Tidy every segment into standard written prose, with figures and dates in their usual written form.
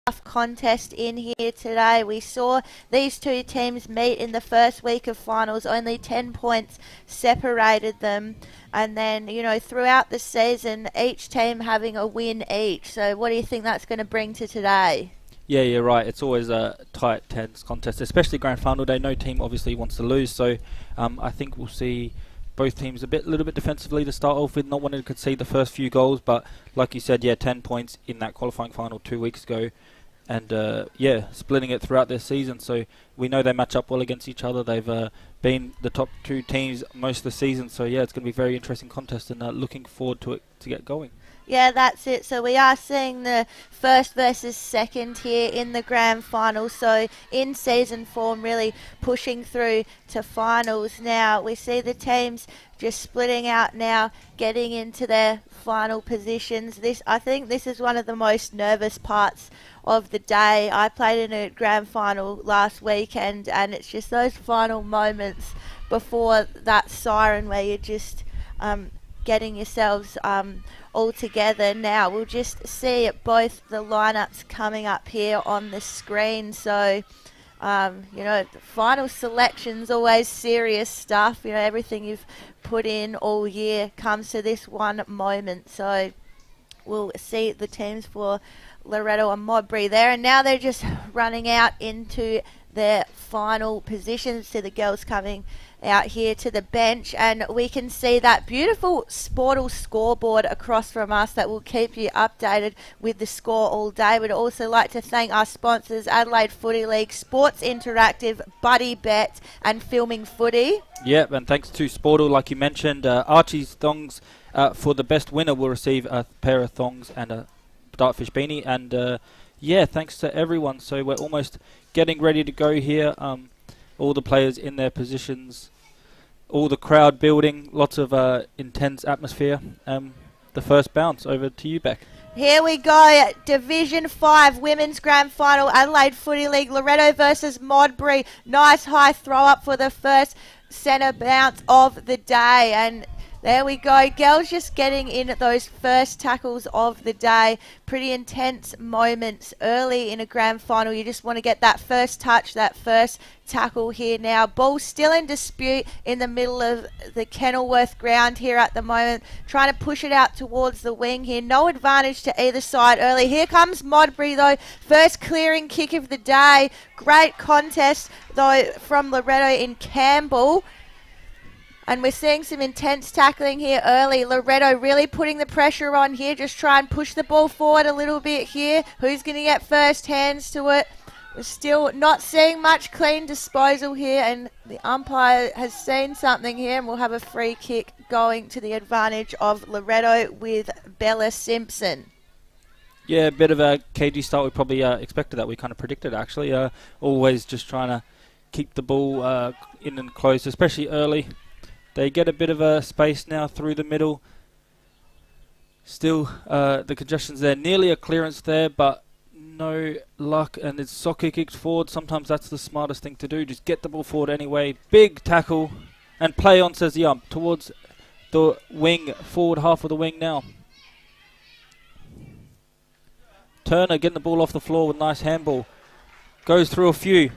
tough contest in here today. We saw these two teams meet in the first week of finals. Only 10 points separated them. And then, throughout the season, each team having a win each. So what do you think that's going to bring to today? Yeah, you're right. It's always a tight, tense contest, especially grand final day. No team obviously wants to lose. So I think we'll see both teams a little bit defensively to start off with, not wanting to concede the first few goals. But like you said, 10 points in that qualifying final 2 weeks ago. And splitting it throughout their season. So we know they match up well against each other. They've been the top two teams most of the season. So it's going to be a very interesting contest, and looking forward to it to get going. Yeah, that's it. So we are seeing the first versus second here in the grand final. So in season form, really pushing through to finals now. We see the teams just splitting out now, getting into their final positions. I think this is one of the most nervous parts of the day. I played in a grand final last weekend, and it's just those final moments before that siren where you're just getting yourselves all together. Now we'll just see both the lineups coming up here on the screen. So the final selection's always serious stuff. Everything you've put in all year comes to this one moment. So we'll see the teams for Loretto and Modbury there, and now they're just running out into their final positions. To the girls coming out here to the bench, and we can see that beautiful Sportal scoreboard across from us that will keep you updated with the score all day. We'd also like to thank our sponsors, Adelaide Footy League, Sports Interactive, Buddy Bet, and Filming Footy. Yep, and thanks to Sportal, like you mentioned, Archie's thongs for the best winner will receive a pair of thongs and a Dartfish beanie, and thanks to everyone. So we're almost getting ready to go here. All the players in their positions, all the crowd building, lots of intense atmosphere. The first bounce, over to you, Beck. Here we go, Division 5 Women's Grand Final, Adelaide Footy League, Loretto versus Modbury. Nice high throw up for the first centre bounce of the day, and there we go. Girls just getting in those first tackles of the day. Pretty intense moments early in a grand final. You just want to get that first touch, that first tackle here now. Ball still in dispute in the middle of the Kenilworth ground here at the moment. Trying to push it out towards the wing here. No advantage to either side early. Here comes Modbury though. First clearing kick of the day. Great contest though from Loretto in Campbell. And we're seeing some intense tackling here early. Loretto really putting the pressure on here. Just try and push the ball forward a little bit here. Who's going to get first hands to it? We're still not seeing much clean disposal here. And the umpire has seen something here. And we'll have a free kick going to the advantage of Loretto with Bella Simpson. Yeah, a bit of a KG start. We probably expected that. We kind of predicted, actually. Always just trying to keep the ball in and close, especially early. They get a bit of a space now through the middle. Still, the congestion's there. Nearly a clearance there, but no luck. And it's soccer kicked forward. Sometimes that's the smartest thing to do. Just get the ball forward anyway. Big tackle. And play on, says the ump, towards the wing. Forward half of the wing now. Turner getting the ball off the floor with nice handball. Goes through a few.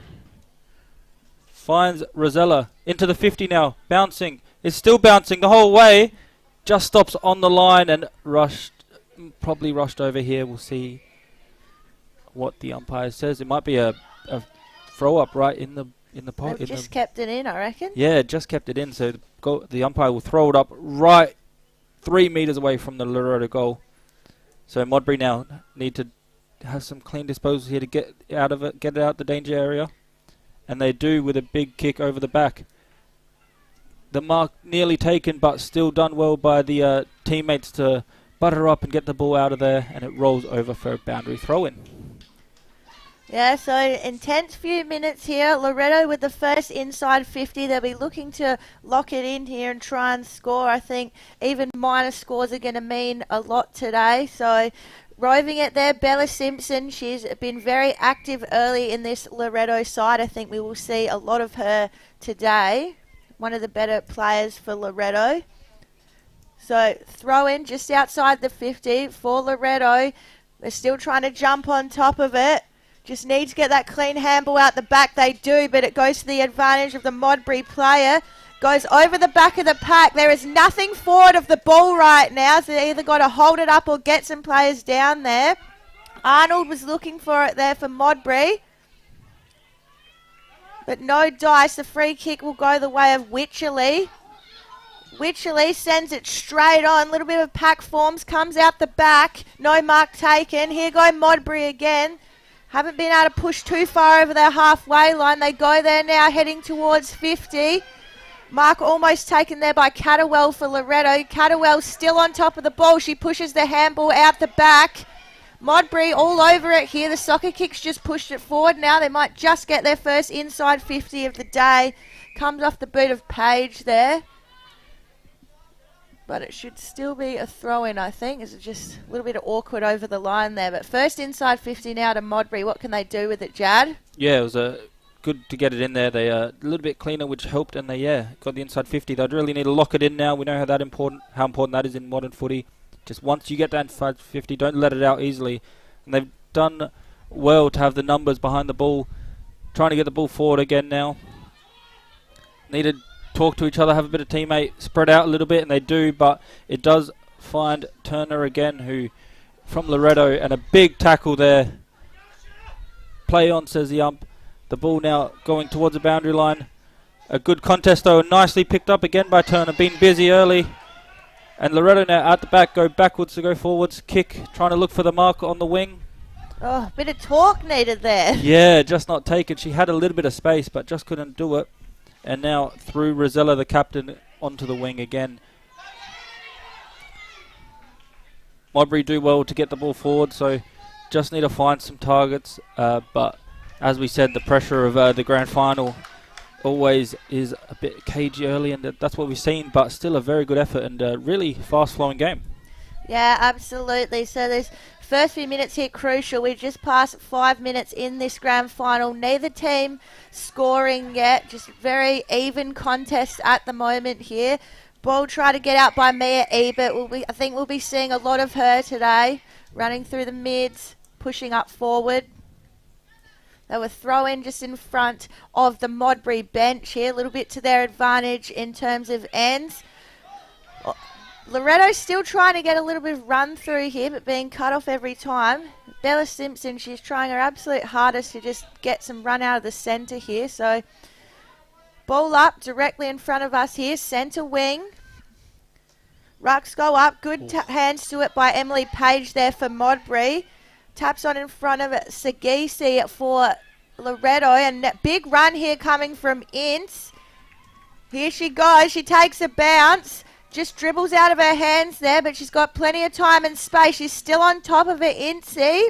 Finds Rosella. Into the 50 now. Bouncing. It's still bouncing the whole way. Just stops on the line and probably rushed over here. We'll see what the umpire says. It might be a throw up right in the pot. They've just kept it in, I reckon. Yeah, just kept it in. So the umpire will throw it up right 3 meters away from the Loretto goal. So Modbury now need to have some clean disposals here to get out of it, get it out the danger area. And they do with a big kick over the back. The mark nearly taken, but still done well by the teammates to butter up and get the ball out of there, and it rolls over for a boundary throw-in. Yeah, so intense few minutes here. Loretto with the first inside 50. They'll be looking to lock it in here and try and score. I think even minor scores are going to mean a lot today. So roving it there, Bella Simpson. She's been very active early in this Loretto side. I think we will see a lot of her today. One of the better players for Loretto. So throw in just outside the 50 for Loretto. They're still trying to jump on top of it. Just need to get that clean handball out the back. They do, but it goes to the advantage of the Modbury player. Goes over the back of the pack. There is nothing forward of the ball right now, so they either got to hold it up or get some players down there. Arnold was looking for it there for Modbury. But no dice. The free kick will go the way of Wycherley. Wycherley sends it straight on. A little bit of pack forms. Comes out the back. No mark taken. Here go Modbury again. Haven't been able to push too far over their halfway line. They go there now heading towards 50. Mark almost taken there by Catterwell for Loretto. Catterwell still on top of the ball. She pushes the handball out the back. Modbury all over it here. The soccer kicks just pushed it forward. Now they might just get their first inside 50 of the day. Comes off the boot of Page there. But it should still be a throw-in, I think. It's just a little bit awkward over the line there. But first inside 50 now to Modbury. What can they do with it, Jad? Yeah, it was good to get it in there. They a little bit cleaner, which helped, and they got the inside 50. They'd really need to lock it in now. We know how important that is in modern footy. Just once you get that inside 50, don't let it out easily. And they've done well to have the numbers behind the ball, trying to get the ball forward again now. Need to talk to each other, have a bit of teammate, spread out a little bit, and they do, but it does find Turner again, who from Loretto, and a big tackle there. Play on, says the ump. The ball now going towards the boundary line. A good contest though, nicely picked up again by Turner, been busy early. And Loretto now at the back, go backwards to go forwards, kick, trying to look for the mark on the wing. Oh, a bit of torque needed there. Yeah, just not taken. She had a little bit of space, but just couldn't do it. And now through Rosella, the captain, onto the wing again. Modbury do well to get the ball forward, so just need to find some targets. But as we said, the pressure of the grand final always is a bit cagey early, and that's what we've seen, but still a very good effort and a really fast-flowing game. Yeah, absolutely. So there's first few minutes here crucial. We've just passed 5 minutes in this grand final. Neither team scoring yet. Just very even contest at the moment here. Ball try to get out by Mia Ebert. I think we'll be seeing a lot of her today. Running through the mids, pushing up forward. They were throw-in just in front of the Modbury bench here. A little bit to their advantage in terms of ends. Loretto's still trying to get a little bit of run through here, but being cut off every time. Bella Simpson, she's trying her absolute hardest to just get some run out of the centre here. So, ball up directly in front of us here, centre wing. Rucks go up, good hands to it by Emily Page there for Modbury. Taps on in front of it, Sagisi for Loretto, and big run here coming from Ince. Here she goes, she takes a bounce. Just dribbles out of her hands there, but she's got plenty of time and space. She's still on top of it, Incy.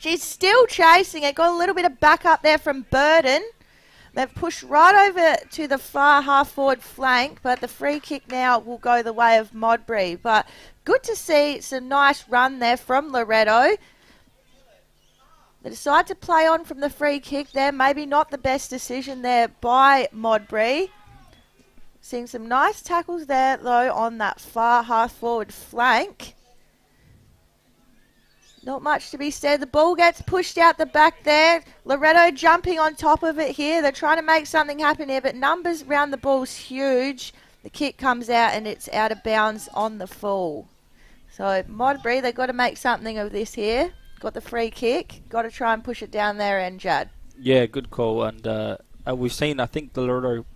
She's still chasing it. Got a little bit of backup there from Burden. They've pushed right over to the far half-forward flank, but the free kick now will go the way of Modbury. But good to see some nice run there from Loretto. They decide to play on from the free kick there. Maybe not the best decision there by Modbury. Seeing some nice tackles there, though, on that far half-forward flank. Not much to be said. The ball gets pushed out the back there. Loretto jumping on top of it here. They're trying to make something happen here, but numbers around the ball's huge. The kick comes out, and it's out of bounds on the full. So, Modbury, they've got to make something of this here. Got the free kick. Got to try and push it down there, and Judd. Yeah, good call. And we've seen, I think, the Loretto...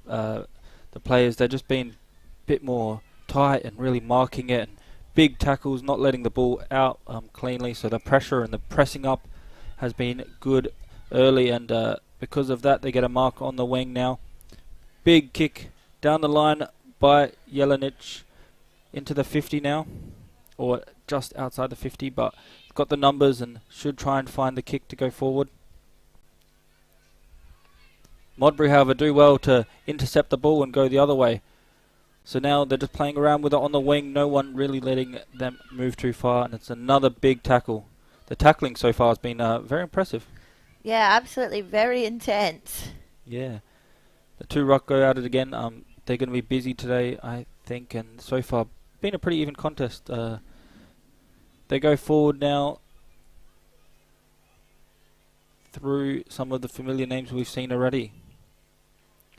the players, they're just being a bit more tight and really marking it, and big tackles, not letting the ball out cleanly, so the pressure and the pressing up has been good early, and because of that they get a mark on the wing now. Big kick down the line by Jelenic into the 50 now, or just outside the 50, but got the numbers and should try and find the kick to go forward. Modbury, however, do well to intercept the ball and go the other way. So now they're just playing around with it on the wing. No one really letting them move too far. And it's another big tackle. The tackling so far has been very impressive. Yeah, absolutely. Very intense. Yeah. The two ruck go at it again. They're going to be busy today, I think. And so far, been a pretty even contest. They go forward now. through some of the familiar names we've seen already.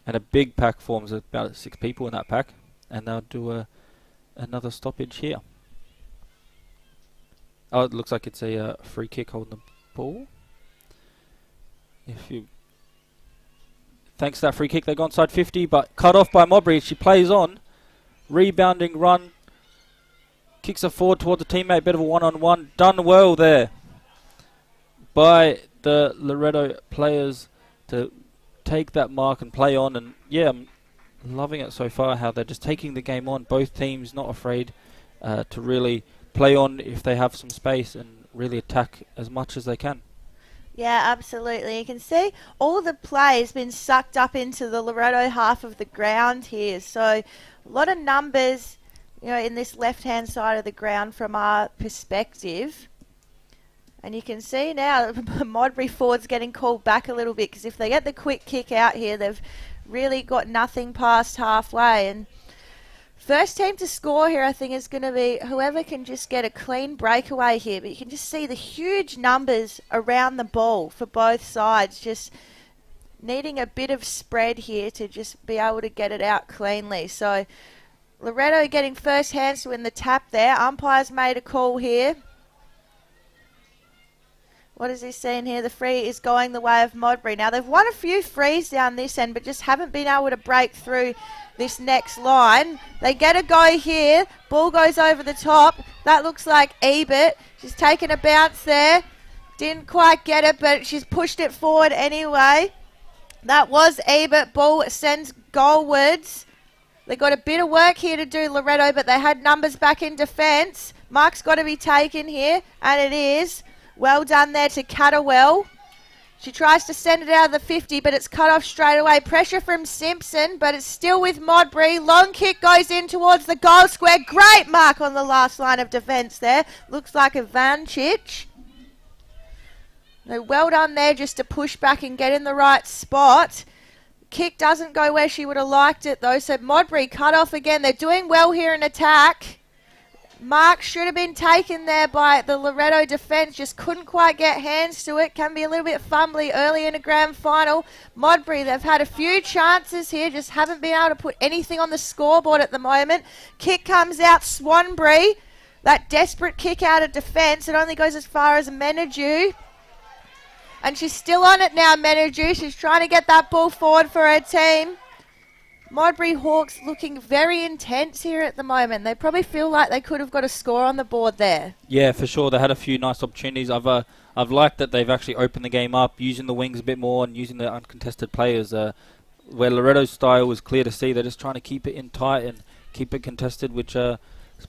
And a big pack forms, about 6 people in that pack. And they'll do another stoppage here. Oh, it looks like it's a free kick holding the ball. Thanks to that free kick, they go inside 50, but cut off by Mowbray. She plays on. Rebounding run. Kicks her forward towards the teammate. Bit of a one-on-one. Done well there by the Loretto players to take that mark and play on. And yeah, I'm loving it so far how they're just taking the game on. Both teams not afraid to really play on if they have some space and really attack as much as they can. Yeah, absolutely. You can see all the play has been sucked up into the Loretto half of the ground here. So a lot of numbers, in this left-hand side of the ground from our perspective. And you can see now Modbury forward's getting called back a little bit because if they get the quick kick out here, they've really got nothing past halfway. And first team to score here, I think, is going to be whoever can just get a clean breakaway here. But you can just see the huge numbers around the ball for both sides, just needing a bit of spread here to just be able to get it out cleanly. So Loretto getting first hands to win the tap there. Umpire's made a call here. What is he saying here? The free is going the way of Modbury. Now, they've won a few frees down this end, but just haven't been able to break through this next line. They get a go here. Ball goes over the top. That looks like Ebert. She's taken a bounce there. Didn't quite get it, but she's pushed it forward anyway. That was Ebert. Ball sends goalwards. They got a bit of work here to do, Loretto, but they had numbers back in defence. Mark's got to be taken here, and it is. Well done there to Catterwell. She tries to send it out of the 50, but it's cut off straight away. Pressure from Simpson, but it's still with Modbury. Long kick goes in towards the goal square. Great mark on the last line of defence there. Looks like a Vanchich. No, well done there just to push back and get in the right spot. Kick doesn't go where she would have liked it, though. So Modbury cut off again. They're doing well here in attack. Mark should have been taken there by the Loretto defence. Just couldn't quite get hands to it. Can be a little bit fumbly early in a grand final. Modbury, they've had a few chances here. Just haven't been able to put anything on the scoreboard at the moment. Kick comes out. Swanbury. That desperate kick out of defence. It only goes as far as Menadue. And she's still on it now, Menadue. She's trying to get that ball forward for her team. Modbury Hawks looking very intense here at the moment. They probably feel like they could have got a score on the board there. Yeah, for sure. They had a few nice opportunities. I've liked that they've actually opened the game up, using the wings a bit more and using the uncontested players. Where Loretto's style was clear to see, they're just trying to keep it in tight and keep it contested, which has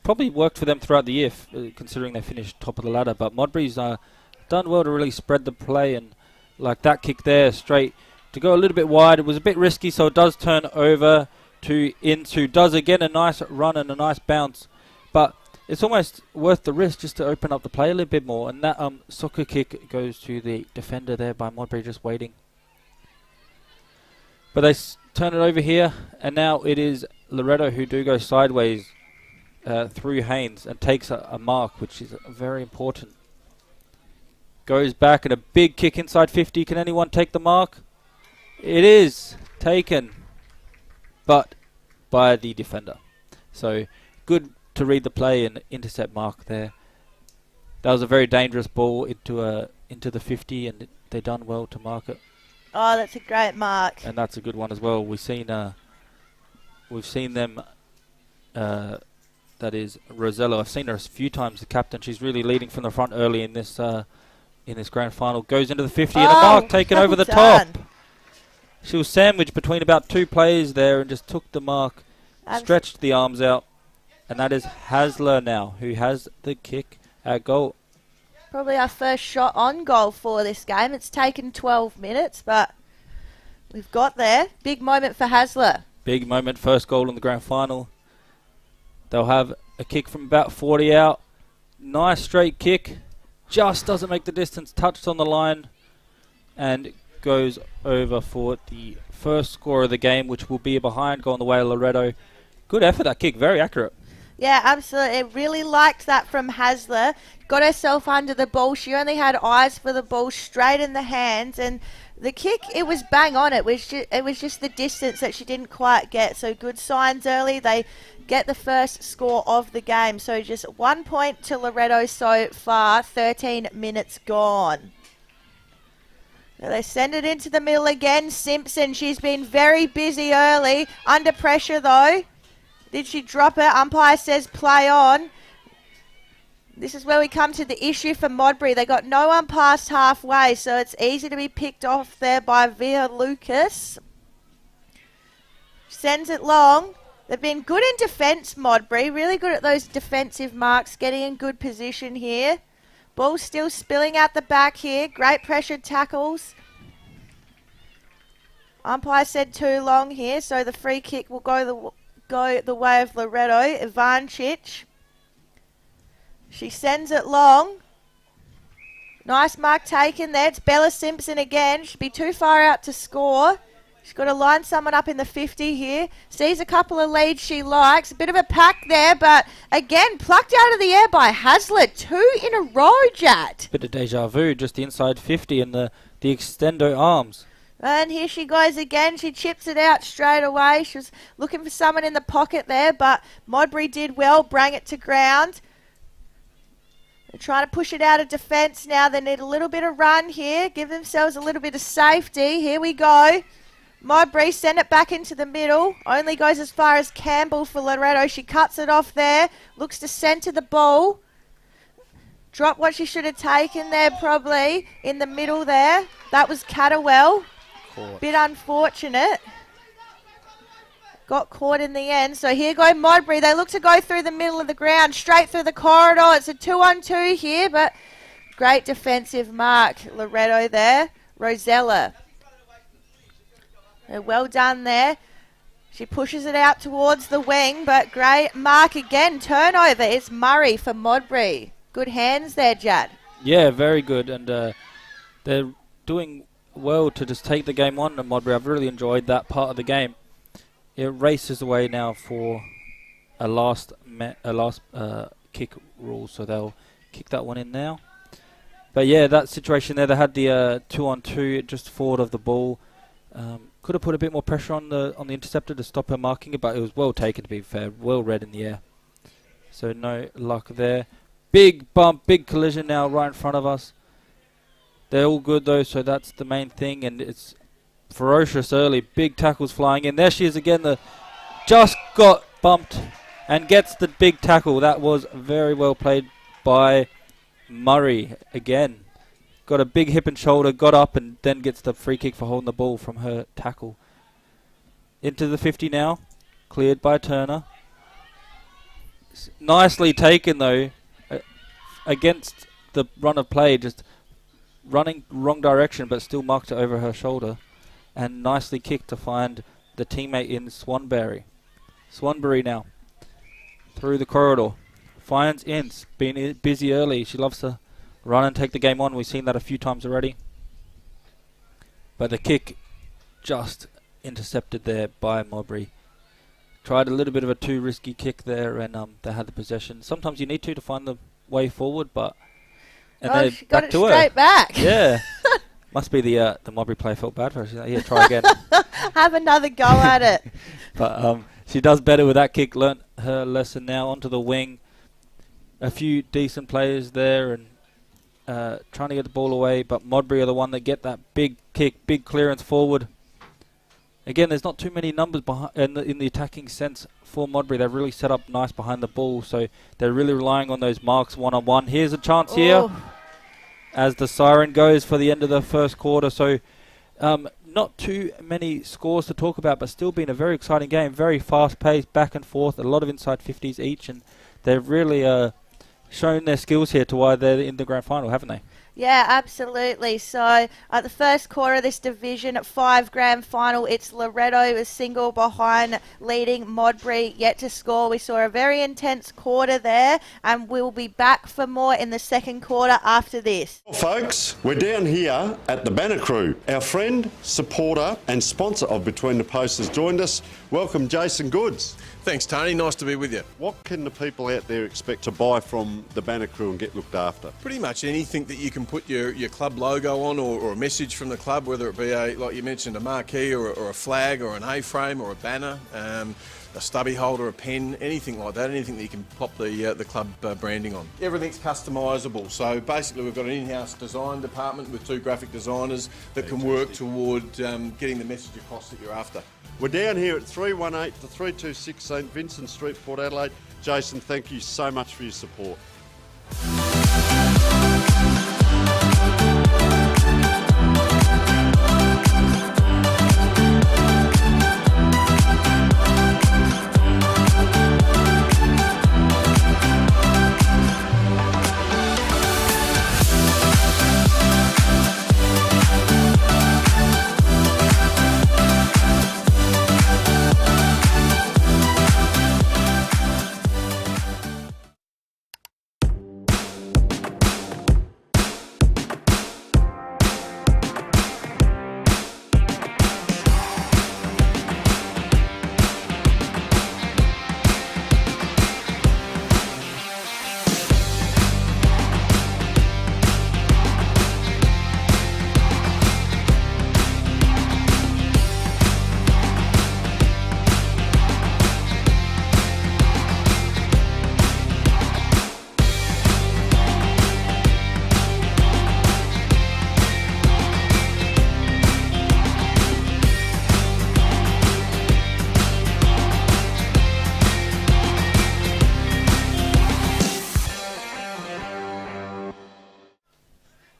probably worked for them throughout the year, considering they finished top of the ladder. But Modbury's done well to really spread the play, and like that kick there, straight to go a little bit wide. It was a bit risky, so it does turn over to Insu. Does again a nice run and a nice bounce, but it's almost worth the risk just to open up the play a little bit more. And that soccer kick goes to the defender there by Modbury, just waiting. But they turn it over here, and now it is Loretto who do go sideways through Haynes and takes a mark, which is very important. Goes back and a big kick inside 50. Can anyone take the mark? It is taken, but by the defender. So good to read the play and intercept mark there. That was a very dangerous ball into the 50, and they done well to mark it. Oh, that's a great mark. And that's a good one as well. We've seen them. That is Rosello. I've seen her a few times, the captain. She's really leading from the front early in this grand final. Goes into the 50 and a mark taken over the top. She was sandwiched between about 2 players there and just took the mark, stretched the arms out. And that is Hasler now, who has the kick at goal. Probably our first shot on goal for this game. It's taken 12 minutes, but we've got there. Big moment for Hasler. Big moment, first goal in the grand final. They'll have a kick from about 40 out. Nice straight kick. Just doesn't make the distance, touched on the line, and goes over for the first score of the game, which will be a behind goal on the way of Loretto. Good effort, that kick, very accurate. Yeah, absolutely. Really liked that from Hasler. Got herself under the ball. She only had eyes for the ball, straight in the hands, and the kick, it was bang on. It was just the distance that she didn't quite get. So good signs early. They get the first score of the game. So just 1 point to Loretto so far. 13 minutes gone. Now they send it into the middle again. Simpson, she's been very busy early. Under pressure though. Did she drop it? Umpire says play on. This is where we come to the issue for Modbury. They got no one past halfway, so it's easy to be picked off there by Via Lucas. Sends it long. They've been good in defence, Modbury. Really good at those defensive marks, getting in good position here. Ball still spilling out the back here. Great pressured tackles. Umpire said too long here, so the free kick will go the way of Loretto. Ivanchich. She sends it long. Nice mark taken there. It's Bella Simpson again. She'd be too far out to score. She's got to line someone up in the 50 here. Sees a couple of leads she likes. A bit of a pack there, but again, plucked out of the air by Hasler. 2 in a row, Jat. Bit of deja vu, just inside 50 and the extendo arms. And here she goes again. She chips it out straight away. She was looking for someone in the pocket there, but Modbury did well, bring it to ground. They're trying to push it out of defence now. They need a little bit of run here. Give themselves a little bit of safety. Here we go. Modbury send it back into the middle. Only goes as far as Campbell for Loretto. She cuts it off there. Looks to centre the ball. Drop what she should have taken there probably in the middle there. That was Catterwell. Bit unfortunate. Got caught in the end. So here go Modbury. They look to go through the middle of the ground, straight through the corridor. It's a 2-on-2 here, but great defensive mark. Loretto there. Rosella. Well done there. She pushes it out towards the wing, but great mark again. Turnover. It's Murray for Modbury. Good hands there, Jad. Yeah, very good. And they're doing well to just take the game on to Modbury. I've really enjoyed that part of the game. It races away now for a last kick rule, so they'll kick that one in now. But yeah, that situation there, they had the 2-on-2 just forward of the ball. Could have put a bit more pressure on the interceptor to stop her marking it, but it was well taken, to be fair, well read in the air. So no luck there. Big bump, big collision now right in front of us. They're all good though, so that's the main thing, and it's ferocious early. Big tackles flying in. There she is again. Just got bumped and gets the big tackle. That was very well played by Murray again. Got a big hip and shoulder, got up and then gets the free kick for holding the ball from her tackle. Into the 50 now. Cleared by Turner. Nicely taken though. Against the run of play. Just running wrong direction but still marked it over her shoulder. And nicely kicked to find the teammate in Swanberry. Swanberry now. Through the corridor. Finds Ince. Been busy early. She loves to run and take the game on. We've seen that a few times already. But the kick just intercepted there by Modbury. Tried a little bit of a too risky kick there and they had the possession. Sometimes you need to find the way forward, but... And oh, she got it straight back. Yeah. Must be the Modbury player felt bad for her. She's like, yeah, try again. Have another go at it. But she does better with that kick. Learnt her lesson now onto the wing. A few decent players there and trying to get the ball away. But Modbury are the one that get that big kick, big clearance forward. Again, there's not too many numbers in the attacking sense for Modbury. They're really set up nice behind the ball. So they're really relying on those marks one-on-one. Here's a chance here. As the siren goes for the end of the first quarter. So not too many scores to talk about, but still been a very exciting game. Very fast-paced, back and forth, a lot of inside 50s each, and they've really shown their skills here to why they're in the grand final, haven't they? Yeah, absolutely. So at the first quarter of this Division 5 grand final, it's Loretto a single behind leading Modbury yet to score. We saw a very intense quarter there and we'll be back for more in the second quarter after this. Well, folks, we're down here at the Banner Crew. Our friend, supporter and sponsor of Between the Posts has joined us. Welcome, Jason Goods. Thanks, Tony. Nice to be with you. What can the people out there expect to buy from the Banner Crew and get looked after? Pretty much anything that you can put your club logo on, or a message from the club, whether it be like you mentioned, a marquee or a flag or an A-frame or a banner, a stubby holder, a pen, anything like that, anything that you can pop the club branding on. Everything's customisable. So basically we've got an in-house design department with 2 graphic designers that can work toward getting the message across that you're after. We're down here at 318 to 326 St Vincent Street, Port Adelaide. Jason, thank you so much for your support.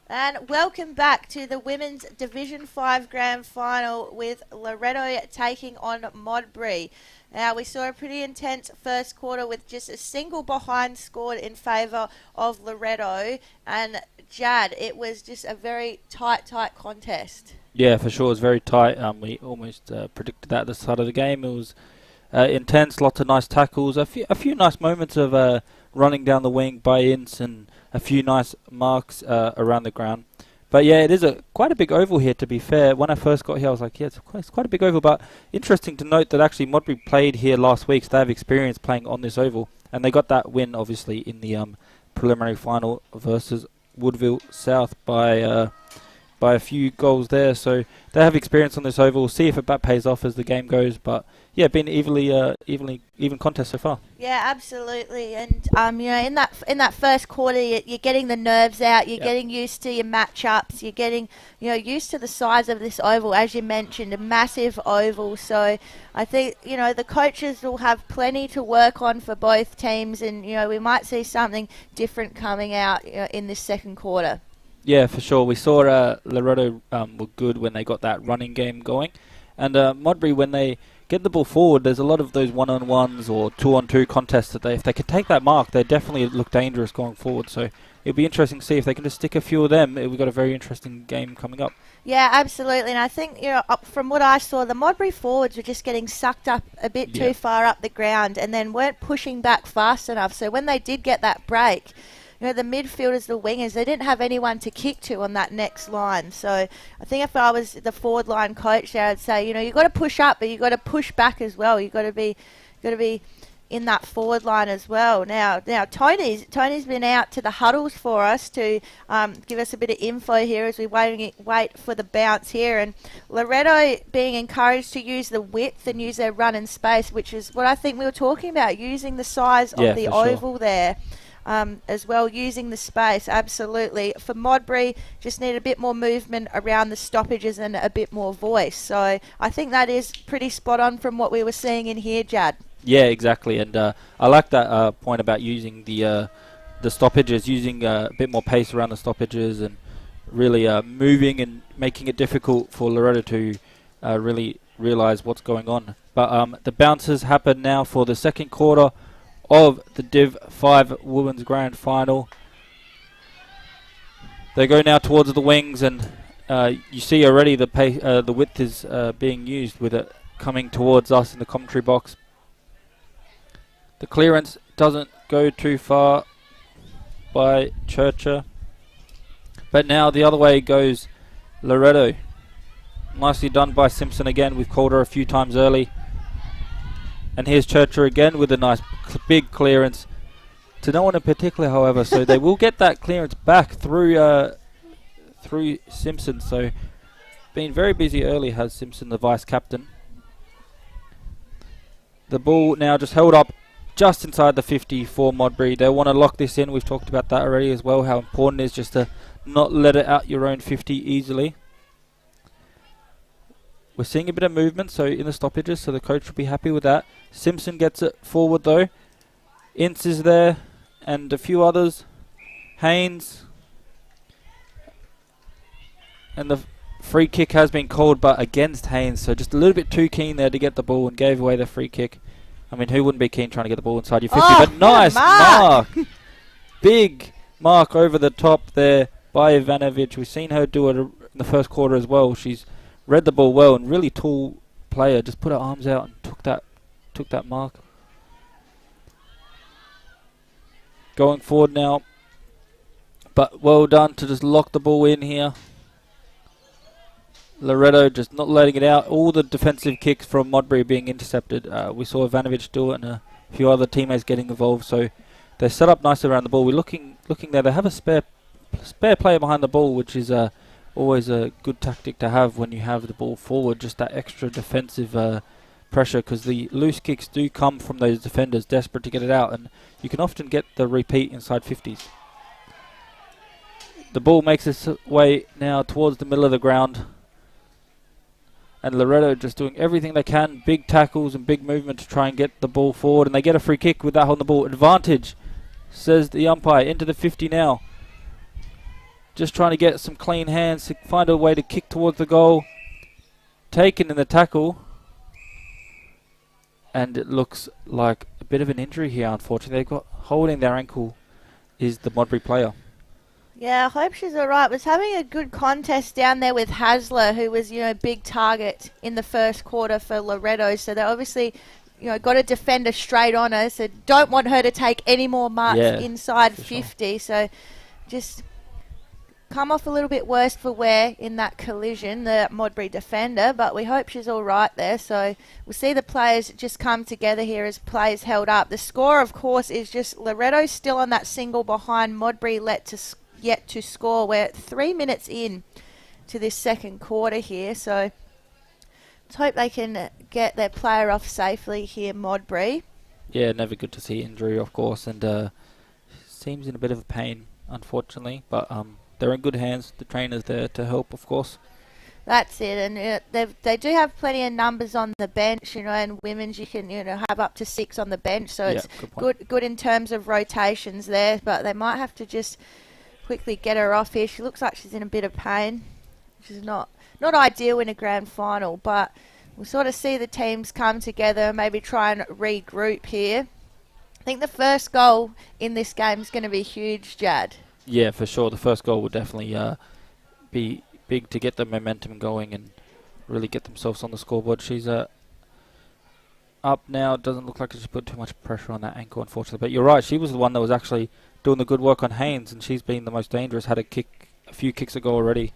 And welcome back to the Women's Division 5 Grand Final with Loretto taking on Modbury. Now, we saw a pretty intense first quarter with just a single behind scored in favour of Loretto. And Jad, it was just a very tight contest. Yeah, for sure. It was very tight. We almost predicted that at the start of the game. It was intense, lots of nice tackles, a few nice moments of running down the wing by Ince and a few nice marks around the ground. But yeah, it is quite a big oval here, to be fair. When I first got here, I was like, yeah, it's quite a big oval. But interesting to note that actually Modbury played here last week, so they have experience playing on this oval. And they got that win, obviously, in the preliminary final versus Woodville South by a few goals there. So they have experience on this oval. We'll see if that pays off as the game goes. But yeah, been even contest so far. Yeah, absolutely. And in that first quarter, you're getting the nerves out. You're getting used to your matchups. You're getting used to the size of this oval, as you mentioned, a massive oval. So I think the coaches will have plenty to work on for both teams, and we might see something different coming out in this second quarter. Yeah, for sure. We saw Loretto were good when they got that running game going, and Modbury, when they get the ball forward, there's a lot of those one-on-ones or two-on-two contests that if they could take that mark, they definitely look dangerous going forward. So it'll be interesting to see if they can just stick a few of them. We've got a very interesting game coming up. Yeah, absolutely. And I think, from what I saw, the Modbury forwards were just getting sucked up a bit too far up the ground and then weren't pushing back fast enough. So when they did get that break, the midfielders, the wingers, they didn't have anyone to kick to on that next line. So I think if I was the forward line coach there, I'd say, you've got to push up, but you've got to push back as well. You've got to be in that forward line as well. Now Tony's been out to the huddles for us to give us a bit of info here as we wait for the bounce here. And Loretto being encouraged to use the width and use their run in space, which is what I think we were talking about, using the size of the oval there. As well, using the space, absolutely. For Modbury, just need a bit more movement around the stoppages and a bit more voice. So I think that is pretty spot on from what we were seeing in here, Jad. Yeah, exactly. And I like that point about using the stoppages, using a bit more pace around the stoppages and really moving and making it difficult for Loretto to really realise what's going on. But the bounces happen now for the second quarter of the Div 5 Women's Grand Final. They go now towards the wings, and you see already the width is being used with it coming towards us in the commentary box. The clearance doesn't go too far by Churcher, but now the other way goes Loretto. Nicely done by Simpson again. We've called her a few times early. And here's Churcher again with a nice big clearance. To no one in particular, however, so they will get that clearance back through Simpson. So been very busy early has Simpson, the vice captain. The ball now just held up just inside the 50 for Modbury. They want to lock this in. We've talked about that already as well, how important it is just to not let it out your own 50 easily. We're seeing a bit of movement so in the stoppages, so the coach will be happy with that. Simpson gets it forward though. Ince is there and a few others. Haynes. And the free kick has been called, but against Haynes, so just a little bit too keen there to get the ball and gave away the free kick. I mean, who wouldn't be keen trying to get the ball inside your 50? But nice mark! Big mark over the top there by Ivanovic. We've seen her do it in the first quarter as well. She's read the ball well and really tall player. Just put her arms out and took that mark. Going forward now. But well done to just lock the ball in here. Loretto just not letting it out. All the defensive kicks from Modbury being intercepted. We saw Ivanovic do it and a few other teammates getting involved. So they're set up nicely around the ball. We're looking there. They have a spare player behind the ball, which is always a good tactic to have when you have the ball forward. Just that extra defensive pressure, because the loose kicks do come from those defenders desperate to get it out, and you can often get the repeat inside 50s. The ball makes its way now towards the middle of the ground. And Loretto just doing everything they can, big tackles and big movement to try and get the ball forward. And they get a free kick with that on the ball. Advantage, says the umpire, into the 50 now. Just trying to get some clean hands to find a way to kick towards the goal. Taken in the tackle. And it looks like a bit of an injury here, unfortunately. They've got holding their ankle is the Modbury player. Yeah, I hope she's all right. Was having a good contest down there with Hasler, who was, big target in the first quarter for Loretto. So they obviously, got a defender straight on her. So don't want her to take any more marks inside 50. Sure. So just come off a little bit worse for wear in that collision, the Modbury defender. But we hope she's all right there. So we'll see the players just come together here as players held up. The score, of course, is just Loretto still on that single behind Modbury yet to score. We're 3 minutes in to this second quarter here, so let's hope they can get their player off safely here, Modbury. Yeah, never good to see injury, of course, and seems in a bit of a pain, unfortunately, but they're in good hands. The trainer's there to help, of course. That's it, and they do have plenty of numbers on the bench, and women's you can have up to 6 on the bench, so it's good in terms of rotations there, but they might have to just quickly get her off here. She looks like she's in a bit of pain, which is not ideal in a grand final, but we'll sort of see the teams come together and maybe try and regroup here. I think the first goal in this game is going to be huge, Jad. Yeah, for sure. The first goal will definitely be big to get the momentum going and really get themselves on the scoreboard. She's up now. It doesn't look like she's put too much pressure on that ankle, unfortunately. But you're right. She was the one that was actually doing the good work on Haynes, and she's been the most dangerous. Had a few kicks ago already.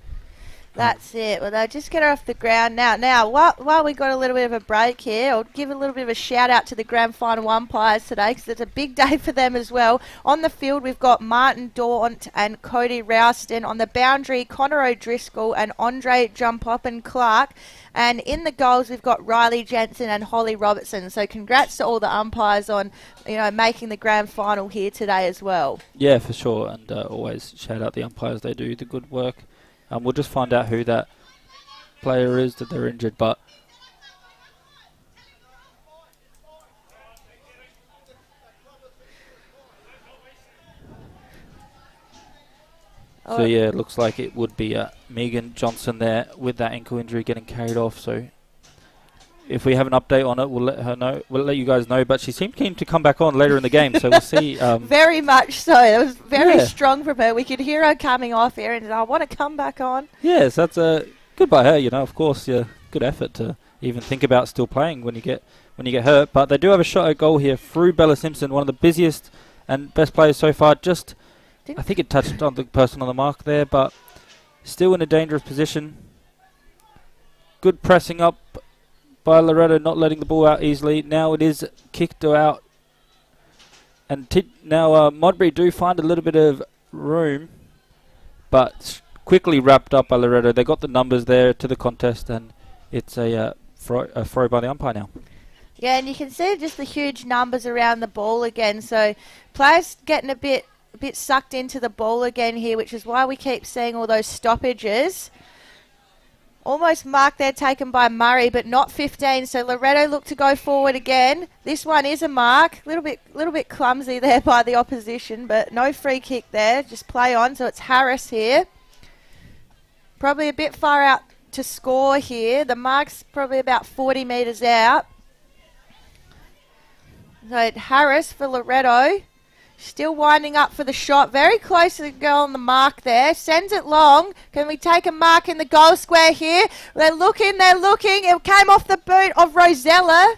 That's it. Well, they'll just get her off the ground now. Now, while we got a little bit of a break here, I'll give a little bit of a shout out to the grand final umpires today, because it's a big day for them as well. On the field, we've got Martin Daunt and Cody Rouston. On the boundary, Connor O'Driscoll and Andre Jumpop-Clark. And in the goals, we've got Riley Jensen and Holly Robertson. So congrats to all the umpires on, making the grand final here today as well. Yeah, for sure. And always shout out the umpires. They do the good work. We'll just find out who that player is that they're injured, but so yeah, it looks like it would be Megan Johnson there with that ankle injury getting carried off. So if we have an update on it, we'll let her know. We'll let you guys know. But she seemed keen to come back on later in the game, so we'll see. Very much so. It was very strong from her. We could hear her coming off here, and I want to come back on. Yes, that's good by her. Of course, good effort to even think about still playing when you get hurt. But they do have a shot at goal here through Bella Simpson, one of the busiest and best players so far. I think it touched on the person on the mark there, but still in a dangerous position. Good pressing up by Loretto, not letting the ball out easily. Now it is kicked out. And now Modbury do find a little bit of room, but quickly wrapped up by Loretto. They got the numbers there to the contest, and it's a throw by the umpire now. Yeah, and you can see just the huge numbers around the ball again. So players getting a bit sucked into the ball again here, which is why we keep seeing all those stoppages. Almost mark there taken by Murray, but not 15. So Loretto look to go forward again. This one is a mark. Little bit clumsy there by the opposition, but no free kick there. Just play on. So it's Harris here. Probably a bit far out to score here. The mark's probably about 40 metres out. So Harris for Loretto. Still winding up for the shot. Very close to the goal on the mark there. Sends it long. Can we take a mark in the goal square here? They're looking. It came off the boot of Rosella,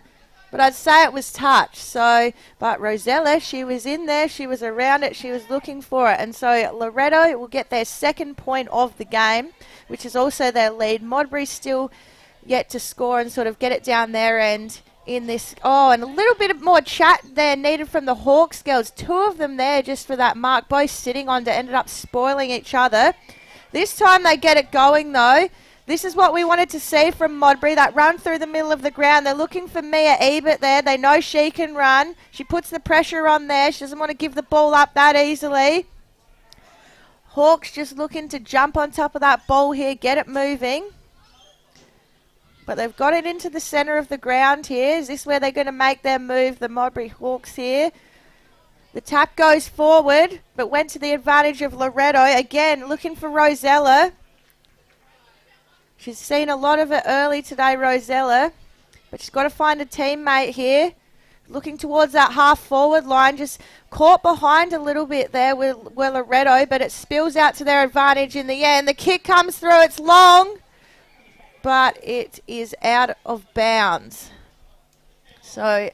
but I'd say it was touch. So, but Rosella, she was in there. She was around it. She was looking for it. And so Loretto will get their second point of the game, which is also their lead. Modbury still yet to score and sort of get it down their end. In this, and a little bit more chat there needed from the Hawks girls. Two of them there just for that mark, both sitting on to ended up spoiling each other. This time they get it going though. This is what we wanted to see from Modbury, that run through the middle of the ground. They're looking for Mia Ebert there. They know she can run. She puts the pressure on there. She doesn't want to give the ball up that easily. Hawks just looking to jump on top of that ball here, get it moving. But they've got it into the centre of the ground here. Is this where they're going to make their move, the Modbury Hawks here? The tap goes forward, but went to the advantage of Loretto. Again, looking for Rosella. She's seen a lot of it early today, Rosella. But she's got to find a teammate here. Looking towards that half-forward line. Just caught behind a little bit there with Loretto, but it spills out to their advantage in the end. The kick comes through. It's long, but it is out of bounds. So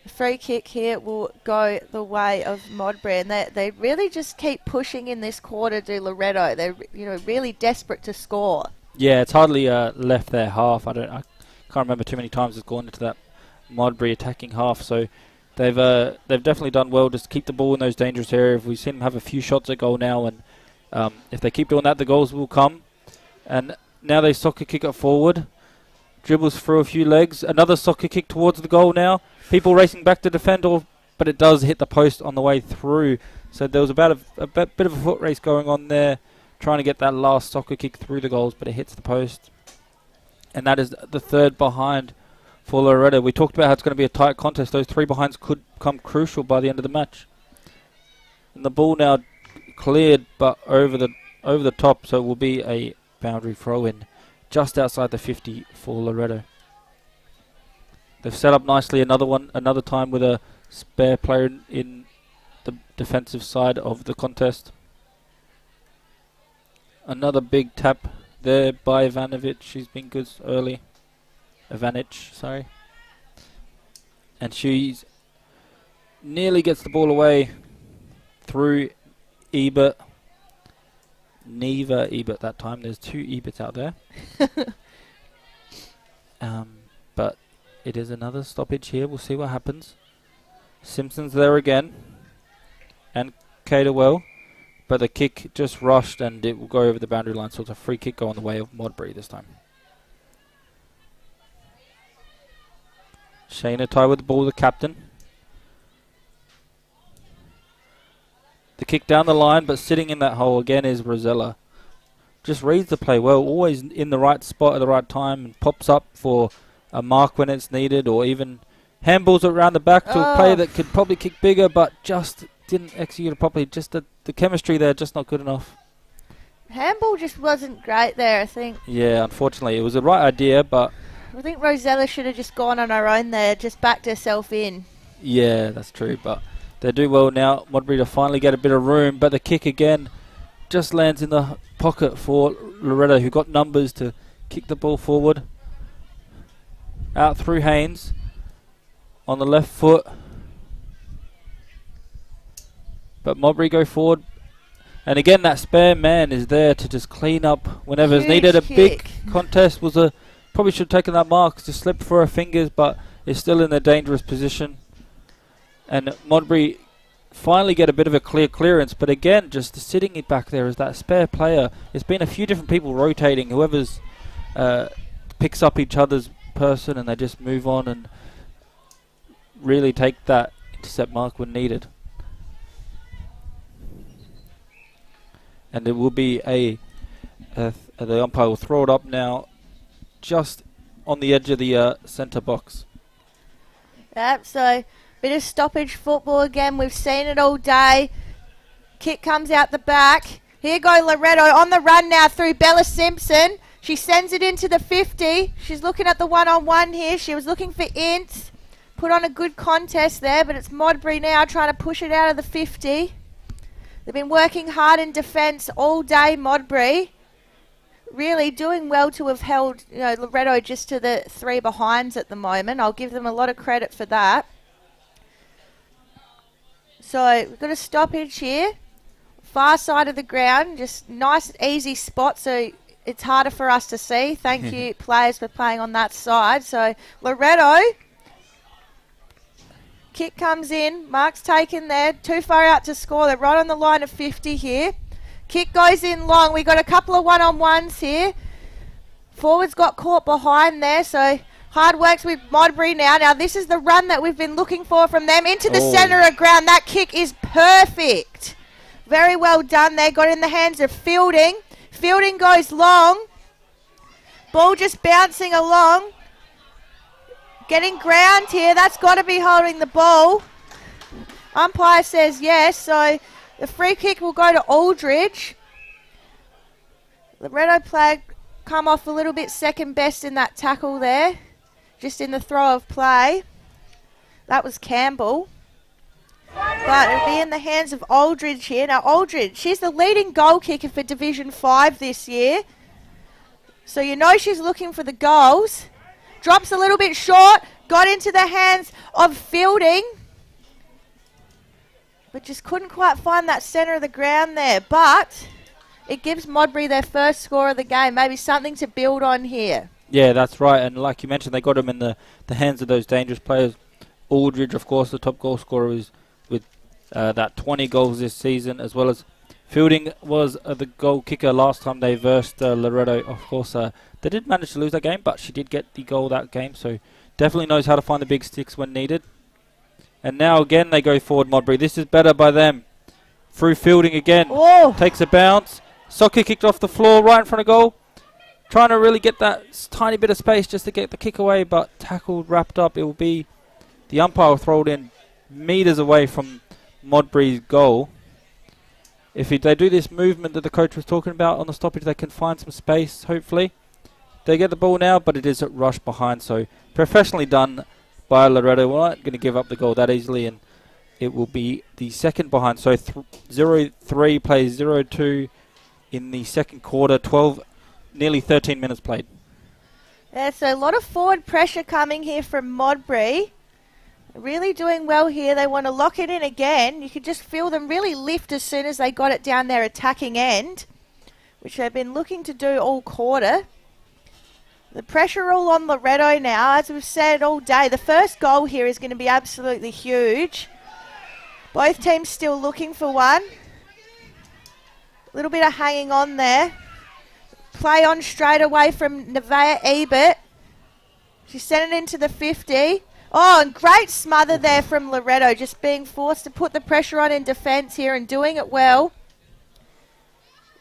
the free kick here will go the way of Modbury, and they really just keep pushing in this quarter, do Loretto. They're really desperate to score. Yeah, it's hardly left their half. I can't remember too many times it's gone into that Modbury attacking half. So they've definitely done well just to keep the ball in those dangerous areas. We've seen them have a few shots at goal now, and if they keep doing that, the goals will come. And now they soccer kick it forward. Dribbles through a few legs. Another soccer kick towards the goal now. People racing back to defend, but it does hit the post on the way through. So there was about a bit of a foot race going on there, trying to get that last soccer kick through the goals, but it hits the post. And that is the third behind for Loretto. We talked about how it's going to be a tight contest. Those three behinds could come crucial by the end of the match. And the ball now cleared, but over the top, so it will be a boundary throw-in just outside the 50 for Loretto. They've set up nicely another time with a spare player in the defensive side of the contest. Another big tap there by Ivanovic. She's been good early. Ivanic, sorry. And she's nearly gets the ball away through Ebert. Neva Ebert that time. There's two Eberts out there. But it is another stoppage here. We'll see what happens. Simpson's there again. And Caterwell. But the kick just rushed and it will go over the boundary line. So it's a free kick go on the way of Modbury this time. Shayna Ty with the ball, the captain. The kick down the line, but sitting in that hole again is Rosella. Just reads the play well, always in the right spot at the right time, and pops up for a mark when it's needed, or even handballs it around the back to a player that could probably kick bigger, but just didn't execute it properly. Just the chemistry there, just not good enough. Handball just wasn't great there, I think. Yeah, unfortunately. It was the right idea, but I think Rosella should have just gone on her own there, just backed herself in. Yeah, that's true, but they do well now. Modbury to finally get a bit of room, but the kick again just lands in the pocket for Loretto, who got numbers to kick the ball forward. Out through Haynes on the left foot. But Modbury go forward. And again, that spare man is there to just clean up whenever it's needed. A big contest was a Probably should have taken that mark. Just slipped for her fingers, but is still in a dangerous position. And Modbury finally get a bit of a clear clearance, but again, just sitting it back there is that spare player. It's been a few different people rotating. Whoever's picks up each other's person, and they just move on and really take that intercept mark when needed. And it will be the umpire will throw it up now, just on the edge of the centre box. Yep, so bit of stoppage football again. We've seen it all day. Kick comes out the back. Here go Loretto on the run now through Bella Simpson. She sends it into the 50. She's looking at the one-on-one here. She was looking for Ince. Put on a good contest there, but it's Modbury now trying to push it out of the 50. They've been working hard in defence all day, Modbury. Really doing well to have held Loretto just to the 3 behinds at the moment. I'll give them a lot of credit for that. So we've got a stoppage here. Far side of the ground, just nice easy spot, so it's harder for us to see. Thank you, players, for playing on that side. So Loretto, kick comes in, mark's taken there, too far out to score. They're right on the line of 50 here. Kick goes in long. We got a couple of one-on-ones here. Forwards got caught behind there, so hard works with Modbury now. Now this is the run that we've been looking for from them into the centre of ground. That kick is perfect. Very well done there. Got in the hands of Fielding. Fielding goes long. Ball just bouncing along. Getting ground here. That's got to be holding the ball. Umpire says yes, so the free kick will go to Aldridge. Loretto player come off a little bit second best in that tackle there. Just in the throw of play. That was Campbell. But it'll be in the hands of Aldridge here. Now Aldridge, she's the leading goal kicker for Division 5 this year. So you know she's looking for the goals. Drops a little bit short. Got into the hands of Fielding. But just couldn't quite find that centre of the ground there. But it gives Modbury their first score of the game. Maybe something to build on here. Yeah, that's right. And like you mentioned, they got him in the hands of those dangerous players. Aldridge, of course, the top goal scorer, is with that 20 goals this season, as well as Fielding was the goal kicker last time they versed Loretto. Of course, they did manage to lose that game, but she did get the goal that game, so definitely knows how to find the big sticks when needed. And now again they go forward, Modbury. This is better by them. Through Fielding again. Whoa. Takes a bounce. Soccer kicked off the floor right in front of goal. Trying to really get that tiny bit of space just to get the kick away, but tackled, wrapped up. It will be the umpire will throw it in meters away from Modbury's goal. If they do this movement that the coach was talking about on the stoppage, they can find some space, hopefully. They get the ball now, but it is rushed behind, so professionally done by Loretto. We're not going to give up the goal that easily, and it will be the second behind. So 0-3 plays 0-2 in the second quarter, nearly 13 minutes played. Yeah, so a lot of forward pressure coming here from Modbury. Really doing well here. They want to lock it in again. You could just feel them really lift as soon as they got it down their attacking end, which they've been looking to do all quarter. The pressure all on Loretto now, as we've said all day. The first goal here is going to be absolutely huge. Both teams still looking for one. A little bit of hanging on there. Play on straight away from Nevaeh Ebert. She sent it into the 50. Oh, and great smother there from Loretto, just being forced to put the pressure on in defence here and doing it well.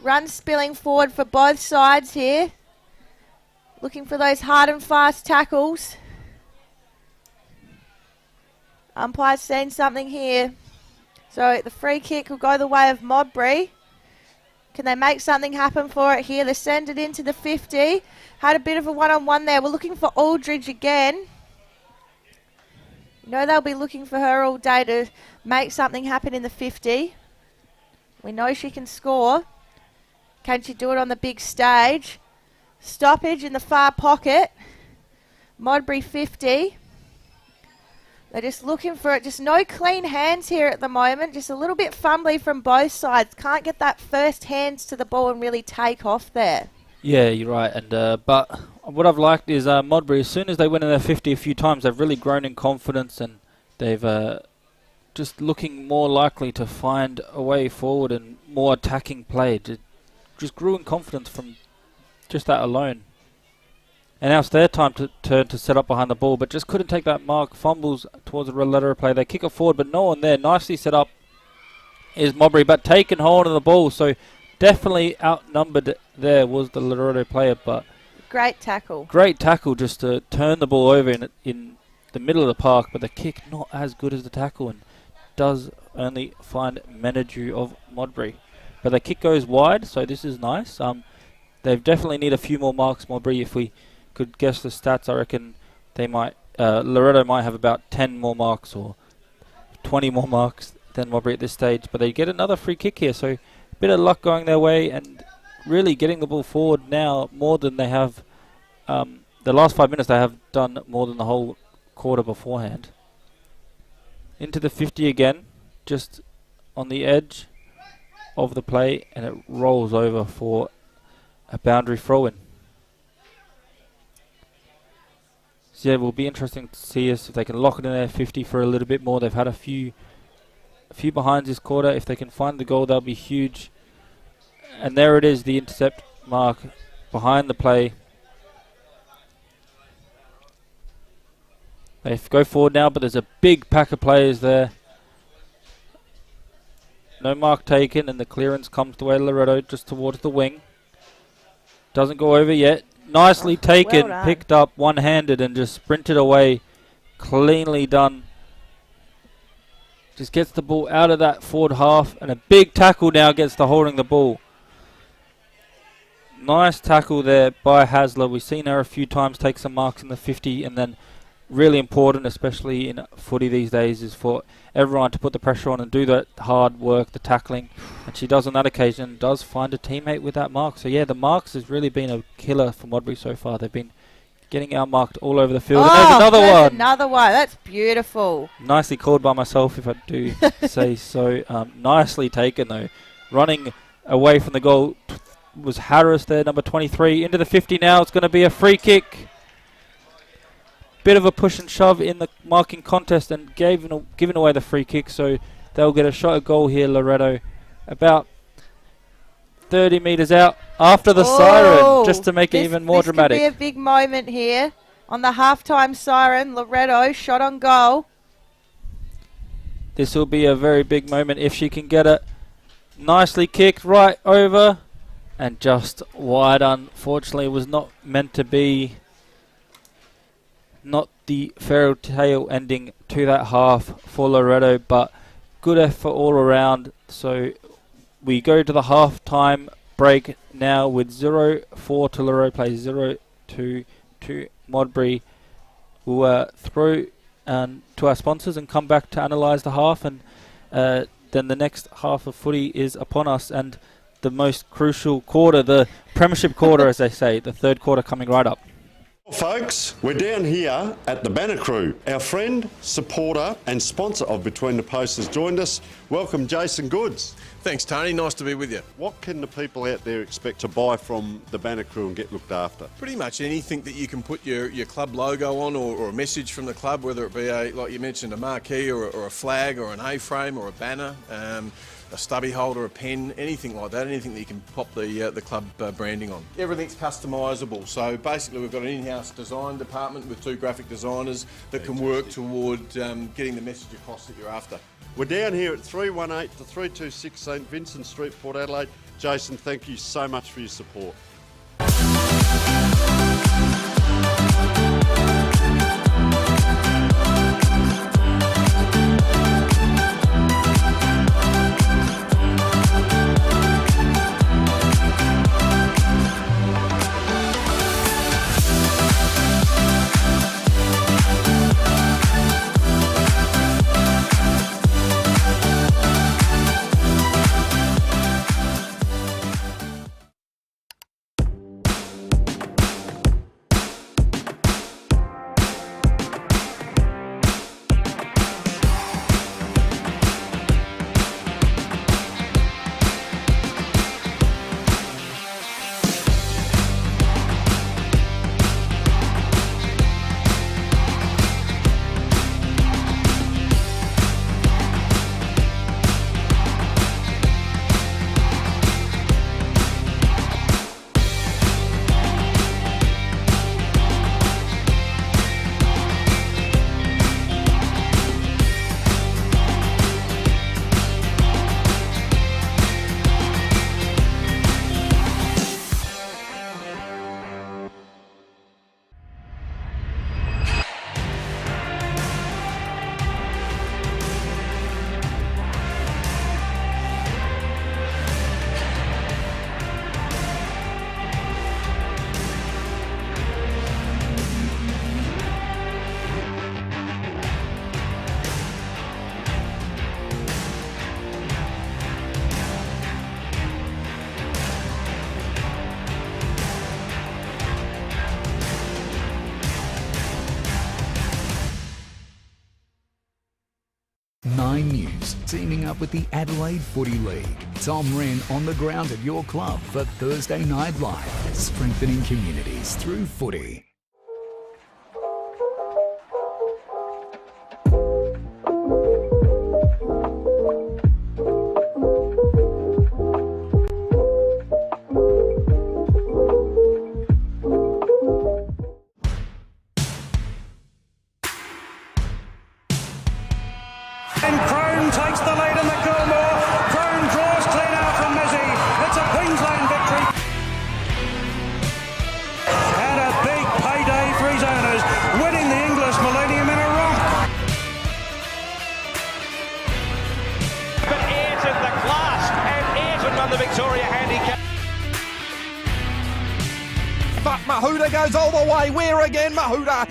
Run spilling forward for both sides here. Looking for those hard and fast tackles. Umpire's seen something here. So the free kick will go the way of Modbury. Can they make something happen for it here? They send it into the 50. Had a bit of a one-on-one there. We're looking for Aldridge again. You know they'll be looking for her all day to make something happen in the 50. We know she can score. Can she do it on the big stage? Stoppage in the far pocket. Modbury 50. They're just looking for it. Just no clean hands here at the moment. Just a little bit fumbly from both sides. Can't get that first hands to the ball and really take off there. Yeah, you're right. And but What I've liked is Modbury, as soon as they went in their 50 a few times, they've really grown in confidence, and they've just looking more likely to find a way forward and more attacking play. Just grew in confidence from just that alone. And now it's their time to turn to set up behind the ball, but just couldn't take that mark. Fumbles towards the Loretto play. They kick it forward, but no one there. Nicely set up is Modbury, but taken hold of the ball. So definitely outnumbered there was the Loretto player, but Great tackle. great tackle just to turn the ball over in the middle of the park, but the kick not as good as the tackle and does only find Menadue of Modbury. But the kick goes wide, so this is nice. They definitely need a few more marks, Modbury. If we could guess the stats, I reckon they might. Loretto might have about 10 more marks or 20 more marks than Modbury at this stage, but they get another free kick here, so a bit of luck going their way and really getting the ball forward now more than they have. The last 5 minutes they have done more than the whole quarter beforehand. Into the 50 again, just on the edge of the play, and it rolls over for a boundary throw-in. So yeah, it will be interesting to see us if they can lock it in their 50 for a little bit more. They've had a few behinds this quarter. If they can find the goal, that'll be huge. And there it is, the intercept mark behind the play. They go forward now, but there's a big pack of players there. No mark taken, and the clearance comes the way of Loretto, just towards the wing. Doesn't go over yet. Nicely taken, well picked up one-handed and just sprinted away. Cleanly done. Just gets the ball out of that forward half, and a big tackle now gets the holding the ball. Nice tackle there by Hasler. We've seen her a few times take some marks in the 50, and then really important, especially in footy these days, is for everyone to put the pressure on and do that hard work, the tackling. And she does on that occasion, does find a teammate with that mark. So yeah, the marks has really been a killer for Modbury so far. They've been getting outmarked all over the field. And there's another one. Another one. That's beautiful. Nicely called by myself, if I do say so. Nicely taken, though. Running away from the goal was Harris there, number 23. Into the 50 now. It's going to be a free kick. Bit of a push and shove in the marking contest and giving away the free kick. So they'll get a shot at goal here, Loretto. About 30 metres out after the siren, just to make it even more dramatic. This could be a big moment here. On the halftime siren, Loretto shot on goal. This will be a very big moment if she can get it. Nicely kicked right over and just wide. Unfortunately, it was not meant to be. Not the fairy tale ending to that half for Loretto, but good effort all around. So we go to the half-time break now with 0-4 to Loretto, plays 0-2 to Modbury. We'll throw to our sponsors and come back to analyse the half, and then the next half of footy is upon us, and the most crucial quarter, the premiership quarter, as they say, the third quarter coming right up. Folks, we're down here at the Banner Crew. Our friend, supporter and sponsor of Between the Posts has joined us. Welcome, Jason Goods. Thanks, Tony. Nice to be with you. What can the people out there expect to buy from the Banner Crew and get looked after? Pretty much anything that you can put your club logo on, or a message from the club, whether it be like you mentioned, a marquee or a flag or an A-frame or a banner, a stubby holder, a pen, anything like that, anything that you can pop the club branding on. Everything's customisable. So basically we've got an in-house design department with 2 graphic designers that can work toward getting the message across that you're after. We're down here at 318 to 326 St Vincent Street, Port Adelaide. Jason, thank you so much for your support. up with the Adelaide Footy League. Tom Wren on the ground at your club for Thursday Night Live, strengthening communities through footy. And Crone takes the lead in the Gilmore. Crone draws clean out from Mizzy. It's a Queensland victory. And a big payday for his owners, winning the English Millennium in a romp. But Ayrton the class, and Ayrton won the Victoria Handicap. But Mahuda goes all the way. Where again, Mahuda?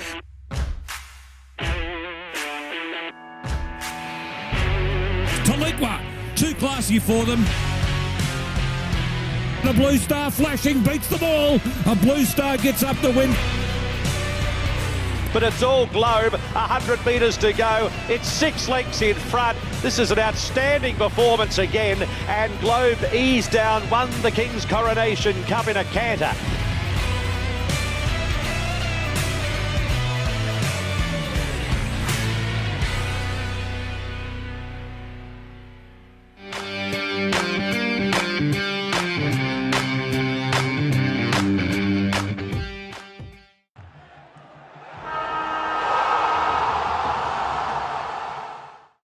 Talitwa, too classy for them. The Blue Star flashing, beats the ball. A Blue Star gets up the win. But it's all Globe, 100 metres to go. It's 6 lengths in front. This is an outstanding performance again. And Globe eased down, won the King's Coronation Cup in a canter.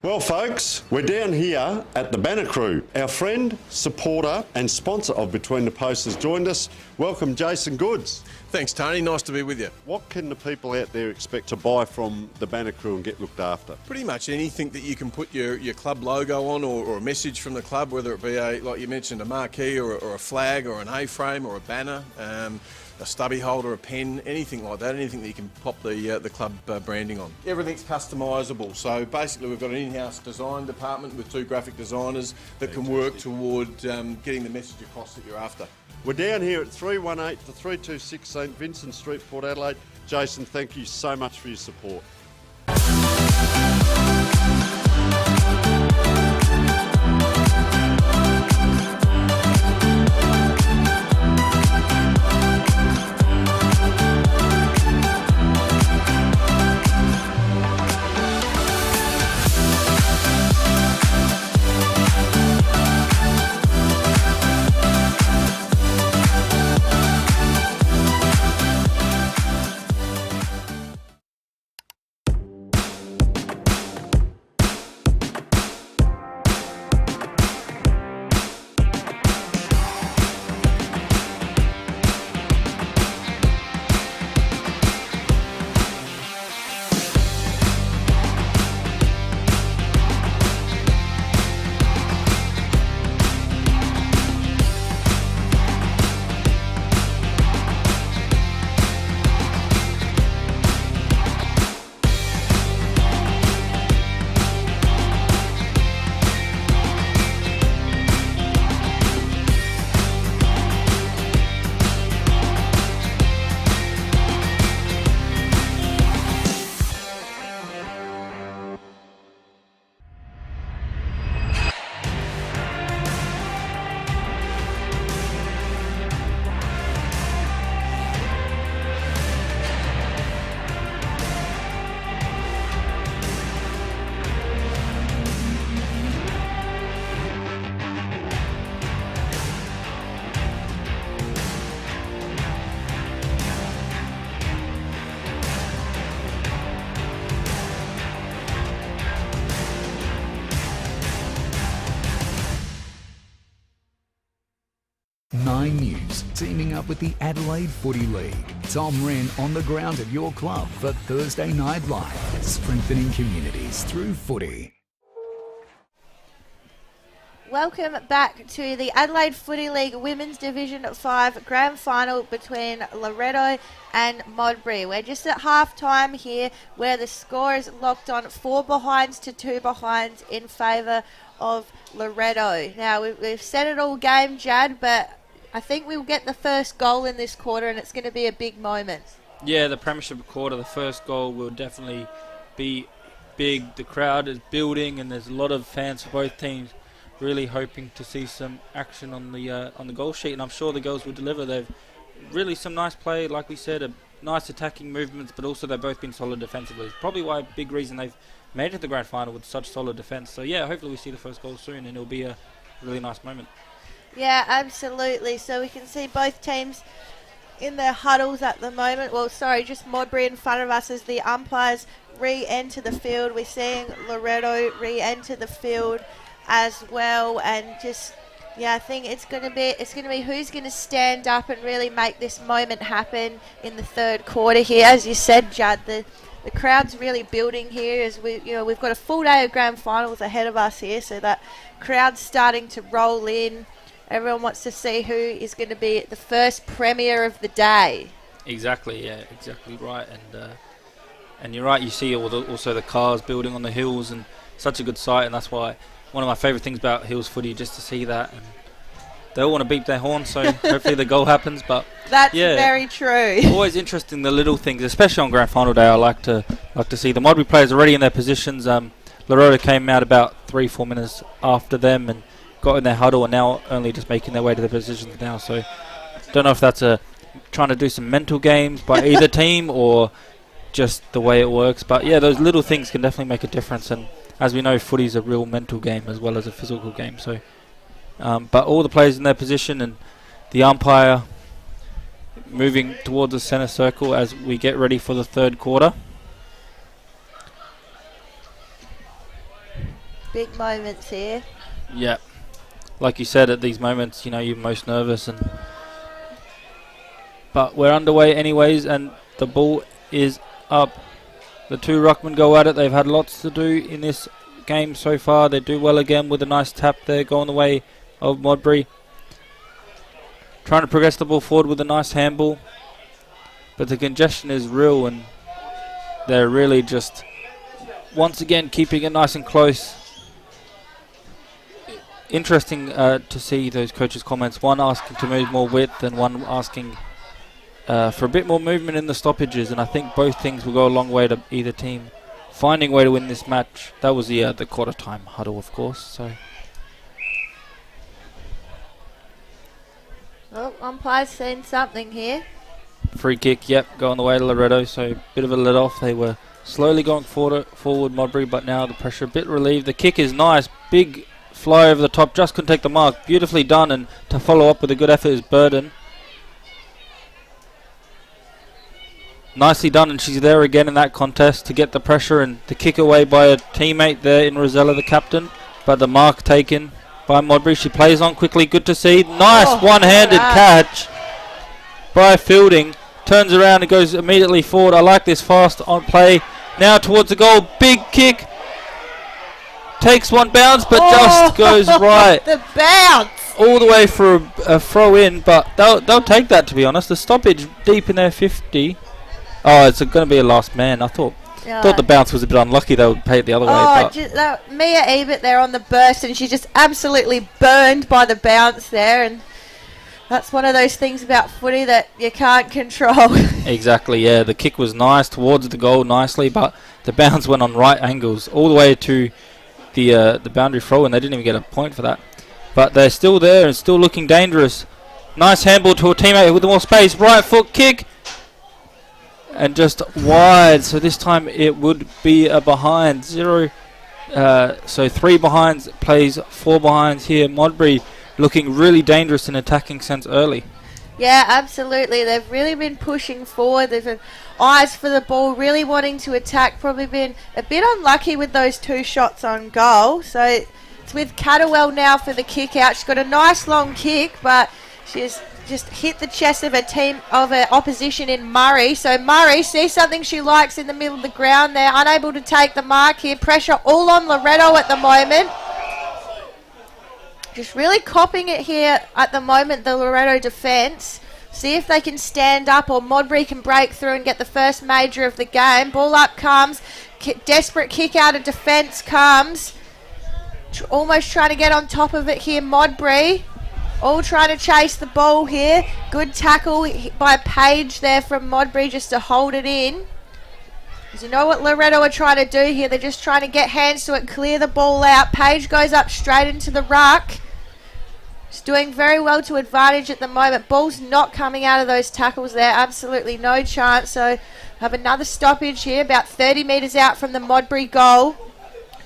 Well, folks, we're down here at the Banner Crew. Our friend, supporter and sponsor of Between the Posts has joined us. Welcome, Jason Goods. Thanks, Tony. Nice to be with you. What can the people out there expect to buy from the Banner Crew and get looked after? Pretty much anything that you can put your club logo on, or a message from the club, whether it be like you mentioned, a marquee or a flag or an A-frame or a banner, a stubby holder, a pen, anything like that, anything that you can pop the club branding on. Everything's customisable. So basically we've got an in-house design department with 2 graphic designers that can work toward getting the message across that you're after. We're down here at 318 to 326 St Vincent Street, Port Adelaide. Jason, thank you so much for your support. Nine News, teaming up with the Adelaide Footy League. Tom Wren on the ground at your club for Thursday Night Live, strengthening communities through footy. Welcome back to the Adelaide Footy League Women's Division 5 Grand Final between Loretto and Modbury. We're just at half-time here where the score is locked on 4 behinds to 2 behinds in favour of Loretto. Now, we've said it all game, Jad, but I think we'll get the first goal in this quarter and it's going to be a big moment. Yeah, the premiership quarter, the first goal will definitely be big. The crowd is building, and there's a lot of fans for both teams really hoping to see some action on the goal sheet, and I'm sure the girls will deliver. They've really some nice play, like we said, nice attacking movements, but also they've both been solid defensively. It's probably why a big reason they've made it to the grand final with such solid defence. So yeah, hopefully we see the first goal soon, and it'll be a really nice moment. Yeah, absolutely. So we can see both teams in their huddles at the moment. Well, sorry, just Modbury in front of us as the umpires re-enter the field. We're seeing Loretto re-enter the field as well, and just I think it's going to be who's going to stand up and really make this moment happen in the third quarter here. As you said, Judd, the crowd's really building here as we've got a full day of grand finals ahead of us here, so that crowd's starting to roll in. Everyone wants to see who is going to be the first premier of the day. Exactly, yeah, exactly right. And you're right, you see also the cars building on the hills, and such a good sight, and that's why one of my favourite things about Hills footy, just to see that. And they all want to beep their horn, so hopefully the goal happens. But that's very true. Always interesting, the little things, especially on grand final day. I like to see the Modbury players already in their positions. Loretto came out about 3-4 minutes after them and got in their huddle, and now only just making their way to their positions now. So don't know if that's trying to do some mental games by either team or just the way it works. But yeah, those little things can definitely make a difference. And as we know, footy's a real mental game as well as a physical game. So, but all the players in their position, and the umpire moving towards the centre circle as we get ready for the third quarter. Big moments here. Yeah, like you said, at these moments, you're most nervous, but we're underway anyways, and the ball is up. The two ruckmen go at it. They've had lots to do in this game so far. They do well again with a nice tap there, going the way of Modbury. Trying to progress the ball forward with a nice handball. But the congestion is real, and they're really just, once again, keeping it nice and close. Interesting to see those coaches' comments. One asking to move more width, and one asking for a bit more movement in the stoppages, and I think both things will go a long way to either team finding a way to win this match. That was the quarter time huddle, of course. So, umpire's saying something here. Free kick, yep, going the way to Loretto. So bit of a let off. They were slowly going forward Modbury, but now the pressure a bit relieved. The kick is nice, big fly over the top, just couldn't take the mark. Beautifully done, and to follow up with a good effort is Burden. Nicely done, and she's there again in that contest to get the pressure, and the kick away by a teammate there in Rosella, the captain, but the mark taken by Modbury. She plays on quickly, good to see. Nice one-handed catch by Fielding. Turns around and goes immediately forward. I like this fast on play. Now towards the goal, big kick. Takes one bounce, but just goes right. The bounce! All the way for a throw in, but they'll take that, to be honest. The stoppage deep in their 50. Oh, it's going to be a last man. I thought the bounce was a bit unlucky. They would pay it the other way. But Mia Ebert there on the burst, and she just absolutely burned by the bounce there. And that's one of those things about footy that you can't control. Exactly, yeah. The kick was nice towards the goal nicely, but the bounce went on right angles all the way to the boundary throw, and they didn't even get a point for that. But they're still there and still looking dangerous. Nice handball to a teammate with more space. Right foot kick. And just wide, so this time it would be a behind. So 3 behinds plays 4 behinds here. Modbury looking really dangerous in attacking sense early. Yeah, absolutely. They've really been pushing forward. They've been eyes for the ball, really wanting to attack. Probably been a bit unlucky with those 2 shots on goal. So it's with Catterwell now for the kick out. She's got a nice long kick, but she's just hit the chest of her opposition in Murray. So Murray sees something she likes in the middle of the ground there, unable to take the mark here. Pressure all on Loretto at the moment. Just really copping it here at the moment, the Loretto defence. See if they can stand up, or Modbury can break through and get the first major of the game. Ball up comes. Desperate kick out of defence comes. Almost trying to get on top of it here, Modbury. All trying to chase the ball here. Good tackle by Page there from Modbury just to hold it in. Because you know what Loretto are trying to do here. They're just trying to get hands to it, clear the ball out. Page goes up straight into the ruck. She's doing very well to advantage at the moment. Ball's not coming out of those tackles there. Absolutely no chance. So have another stoppage here, about 30 metres out from the Modbury goal.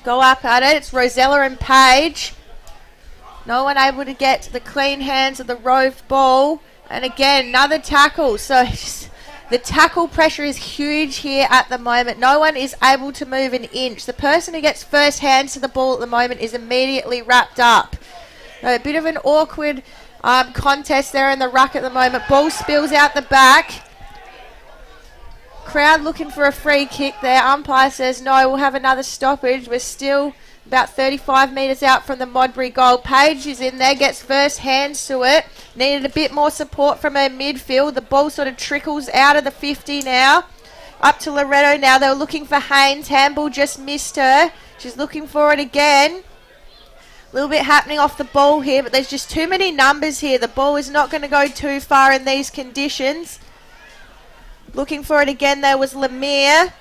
Go up at it. It's Rosella and Page. No one able to get to the clean hands of the roved ball. And again, another tackle. So the tackle pressure is huge here at the moment. No one is able to move an inch. The person who gets first hands to the ball at the moment is immediately wrapped up. A bit of an awkward contest there in the ruck at the moment. Ball spills out the back. Crowd looking for a free kick there. Umpire says no, we'll have another stoppage. We're still about 35 metres out from the Modbury goal. Page is in there, gets first hands to it. Needed a bit more support from her midfield. The ball sort of trickles out of the 50 now. Up to Loretto now. They were looking for Haynes. Handball just missed her. She's looking for it again. A little bit happening off the ball here, but there's just too many numbers here. The ball is not going to go too far in these conditions. Looking for it again, there was Lemire.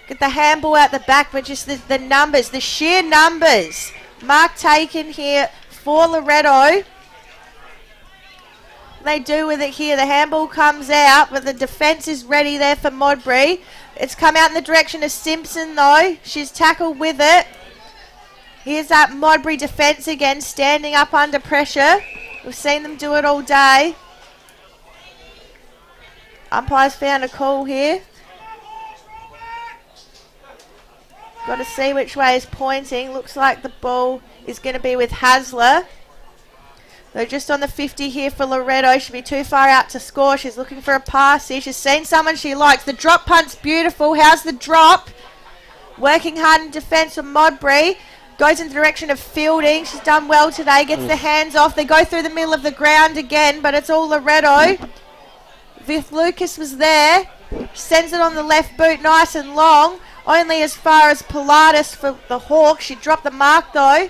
Get the handball out the back, but just the numbers, the sheer numbers. Mark taken here for Loretto. They do with it here. The handball comes out, but the defence is ready there for Modbury. It's come out in the direction of Simpson, though. She's tackled with it. Here's that Modbury defence again, standing up under pressure. We've seen them do it all day. Umpire's found a call here. Got to see which way is pointing. Looks like the ball is going to be with Hasler. They're just on the 50 here for Loretto. She'll be too far out to score. She's looking for a pass here. She's seen someone she likes. The drop punt's beautiful. How's the drop? Working hard in defence from Modbury. Goes in the direction of Fielding. She's done well today. Gets the hands off. They go through the middle of the ground again, but it's all Loretto. Vith Lucas was there. Sends it on the left boot nice and long. Only as far as Pilatus for the Hawks. She dropped the mark though.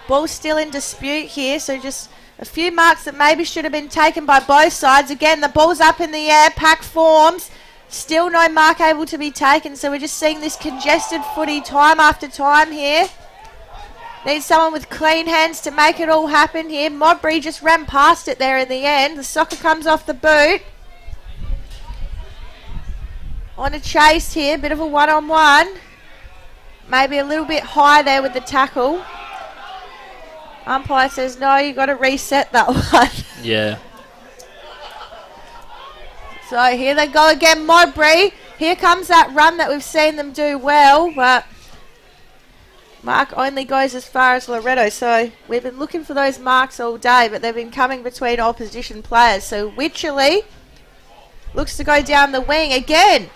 Ball's still in dispute here, so just a few marks that maybe should have been taken by both sides. Again, the ball's up in the air. Pack forms. Still no mark able to be taken, so we're just seeing this congested footy time after time here. Needs someone with clean hands to make it all happen here. Modbury just ran past it there in the end. The soccer comes off the boot. On a chase here, bit of a one-on-one. Maybe a little bit high there with the tackle. Umpire says no, you got to reset that one. Yeah. So here they go again, Modbury. Here comes that run that we've seen them do well, but mark only goes as far as Loretto. So we've been looking for those marks all day, but they've been coming between opposition players. So Wycherley looks to go down the wing again.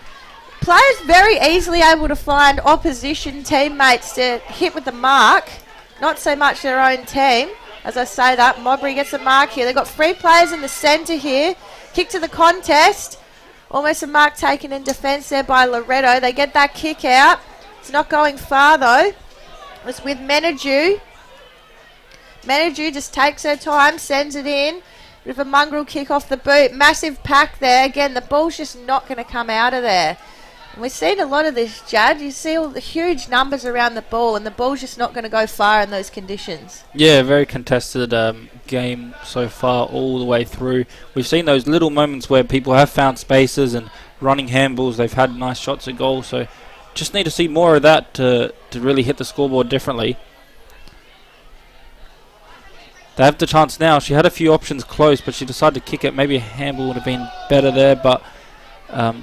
Players very easily able to find opposition teammates to hit with the mark. Not so much their own team. As I say that, Modbury gets a mark here. They've got 3 players in the centre here. Kick to the contest. Almost a mark taken in defence there by Loretto. They get that kick out. It's not going far though. It's with Menadue. Menadue just takes her time, sends it in. Bit of a mongrel kick off the boot. Massive pack there. Again, the ball's just not going to come out of there. And we've seen a lot of this, Jad. You see all the huge numbers around the ball, and the ball's just not going to go far in those conditions. Yeah, very contested game so far all the way through. We've seen those little moments where people have found spaces and running handballs. They've had nice shots at goal, so just need to see more of that to really hit the scoreboard differently. They have the chance now. She had a few options close, but she decided to kick it. Maybe a handball would have been better there, but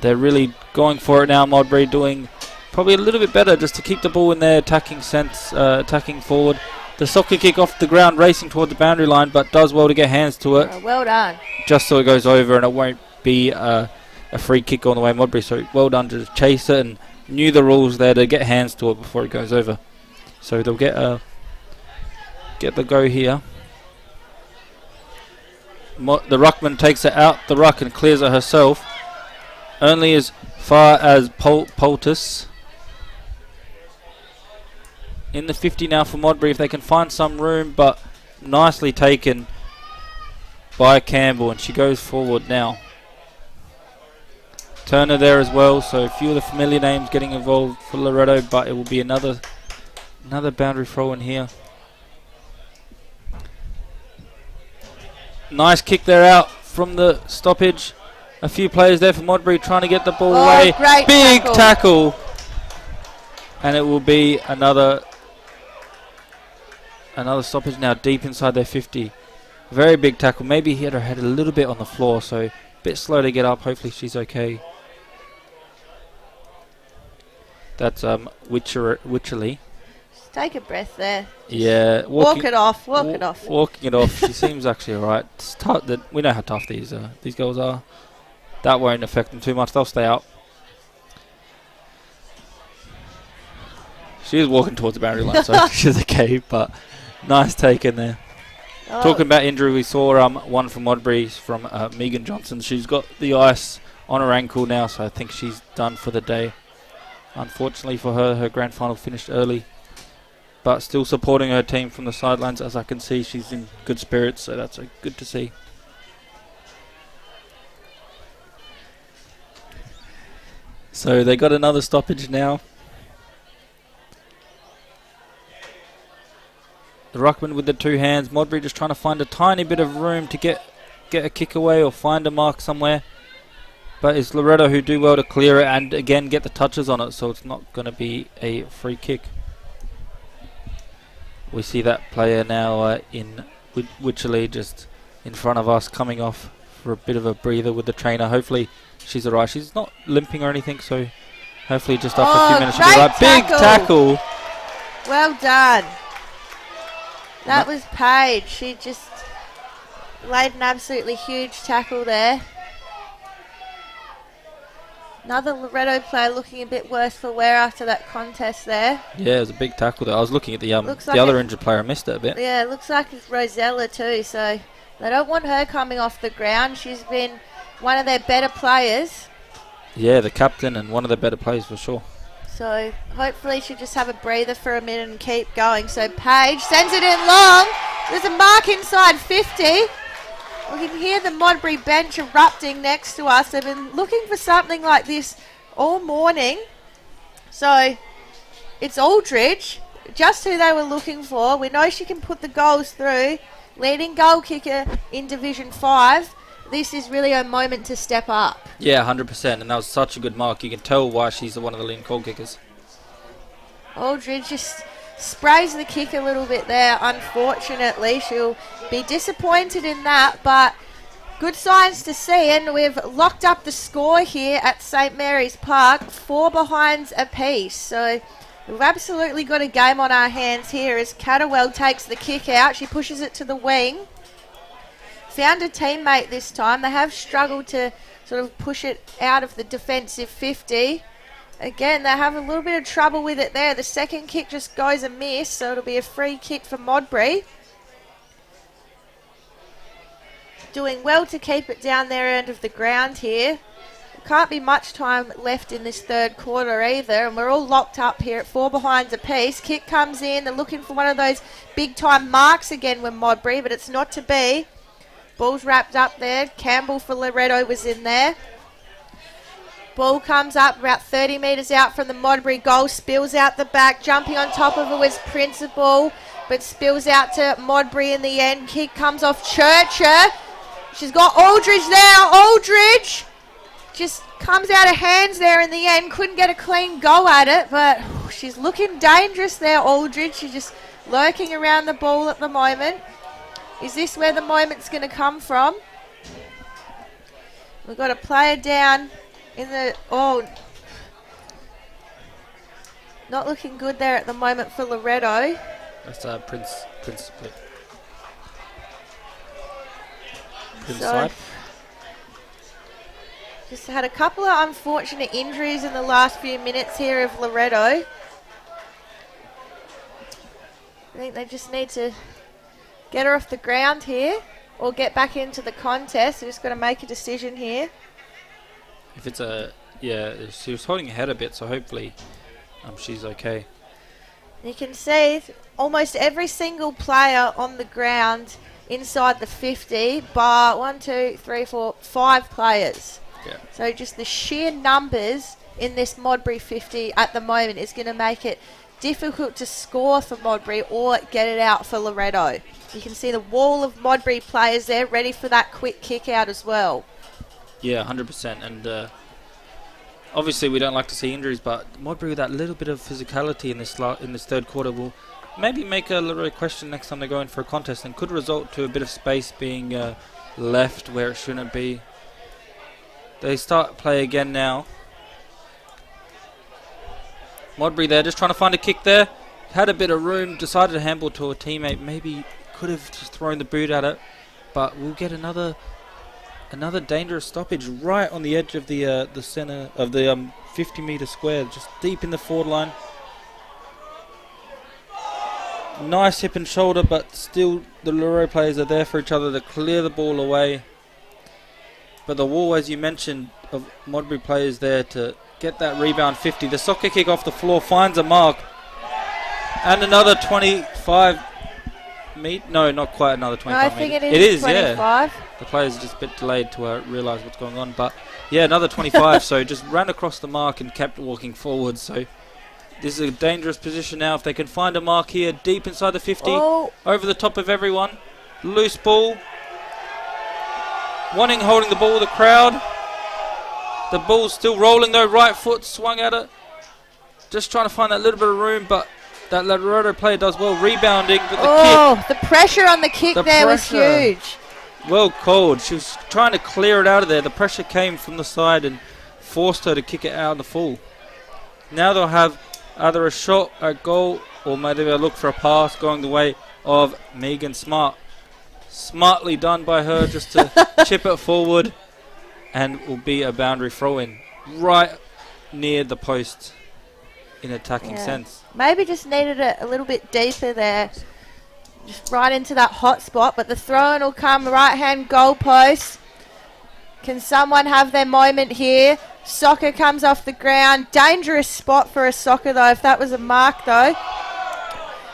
they're really going for it now. Modbury doing probably a little bit better just to keep the ball in their attacking sense, attacking forward. The soccer kick off the ground, racing toward the boundary line, but does well to get hands to it. Well done. Just so it goes over and it won't be a free kick on the way Modbury. So well done to chase it and knew the rules there to get hands to it before it goes over. So they'll get the go here. The ruckman takes it out the ruck and clears it herself. Only as far as Poultice. In the 50 now for Modbury if they can find some room, but nicely taken by Campbell, and she goes forward now. Turner there as well, so a few of the familiar names getting involved for Loretto, but it will be another boundary throw in here. Nice kick there out from the stoppage. A few players there for Modbury trying to get the ball away. Great Big tackle. And it will be another stoppage now deep inside their 50. Very big tackle. Maybe he had her head a little bit on the floor, so a bit slow to get up. Hopefully she's okay. That's Wycherley. Just take a breath there. Yeah. Walk it off. Walking it off. She seems actually alright. We know how tough these girls are. That won't affect them too much. They'll stay out. She is walking towards the boundary line, so she's okay, but nice take in there. Oh. Talking about injury, we saw one from Modbury from Megan Johnson. She's got the ice on her ankle now, so I think she's done for the day. Unfortunately for her grand final finished early, but still supporting her team from the sidelines. As I can see, she's in good spirits, so that's good to see. So they got another stoppage now. The ruckman with the two hands. Modbury just trying to find a tiny bit of room to get a kick away or find a mark somewhere. But it's Loretto who do well to clear it and again get the touches on it, so it's not going to be a free kick. We see that player now in Wycherley just in front of us, coming off for a bit of a breather with the trainer. Hopefully she's alright. She's not limping or anything, so hopefully just after a few minutes she'll be right. Big tackle. Well done. That was Paige. She just laid an absolutely huge tackle there. Another Loretto player looking a bit worse for wear after that contest there. Yeah, it was a big tackle there. I was looking at the other injured player. I missed it a bit. Yeah, it looks like it's Rosella too, so they don't want her coming off the ground. She's been one of their better players. Yeah, the captain and one of the better players for sure. So hopefully she'll just have a breather for a minute and keep going. So Paige sends it in long. There's a mark inside 50. We can hear the Modbury bench erupting next to us. They've been looking for something like this all morning. So it's Aldridge, just who they were looking for. We know she can put the goals through. Leading goal kicker in Division 5. This is really a moment to step up. Yeah, 100%, and that was such a good mark. You can tell why she's one of the leading goal kickers. Aldridge just sprays the kick a little bit there. Unfortunately, she'll be disappointed in that, but good signs to see. And we've locked up the score here at St Mary's Park, 4 behinds apiece. So we've absolutely got a game on our hands here as Catterwell takes the kick out. She pushes it to the wing. Found a teammate this time. They have struggled to sort of push it out of the defensive 50. Again, they have a little bit of trouble with it there. The second kick just goes amiss, so it'll be a free kick for Modbury. Doing well to keep it down their end of the ground here. Can't be much time left in this third quarter either, and we're all locked up here at 4 behinds apiece. Kick comes in. They're looking for one of those big-time marks again with Modbury, but it's not to be. Ball's wrapped up there. Campbell for Loretto was in there. Ball comes up about 30 metres out from the Modbury goal. Spills out the back. Jumping on top of it was Principal, but spills out to Modbury in the end. Kick comes off Churcher. She's got Aldridge there. Aldridge just comes out of hands there in the end. Couldn't get a clean go at it, but she's looking dangerous there, Aldridge. She's just lurking around the ball at the moment. Is this where the moment's going to come from? We've got a player down in the... Oh, not looking good there at the moment for Loretto. That's Principal. So, just had a couple of unfortunate injuries in the last few minutes here of Loretto. I think they just need to get her off the ground here or get back into the contest. They're just going to make a decision here. If it's she was holding her head a bit, so hopefully she's okay. You can see almost every single player on the ground inside the 50, bar 5 players. Yeah. So just the sheer numbers in this Modbury 50 at the moment is going to make it difficult to score for Modbury or get it out for Loretto. You can see the wall of Modbury players there ready for that quick kick out as well. Yeah, 100%. And obviously we don't like to see injuries, but Modbury with that little bit of physicality in this third quarter will maybe make a Loretto question next time they go in for a contest, and could result to a bit of space being left where it shouldn't be. They start play again now. Modbury there, just trying to find a kick there. Had a bit of room, decided to handball to a teammate. Maybe could have just thrown the boot at it, but we'll get another dangerous stoppage right on the edge of the center of the 50-meter square, just deep in the forward line. Nice hip and shoulder, but still the Loretto players are there for each other to clear the ball away. But the wall, as you mentioned, of Modbury players there to get that rebound 50. The soccer kick off the floor finds a mark. And another 25 meter. No, not quite another 25 No, I think meter. it is 25. Yeah. The players are just a bit delayed to realise what's going on. But yeah, another 25. So just ran across the mark and kept walking forward. So this is a dangerous position now. If they can find a mark here deep inside the 50, over the top of everyone. Loose ball. Wanting holding the ball with the crowd. The ball's still rolling though, right foot swung at it. Just trying to find that little bit of room, but that Loretto player does well, rebounding. But the pressure on the kick there was huge. Well called. She was trying to clear it out of there. The pressure came from the side and forced her to kick it out of the full. Now they'll have either a shot at goal or maybe they'll look for a pass going the way of Megan Smart. Smartly done by her just to chip it forward, and will be a boundary throw-in right near the post in attacking sense. Maybe just needed it a little bit deeper there, just right into that hot spot, but the throw-in will come right-hand goal post. Can someone have their moment here? Soccer comes off the ground. Dangerous spot for a soccer though, if that was a mark though.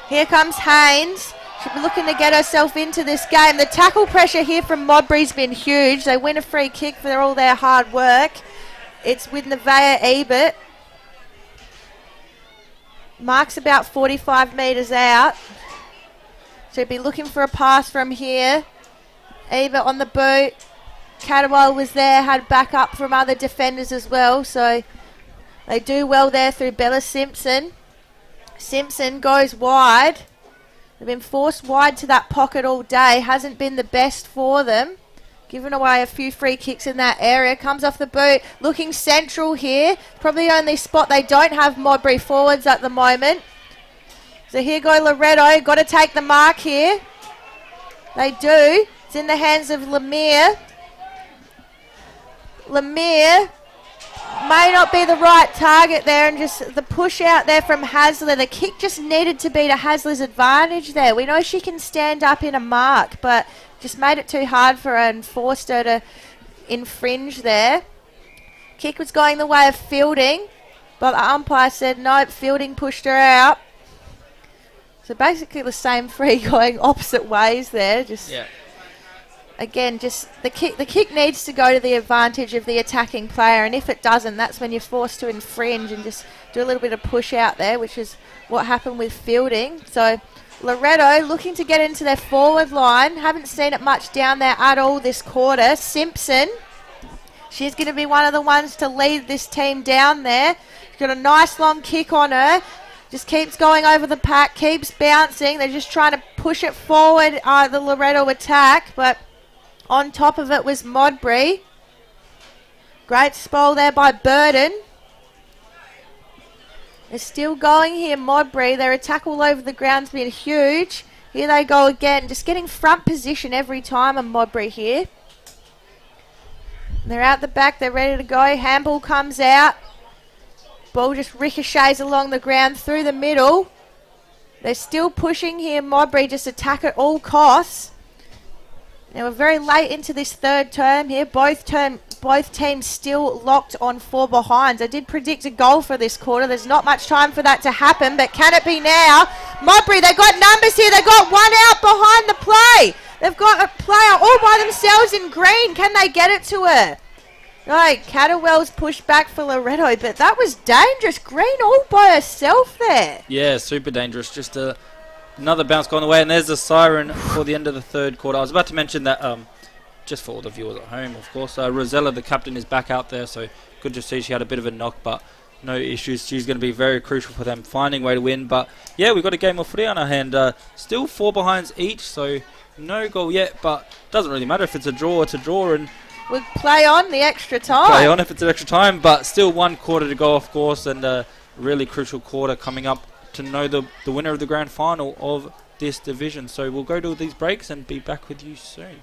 Here comes Haynes. She'll be looking to get herself into this game. The tackle pressure here from Modbury's been huge. They win a free kick for all their hard work. It's with Nevaeh Ebert. Mark's about 45 metres out. So be looking for a pass from here. Ebert on the boot. Catterwell was there, had backup from other defenders as well. So they do well there through Bella Simpson. Simpson goes wide. They've been forced wide to that pocket all day. Hasn't been the best for them. Giving away a few free kicks in that area. Comes off the boot. Looking central here. Probably the only spot they don't have Modbury forwards at the moment. So here go Loretto. Got to take the mark here. They do. It's in the hands of Lemire. Lemire may not be the right target there, and just the push out there from Hasler. The kick just needed to be to Hasler's advantage there. We know she can stand up in a mark, but just made it too hard for her and forced her to infringe there. Kick was going the way of Fielding, but the umpire said nope, Fielding pushed her out. So basically the same free going opposite ways there. Again, just the kick needs to go to the advantage of the attacking player, and if it doesn't, that's when you're forced to infringe and just do a little bit of push out there, which is what happened with Fielding. So Loretto looking to get into their forward line. Haven't seen it much down there at all this quarter. Simpson, she's going to be one of the ones to lead this team down there. She's got a nice long kick on her. Just keeps going over the pack, keeps bouncing. They're just trying to push it forward, the Loretto attack, but on top of it was Modbury. Great spoil there by Burden. They're still going here, Modbury. Their attack all over the ground's been huge. Here they go again, just getting front position every time on Modbury here. They're out the back, they're ready to go. Handball comes out. Ball just ricochets along the ground through the middle. They're still pushing here, Modbury, just attack at all costs. Now we're very late into this third term here. Both teams still locked on 4 behinds. I did predict a goal for this quarter. There's not much time for that to happen, but can it be now? Modbury, they've got numbers here. They've got one out behind the play. They've got a player all by themselves in green. Can they get it to her? Right, Catterwell's pushed back for Loretto, but that was dangerous. Green all by herself there. Yeah, super dangerous. Just another bounce going away, and there's the siren for the end of the third quarter. I was about to mention that, just for all the viewers at home, of course, Rosella, the captain, is back out there, so good to see she had a bit of a knock, but no issues. She's going to be very crucial for them finding a way to win. But yeah, we've got a game of footy on our hand. Still 4 behinds each, so no goal yet, but doesn't really matter if it's a draw, and We'll play on the extra time. play on if it's an extra time, but still 1 quarter to go, of course, and a really crucial quarter coming up to know the winner of the grand final of this division. So we'll go to these breaks and be back with you soon.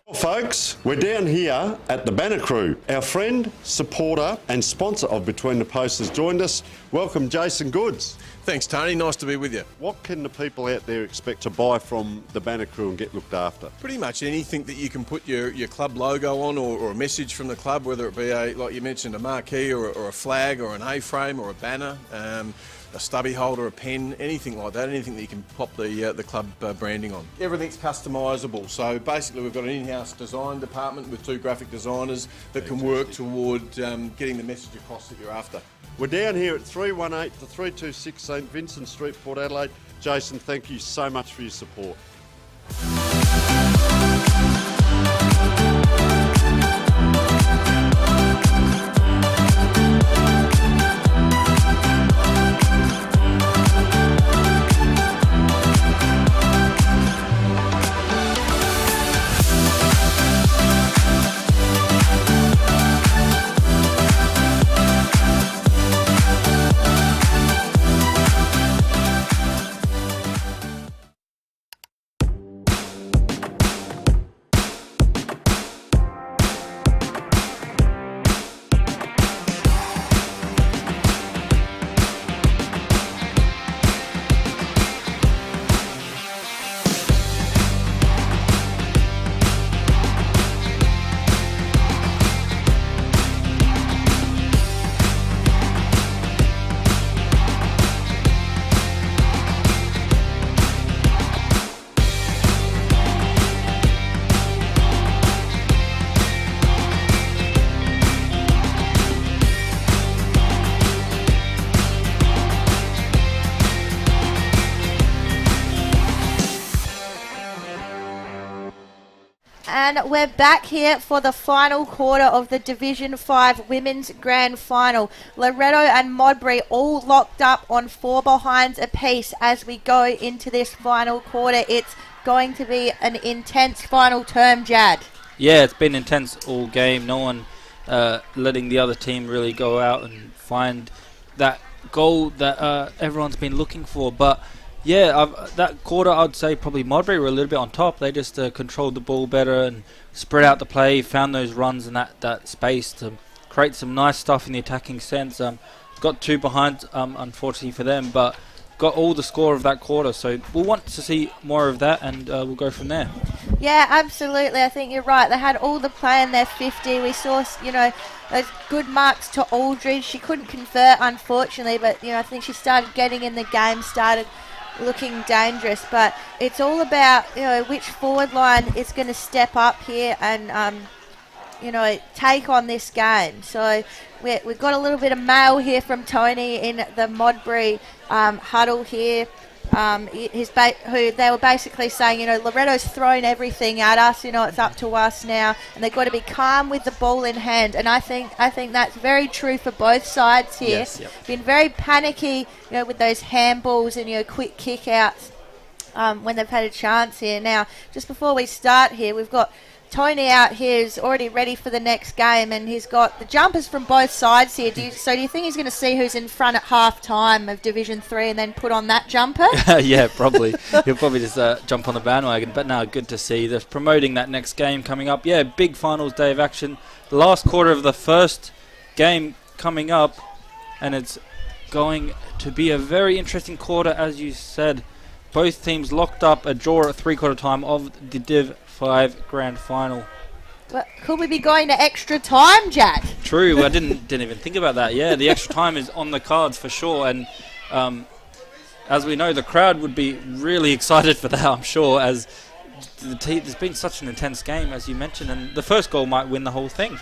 Well, folks, we're down here at the Banner Crew. Our friend, supporter and sponsor of Between the Posts has joined us. Welcome, Jason Goods. Thanks, Tony. Nice to be with you. What can the people out there expect to buy from the Banner Crew and get looked after? Pretty much anything that you can put your club logo on, or a message from the club, whether it be like you mentioned, a marquee or a flag or an A-frame or a banner, a stubby holder, a pen, anything like that, anything that you can pop the club branding on. Everything's customisable. So basically we've got an in-house design department with 2 graphic designers that can work toward getting the message across that you're after. We're down here at 318 to 326 St Vincent Street, Port Adelaide. Jason, thank you so much for your support. And we're back here for the final quarter of the Division 5 Women's Grand Final. Loretto and Modbury all locked up on 4 behinds apiece as we go into this final quarter. It's going to be an intense final term, Jad. Yeah, it's been intense all game. No one letting the other team really go out and find that goal that everyone's been looking for. But yeah, that quarter, I'd say probably Modbury were a little bit on top. They just controlled the ball better and spread out the play, found those runs in that space to create some nice stuff in the attacking sense. Got 2 behind, unfortunately for them, but got all the score of that quarter. So we'll want to see more of that, and we'll go from there. Yeah, absolutely. I think you're right. They had all the play in their 50. We saw, those good marks to Aldridge. She couldn't convert, unfortunately, but, I think she started getting in the game, started looking dangerous. But it's all about, which forward line is going to step up here and, take on this game. So we've got a little bit of mail here from Tony in the Modbury huddle here. Who they were basically saying, Loretto's thrown everything at us, it's up to us now, and they've got to be calm with the ball in hand. And I think that's very true for both sides here. Yes, yep. Been very panicky, with those handballs and quick kick outs when they've had a chance here. Now, just before we start here, we've got Tony out here is already ready for the next game, and he's got the jumpers from both sides here. Do you think he's going to see who's in front at half time of Division 3 and then put on that jumper? Yeah, probably. He'll probably just jump on the bandwagon. But no, good to see. They're promoting that next game coming up. Yeah, big finals day of action. The last quarter of the first game coming up, and it's going to be a very interesting quarter, as you said. Both teams locked up, a draw at 3/4 time of the Div 5 Grand Final. But could we be going to extra time, Jack? True, I didn't even think about that. Yeah, the extra time is on the cards for sure, and as we know, the crowd would be really excited for that, I'm sure, as there's been such an intense game, as you mentioned, and the first goal might win the whole thing.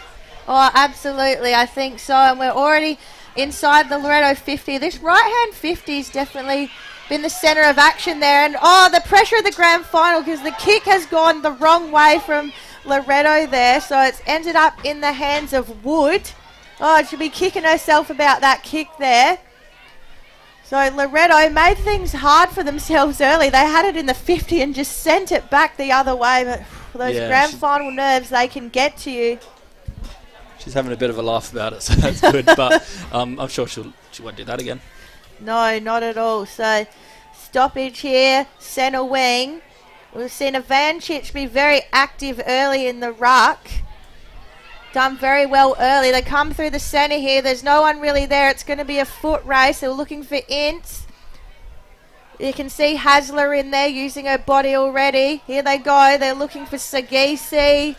Oh, absolutely. I think so. And we're already inside the Loretto 50. This right-hand 50 has definitely been the centre of action there. And, the pressure of the grand final because the kick has gone the wrong way from Loretto there. So it's ended up in the hands of Wood. Oh, she'll be kicking herself about that kick there. So Loretto made things hard for themselves early. They had it in the 50 and just sent it back the other way. But those grand final nerves, they can get to you. She's having a bit of a laugh about it, so that's good. But I'm sure she won't do that again. No, not at all. So stoppage here, centre wing. We've seen Ivancic be very active early in the ruck. Done very well early. They come through the centre here. There's no one really there. It's going to be a foot race. They're looking for Ince. You can see Hasler in there using her body already. Here they go. They're looking for Sagisi.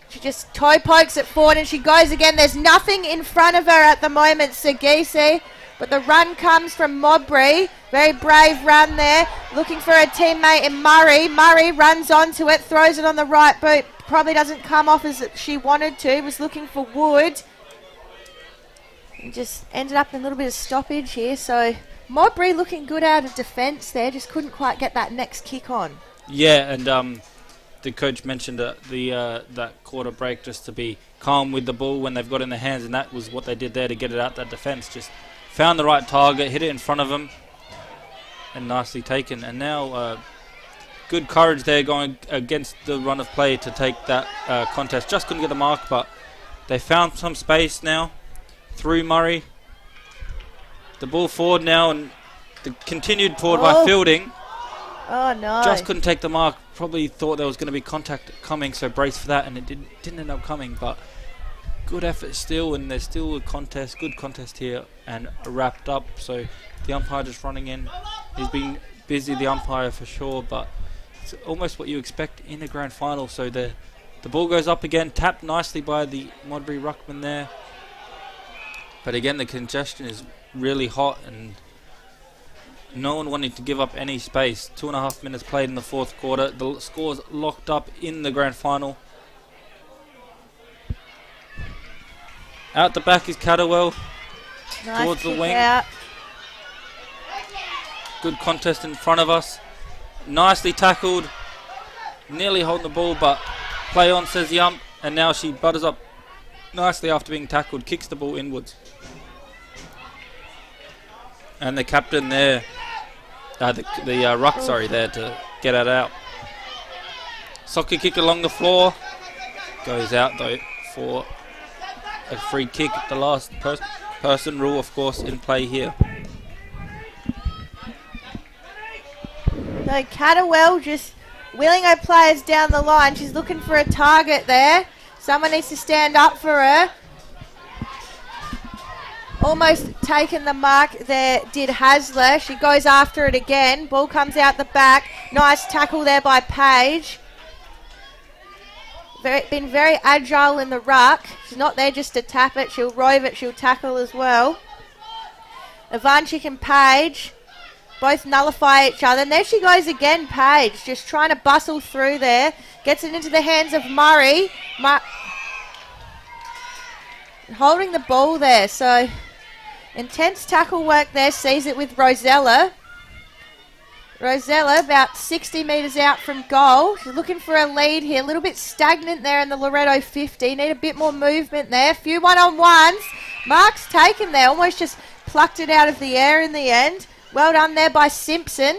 She just toe pokes it forward and she goes again. There's nothing in front of her at the moment, Sagisi. But the run comes from Mowbray. Very brave run there. Looking for her teammate in Murray. Murray runs onto it, throws it on the right boot. Probably doesn't come off as she wanted to. Was looking for Wood. And just ended up in a little bit of stoppage here. So Mowbray looking good out of defence there. Just couldn't quite get that next kick on. Yeah, and the coach mentioned that quarter break just to be calm with the ball when they've got it in their hands, and that was what they did there to get it out that defence. Just found the right target, hit it in front of them, and nicely taken. And now good courage there going against the run of play to take that contest. Just couldn't get the mark, but they found some space now through Murray. The ball forward now, and the continued forward by Fielding. Oh, no. Just couldn't take the mark. Probably thought there was going to be contact coming, so brace for that, and it didn't end up coming. But good effort still, and there's still a contest, good contest here, and wrapped up. So the umpire just running in. He's been busy, the umpire, for sure, but it's almost what you expect in a grand final. So the ball goes up again, tapped nicely by the Modbury ruckman there. But again, the congestion is really hot, and no one wanting to give up any space. 2.5 minutes played in the fourth quarter. The score's locked up in the grand final. Out the back is Cadwell. Nice towards the wing. Out. Good contest in front of us. Nicely tackled. Nearly holding the ball, but play on, says the ump. And now she butters up nicely after being tackled. Kicks the ball inwards. And the captain there, the ruck, there to get it out. Soccer kick along the floor. Goes out though for a free kick. The last person rule, of course, in play here. So Cadwell just wheeling her players down the line. She's looking for a target there. Someone needs to stand up for her. Almost taken the mark there did Hasler. She goes after it again. Ball comes out the back. Nice tackle there by Page. Been very agile in the ruck. She's not there just to tap it. She'll rove it. She'll tackle as well. Ivancic and Page both nullify each other. And there she goes again, Page. Just trying to bustle through there. Gets it into the hands of Murray. Holding the ball there. So intense tackle work there. Sees it with Rosella. Rosella about 60 metres out from goal. She's looking for a lead here. A little bit stagnant there in the Loretto 50. Need a bit more movement there. Few one-on-ones. Mark's taken there. Almost just plucked it out of the air in the end. Well done there by Simpson.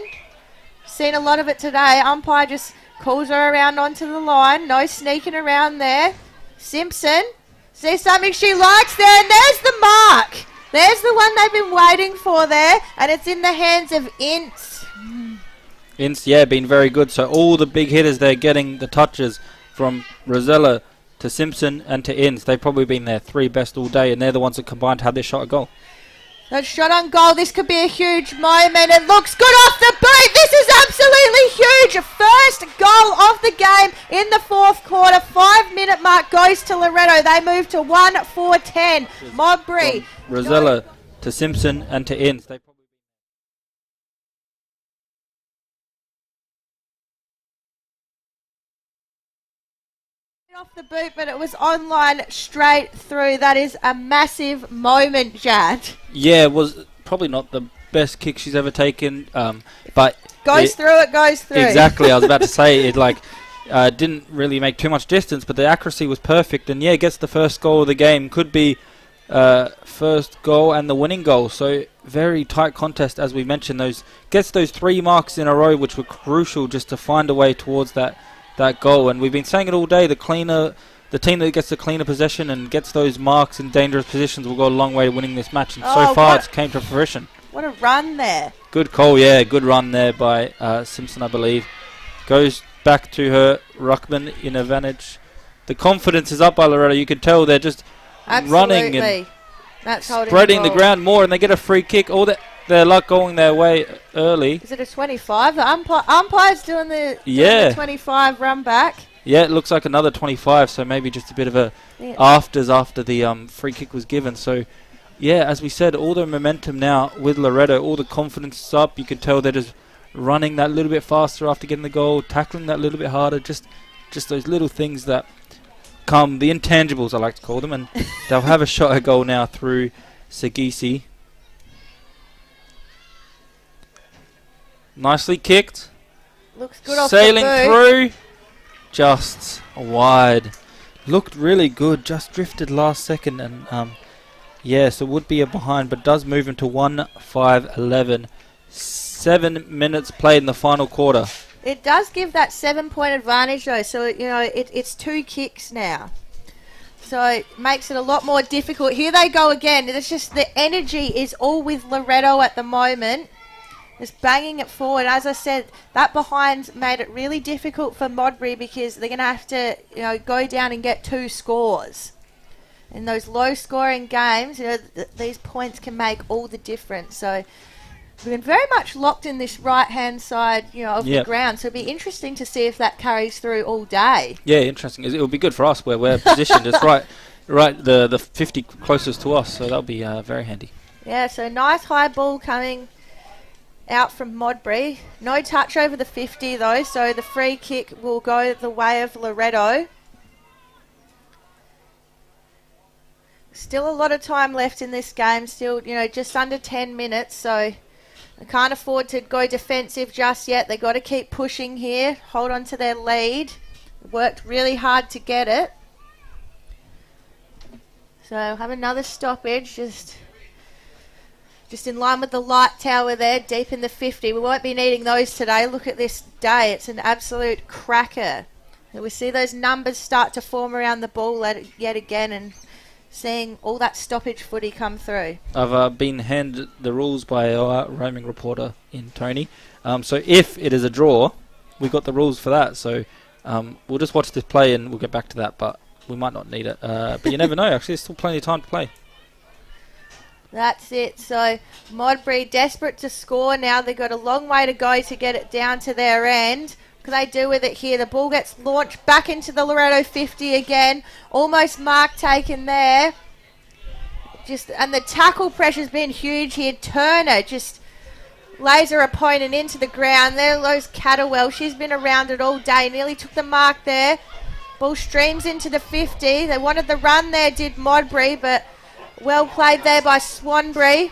Seen a lot of it today. Umpire just calls her around onto the line. No sneaking around there. Simpson. See something she likes there. And there's the mark. There's the one they've been waiting for there. And it's in the hands of Ince. Ince, been very good. So all the big hitters there getting the touches from Rosella to Simpson and to Ince. They've probably been their three best all day, and they're the ones that combined to have their shot at goal. That shot on goal, this could be a huge moment. It looks good off the boot. This is absolutely huge. First goal of the game in the fourth quarter. 5-minute mark goes to Loretto. They move to 1-4-10. Mowbray. Rosella to Simpson and to Ince. They probably Off the boot, but it was online straight through. That is a massive moment, Jad. Yeah, it was probably not the best kick she's ever taken, but Goes through. Exactly, I was about to say it. Didn't really make too much distance, but the accuracy was perfect, and gets the first goal of the game. Could be first goal and the winning goal. So very tight contest, as we mentioned. Gets those 3 marks in a row, which were crucial just to find a way towards that goal. And we've been saying it all day. The team that gets the cleaner possession and gets those marks in dangerous positions will go a long way to winning this match. And so far, it's came to fruition. What a run there! Good call, good run there by Simpson, I believe. Goes back to her ruckman in advantage. The confidence is up by Loretto. You can tell they're just running and spreading the ground more, and they get a free kick. All their luck going their way early. Is it a 25? The umpire's doing the 25 run back. Yeah, it looks like another 25, so maybe just a bit of a afters after the free kick was given. So, as we said, all the momentum now with Loretto, all the confidence is up. You can tell they're just running that little bit faster after getting the goal, tackling that little bit harder, just those little things that come, the intangibles I like to call them, and they'll have a shot at goal now through Sagisi. Nicely kicked. Looks good off Sailing the boot. through. Just wide. Looked really good. Just drifted last second. And so would be a behind, but does move into 1-5-11. 7 minutes played in the final quarter. It does give that 7-point advantage though. So, it's 2 kicks now. So it makes it a lot more difficult. Here they go again. It's just the energy is all with Loretto at the moment. Just banging it forward. As I said, that behind made it really difficult for Modbury because they're going to have to, go down and get 2 scores. In those low-scoring games, these points can make all the difference. So we've been very much locked in this right-hand side, of the ground. So it'll be interesting to see if that carries through all day. Yeah, interesting. It will be good for us where we're positioned. It's right, the 50 closest to us. So that'll be very handy. Yeah. So nice high ball coming out from Modbury. No touch over the 50 though, so the free kick will go the way of Loretto. Still a lot of time left in this game, still, just under 10 minutes, so they can't afford to go defensive just yet. They got to keep pushing here, hold on to their lead. Worked really hard to get it. So have another stoppage, just in line with the light tower there, deep in the 50. We won't be needing those today. Look at this day. It's an absolute cracker. And we see those numbers start to form around the ball yet again and seeing all that stoppage footy come through. I've been handed the rules by our roaming reporter in Tony. So if it is a draw, we've got the rules for that. So we'll just watch this play and we'll get back to that. But we might not need it. But you never know. Actually, there's still plenty of time to play. That's it. So Modbury desperate to score now. They've got a long way to go to get it down to their end. What can they do with it here? The ball gets launched back into the Loretto 50 again. Almost mark taken there. And the tackle pressure's been huge here. Turner just lays her opponent into the ground. There goes Catterwell. She's been around it all day. Nearly took the mark there. Ball streams into the 50. They wanted the run there, did Modbury, but well played there by Swanbury.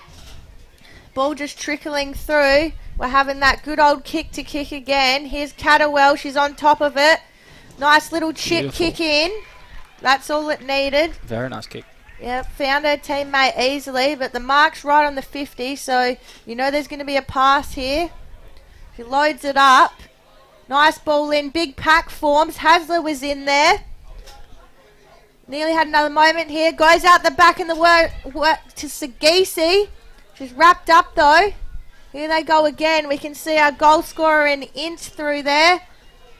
Ball just trickling through. We're having that good old kick to kick again. Here's Catterwell. She's on top of it. Nice little chip kick in. That's all it needed. Very nice kick. Yep, found her teammate easily, but the mark's right on the 50, so there's going to be a pass here. She loads it up. Nice ball in. Big pack forms. Hasler was in there. Nearly had another moment here. Goes out the back in the work to Sagisi. She's wrapped up though. Here they go again. We can see our goal scorer an inch through there.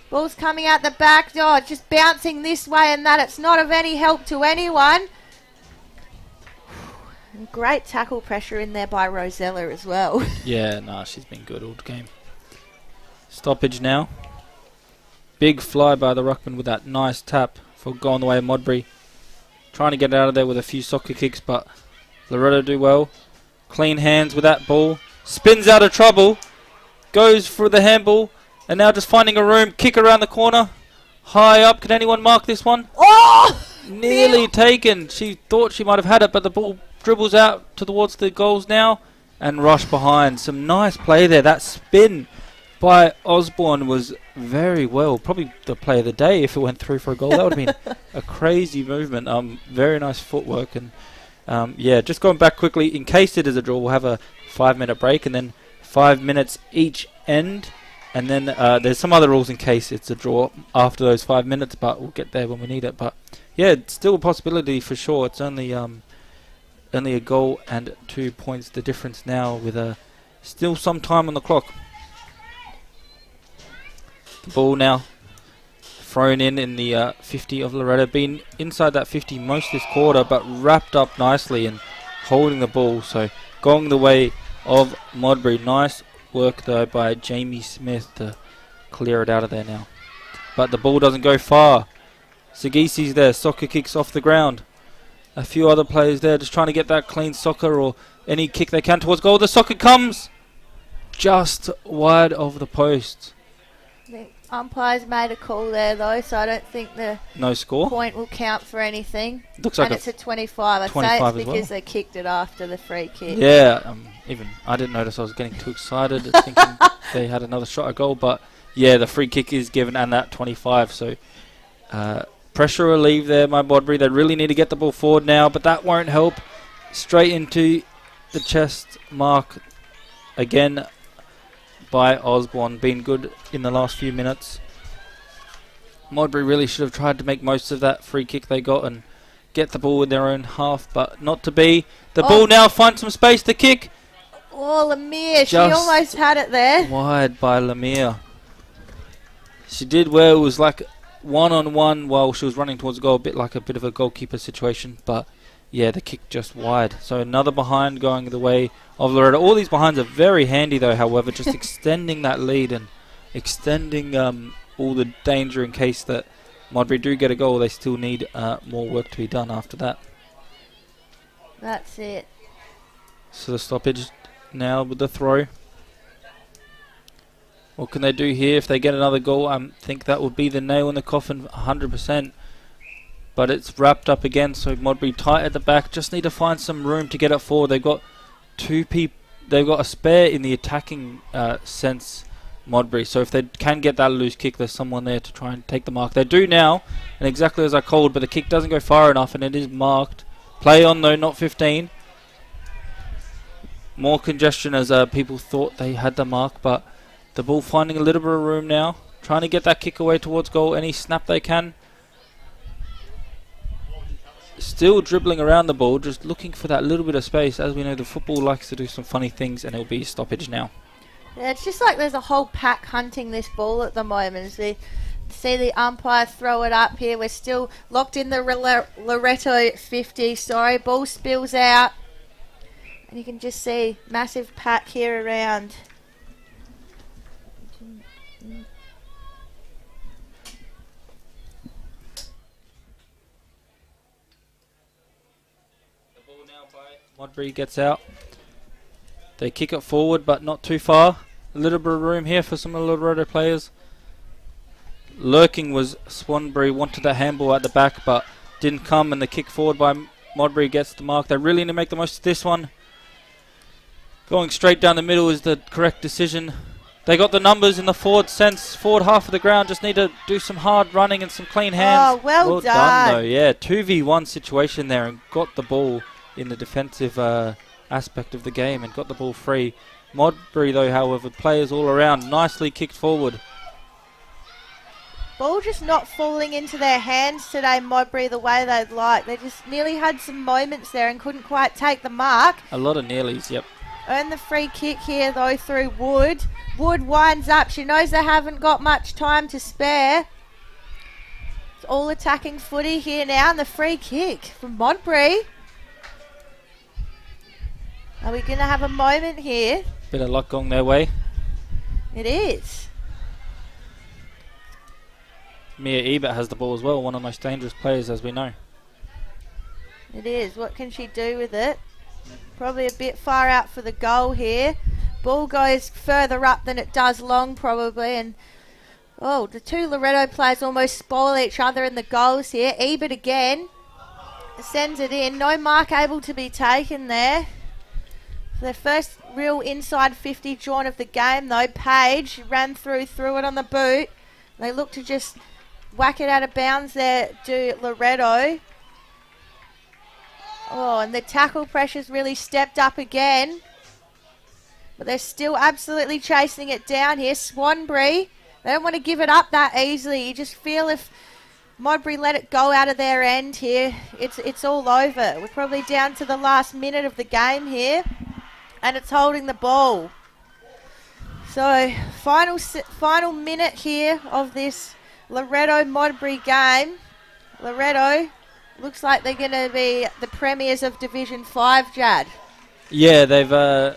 Ball's coming out the back. Oh, just bouncing this way and that. It's not of any help to anyone. And great tackle pressure in there by Rosella as well. Yeah, she's been good all the game. Stoppage now. Big fly by the ruckman with that nice tap for going the way of Modbury. Trying to get out of there with a few soccer kicks, but Loretto do well. Clean hands with that ball. Spins out of trouble. Goes for the handball. And now just finding a room. Kick around the corner. High up. Can anyone mark this one? Oh! Nearly taken. She thought she might have had it, but the ball dribbles out towards the goals now and rush behind. Some nice play there. That spin by Osborne was very well. Probably the play of the day if it went through for a goal. That would have been a crazy movement. Very nice footwork. And yeah, just going back quickly, in case it is a draw, we'll have a 5-minute break and then 5 minutes each end. And then there's some other rules in case it's a draw after those 5 minutes, but we'll get there when we need it. But yeah, it's still a possibility for sure. It's only a goal and 2 points the difference now with still some time on the clock. The ball now thrown in the 50 of Loretto. Been inside that 50 most this quarter, but wrapped up nicely and holding the ball. So going the way of Modbury. Nice work though by Jamie Smith to clear it out of there now. But the ball doesn't go far. Sagisi's there. Soccer kicks off the ground. A few other players there just trying to get that clean soccer or any kick they can towards goal. The soccer comes just wide of the post. The umpires made a call there though, so I don't think the No score. point will count for anything. Looks like and it's a 25. I'd 25 say as it's because well. they kicked it after the free kick. Yeah, even I didn't notice. I was getting too excited thinking they had another shot at goal. But yeah, the free kick is given and that 25. So pressure relieved there by Modbury. They really need to get the ball forward now, but that won't help. Straight into the chest mark again by Osborne. Been good in the last few minutes. Modbury really should have tried to make most of that free kick they got and get the ball in their own half, but not to be. The ball now finds some space to kick. Oh, Lemire, she Just almost had it there. Wide by Lemire. She did where it was like one-on-one while she was running towards goal, a bit of a goalkeeper situation, but yeah, the kick just wide. So another behind going the way of Loretto. All these behinds are very handy though, however, just extending that lead and extending all the danger in case that Modbury do get a goal. They still need more work to be done after that. That's it. So the stoppage now with the throw. What can they do here if they get another goal? I think that would be the nail in the coffin 100%. But it's wrapped up again, so Modbury tight at the back. Just need to find some room to get it forward. They've got two people. They've got a spare in the attacking sense, Modbury. So if they can get that loose kick, there's someone there to try and take the mark. They do now, and exactly as I called, but the kick doesn't go far enough, and it is marked. Play on though, not 15. More congestion as people thought they had the mark, but the ball finding a little bit of room now. Trying to get that kick away towards goal. Any snap they can. Still dribbling around the ball, just looking for that little bit of space. As we know, the football likes to do some funny things, and it'll be stoppage now. Yeah, it's just like there's a whole pack hunting this ball at the moment. As we see the umpire throw it up here. We're still locked in the Loretto 50. Ball spills out. And you can just see massive pack here around. Modbury gets out. They kick it forward, but not too far. A little bit of room here for some of the Loretto players. Lurking was Swanbury, wanted the handball at the back, but didn't come, and the kick forward by Modbury gets the mark. They really need to make the most of this one. Going straight down the middle is the correct decision. They got the numbers in the forward sense. Forward half of the ground just need to do some hard running and some clean hands. Oh, well done. Though, yeah. 2v1 situation there and got the ball in the defensive aspect of the game and got the ball free. Modbury, though, however, players all around, nicely kicked forward. Ball just not falling into their hands today, Modbury, the way they'd like. They just nearly had some moments there and couldn't quite take the mark. A lot of nearlies, yep. Earn the free kick here, though, through Wood. Wood winds up. She knows they haven't got much time to spare. It's all attacking footy here now, and the free kick from Modbury. Are we going to have a moment here? Bit of luck going their way. It is. Mia Ebert has the ball as well, one of the most dangerous players, as we know. It is. What can she do with it? Probably a bit far out for the goal here. Ball goes further up than it does long, probably, and Oh, the two Loretto players almost spoil each other in the goals here. Ebert again sends it in. No mark able to be taken there. Their first real inside 50 drawn of the game, though. Page ran threw it on the boot. They look to just whack it out of bounds there to Loretto. Oh, and the tackle pressure's really stepped up again. But they're still absolutely chasing it down here. Swanbury, they don't want to give it up that easily. You just feel if Modbury let it go out of their end here, it's all over. We're probably down to the last minute of the game here, and it's holding the ball. So final minute here of this Loretto-Modbury game. Loretto looks like they're going to be the premiers of Division 5, Jad. Yeah, they've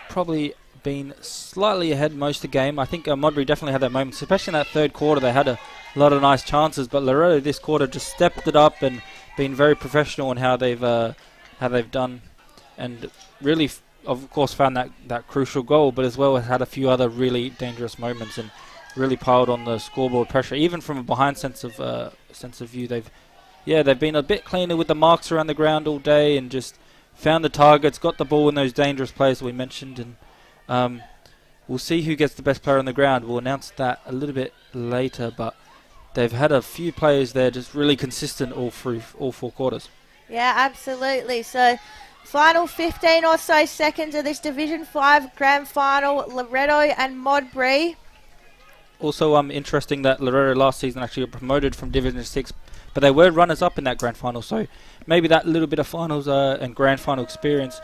probably been slightly ahead most of the game. I think Modbury definitely had that moment, especially in that third quarter. They had a lot of nice chances, but Loretto this quarter just stepped it up and been very professional in how they've done, and really, of course, found that crucial goal, but as well as had a few other really dangerous moments and really piled on the scoreboard pressure. Even from a behind sense of view, they've been a bit cleaner with the marks around the ground all day and just found the targets, got the ball in those dangerous plays that we mentioned, and we'll see who gets the best player on the ground. We'll announce that a little bit later, but they've had a few players there just really consistent all through all four quarters. Yeah, absolutely. So final 15 or so seconds of this Division 5 Grand Final, Loretto and Modbury. Also interesting that Loretto last season actually got promoted from Division 6, but they were runners-up in that Grand Final, so maybe that little bit of finals and Grand Final experience.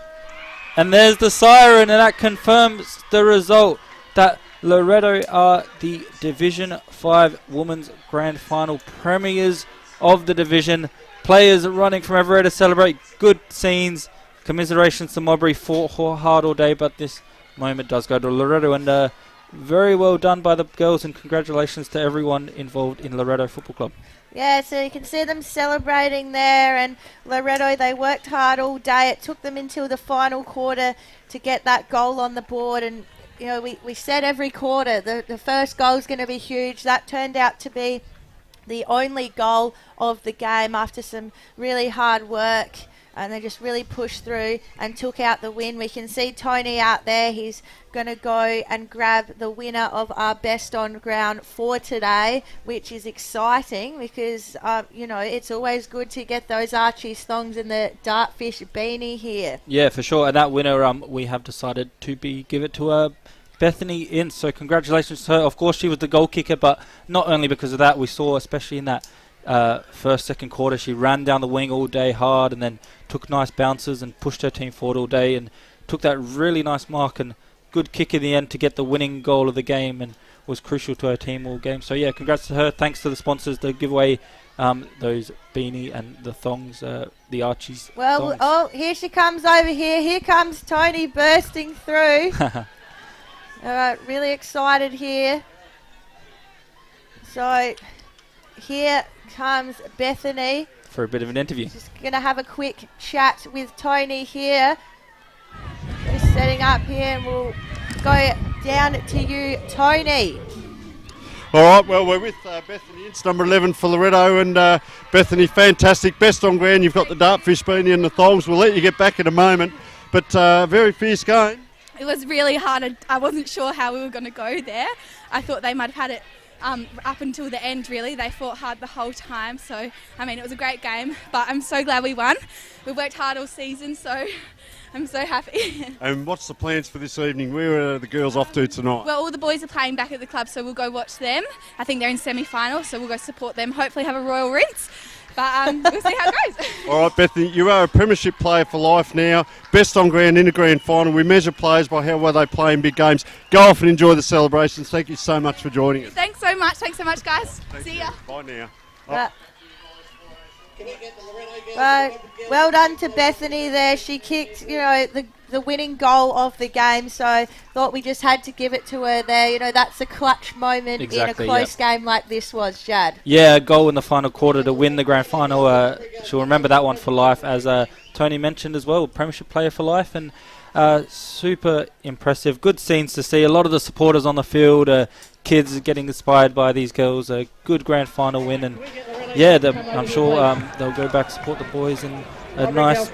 And there's the siren, and that confirms the result that Loretto are the Division 5 Women's Grand Final premiers of the division. Players running from everywhere to celebrate. Good scenes. Commiserations to Modbury, fought hard all day, but this moment does go to Loretto, and very well done by the girls, and congratulations to everyone involved in Loretto Football Club. Yeah, so you can see them celebrating there, and Loretto, they worked hard all day. It took them until the final quarter to get that goal on the board, and you know, we said every quarter the first goal is going to be huge. That turned out to be the only goal of the game after some really hard work, and they just really pushed through and took out the win. We can see Tony out there. He's going to go and grab the winner of our best on ground for today, which is exciting because, it's always good to get those Archie's thongs and the Dartfish beanie here. Yeah, for sure. And that winner, we have decided to give it to Bethany Ince. So congratulations to her. Of course, she was the goal kicker, but not only because of that. We saw, especially in that second quarter, she ran down the wing all day hard and then took nice bounces and pushed her team forward all day and took that really nice mark and good kick in the end to get the winning goal of the game, and was crucial to her team all game. So yeah, congrats to her. Thanks to the sponsors that give away those beanie and the thongs, the Archie's thongs. Oh, here she comes over here. Here comes Tony bursting through. Really excited here. So here comes Bethany for a bit of an interview. Just going to have a quick chat with Tony here. Just setting up here, and we'll go down to you, Tony. All right, well, we're with Bethany Ince, number 11 for Loretto, and Bethany, fantastic. Best on ground, you've got the Dartfish beanie and the thongs. We'll let you get back in a moment, but very fierce game. It was really hard. I wasn't sure how we were going to go there. I thought they might have had it up until the end, really. They fought hard the whole time, so it was a great game, but I'm so glad we won. We've worked hard all season, so I'm so happy. And what's the plans for this evening? Where are the girls off to tonight? Well, all the boys are playing back at the club, so we'll go watch them. I think they're in semi-final, so we'll go support them, hopefully have a royal rinse. But we'll see how it goes. All right, Bethany, you are a premiership player for life now. Best on ground in a grand final. We measure players by how well they play in big games. Go off and enjoy the celebrations. Thank you so much for joining us. Thanks so much, guys. See ya. Bye now. Well done to Bethany there. She kicked, the winning goal of the game. So thought we just had to give it to her there. That's a clutch moment in a close game like this was, Jad. Yeah, a goal in the final quarter to win the grand final. She'll remember that one for life, as Tony mentioned as well. Premiership player for life, and Super impressive. Good scenes to see. A lot of the supporters on the field, kids getting inspired by these girls. A good grand final win, and I'm sure they'll go back support the boys in a nice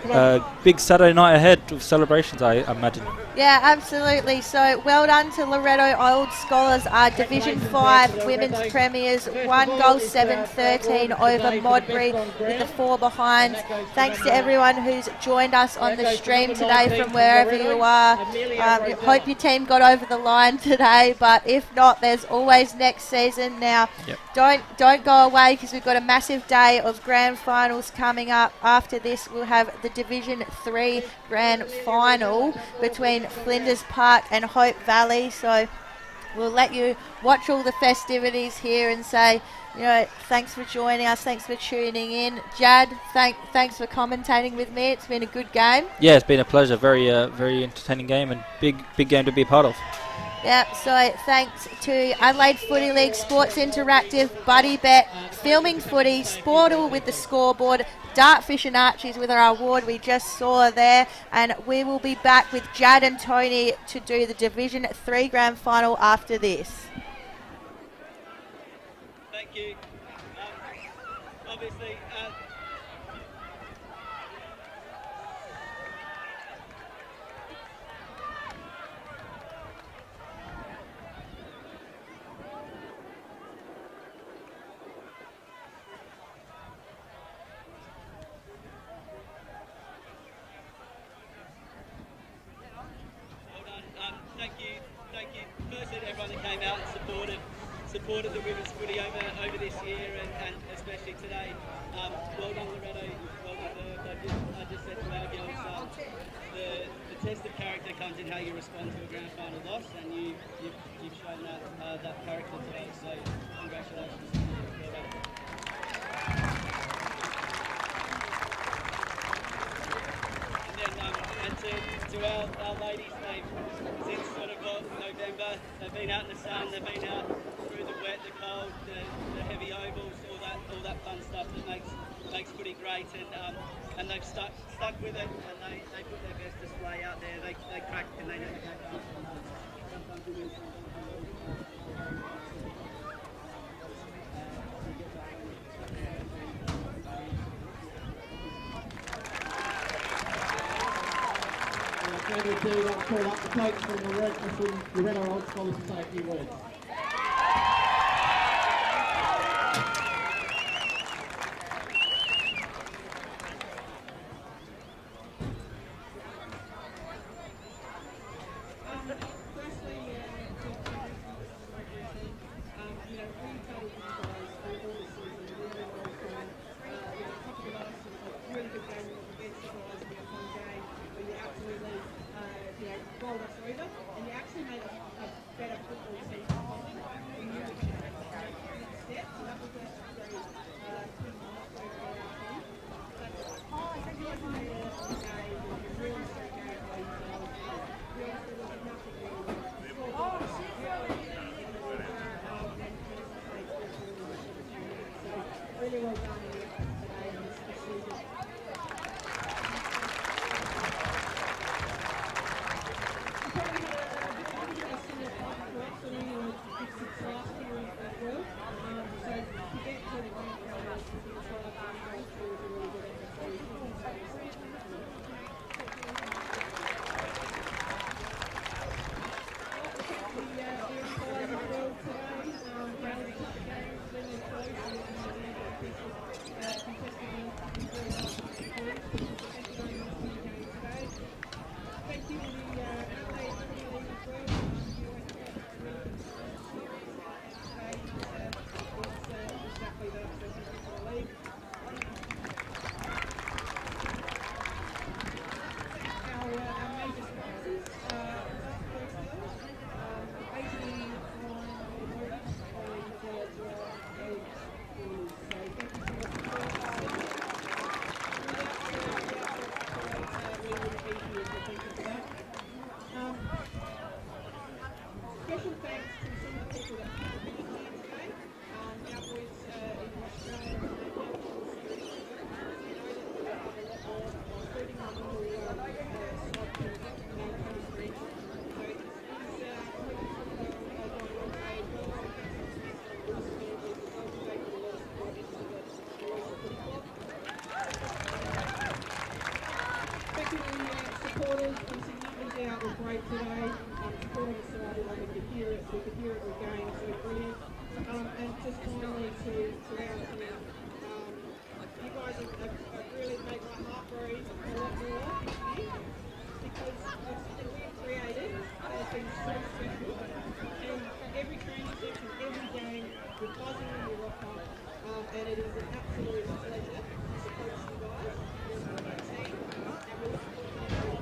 big Saturday night ahead of celebrations, I imagine. Yeah, absolutely. So well done to Loretto Old Scholars, our Division 5 Women's Premiers. 1 goal 7-13 over Modbury with the 4 behind. Thanks to everyone who's joined us on the stream today from wherever you are. Hope your team got over the line today, but if not, there's always next season. Now, don't go away, because we've got a massive day of grand finals coming up. After this, we'll have the Division 3 grand final between Flinders Park and Hope Valley. So we'll let you watch all the festivities here and say, thanks for joining us, thanks for tuning in. Jad, thanks for commentating with me. It's been a good game. Yeah, it's been a pleasure. Very entertaining game, and big game to be a part of. Yeah, so thanks to Adelaide Footy League, Sports Interactive, Buddy Bet, Filming Footy, Sportable with the scoreboard, Dartfish and Archies with our award we just saw there, and we will be back with Jad and Tony to do the Division 3 grand final after this. Thank you. Obviously, thank you. Firstly, to everyone that came out and supported the women's footy over this year, and especially today. Well done, Loretto. Well done. I just said to our girls, the test of character comes in how you respond to a grand final loss, and you've shown that character today. So congratulations. Well done. And to our ladies, since sort of November, they've been out in the sun, they've been out through the wet, the cold, the heavy ovals, all that fun stuff that makes footy great, and they've stuck with it, and they put their best display out there. They cracked, and they never gave up. Sometimes you win, I'll call up the coach from Loretto Old Scholars to say a few words. was great today. Supporting the side, and we could hear it again, so brilliant. And just finally to our team, you guys have really made my heart breathe a lot more this year, because of something we've created that has been so special. And every training session, every game, we're buzzing when we rock up, and it is an absolute pleasure to support you guys and my team, and we'll support you.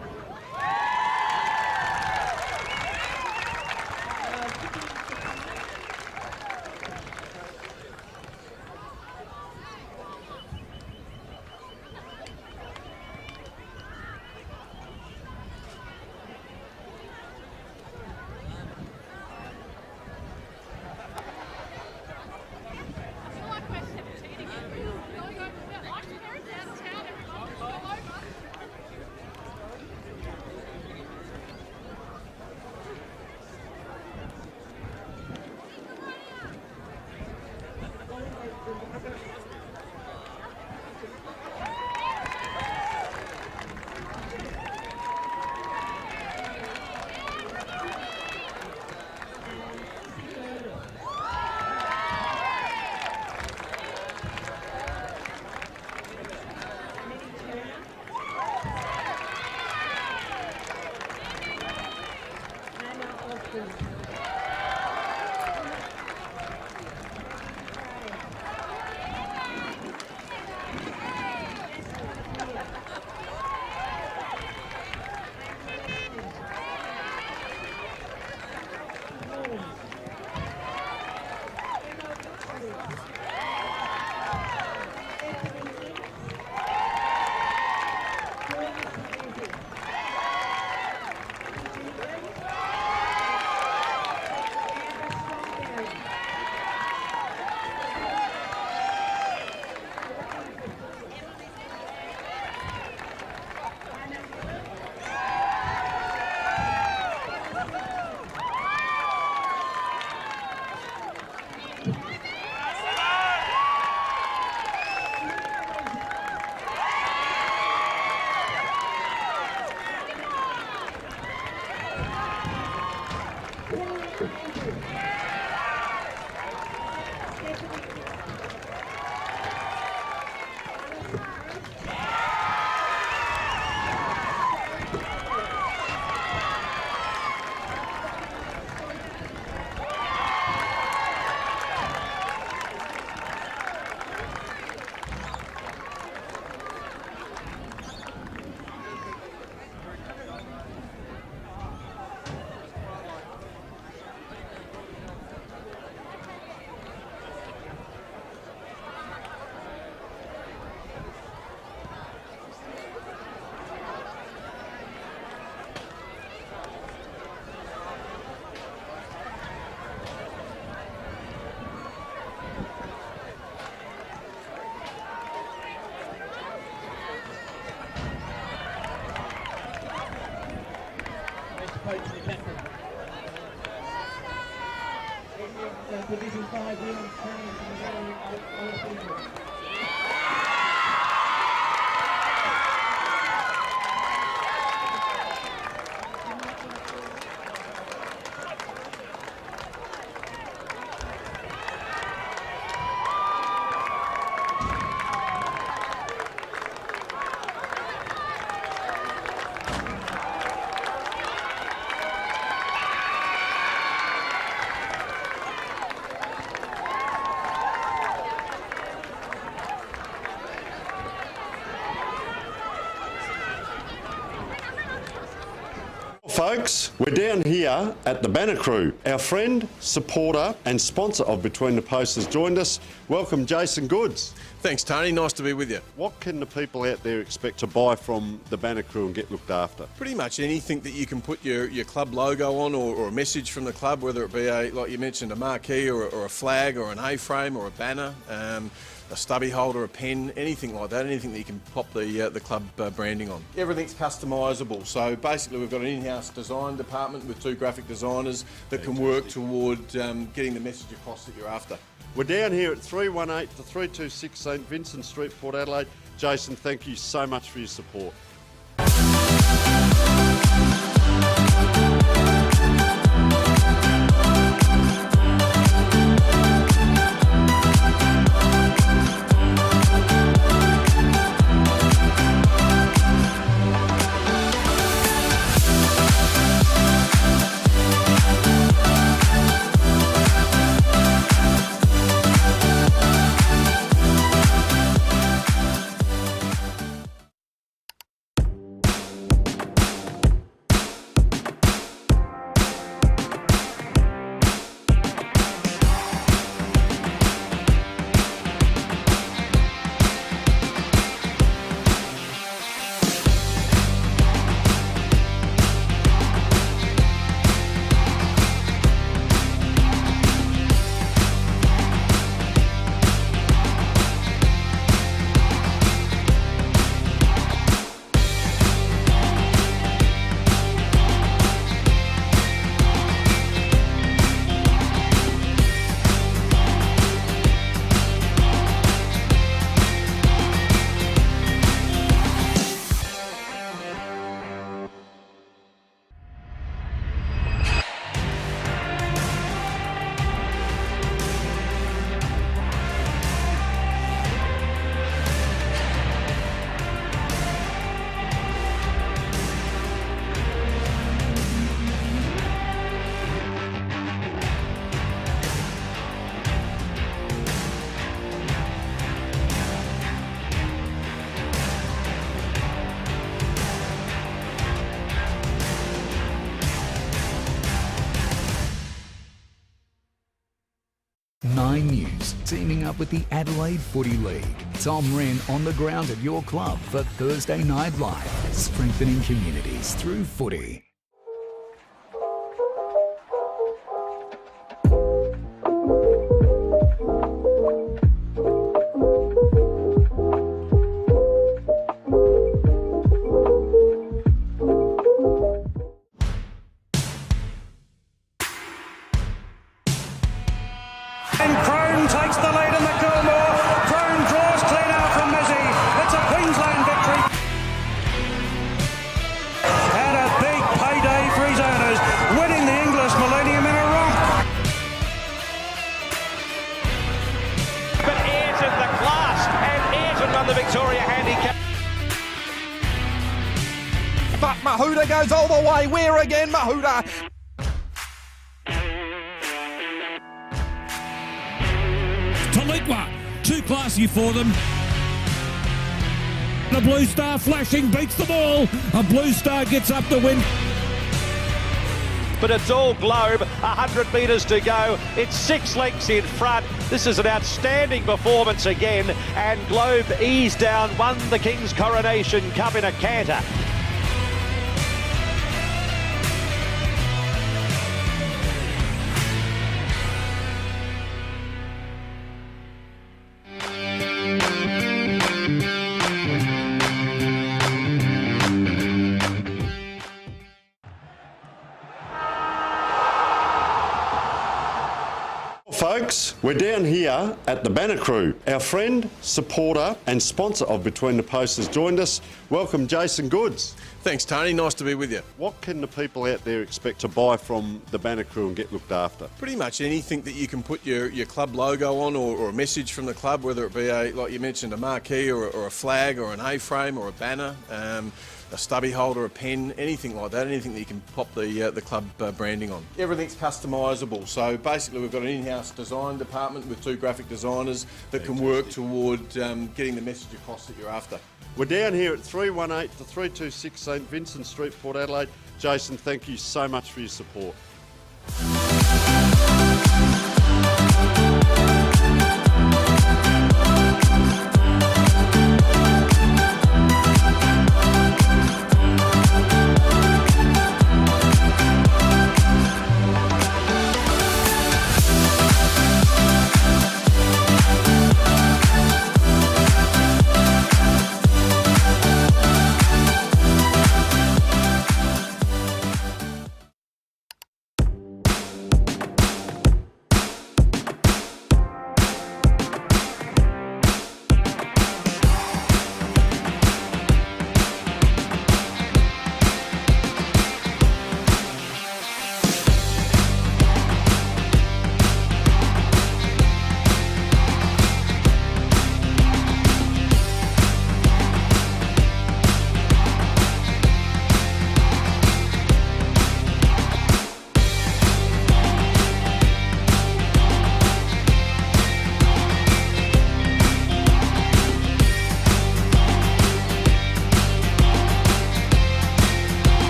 Division 5 women's training from the very Folks, we're down here at the Banner Crew. Our friend, supporter and sponsor of Between the Posts has joined us. Welcome, Jason Goods. Thanks, Tony. Nice to be with you. What can the people out there expect to buy from the Banner Crew and get looked after? Pretty much anything that you can put your club logo on, or a message from the club, whether it be like you mentioned, a marquee or a flag or an A-frame or a banner, a stubby holder, a pen, anything like that, anything that you can pop the club branding on. Everything's customisable. So basically we've got an in-house design department with 2 graphic designers that can work toward getting the message across that you're after. We're down here at 318 to 326 St Vincent Street, Port Adelaide. Jason, thank you so much for your support. 9 News, teaming up with the Adelaide Footy League. Tom Wren on the ground at your club for Thursday Night Live, strengthening communities through footy. Takes the lead in the Coolmore. Crone draws clean out from Mizzy. It's a Queensland victory. And a big payday for his owners, winning the English Millennium in a romp. But Ayrton the class, and Ayrton won the Victoria Handicap. But Mahuda goes all the way. Where again, Mahuda? Taliqua, too classy for them. The Blue Star flashing, beats the ball. A Blue Star gets up the win. But it's all Globe, 100 metres to go. It's 6 lengths in front. This is an outstanding performance again. And Globe eased down, won the King's Coronation Cup in a canter. Folks, we're down here at the Banner Crew. Our friend, supporter and sponsor of Between the Posts has joined us. Welcome, Jason Goods. Thanks, Tony. Nice to be with you. What can the people out there expect to buy from the Banner Crew and get looked after? Pretty much anything that you can put your club logo on, or a message from the club, whether it be like you mentioned, a marquee or a flag or an A-frame or a banner, a stubby holder, a pen, anything like that, anything that you can pop the club branding on. Everything's customisable. So basically we've got an in-house design department with 2 graphic designers that can work toward getting the message across that you're after. We're down here at 318 to 326 St Vincent Street, Port Adelaide. Jason, thank you so much for your support.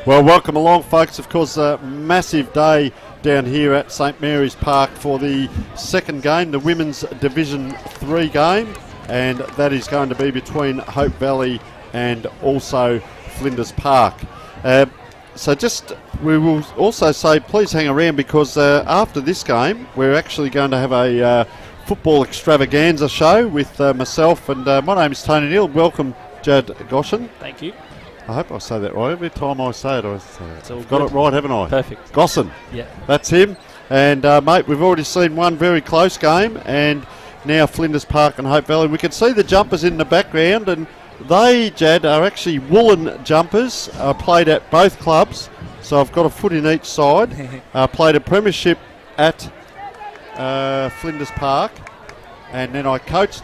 Well, welcome along, folks. Of course, a massive day down here at St Mary's Park for the second game, the Women's Division 3 game, and that is going to be between Hope Valley and also Flinders Park. So we will also say please hang around, because after this game we're actually going to have a football extravaganza show with myself, and my name is Tony Neal. Welcome, Jad Goshen. Thank you. I hope I say that right. Every time I say it, I've got good. it right, haven't I? Perfect. Goshen. Yeah. That's him. And, mate, we've already seen one very close game, and now Flinders Park and Hope Valley. We can see the jumpers in the background, and they, Jad, are actually woolen jumpers, played at both clubs. So I've got a foot in each side. Played a premiership at Flinders Park, and then I coached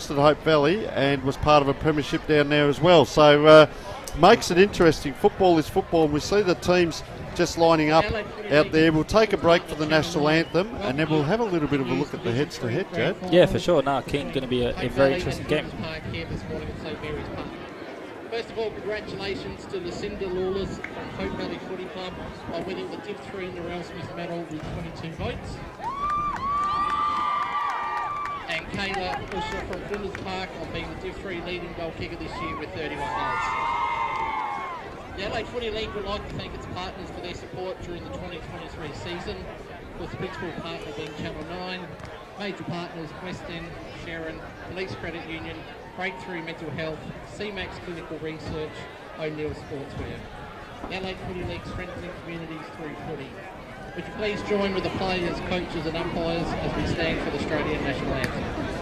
at Hope Valley and was part of a premiership down there as well. So makes it interesting. Football is football, and we see the teams just lining up out there. We'll take a break for the national anthem, and then we'll have a little bit of a look at the heads-to-head, Jad. Yeah, for sure. Keen, going to be a very interesting game. First of all, congratulations to Lucinda Lawless from Hope Valley Footy Club on winning the Div 3 in the Rail Smith medal with 22 votes. And Kayla Usher from Flinders Park on being the Div 3 leading goal kicker this year with 31 goals. The Adelaide Footy League would like to thank its partners for their support during the 2023 season, with the principal partner being Channel 9, major partners West End, Sharon, Police Credit Union, Breakthrough Mental Health, CMAX Clinical Research, O'Neill Sportswear. The Adelaide Footy League strengthening communities through footy. Would you please join with the players, coaches and umpires as we stand for the Australian National Anthem.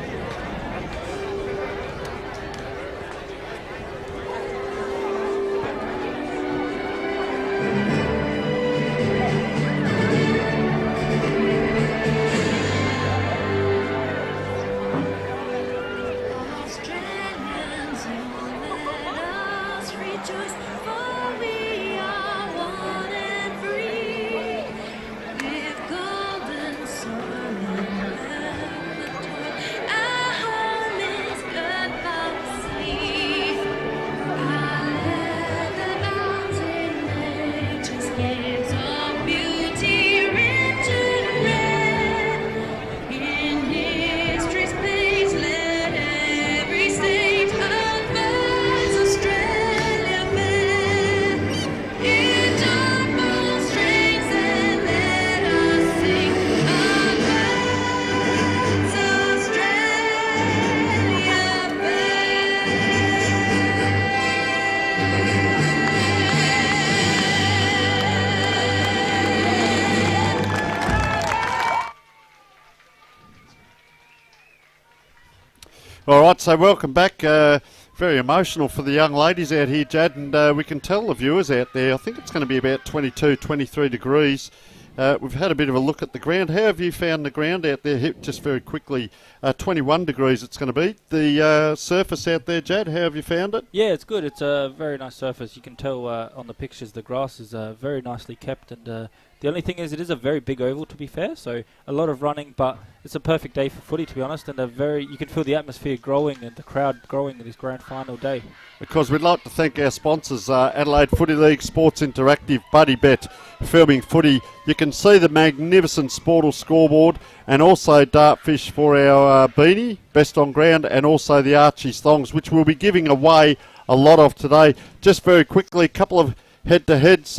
All right, so welcome back. Very emotional for the young ladies out here, Jad, and we can tell the viewers out there, I think it's going to be about 22, 23 degrees. We've had a bit of a look at the ground. How have you found the ground out there? Just very quickly, 21 degrees it's going to be. The surface out there, Jad, how have you found it? Yeah, it's good. It's a very nice surface. You can tell on the pictures the grass is very nicely kept, and the only thing is it is a very big oval, to be fair, so a lot of running, but it's a perfect day for footy, to be honest, and you can feel the atmosphere growing and the crowd growing in this grand final day. Because we'd like to thank our sponsors, Adelaide Footy League, Sports Interactive, Buddy Bet, Filming Footy. You can see the magnificent Sportal scoreboard and also Dartfish for our beanie, Best on Ground, and also the Archie's thongs, which we'll be giving away a lot of today. Just very quickly, a couple of head-to-heads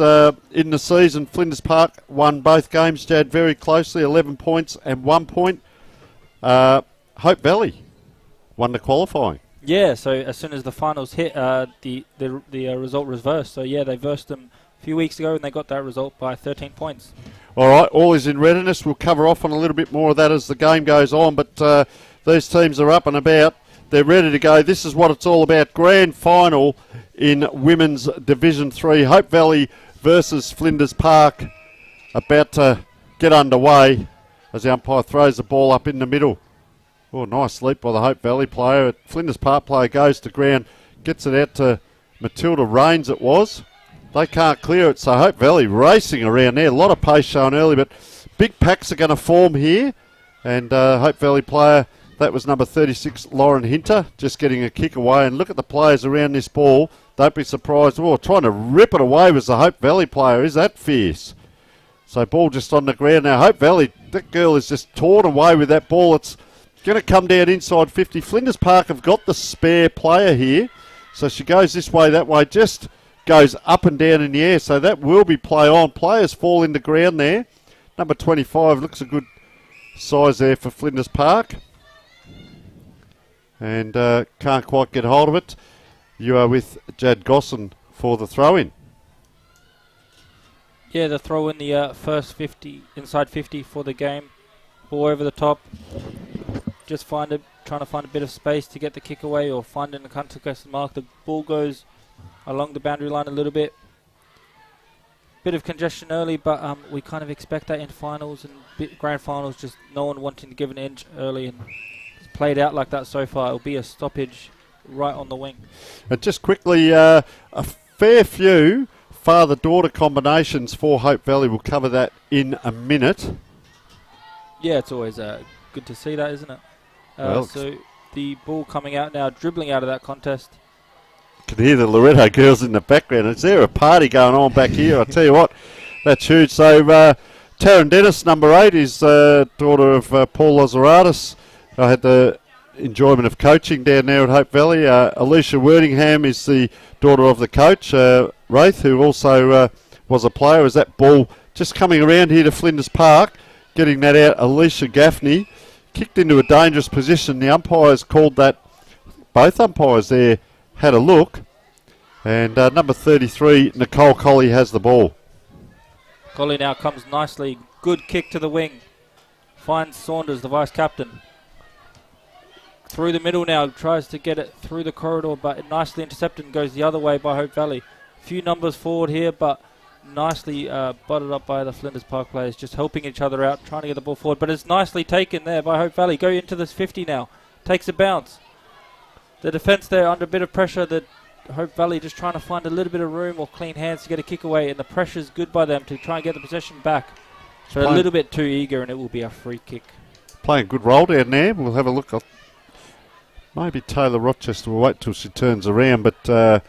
in the season. Flinders Park won both games, Jad, very closely, 11 points and 1 point. Hope Valley won the qualifying. Yeah, so as soon as the finals hit, the result reversed. So, yeah, they versed them a few weeks ago and they got that result by 13 points. All right, all is in readiness. We'll cover off on a little bit more of that as the game goes on, but these teams are up and about. They're ready to go. This is what it's all about. Grand final in Women's Division 3. Hope Valley versus Flinders Park about to get underway as the umpire throws the ball up in the middle. Oh, nice leap by the Hope Valley player. Flinders Park player goes to ground, gets it out to Matilda Rains it was. They can't clear it, so Hope Valley racing around there. A lot of pace shown early, but big packs are going to form here. And Hope Valley player, that was number 36, Lauren Hinter, just getting a kick away. And look at the players around this ball. Don't be surprised. Oh, trying to rip it away was the Hope Valley player. Is that fierce? So ball just on the ground now. Hope Valley, that girl is just torn away with that ball. It's going to come down inside 50. Flinders Park have got the spare player here. So she goes this way, that way, just goes up and down in the air. So that will be play on. Players fall in the ground there. Number 25 looks a good size there for Flinders Park. And can't quite get hold of it. You are with Jad Gosson for the throw-in. Yeah, the throw in the first 50, inside 50 for the game. Ball over the top. Just trying to find a bit of space to get the kick away or find in the contested mark. The ball goes along the boundary line a little bit. Bit of congestion early, but we kind of expect that in finals and grand finals, just no one wanting to give an inch early, and it's played out like that so far. It'll be a stoppage right on the wing. And just quickly, a fair few father-daughter combinations for Hope Valley. We'll cover that in a minute. Yeah, it's always good to see that, isn't it? Well, so the ball coming out now, dribbling out of that contest. Can can hear the Loretto girls in the background. Is there a party going on back here? I tell you what, that's huge. So Taryn Dennis, number 8, is daughter of Paul Lozeratis. I had the enjoyment of coaching down there at Hope Valley. Alicia Wordingham is the daughter of the coach, Wraith, who also was a player. As that ball just coming around here to Flinders Park, getting that out, Alicia Gaffney kicked into a dangerous position. The umpires called that. Both umpires there had a look. And number 33, Nicole Colley, has the ball. Colley now comes nicely. Good kick to the wing. Finds Saunders, the vice-captain. Through the middle now, tries to get it through the corridor, but it nicely intercepted and goes the other way by Hope Valley. Few numbers forward here, but nicely butted up by the Flinders Park players, just helping each other out, trying to get the ball forward. But it's nicely taken there by Hope Valley. Go into this 50 now. Takes a bounce. The defence there under a bit of pressure. The Hope Valley just trying to find a little bit of room or clean hands to get a kick away, and the pressure's good by them to try and get the possession back. So a little bit too eager, and it will be a free kick. Playing good role down there. We'll have a look. Maybe Taylor Rochester will wait till she turns around, but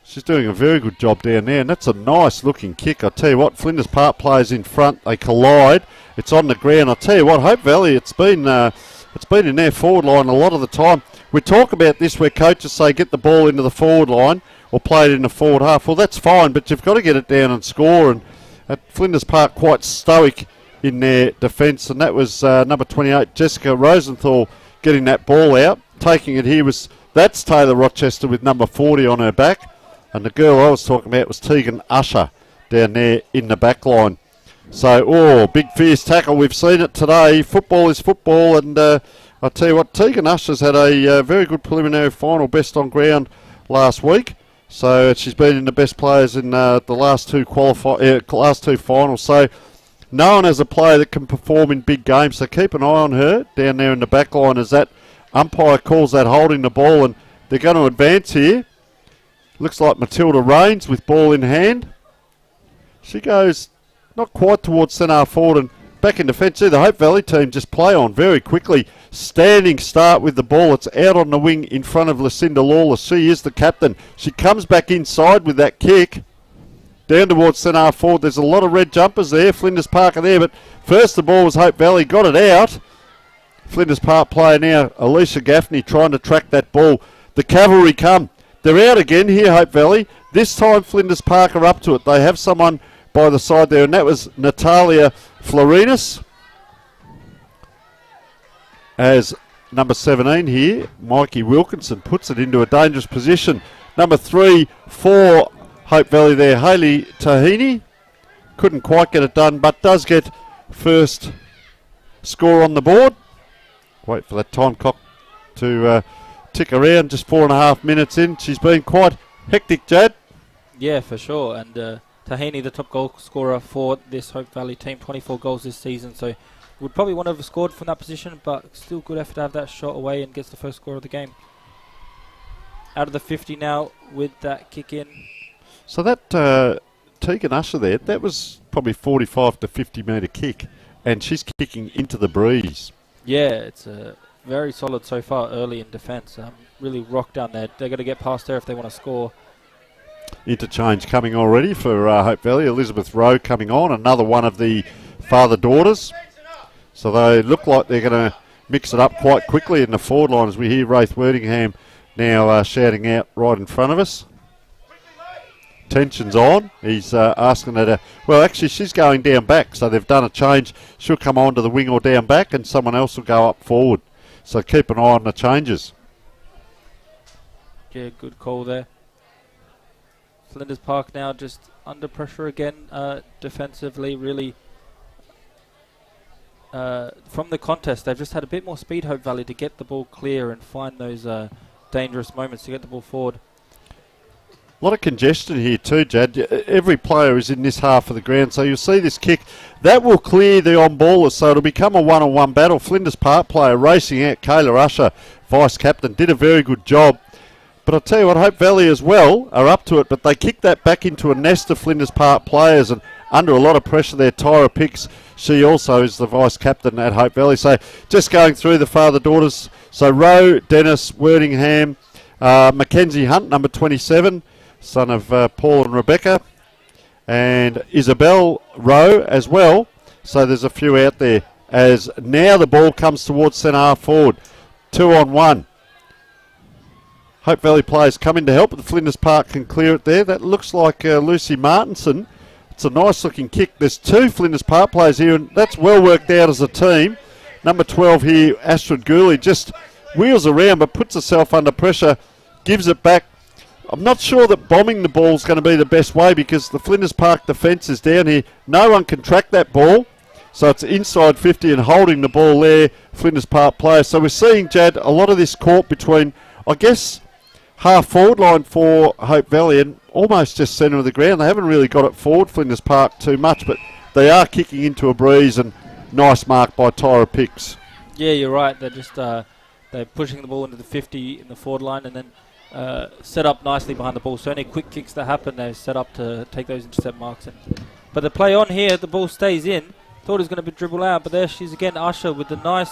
she's doing a very good job down there, and that's a nice looking kick. I tell you what, Flinders Park players in front, they collide. It's on the ground. I tell you what, Hope Valley, it's been in their forward line a lot of the time. We talk about this where coaches say get the ball into the forward line or play it in the forward half. Well, that's fine, but you've got to get it down and score. And at Flinders Park, quite stoic in their defence, and that was number 28, Jessica Rosenthal, getting that ball out. Taking it here that's Taylor Rochester with number 40 on her back. And the girl I was talking about was Tegan Usher down there in the back line. So, big fierce tackle. We've seen it today. Football is football. And I tell you what, Tegan Usher's had a very good preliminary final, best on ground last week. So she's been in the best players in the last two finals. So known as a player that can perform in big games. So keep an eye on her down there in the back line as that umpire calls that holding the ball, and they're going to advance here. Looks like Matilda Rains with ball in hand. She goes not quite towards centre forward and back in defence. See the Hope Valley team just play on very quickly. Standing start with the ball. It's out on the wing in front of Lucinda Lawless. She is the captain. She comes back inside with that kick. Down towards centre forward. There's a lot of red jumpers there. Flinders Park are there, but first the ball was Hope Valley. Got it out. Flinders Park player now, Alicia Gaffney, trying to track that ball. The cavalry come. They're out again here, Hope Valley. This time Flinders Park are up to it. They have someone by the side there, and that was Natalia Florinas. As number 17 here, Mikey Wilkinson, puts it into a dangerous position. Number 3 for Hope Valley there, Hayley Tahini. Couldn't quite get it done, but does get first score on the board. Wait for that time clock to tick around. Just 4.5 minutes in. She's been quite hectic, Jad. Yeah, for sure. And Tahini, the top goal scorer for this Hope Valley team, 24 goals this season. So would probably want to have scored from that position, but still good effort to have that shot away and gets the first score of the game. Out of the 50 now with that kick in. So that Tegan Usher there, that was probably 45 to 50 metre kick, and she's kicking into the breeze. Yeah, it's very solid so far early in defence. Really rock down there. They're going to get past her if they want to score. Interchange coming already for Hope Valley. Elizabeth Rowe coming on, another one of the father-daughters. So they look like they're going to mix it up quite quickly in the forward line as we hear Wraith Wordingham now shouting out right in front of us. Tension's on. He's asking her to... Well, actually, she's going down back, so they've done a change. She'll come on to the wing or down back, and someone else will go up forward. So keep an eye on the changes. Yeah, good call there. Flinders Park now just under pressure again defensively, really. From the contest, they've just had a bit more speed, Hope Valley, to get the ball clear and find those dangerous moments to get the ball forward. A lot of congestion here too, Jad. Every player is in this half of the ground, so you'll see this kick. That will clear the on-ballers, so it'll become a one-on-one battle. Flinders Park player racing out. Kayla Usher, vice-captain, did a very good job. But I'll tell you what, Hope Valley as well are up to it, but they kicked that back into a nest of Flinders Park players, and under a lot of pressure there, Tyra Picks, she also is the vice-captain at Hope Valley. So just going through the father-daughters, so Rowe, Dennis, Wordingham, Mackenzie Hunt, number 27, son of Paul and Rebecca, and Isabel Rowe as well. So there's a few out there. As now the ball comes towards centre half forward. 2-on-1. Hope Valley players come in to help, but the Flinders Park can clear it there. That looks like Lucy Martinson. It's a nice looking kick. There's two Flinders Park players here, and that's well worked out as a team. Number 12 here, Astrid Gooley, just wheels around but puts herself under pressure, gives it back. I'm not sure that bombing the ball is going to be the best way because the Flinders Park defence is down here. No one can track that ball, so it's inside 50 and holding the ball there, Flinders Park players. So we're seeing, Jad, a lot of this caught between, I guess, half forward line for Hope Valley and almost just centre of the ground. They haven't really got it forward, Flinders Park, too much, but they are kicking into a breeze, and nice mark by Tyra Picks. Yeah, you're right. They're just they're pushing the ball into the 50 in the forward line and then set up nicely behind the ball. So any quick kicks that happen, they're set up to take those intercept marks. But the play on here, the ball stays in. Thought it was going to be dribble out, but there she's again, Usher, with the nice...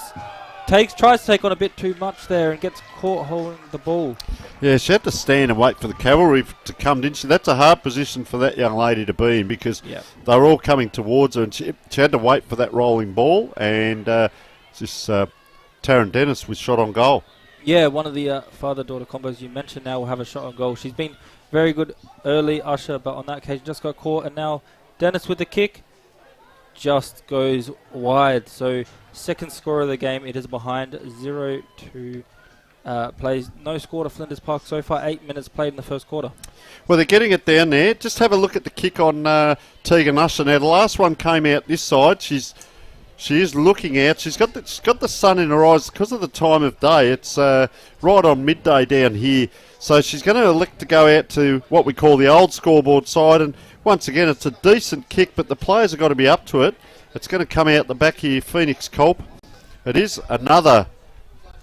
tries to take on a bit too much there and gets caught holding the ball. Yeah, she had to stand and wait for the cavalry to come, didn't she? That's a hard position for that young lady to be in because they were all coming towards her and she had to wait for that rolling ball, and Taryn Dennis with shot on goal. Yeah, one of the father-daughter combos you mentioned now will have a shot on goal. She's been very good early, Usher, but on that occasion just got caught, and now Dennis with the kick just goes wide. So second score of the game, it is behind 0-2 plays. No score to Flinders Park so far, 8 minutes played in the first quarter. Well, they're getting it down there. Just have a look at the kick on Tegan Usher. Now, the last one came out this side. She is looking out. She's got the sun in her eyes because of the time of day. It's right on midday down here. So she's going to elect to go out to what we call the old scoreboard side. And once again, it's a decent kick, but the players have got to be up to it. It's going to come out the back here, Phoenix Culp. It is another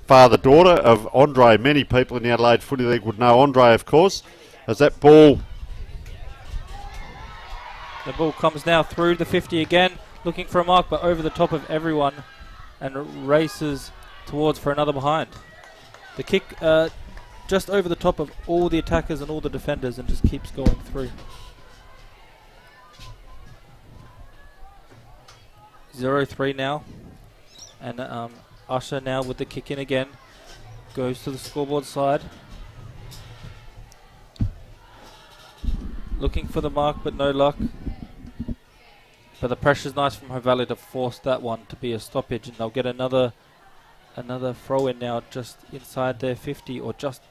father-daughter of Andre. Many people in the Adelaide Footy League would know Andre, of course, as that ball... The ball comes now through the 50 again, looking for a mark, but over the top of everyone and races towards for another behind. The kick just over the top of all the attackers and all the defenders and just keeps going through. 0-3 now, and Usher now with the kick in again, goes to the scoreboard side, looking for the mark but no luck, but the pressure's nice from Hope Valley to force that one to be a stoppage, and they'll get another throw in now just inside their 50, or just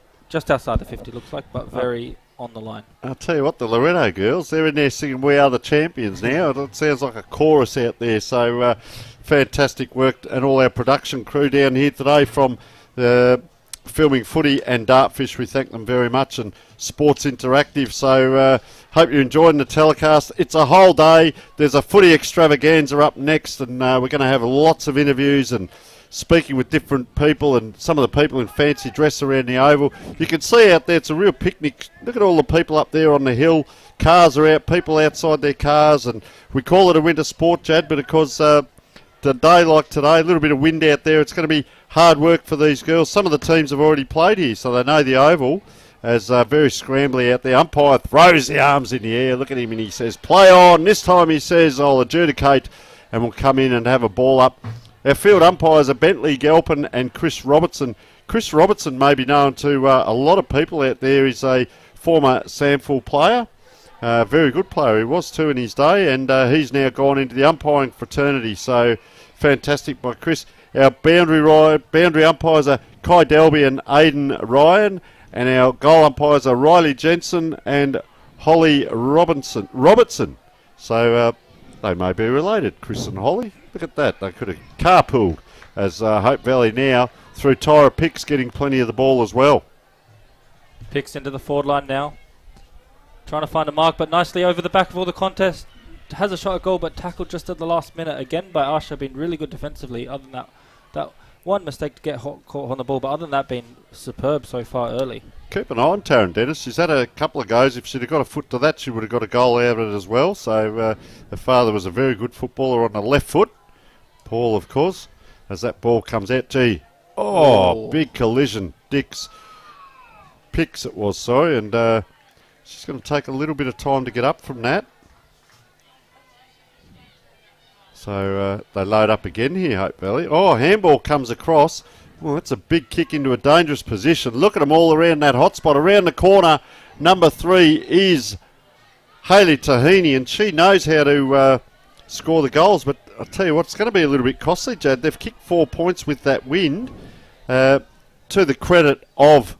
outside the 50 looks like, but very on the line. I'll tell you what, the Loretto girls, they're in there singing "We Are the Champions" now. It sounds like a chorus out there. So fantastic work, and all our production crew down here today from Filming Footy and Dartfish. We thank them very much, and Sports Interactive. So hope you're enjoying the telecast. It's a whole day. There's a footy extravaganza up next, and we're going to have lots of interviews and speaking with different people, and some of the people in fancy dress around the oval. You can see out there, it's a real picnic. Look at all the people up there on the hill. Cars are out, people outside their cars, and we call it a winter sport, Jad, but because the day like today, a little bit of wind out there, it's going to be hard work for these girls. Some of the teams have already played here, so they know the oval. As very scrambly out there. Umpire throws the arms in the air. Look at him, and he says, "Play on." This time he says, "I'll adjudicate," and we'll come in and have a ball up. Our field umpires are Bentley Galpin and Chris Robertson. Chris Robertson may be known to a lot of people out there. He's a former SANFL player. Very good player. He was too in his day, and he's now gone into the umpiring fraternity. So fantastic by Chris. Our boundary umpires are Kai Delby and Aidan Ryan, and our goal umpires are Riley Jensen and Holly Robertson. So they may be related, Chris and Holly. Look at that. They could have carpooled, as Hope Valley now, through Tyra Picks, getting plenty of the ball as well. Picks into the forward line now. Trying to find a mark, but nicely over the back of all the contest. Has a shot at goal, but tackled just at the last minute again by Usher. Been really good defensively. Other than that one mistake to get caught on the ball, but other than that, been superb so far early. Keep an eye on Taryn Dennis. She's had a couple of goes. If she'd have got a foot to that, she would have got a goal out of it as well. So her father was a very good footballer on the left foot. Paul, of course, as that ball comes out. Gee, big collision. Dix picks it was, sorry, and she's going to take a little bit of time to get up from that. So they load up again here, Hope Valley. Oh, handball comes across. Well, that's a big kick into a dangerous position. Look at them all around that hot spot. Around the corner, number 3 is Hayley Tahini, and she knows how to score the goals. But I'll tell you what, it's going to be a little bit costly, Jad. They've kicked 4 points with that wind, to the credit of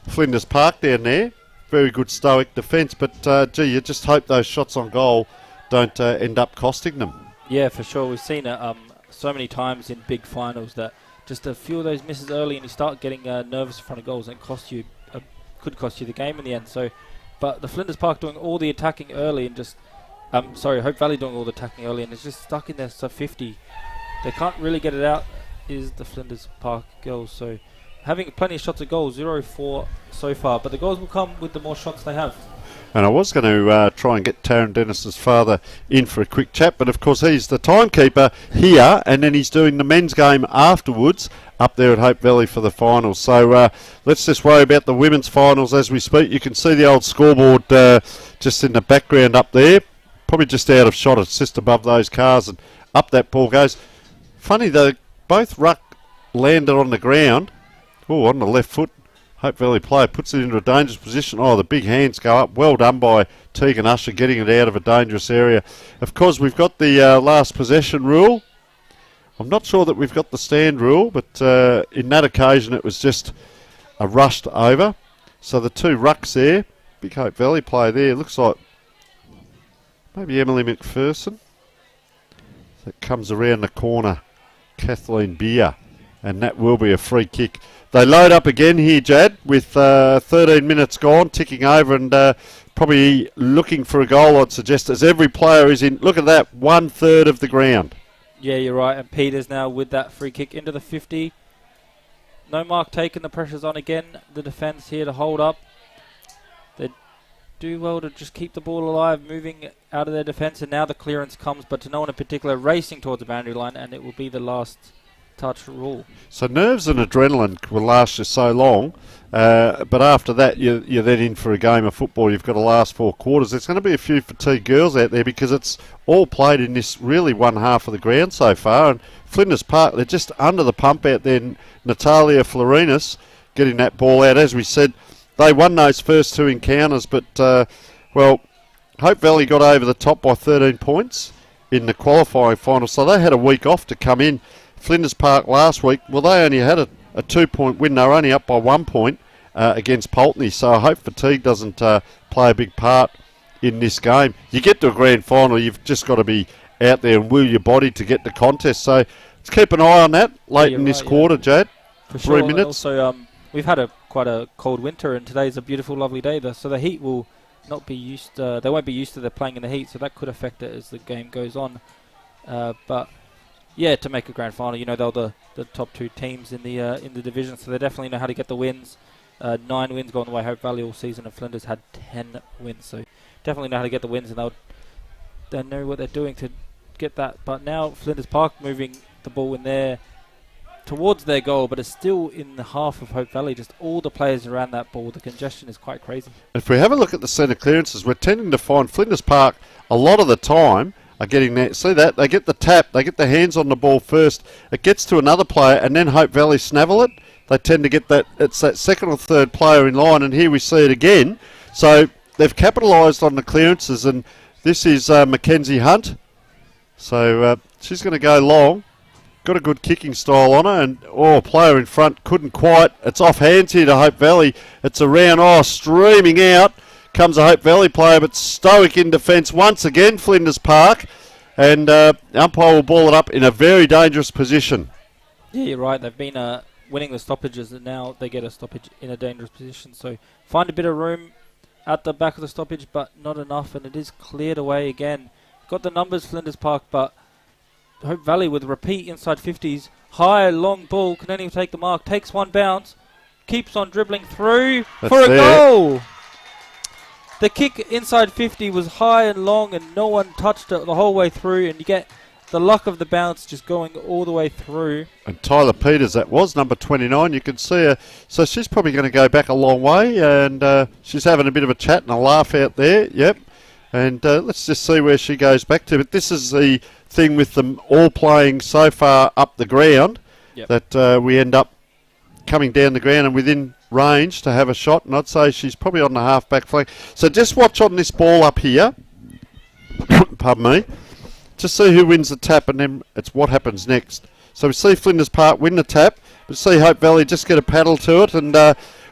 Flinders Park down there. Very good stoic defence, but gee, you just hope those shots on goal don't end up costing them. Yeah, for sure. We've seen it so many times in big finals that just a few of those misses early and you start getting nervous in front of goals and could cost you the game in the end. So, but the Flinders Park doing all the attacking early and just, Hope Valley doing all the attacking early and it's just stuck in their sub 50. They can't really get it out, is the Flinders Park girls. So, having plenty of shots at goal, 0-4 so far, but the goals will come with the more shots they have. And I was going to try and get Taryn Dennis's father in for a quick chat, but of course he's the timekeeper here, and then he's doing the men's game afterwards up there at Hope Valley for the finals. So let's just worry about the women's finals as we speak. You can see the old scoreboard just in the background up there, probably just out of shot. It's just above those cars, and up that ball goes. Funny though, both ruck landed on the ground. Oh, on the left foot. Hope Valley player puts it into a dangerous position. Oh, the big hands go up. Well done by Tegan Usher getting it out of a dangerous area. Of course, we've got the last possession rule. I'm not sure that we've got the stand rule, but in that occasion it was just a rushed over. So the 2 rucks there, big Hope Valley player there, looks like maybe Emily McPherson. That comes around the corner, Kathleen Beer, and that will be a free kick. They load up again here, Jad, with 13 minutes gone, ticking over, and probably looking for a goal, I'd suggest, as every player is in, look at that, 1/3 of the ground. Yeah, you're right, and Peters now with that free kick into the 50. No mark taken, the pressure's on again. The defence here to hold up. They do well to just keep the ball alive, moving out of their defence, and now the clearance comes, but to no one in particular, racing towards the boundary line, and it will be the last touch rule. So nerves and adrenaline will last you so long, but after that you're then in for a game of football. You've got to last 4 quarters. There's going to be a few fatigued girls out there because it's all played in this really one half of the ground so far, and Flinders Park, they're just under the pump out there. Natalia Florinas getting that ball out. As we said, they won those first 2 encounters, but Hope Valley got over the top by 13 points in the qualifying final, so they had a week off to come in. Flinders Park last week, well, they only had a 2-point win. They were only up by 1 point against Pulteney. So I hope fatigue doesn't play a big part in this game. You get to a grand final, you've just got to be out there and will your body to get the contest. So let's keep an eye on that late in this quarter, Jad. For 3 sure. minutes. Also, we've had quite a cold winter, and today's a beautiful, lovely day. So the heat will not be used. They won't be used to playing in the heat, so that could affect it as the game goes on. But yeah, to make a grand final, they're the top 2 teams in the division, so they definitely know how to get the wins. 9 wins going the way Hope Valley all season, and Flinders had 10 wins, so definitely know how to get the wins, and they know what they're doing to get that. But now Flinders Park moving the ball in there towards their goal, but it's still in the half of Hope Valley. Just all the players around that ball. The congestion is quite crazy. If we have a look at the centre clearances, we're tending to find Flinders Park a lot of the time are getting that. See that? They get the tap, they get the hands on the ball first. It gets to another player, and then Hope Valley snavel it. They tend to get that. It's that second or third player in line, and here we see it again. So they've capitalised on the clearances, and this is Mackenzie Hunt. So she's going to go long. Got a good kicking style on her, and player in front couldn't quite. It's off hands here to Hope Valley. It's around, streaming out. Comes a Hope Valley player, but stoic in defence once again, Flinders Park, and umpire will ball it up in a very dangerous position. Yeah, you're right. They've been winning the stoppages, and now they get a stoppage in a dangerous position. So find a bit of room at the back of the stoppage, but not enough, and it is cleared away again. Got the numbers, Flinders Park, but Hope Valley with repeat inside 50s. High, long ball, can only take the mark, takes one bounce, keeps on dribbling through for a goal! The kick inside 50 was high and long, and no one touched it the whole way through, and you get the luck of the bounce just going all the way through. And Tyler Peters, that was number 29. You can see her. So she's probably going to go back a long way, and she's having a bit of a chat and a laugh out there. Yep. And let's just see where she goes back to. But this is the thing with them all playing so far up the ground that we end up coming down the ground and within range to have a shot. And I'd say she's probably on the half-back flank. So just watch on this ball up here. Pardon me. Just see who wins the tap, and then it's what happens next. So we see Flinders Park win the tap, but see Hope Valley just get a paddle to it, and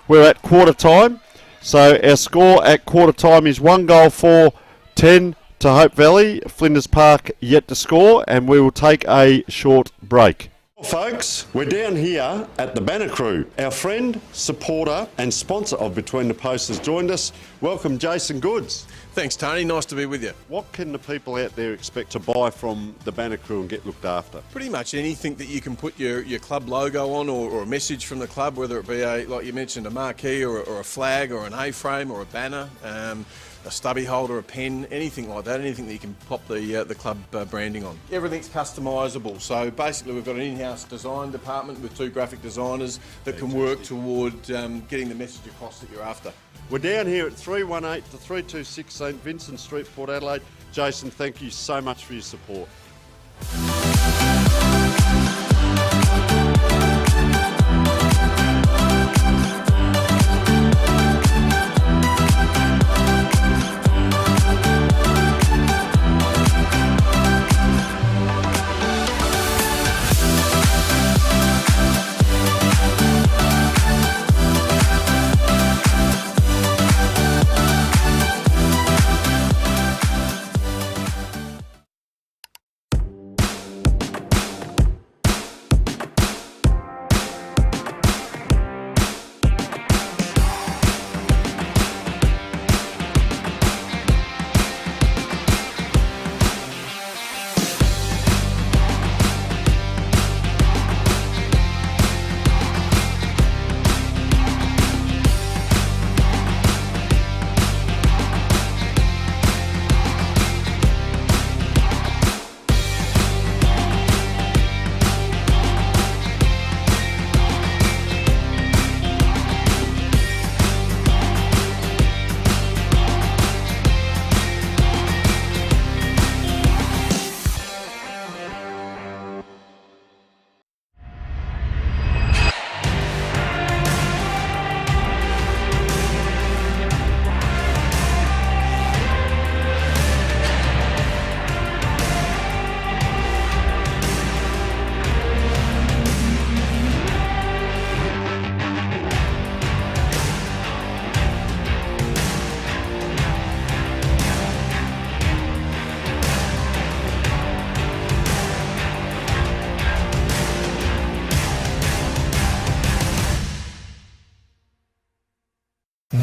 we're at quarter time. So our score at quarter time is 1 goal for 10 to Hope Valley. Flinders Park yet to score, and we will take a short break. Folks, we're down here at the Banner Crew. Our friend, supporter and sponsor of Between the Posts has joined us. Welcome, Jason Goods. Thanks, Tony. Nice to be with you. What can the people out there expect to buy from the Banner Crew and get looked after? Pretty much anything that you can put your club logo on, or a message from the club, whether it be like you mentioned, a marquee or a flag or an A-frame or a banner, a stubby holder, a pen, anything like that, anything that you can pop the club branding on. Everything's customisable. So basically we've got an in-house design department with 2 graphic designers that can work toward getting the message across that you're after. We're down here at 318 to 326 St Vincent Street, Port Adelaide. Jason, thank you so much for your support.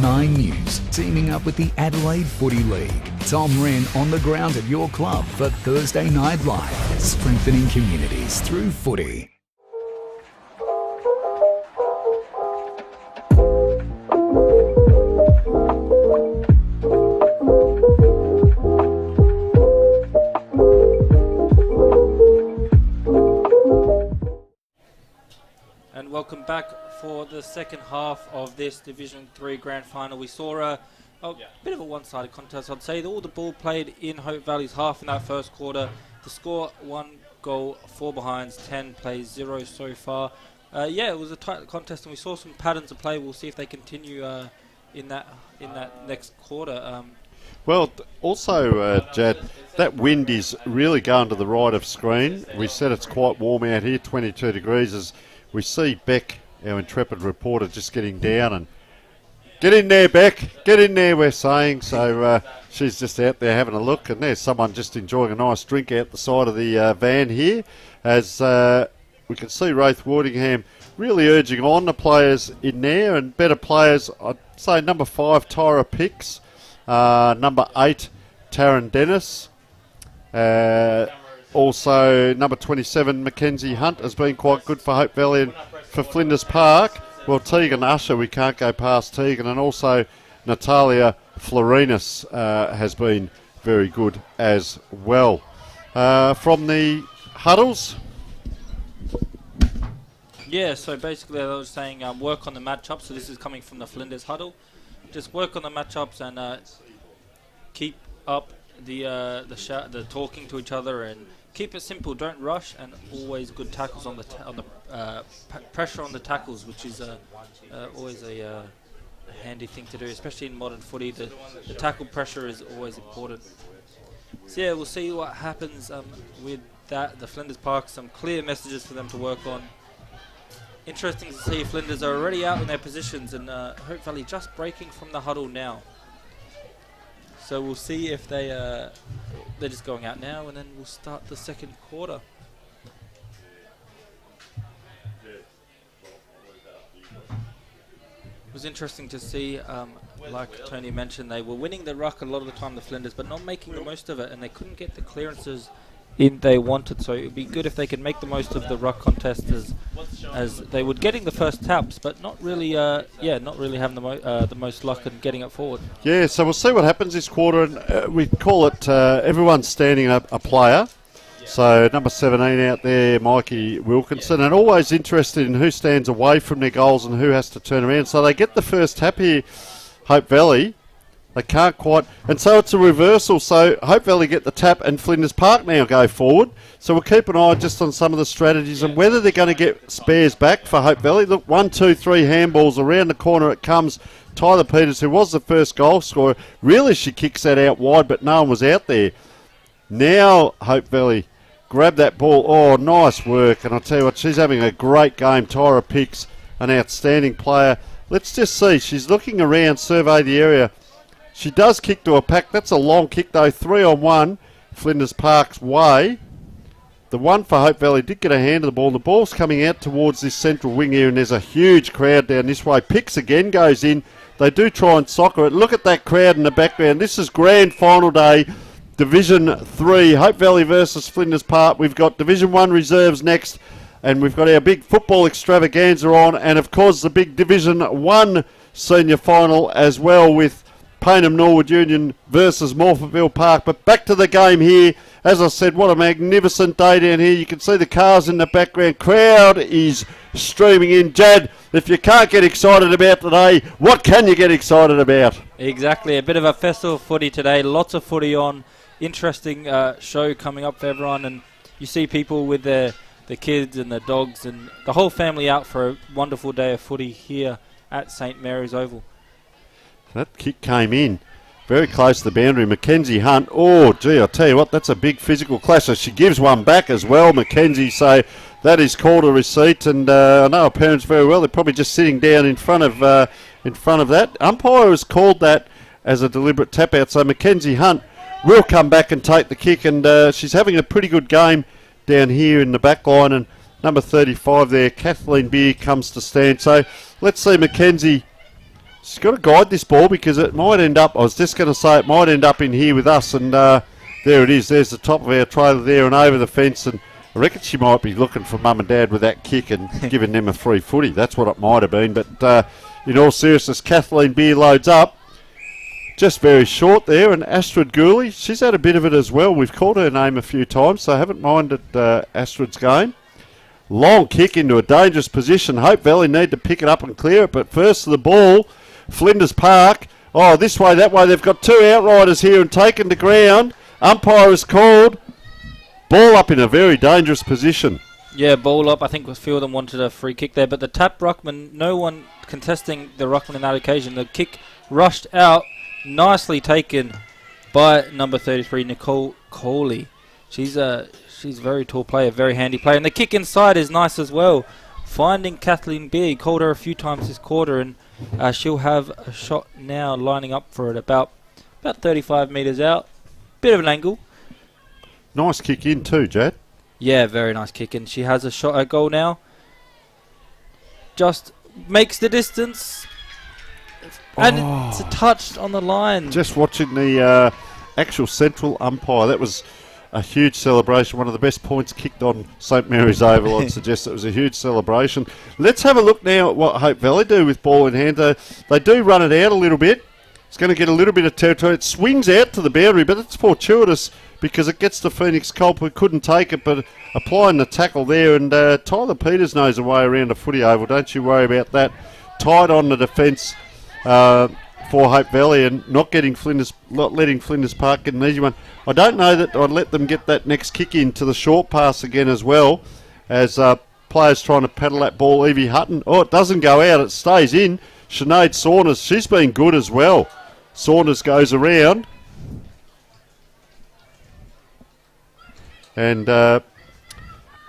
9 News, teaming up with the Adelaide Footy League. Tom Wren on the ground at your club for Thursday Night Live, strengthening communities through footy. And welcome back for the second half of this Division 3 Grand Final. We saw a bit of a one-sided contest, I'd say. All the ball played in Hope Valley's half in that first quarter. The score, 1 goal, 4 behinds, 10 plays, 0 so far. It was a tight contest, and we saw some patterns of play. We'll see if they continue in that next quarter. Also, Jad, that wind is really going to the right of screen. We said it's quite warm out here, 22 degrees, as we see Beck, our intrepid reporter, just getting down and get in there, Beck, get in there, we're saying. So she's just out there having a look, and there's someone just enjoying a nice drink out the side of the van here, as we can see Wraith Wardingham really urging on the players in there, and better players, I'd say number 5, Tyra Picks, number 8, Taryn Dennis, also number 27, Mackenzie Hunt, has been quite good for Hope Valley, and for Flinders Park, well, Tegan Usher, we can't go past Tegan, and also Natalia Florinas has been very good as well. from the huddles. Yeah, so basically I was saying work on the matchups. So this is coming from the Flinders huddle. Just work on the matchups and keep up the talking to each other and keep it simple. Don't rush and always good tackles on the pressure on the tackles, which is always a handy thing to do, especially in modern footy. The tackle pressure is always important. So yeah, we'll see what happens with that. The Flinders Park, some clear messages for them to work on. Interesting to see Flinders are already out in their positions and Hope Valley just breaking from the huddle now. So we'll see if they're just going out now, and then we'll start the second quarter. It was interesting to see, like Tony mentioned, they were winning the ruck a lot of the time, the Flinders, but not making the most of it, and they couldn't get the clearances they wanted. So it would be good if they could make the most of the ruck contest as they were getting the first taps, but not really having the most luck in getting it forward. Yeah, so we'll see what happens this quarter, and we call it everyone's standing up a player. So number 17 out there, Mikey Wilkinson, and always interested in who stands away from their goals and who has to turn around. So they get the first tap here, Hope Valley. They can't quite, and so it's a reversal. So Hope Valley get the tap and Flinders Park now go forward. So we'll keep an eye just on some of the strategies and whether they're going to get spares back for Hope Valley. Look, 1, 2, 3 handballs around the corner. It comes Tyler Peters, who was the first goal scorer. Really, she kicks that out wide, but no one was out there. Now Hope Valley grab that ball. Oh, nice work. And I'll tell you what, she's having a great game. Tyra Picks, an outstanding player. Let's just see. She's looking around, survey the area. She does kick to a pack. That's a long kick, though. 3-on-1, Flinders Park's way. The one for Hope Valley did get a hand of the ball. The ball's coming out towards this central wing here, and there's a huge crowd down this way. Picks again goes in. They do try and soccer it. Look at that crowd in the background. This is grand final day. Division 3, Hope Valley versus Flinders Park. We've got Division 1 reserves next, and we've got our big football extravaganza on, and of course the big Division 1 senior final as well with Payneham Norwood Union versus Morphettville Park. But back to the game here. As I said, what a magnificent day down here. You can see the cars in the background. Crowd is streaming in. Jad, if you can't get excited about today, what can you get excited about? Exactly. A bit of a festival of footy today. Lots of footy on. Interesting show coming up for everyone. And you see people with the kids and the dogs and the whole family out for a wonderful day of footy here at St Mary's Oval. That kick came in very close to the boundary. Mackenzie Hunt. Oh, gee, I'll tell you what, that's a big physical clash. So she gives one back as well, Mackenzie. So that is called a receipt. And I know our parents very well. They're probably just sitting down in front of that. Umpire has called that as a deliberate tap out. So Mackenzie Hunt will come back and take the kick. And she's having a pretty good game down here in the back line. And number 35 there, Kathleen Beer, comes to stand. So let's see Mackenzie. She's got to guide this ball because it might end up, I was just going to say, it might end up in here with us. And there it is. There's the top of our trailer there and over the fence. And I reckon she might be looking for mum and dad with that kick and giving them a free footy. That's what it might have been. But in all seriousness, Kathleen Beer loads up. Just very short there. And Astrid Gooley, she's had a bit of it as well. We've called her name a few times, so I haven't minded Astrid's game. Long kick into a dangerous position. Hope Valley need to pick it up and clear it. But first to the ball. Flinders Park. Oh, this way, that way. They've got two outriders here and taken the ground. Umpire is called. Ball up in a very dangerous position. Yeah, ball up. I think a few of them wanted a free kick there. But the tap ruckman, no one contesting the ruckman in that occasion. The kick rushed out. Nicely taken by number 33, Nicole Coley. She's a very tall player, very handy player. And the kick inside is nice as well. Finding Kathleen Beer. Called her a few times this quarter, and she'll have a shot now lining up for it about 35 metres out. Bit of an angle. Nice kick in too, Jad. Yeah, very nice kick. And she has a shot at goal now. Just makes the distance. And it's a touch on the line. Just watching the actual central umpire. That was a huge celebration. One of the best points kicked on St Mary's Oval. I'd suggest it was a huge celebration. Let's have a look now at what Hope Valley do with ball in hand. They do run it out a little bit. It's going to get a little bit of territory. It swings out to the boundary, but it's fortuitous because it gets to Phoenix Culp, who couldn't take it, but applying the tackle there. And Tyler Peters knows a way around a footy oval. Don't you worry about that. Tight on the defence for Hope Valley and not letting Flinders Park get an easy one. I don't know that I'd let them get that next kick in to the short pass again as well, as players trying to paddle that ball. Evie Hutton. Oh, it doesn't go out. It stays in. Sinead Saunders, she's been good as well. Saunders goes around. And up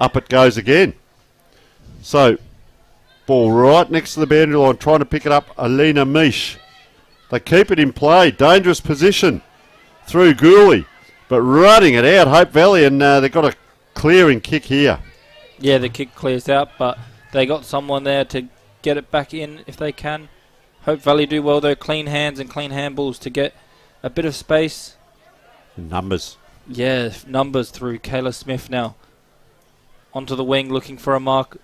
it goes again. So, ball right next to the boundary line, trying to pick it up, Alina Mish. They keep it in play. Dangerous position through Gooley. But running it out, Hope Valley, and they've got a clearing kick here. Yeah, the kick clears out, but they got someone there to get it back in if they can. Hope Valley do well, though. Clean hands and clean handballs to get a bit of space. Numbers. Yeah, numbers through Kayla Smith now. Onto the wing, looking for a mark.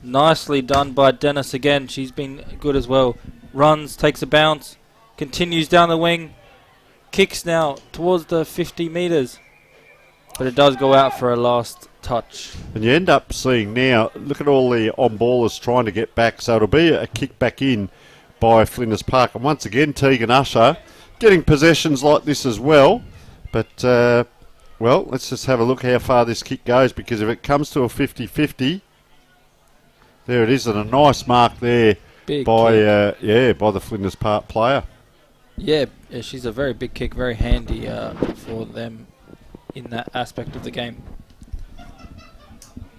Nicely done by Dennis again. She's been good as well. Runs, takes a bounce, continues down the wing. Kicks now towards the 50 metres. But it does go out for a last touch. And you end up seeing now, look at all the on-ballers trying to get back. So it'll be a kick back in by Flinders Park. And once again, Tegan Usher getting possessions like this as well. But, well, let's just have a look how far this kick goes, because if it comes to a 50-50, there it is, and a nice mark there by the Flinders Park player. Yeah, she's a very big kick, very handy for them in that aspect of the game.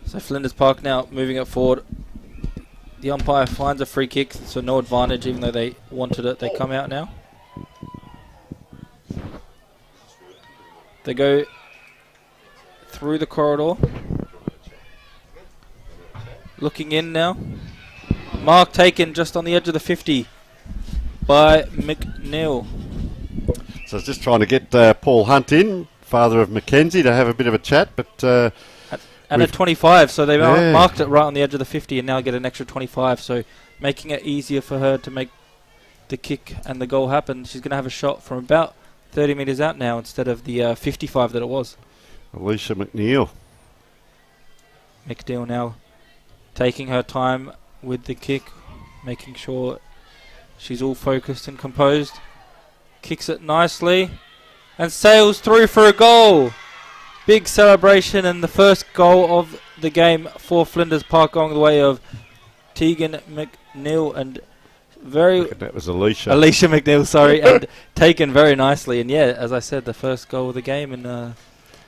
So Flinders Park now moving it forward. The umpire finds a free kick, so no advantage, even though they wanted it. They come out now. They go through the corridor. Looking in now. Mark taken just on the edge of the 50 by McNeil. So just trying to get Paul Hunt in, father of Mackenzie, to have a bit of a chat. But and at 25, so they've marked it right on the edge of the 50 and now get an extra 25. So making it easier for her to make the kick and the goal happen. She's going to have a shot from about 30 metres out now instead of the 55 that it was. Alicia McNeil. McNeil now taking her time with the kick, making sure she's all focused and composed. Kicks it nicely and sails through for a goal. Big celebration and the first goal of the game for Flinders Park, going the way of Tegan McNeil, and that was Alicia McNeil, sorry, and taken very nicely. And yeah, as I said, the first goal of the game. And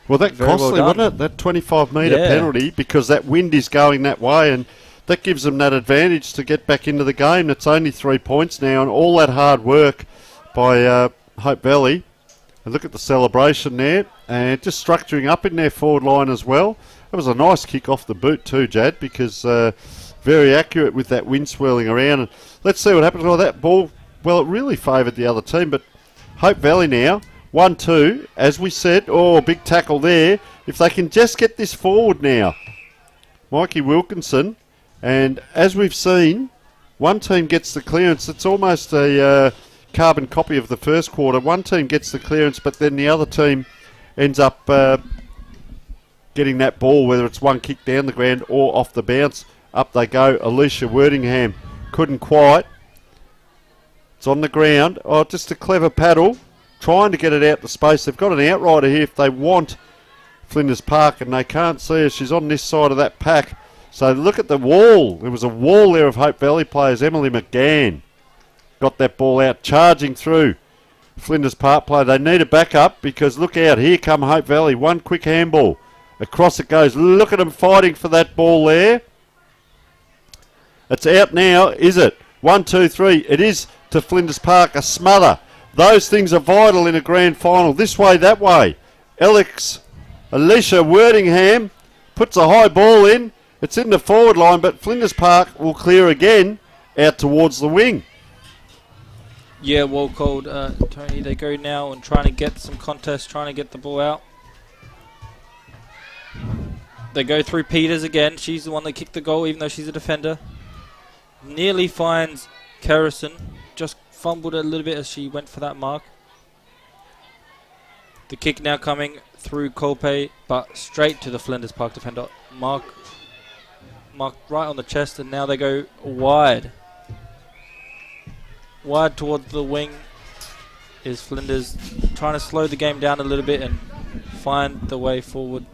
well, that costly, wasn't it? That 25-metre penalty, because that wind is going that way, and that gives them that advantage to get back into the game. It's only 3 points now, and all that hard work by Hope Valley. And look at the celebration there, and just structuring up in their forward line as well. That was a nice kick off the boot too, Jad, because very accurate with that wind swirling around. And let's see what happens with that ball. Well, it really favoured the other team, but Hope Valley now, 1-2, as we said. Oh, big tackle there. If they can just get this forward now. Mikey Wilkinson, and as we've seen, one team gets the clearance. It's almost a carbon copy of the first quarter. One team gets the clearance, but then the other team ends up getting that ball, whether it's one kick down the ground or off the bounce. Up they go. Alicia Wordingham couldn't quite. It's on the ground. Oh, just a clever paddle, trying to get it out the space. They've got an outrider here if they want Flinders Park, and they can't see her. She's on this side of that pack. So look at the wall. There was a wall there of Hope Valley players. Emily McGann got that ball out, charging through Flinders Park player. They need a backup, because look out, here come Hope Valley. One quick handball. Across it goes. Look at them fighting for that ball there. It's out now, is it? 1, 2, 3. It is to Flinders Park. A smother. Those things are vital in a grand final. This way, that way. Alicia Wordingham puts a high ball in. It's in the forward line, but Flinders Park will clear again out towards the wing. Yeah, well called, Tony. They go now and trying to get some contest, trying to get the ball out. They go through Peters again. She's the one that kicked the goal, even though she's a defender. Nearly finds Carrison. Just fumbled a little bit as she went for that mark. The kick now coming through Kolpe, but straight to the Flinders Park defender. Mark right on the chest, and now they go wide. Wide towards the wing is Flinders, trying to slow the game down a little bit and find the way forward.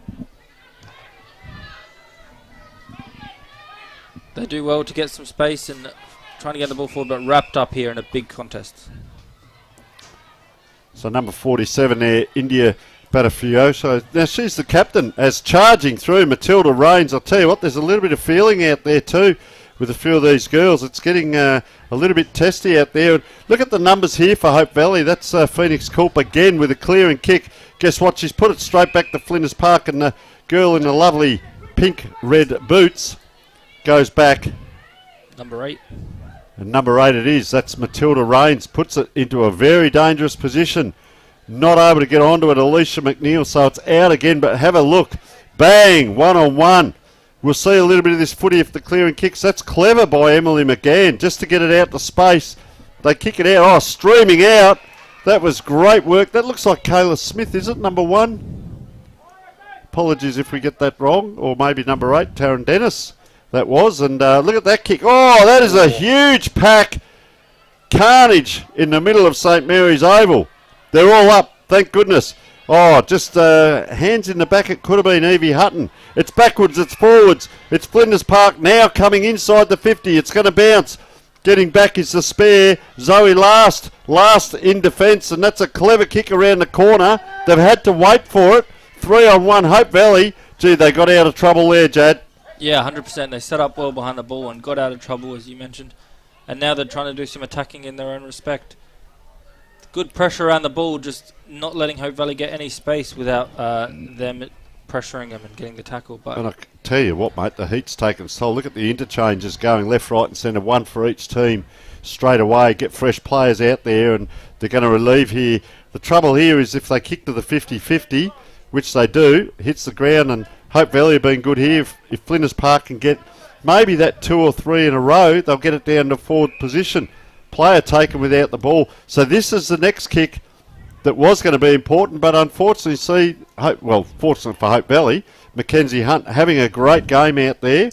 They do well to get some space and trying to get the ball forward, but wrapped up here in a big contest. So number 47 there, India Batafioso. Now she's the captain as charging through Matilda Rains. I'll tell you what, there's a little bit of feeling out there too with a few of these girls. It's getting a little bit testy out there. Look at the numbers here for Hope Valley. That's Phoenix Culp again with a clearing kick. Guess what? She's put it straight back to Flinders Park, and the girl in the lovely pink-red boots goes back. Number 8. And number 8 it is. That's Matilda Rains. Puts it into a very dangerous position. Not able to get onto it, Alicia McNeil. So it's out again, but have a look. Bang! 1-on-1. We'll see a little bit of this footy if the clearing kicks. That's clever by Emily McGann just to get it out to space. They kick it out. Oh, streaming out. That was great work. That looks like Kayla Smith, is it? Number 1? Apologies if we get that wrong. Or maybe number 8, Taryn Dennis. That was. And look at that kick. Oh, that is a huge pack. Carnage in the middle of St Mary's Oval. They're all up. Thank goodness. Oh, just hands in the back. It could have been Evie Hutton. It's backwards, it's forwards. It's Flinders Park now coming inside the 50. It's going to bounce. Getting back is the spare. Zoe last in defence, and that's a clever kick around the corner. They've had to wait for it. 3-on-1 Hope Valley. Gee, they got out of trouble there, Jad. Yeah, 100%. They set up well behind the ball and got out of trouble, as you mentioned. And now they're trying to do some attacking in their own respect. Good pressure around the ball, just not letting Hope Valley get any space without them pressuring them and getting the tackle. But and I can tell you what, mate, the heat's taken its toll. Look at the interchanges going left, right and centre, one for each team straight away. Get fresh players out there, and they're going to relieve here. The trouble here is if they kick to the 50-50, which they do, hits the ground, and Hope Valley have been good here. If Flinders Park can get maybe that 2 or 3 in a row, they'll get it down to forward position. Player taken without the ball. So this is the next kick that was going to be important, but unfortunately, fortunately for Hope Valley, Mackenzie Hunt having a great game out there,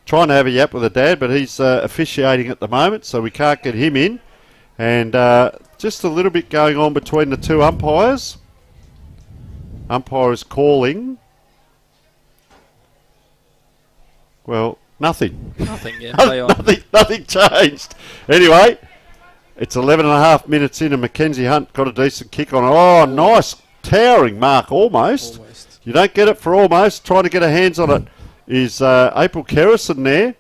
trying to have a yap with her dad, but he's officiating at the moment, so we can't get him in. And just a little bit going on between the two umpires. Umpire is calling. Well, nothing. Nothing, yeah. Play on. Nothing changed. Anyway, it's 11.5 minutes in, and Mackenzie Hunt got a decent kick on it. Oh, nice towering mark, almost. You don't get it for almost. Trying to get her hands on it is April Kerrison there.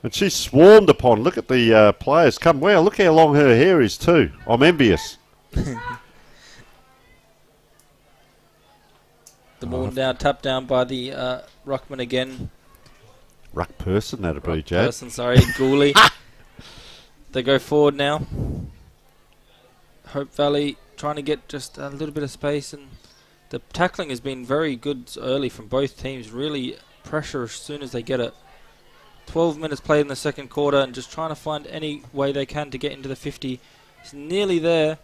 And she's swarmed upon. Look at the players come. Wow, look how long her hair is too. I'm envious. The ball now tapped down by the ruckman again. Ruck person, that'd be, Jad. Person, sorry, Gooley. They go forward now. Hope Valley trying to get just a little bit of space, and the tackling has been very good early from both teams. Really pressure as soon as they get it. 12 minutes played in the second quarter, and just trying to find any way they can to get into the 50. It's nearly there,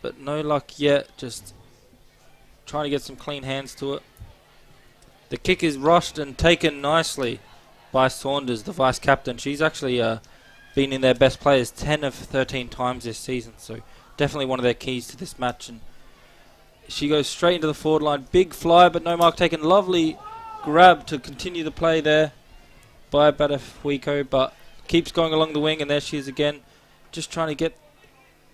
but no luck yet. Just trying to get some clean hands to it. The kick is rushed and taken nicely by Saunders, the vice captain. She's actually been in their best players 10 of 13 times this season, so definitely one of their keys to this match. And she goes straight into the forward line. Big fly, but no mark taken. Lovely grab to continue the play there by Batafuico, but keeps going along the wing, and there she is again, just trying to get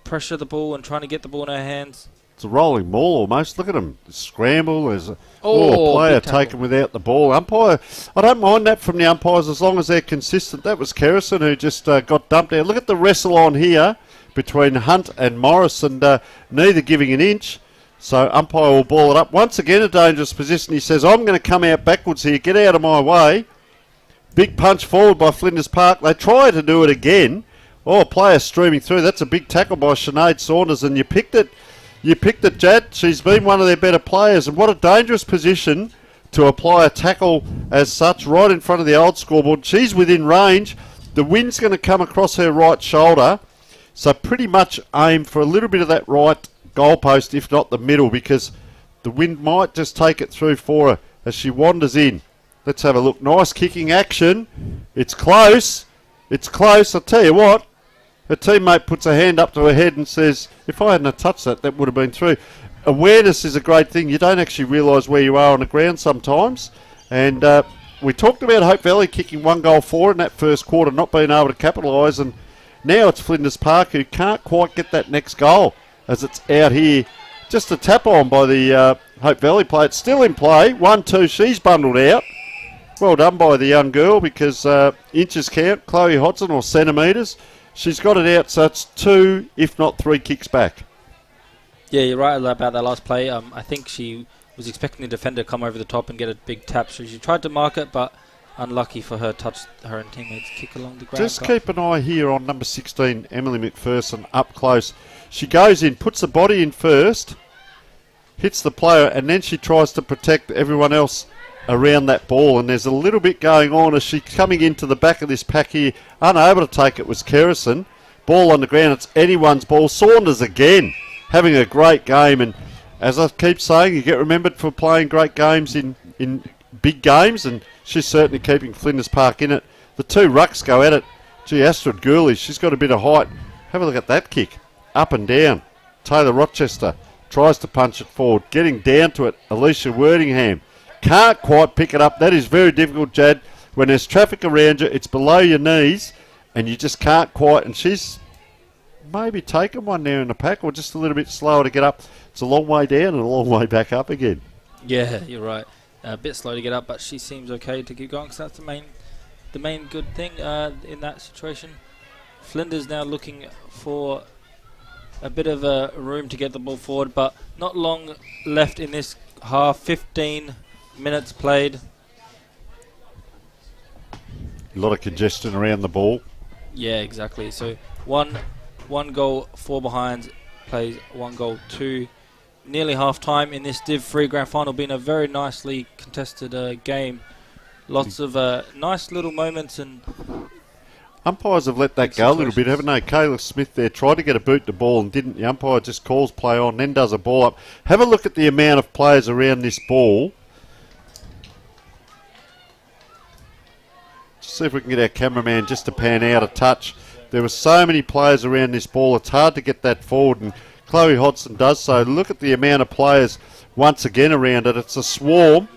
pressure the ball and trying to get the ball in her hands. It's a rolling maul almost. Look at him. Scramble. There's a player taken without the ball. Umpire, I don't mind that from the umpires as long as they're consistent. That was Kerrison who just got dumped out. Look at the wrestle on here between Hunt and Morris, and neither giving an inch. So umpire will ball it up. Once again, a dangerous position. He says, I'm going to come out backwards here. Get out of my way. Big punch forward by Flinders Park. They try to do it again. Oh, player streaming through. That's a big tackle by Sinead Saunders, and you picked it. You picked it, Jad. She's been one of their better players, and what a dangerous position to apply a tackle as such right in front of the old scoreboard. She's within range. The wind's going to come across her right shoulder, so pretty much aim for a little bit of that right goalpost, if not the middle, because the wind might just take it through for her as she wanders in. Let's have a look. Nice kicking action. It's close. It's close. I'll tell you what. Her teammate puts a hand up to her head and says, if I hadn't touched that, that would have been through. Awareness is a great thing. You don't actually realise where you are on the ground sometimes. And we talked about Hope Valley kicking 1 goal forward in that first quarter, not being able to capitalise. And now it's Flinders Park who can't quite get that next goal as it's out here. Just a tap on by the Hope Valley player. It's still in play. 1-2. She's bundled out. Well done by the young girl because inches count. Chloe Hodson, or centimetres. She's got it out, so it's 2, if not 3 kicks back. Yeah, you're right about that last play. I think she was expecting the defender to come over the top and get a big tap. So she tried to mark it, but unlucky for her, touched her and teammates kick along the ground. Just keep an eye here on number 16, Emily McPherson, up close. She goes in, puts the body in first, hits the player, and then she tries to protect everyone else around that ball. And there's a little bit going on as she's coming into the back of this pack here. Unable to take it was Kerrison. Ball on the ground, it's anyone's ball. Saunders again, having a great game. And as I keep saying, you get remembered for playing great games in big games, and she's certainly keeping Flinders Park in it. The 2 rucks go at it. Gee, Astrid Gurley, she's got a bit of height. Have a look at that kick. Up and down. Taylor Rochester tries to punch it forward. Getting down to it, Alicia Wordingham. Can't quite pick it up. That is very difficult, Jad. When there's traffic around you, it's below your knees, and you just can't quite. And she's maybe taken one there in the pack, or just a little bit slower to get up. It's a long way down and a long way back up again. Yeah, you're right. A bit slow to get up, but she seems okay to keep going. So that's the main good thing in that situation. Flinders now looking for a bit of a room to get the ball forward, but not long left in this half. 15 minutes played. A lot of congestion around the ball. Yeah, exactly. So one goal, 4 behinds, plays 1 goal, 2. Nearly half time in this Div 3 Grand Final. Been a very nicely contested game. Lots of nice little moments, and umpires have let that go a little bit, haven't they? Kayla Smith there tried to get a boot to ball and didn't. The umpire just calls play on, then does a ball up. Have a look at the amount of players around this ball. See if we can get our cameraman just to pan out a touch. There were so many players around this ball, it's hard to get that forward, and Chloe Hodson does so. Look at the amount of players once again around it. It's a swarm.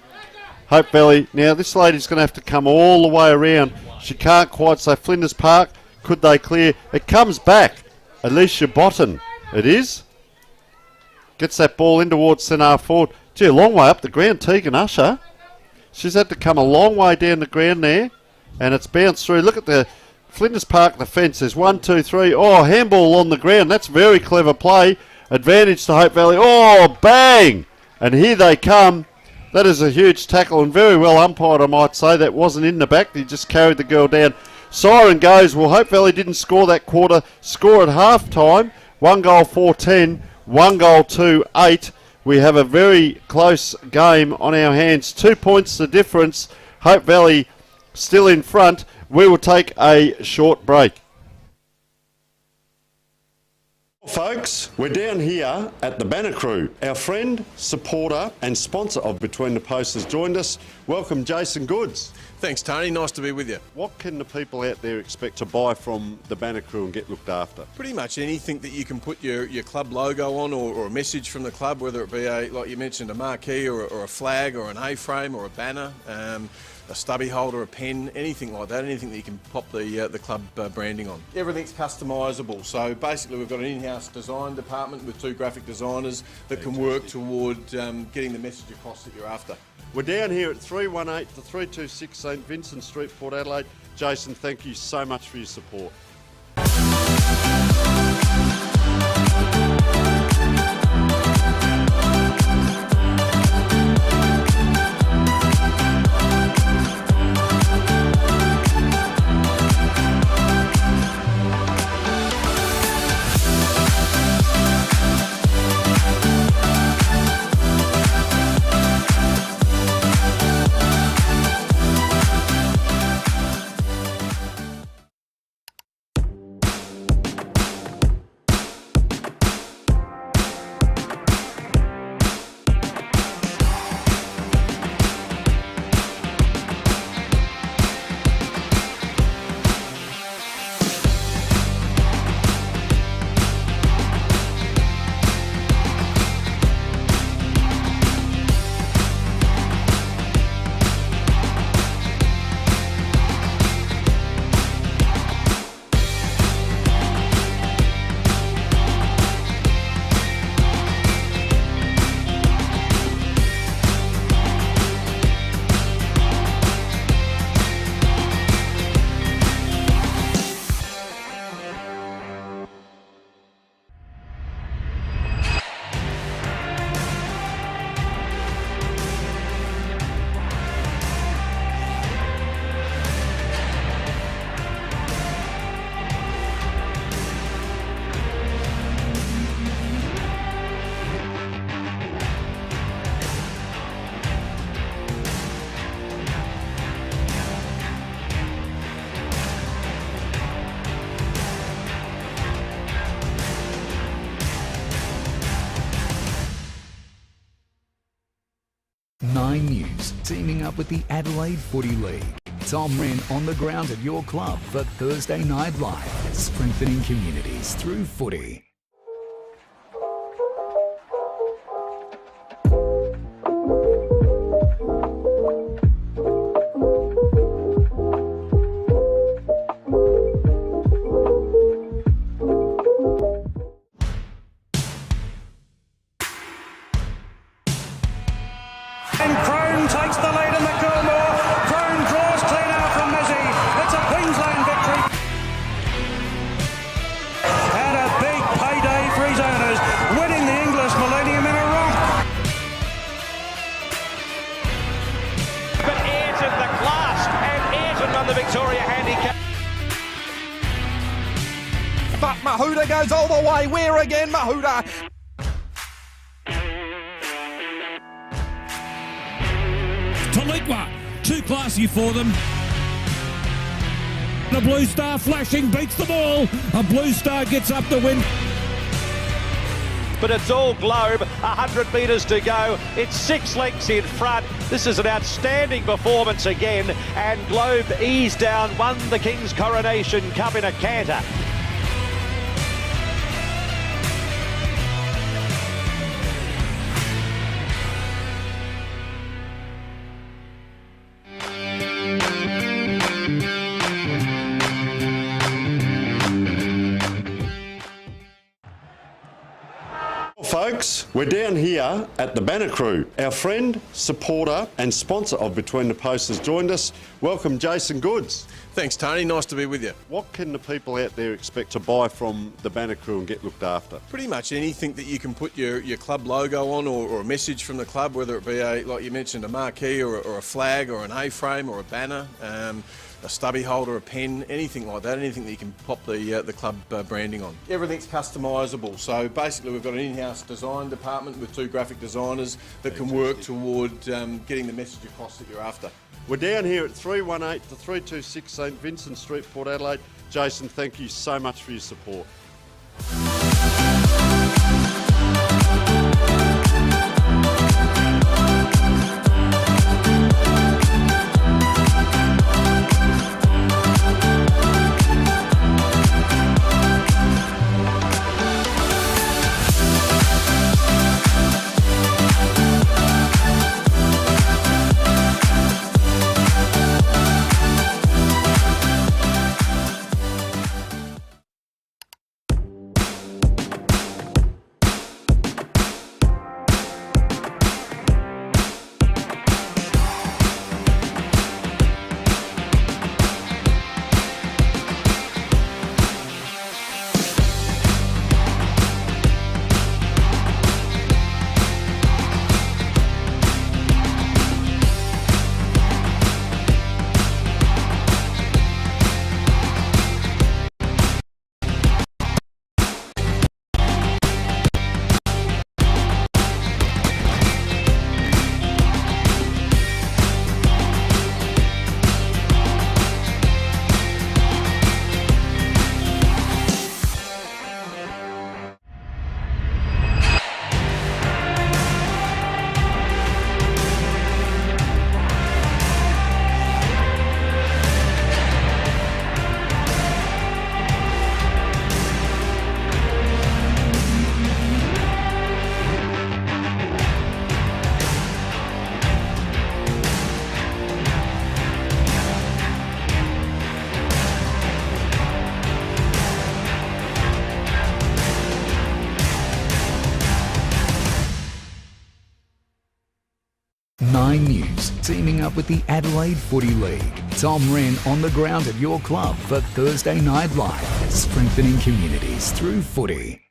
Hope Valley. Now this lady's going to have to come all the way around. She can't quite. So Flinders Park, could they clear? It comes back. Alicia Botten. It is. Gets that ball in towards centre forward. Gee, a long way up the ground. Tegan Usher. She's had to come a long way down the ground there. And it's bounced through. Look at the Flinders Park defence. There's 1, 2, 3. Oh, handball on the ground. That's very clever play. Advantage to Hope Valley. Oh, bang! And here they come. That is a huge tackle and very well umpired, I might say. That wasn't in the back. He just carried the girl down. Siren goes. Well, Hope Valley didn't score that quarter. Score at half time. 1 goal, 4-10. 1 goal, 2-8. We have a very close game on our hands. 2 points the difference. Hope Valley still in front. We will take a short break. Folks, we're down here at the Banner Crew. Our friend, supporter and sponsor of Between the Posts has joined us. Welcome, Jason Goods. Thanks, Tony. Nice to be with you. What can the people out there expect to buy from the Banner Crew and get looked after? Pretty much anything that you can put your club logo on, or a message from the club, whether it be like you mentioned, a marquee or a flag or an A-frame or a banner, a stubby holder, a pen, anything like that, anything that you can pop the club branding on. Everything's customisable. So basically we've got an in-house design department with 2 graphic designers that can work toward getting the message across that you're after. We're down here at 318 to 326 St Vincent Street, Port Adelaide. Jason, thank you so much for your support. News, teaming up with the Adelaide Footy League. Tom Wren on the ground at your club for Thursday Night Live, strengthening communities through footy. Takes the lead in the Coolmore. Crone draws clean out from Mizzy. It's a Queensland victory. And a big payday for his owners, winning the English Millennium in a romp. But Ayrton the class, and Ayrton won the Victoria Handicap. But Mahuda goes all the way. Where again, Mahuda? Taliqua, too classy for them. The Blue Star flashing, beats them all. A Blue Star gets up the win. But it's all Globe, 100 metres to go. It's 6 lengths in front. This is an outstanding performance again. And Globe eased down, won the King's Coronation Cup in a canter. Folks, we're down here at the Banner Crew. Our friend, supporter and sponsor of Between the Posts has joined us. Welcome, Jason Goods. Thanks, Tony. Nice to be with you. What can the people out there expect to buy from the Banner Crew and get looked after? Pretty much anything that you can put your club logo on, or a message from the club, whether it be like you mentioned, a marquee or a flag or an A-frame or a banner, a stubby holder, a pen, anything like that, anything that you can pop the club branding on. Everything's customisable. So basically we've got an in-house design department with 2 graphic designers that can work toward getting the message across that you're after. We're down here at 318 to 326 St Vincent Street, Port Adelaide. Jason, thank you so much for your support. Nine News, teaming up with the Adelaide Footy League. Tom Wren on the ground at your club for Thursday Night Live, strengthening communities through footy.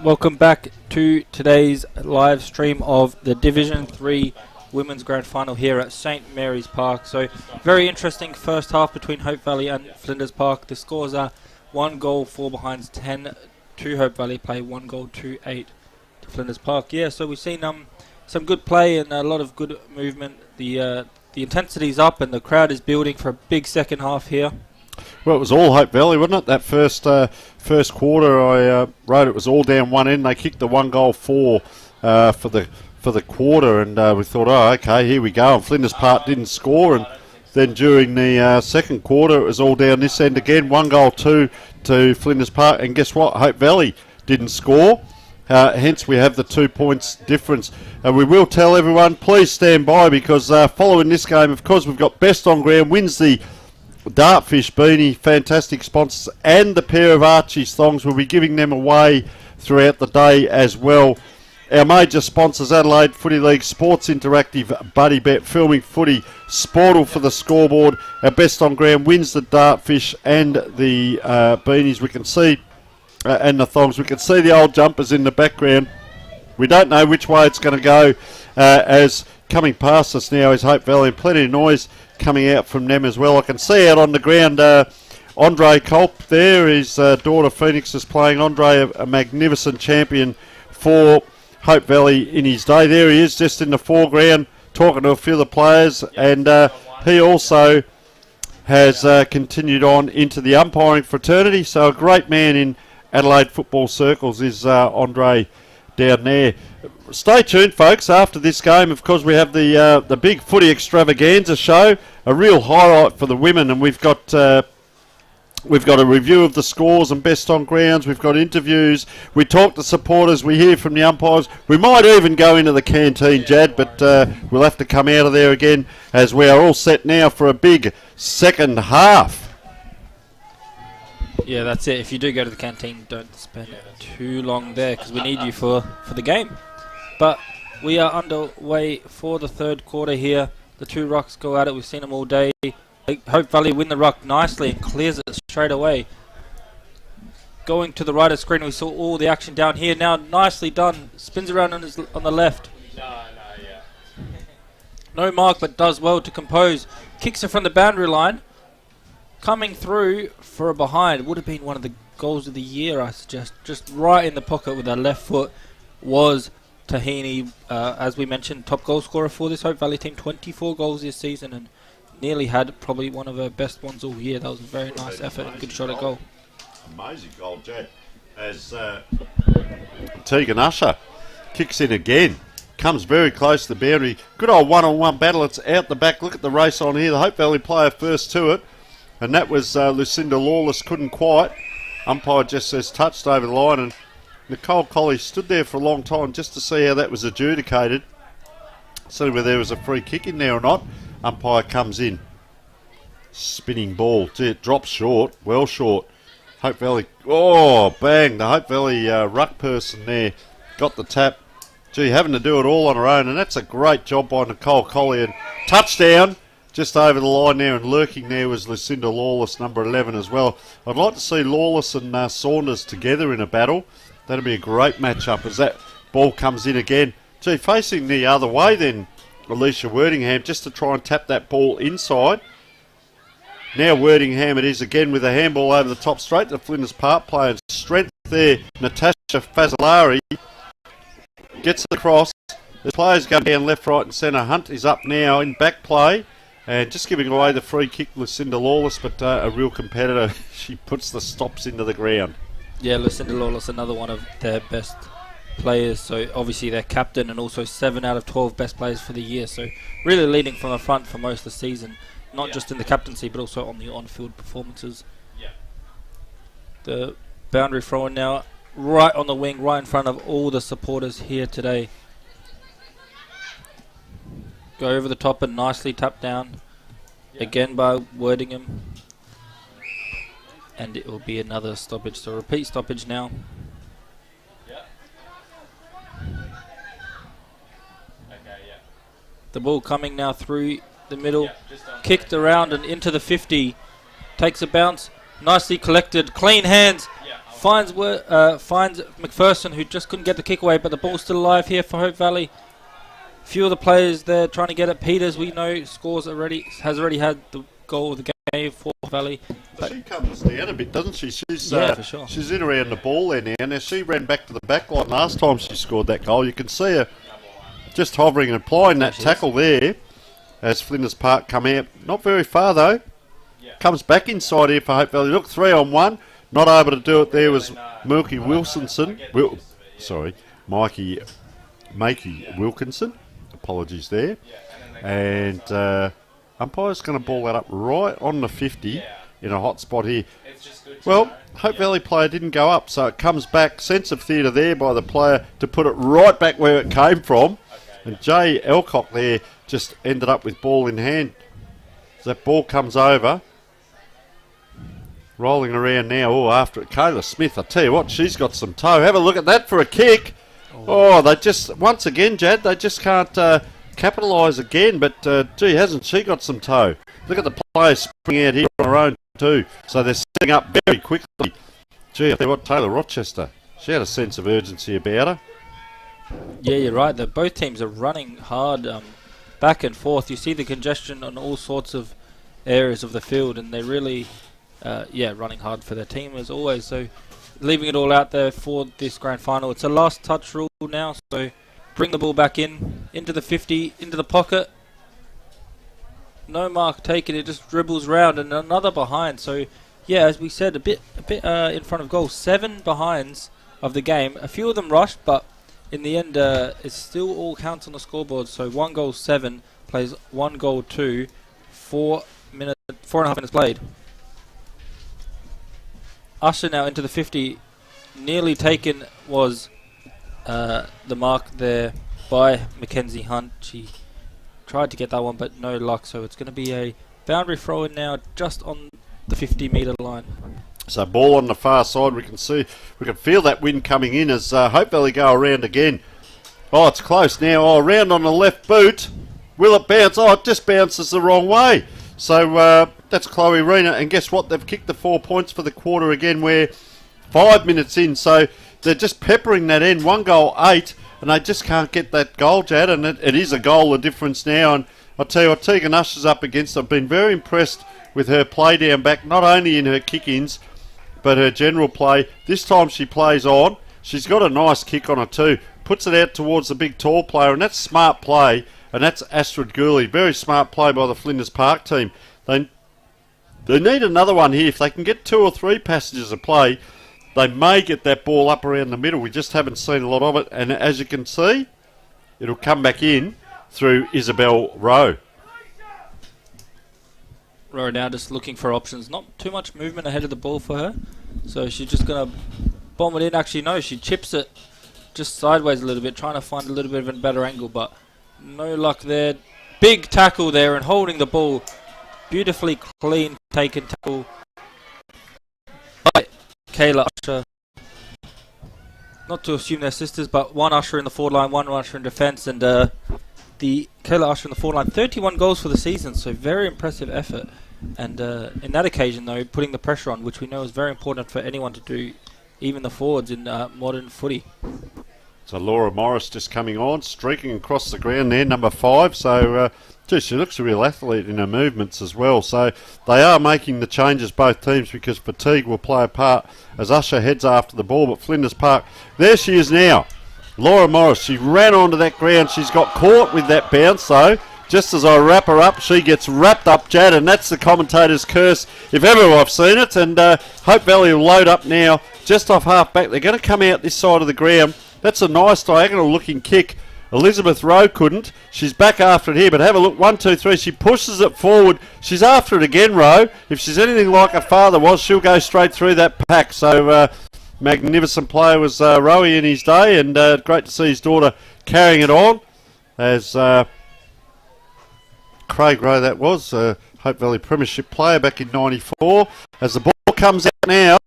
Welcome back to today's live stream of the Division 3 Women's Grand Final here at St Mary's Park. So, very interesting first half between Hope Valley and Flinders Park. The scores are 1 goal, 4 behinds, 10 to Hope Valley play, 1 goal, 2-8 to Flinders Park. Yeah, so we've seen some good play and a lot of good movement. The intensity's up and the crowd is building for a big second half here. Well, it was all Hope Valley, wasn't it? That first quarter, I wrote it was all down one end. They kicked the 1 goal 4 for the quarter, and we thought, oh, okay, here we go. And Flinders Park didn't score, and then during the second quarter, it was all down this end again. 1 goal 2 to Flinders Park, and guess what? Hope Valley didn't score. Hence, we have the 2 points difference. And we will tell everyone, please stand by, because following this game, of course, we've got Best on Ground wins the Dartfish beanie, fantastic sponsors, and the pair of Archie's thongs. We'll be giving them away throughout the day as well. Our major sponsors: Adelaide Footy League, Sports Interactive, Buddy Bet, Filming Footy, Sportal for the scoreboard. Our Best on Ground wins the Dartfish and the beanies. We can see, and the thongs. We can see the old jumpers in the background. We don't know which way it's going to go, as coming past us now is Hope Valley, and plenty of noise coming out from them as well. I can see out on the ground Andre Culp there. His daughter Phoenix is playing. Andre, a magnificent champion for Hope Valley in his day. There he is, just in the foreground, talking to a few of the players, and he also has continued on into the umpiring fraternity. So a great man in Adelaide football circles is Andre down there. Stay tuned, folks. After this game, of course, we have the big footy extravaganza show, a real highlight for the women, and we've got a review of the scores and best on grounds. We've got interviews. We talk to supporters. We hear from the umpires. We might even go into the canteen, Jad, but we'll have to come out of there again, as we are all set now for a big second half. Yeah, that's it. If you do go to the canteen, don't spend too long there, because we need you for the game. But we are underway for the third quarter here. The two rucks go at it. We've seen them all day. Hope Valley win the ruck nicely and clears it straight away. Going to the right of screen, we saw all the action down here. Now nicely done. Spins around on the left. No mark, but does well to compose. Kicks it from the boundary line. Coming through for a behind. Would have been one of the goals of the year, I suggest. Just right in the pocket with her left foot was Tahini, as we mentioned, top goal scorer for this Hope Valley team. 24 goals this season, and nearly had probably one of her best ones all year. That was a very nice effort and good shot at goal. Amazing goal, Jad. As Tegan Usher kicks in again. Comes very close to the boundary. Good old one-on-one battle. It's out the back. Look at the race on here. The Hope Valley player first to it. And that was Lucinda Lawless. Couldn't quite. Umpire just says touched over the line. And Nicole Colley stood there for a long time just to see how that was adjudicated. See whether there was a free kick in there or not. Umpire comes in. Spinning ball. Gee, it drops short. Well short. Hope Valley. Oh, bang. The Hope Valley ruck person there got the tap. Gee, having to do it all on her own. And that's a great job by Nicole Collier. And touchdown. Just over the line there, and lurking there was Lucinda Lawless, number 11 as well. I'd like to see Lawless and Saunders together in a battle. That'd be a great matchup as that ball comes in again. Gee, facing the other way then, Alicia Wordingham, just to try and tap that ball inside. Now Wordingham it is again with a handball over the top straight to the Flinders Park player. Strength there, Natasha Fazzolari gets it across. The players go down left, right and centre. Hunt is up now in back play. And just giving away the free kick, Lucinda Lawless, but a real competitor. She puts the stops into the ground. Yeah, Lucinda Lawless, another one of their best players. So obviously their captain, and also 7 out of 12 best players for the year. So really leading from the front for most of the season, not just in the captaincy, but also on the on-field performances. The boundary throw-in now, right on the wing, right in front of all the supporters here today. Go over the top and nicely tapped down again by Wordingham, and it will be another stoppage. So repeat stoppage now. The ball coming now through the middle, kicked around and into the 50. Takes a bounce, nicely collected, clean hands finds McPherson, who just couldn't get the kick away, but the ball's still alive here for Hope Valley. Few of the players there trying to get it. Peters, we know, has already had the goal of the game for Valley. But she comes down a bit, doesn't she? She's for sure. She's in around the ball there now. Now she ran back to the back line last time she scored that goal. You can see her just hovering and applying that tackle there as Flinders Park come out. Not very far though. Comes back inside here for Hope Valley. Look, 3-on-1. Not able to do it there was Mikey Wilkinson. Mikey Wilkinson. Apologies there. And umpire's going to ball that up right on the 50 in a hot spot here. Well, Hope Valley player didn't go up, so it comes back. Sense of theatre there by the player to put it right back where it came from. And Jay Elcock there just ended up with ball in hand. As that ball comes over. Rolling around now. Oh, after it, Kayla Smith. I tell you what, she's got some toe. Have a look at that for a kick. Oh, they just, once again, Jad, they just can't capitalise again. But, gee, hasn't she got some toe? Look at the players springing out here on her own too. So they're setting up very quickly. Gee, I tell you what, Taylor Rochester, she had a sense of urgency about her. Yeah, you're right. Both teams are running hard back and forth. You see the congestion on all sorts of areas of the field, and they're really, running hard for their team as always. So leaving it all out there for this grand final. It's a last touch rule now, so bring the ball back into the 50, into the pocket. No mark taken, it just dribbles round, and another behind. So, yeah, as we said, a bit in front of goal. 7 behinds of the game. A few of them rushed, but in the end, it still all counts on the scoreboard. So 1 goal 7 plays 1 goal 2, 4.5 minutes played. Usher now into the 50. Nearly taken was the mark there by Mackenzie Hunt. She tried to get that one, but no luck. So it's going to be a boundary throw in now, just on the 50-metre line. So ball on the far side. We can feel that wind coming in as Hope Valley go around again. Oh, it's close now. Oh, around on the left boot. Will it bounce? Oh, it just bounces the wrong way. So that's Chloe Reina, and guess what? They've kicked the 4 points for the quarter again. We're 5 minutes in, so they're just peppering that in. 1 goal 8, and they just can't get that goal, Jad, and it is a goal of difference now. And I'll tell you what, Tegan Usher's up against. I've been very impressed with her play down back, not only in her kick-ins, but her general play. This time she plays on. She's got a nice kick on her too. Puts it out towards the big tall player, and that's smart play. And that's Astrid Gurley. Very smart play by the Flinders Park team. They need another one here. If they can get 2 or 3 passages of play, they may get that ball up around the middle. We just haven't seen a lot of it. And as you can see, it'll come back in through Isabel Rowe. Rowe now just looking for options. Not too much movement ahead of the ball for her. So she's just going to bomb it in. Actually, no, she chips it just sideways a little bit, trying to find a little bit of a better angle, but no luck there. Big tackle there and holding the ball. Beautifully clean taken tackle by Kayla Usher. Not to assume they're sisters, but one Usher in the forward line, one Usher in defence, and the Kayla Usher in the forward line. 31 goals for the season, so very impressive effort. And in that occasion, though, putting the pressure on, which we know is very important for anyone to do, even the forwards in modern footy. So Laura Morris just coming on, streaking across the ground there, number 5. So, she looks a real athlete in her movements as well. So they are making the changes, both teams, because fatigue will play a part as Usher heads after the ball. But Flinders Park, there she is now. Laura Morris, she ran onto that ground. She's got caught with that bounce, though. Just as I wrap her up, she gets wrapped up, Jad, and that's the commentator's curse, if ever I've seen it. And Hope Valley will load up now, just off half back. They're going to come out this side of the ground. That's a nice diagonal-looking kick. Elizabeth Rowe couldn't. She's back after it here, but have a look. 1, 2, 3. She pushes it forward. She's after it again, Rowe. If she's anything like her father was, she'll go straight through that pack. So, magnificent player was Rowe in his day, and great to see his daughter carrying it on. As Craig Rowe, that was, Hope Valley Premiership player back in 94. As the ball comes out now,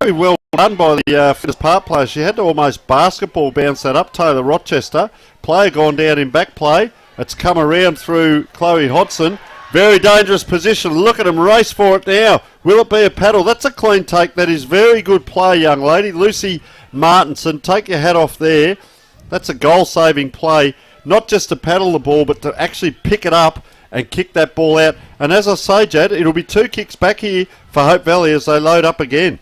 very well done by the Flinders Park player. She had to almost basketball bounce that up. Taylor Rochester, player gone down in back play. It's come around through Chloe Hodson. Very dangerous position. Look at him race for it now. Will it be a paddle? That's a clean take. That is very good play, young lady. Lucy Martinson, take your hat off there. That's a goal-saving play. Not just to paddle the ball, but to actually pick it up and kick that ball out. And as I say, Jad, it'll be 2 kicks back here for Hope Valley as they load up again.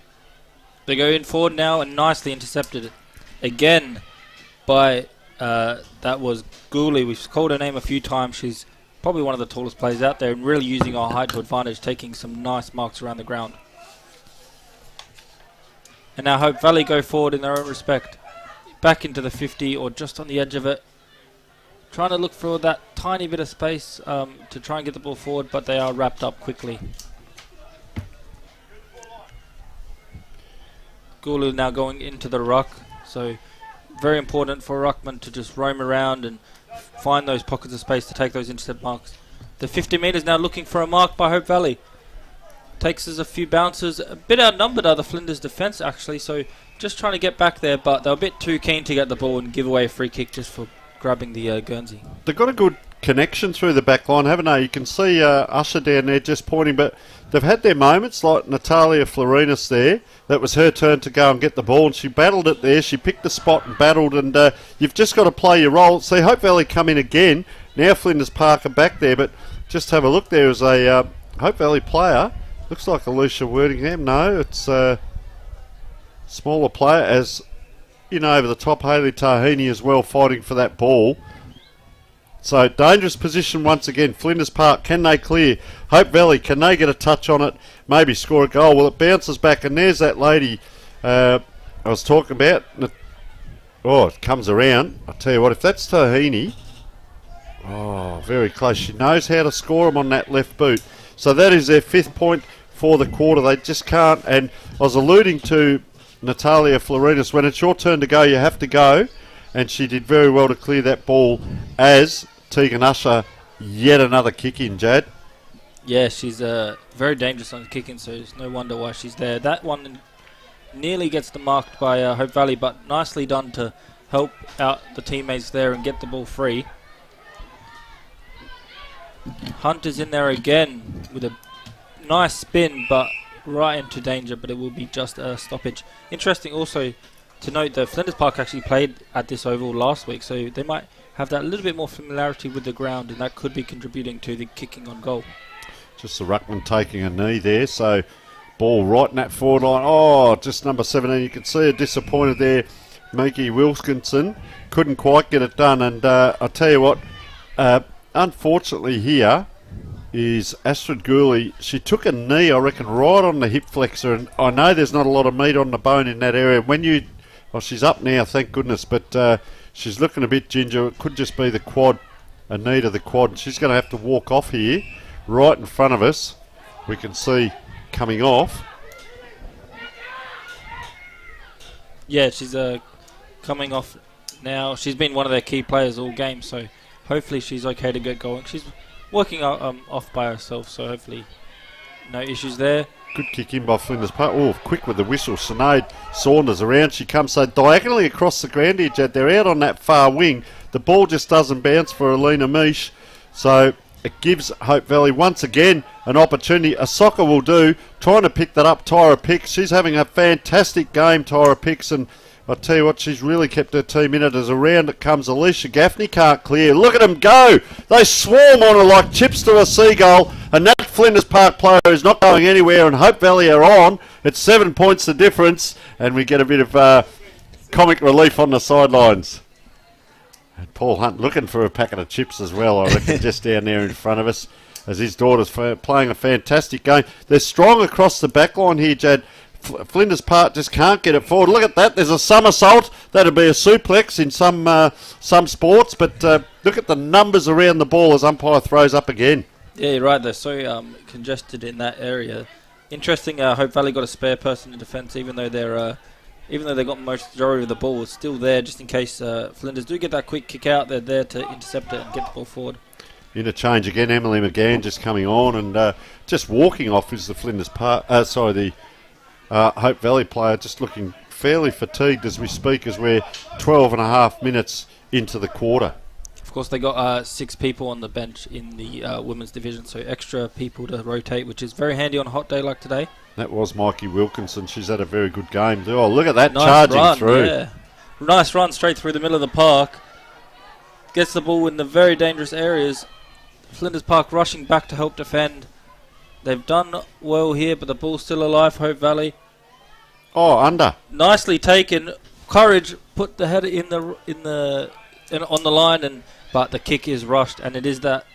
They go in forward now and nicely intercepted again by, that was Gooley. We've called her name a few times. She's probably one of the tallest players out there and really using our height to advantage, taking some nice marks around the ground. And now Hope Valley go forward in their own respect. Back into the 50 or just on the edge of it. Trying to look for that tiny bit of space to try and get the ball forward, but they are wrapped up quickly. Gooloo now going into the ruck, so very important for ruckman to just roam around and find those pockets of space to take those intercept marks. The 50 metres now looking for a mark by Hope Valley. Takes us a few bounces, a bit outnumbered are the Flinders defence actually, so just trying to get back there, but they're a bit too keen to get the ball and give away a free kick just for grabbing the Guernsey. They've got a good connection through the back line, haven't they? You can see Usher down there just pointing, but they've had their moments, like Natalia Florinas there. That was her turn to go and get the ball, and she battled it there. She picked the spot and battled, and you've just got to play your role. See, Hope Valley come in again. Now Flinders Park are back there, but just have a look. There is a Hope Valley player. Looks like Alicia Wortingham. No, it's a smaller player, as in over the top, Hayley Tahini as well, fighting for that ball. So dangerous position once again. Flinders Park, can they clear? Hope Valley, can they get a touch on it? Maybe score a goal. Well, it bounces back, and there's that lady I was talking about. Oh, it comes around. I'll tell you what, if that's Tahini, oh, very close. She knows how to score them on that left boot. So that is their 5th point for the quarter. They just can't. And I was alluding to Natalia Florinas. When it's your turn to go, you have to go. And she did very well to clear that ball as Tegan Usher, yet another kick in, Jad. Yeah, she's very dangerous on kicking, so it's no wonder why she's there. That one nearly gets the marked by Hope Valley, but nicely done to help out the teammates there and get the ball free. Hunt is in there again with a nice spin, but right into danger, but it will be just a stoppage. Interesting also to note that Flinders Park actually played at this oval last week, so they might have that little bit more familiarity with the ground, and that could be contributing to the kicking on goal. Just the ruckman taking a knee there, so ball right in that forward line. Oh, just number 17. You can see her disappointed there. Miki Wilkinson couldn't quite get it done, and I'll tell you what, unfortunately here is Astrid Gooley. She took a knee, I reckon, right on the hip flexor, and I know there's not a lot of meat on the bone in that area. Well, she's up now, thank goodness, but she's looking a bit ginger. It could just be the quad, a knee to the quad, and she's going to have to walk off here, right in front of us. We can see coming off. Yeah, she's coming off now. She's been one of their key players all game, so hopefully she's okay to get going. She's working off by herself, so hopefully no issues there. Good kick in by Flinders Park. Oh, quick with the whistle. Sinead Saunders around. She comes so diagonally across the ground here, Jad. They're out on that far wing. The ball just doesn't bounce for Alina Mish. So it gives Hope Valley once again an opportunity. A soccer will do. Trying to pick that up, Tyra Picks. She's having a fantastic game, Tyra Picks, and I'll tell you what, she's really kept her team in it. As around it comes Alicia Gaffney, can't clear. Look at them go! They swarm on her like chips to a seagull, and that Flinders Park player is not going anywhere, and Hope Valley are on. It's 7 points the difference, and we get a bit of comic relief on the sidelines. And Paul Hunt looking for a packet of chips as well, I reckon, just down there in front of us, as his daughter's playing a fantastic game. They're strong across the back line here, Jad. Flinders Park just can't get it forward. Look at that. There's a somersault. That'd be a suplex in some sports. But look at the numbers around the ball as umpire throws up again. Yeah, you're right. They're so congested in that area. Interesting. Hope Valley got a spare person in defence, even though they got majority of the ball. It's still there just in case Flinders do get that quick kick out. They're there to intercept it and get the ball forward. Interchange again. Emily McGann just coming on, and just walking off is the Flinders Park. The Hope Valley player, just looking fairly fatigued as we speak, as we're 12 and a half minutes into the quarter. course, they got 6 people on the bench in the women's division, so extra people to rotate, which is very handy on a hot day like today. That was Mikey Wilkinson. She's had a very good game. Oh, look at that, nice charging run, through. Yeah. Nice run straight through the middle of the park. Gets the ball in the very dangerous areas. Flinders Park rushing back to help defend. They've done well here, but the ball's still alive, Hope Valley. Oh, under. Nicely taken. Courage put the header on the line, but the kick is rushed, and it is that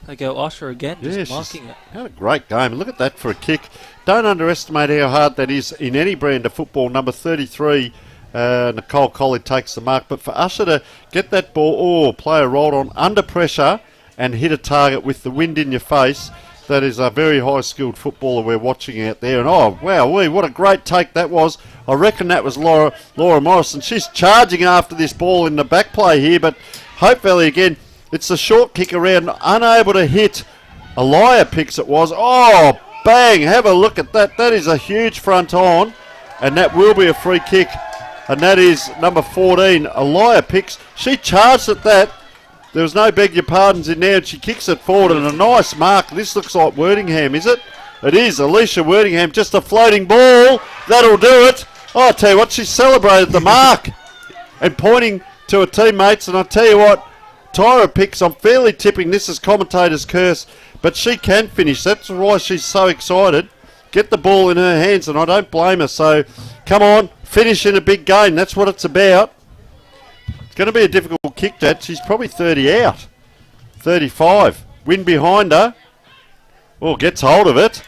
they go Usher again, just marking it. Had a great game. Look at that for a kick. Don't underestimate how hard that is in any brand of football. Number 33, Nicole Colley takes the mark, but for Usher to get that ball, player rolled on under pressure and hit a target with the wind in your face. That is a very high-skilled footballer we're watching out there. And, oh, wow, what a great take that was. I reckon that was Laura Morrison. She's charging after this ball in the back play here, but Hope Valley again, it's a short kick around, unable to hit. Elia Picks it was. Oh, bang, have a look at that. That is a huge front on, and that will be a free kick. And that is number 14, Elia Picks. She charged at that. There was no beg your pardons in there, and she kicks it forward, and a nice mark. This looks like Wordingham, is it? It is. Alicia Wordingham, just a floating ball. That'll do it. Oh, I tell you what, she celebrated the mark and pointing to her teammates, and I tell you what, Tyra Picks, I'm fairly tipping this is commentator's curse, but she can finish. That's why she's so excited. Get the ball in her hands, and I don't blame her. So, come on, finish in a big game. That's what it's about. It's going to be a difficult kick, Dad. She's probably 30 out. 35. Win behind her. Oh, gets hold of it.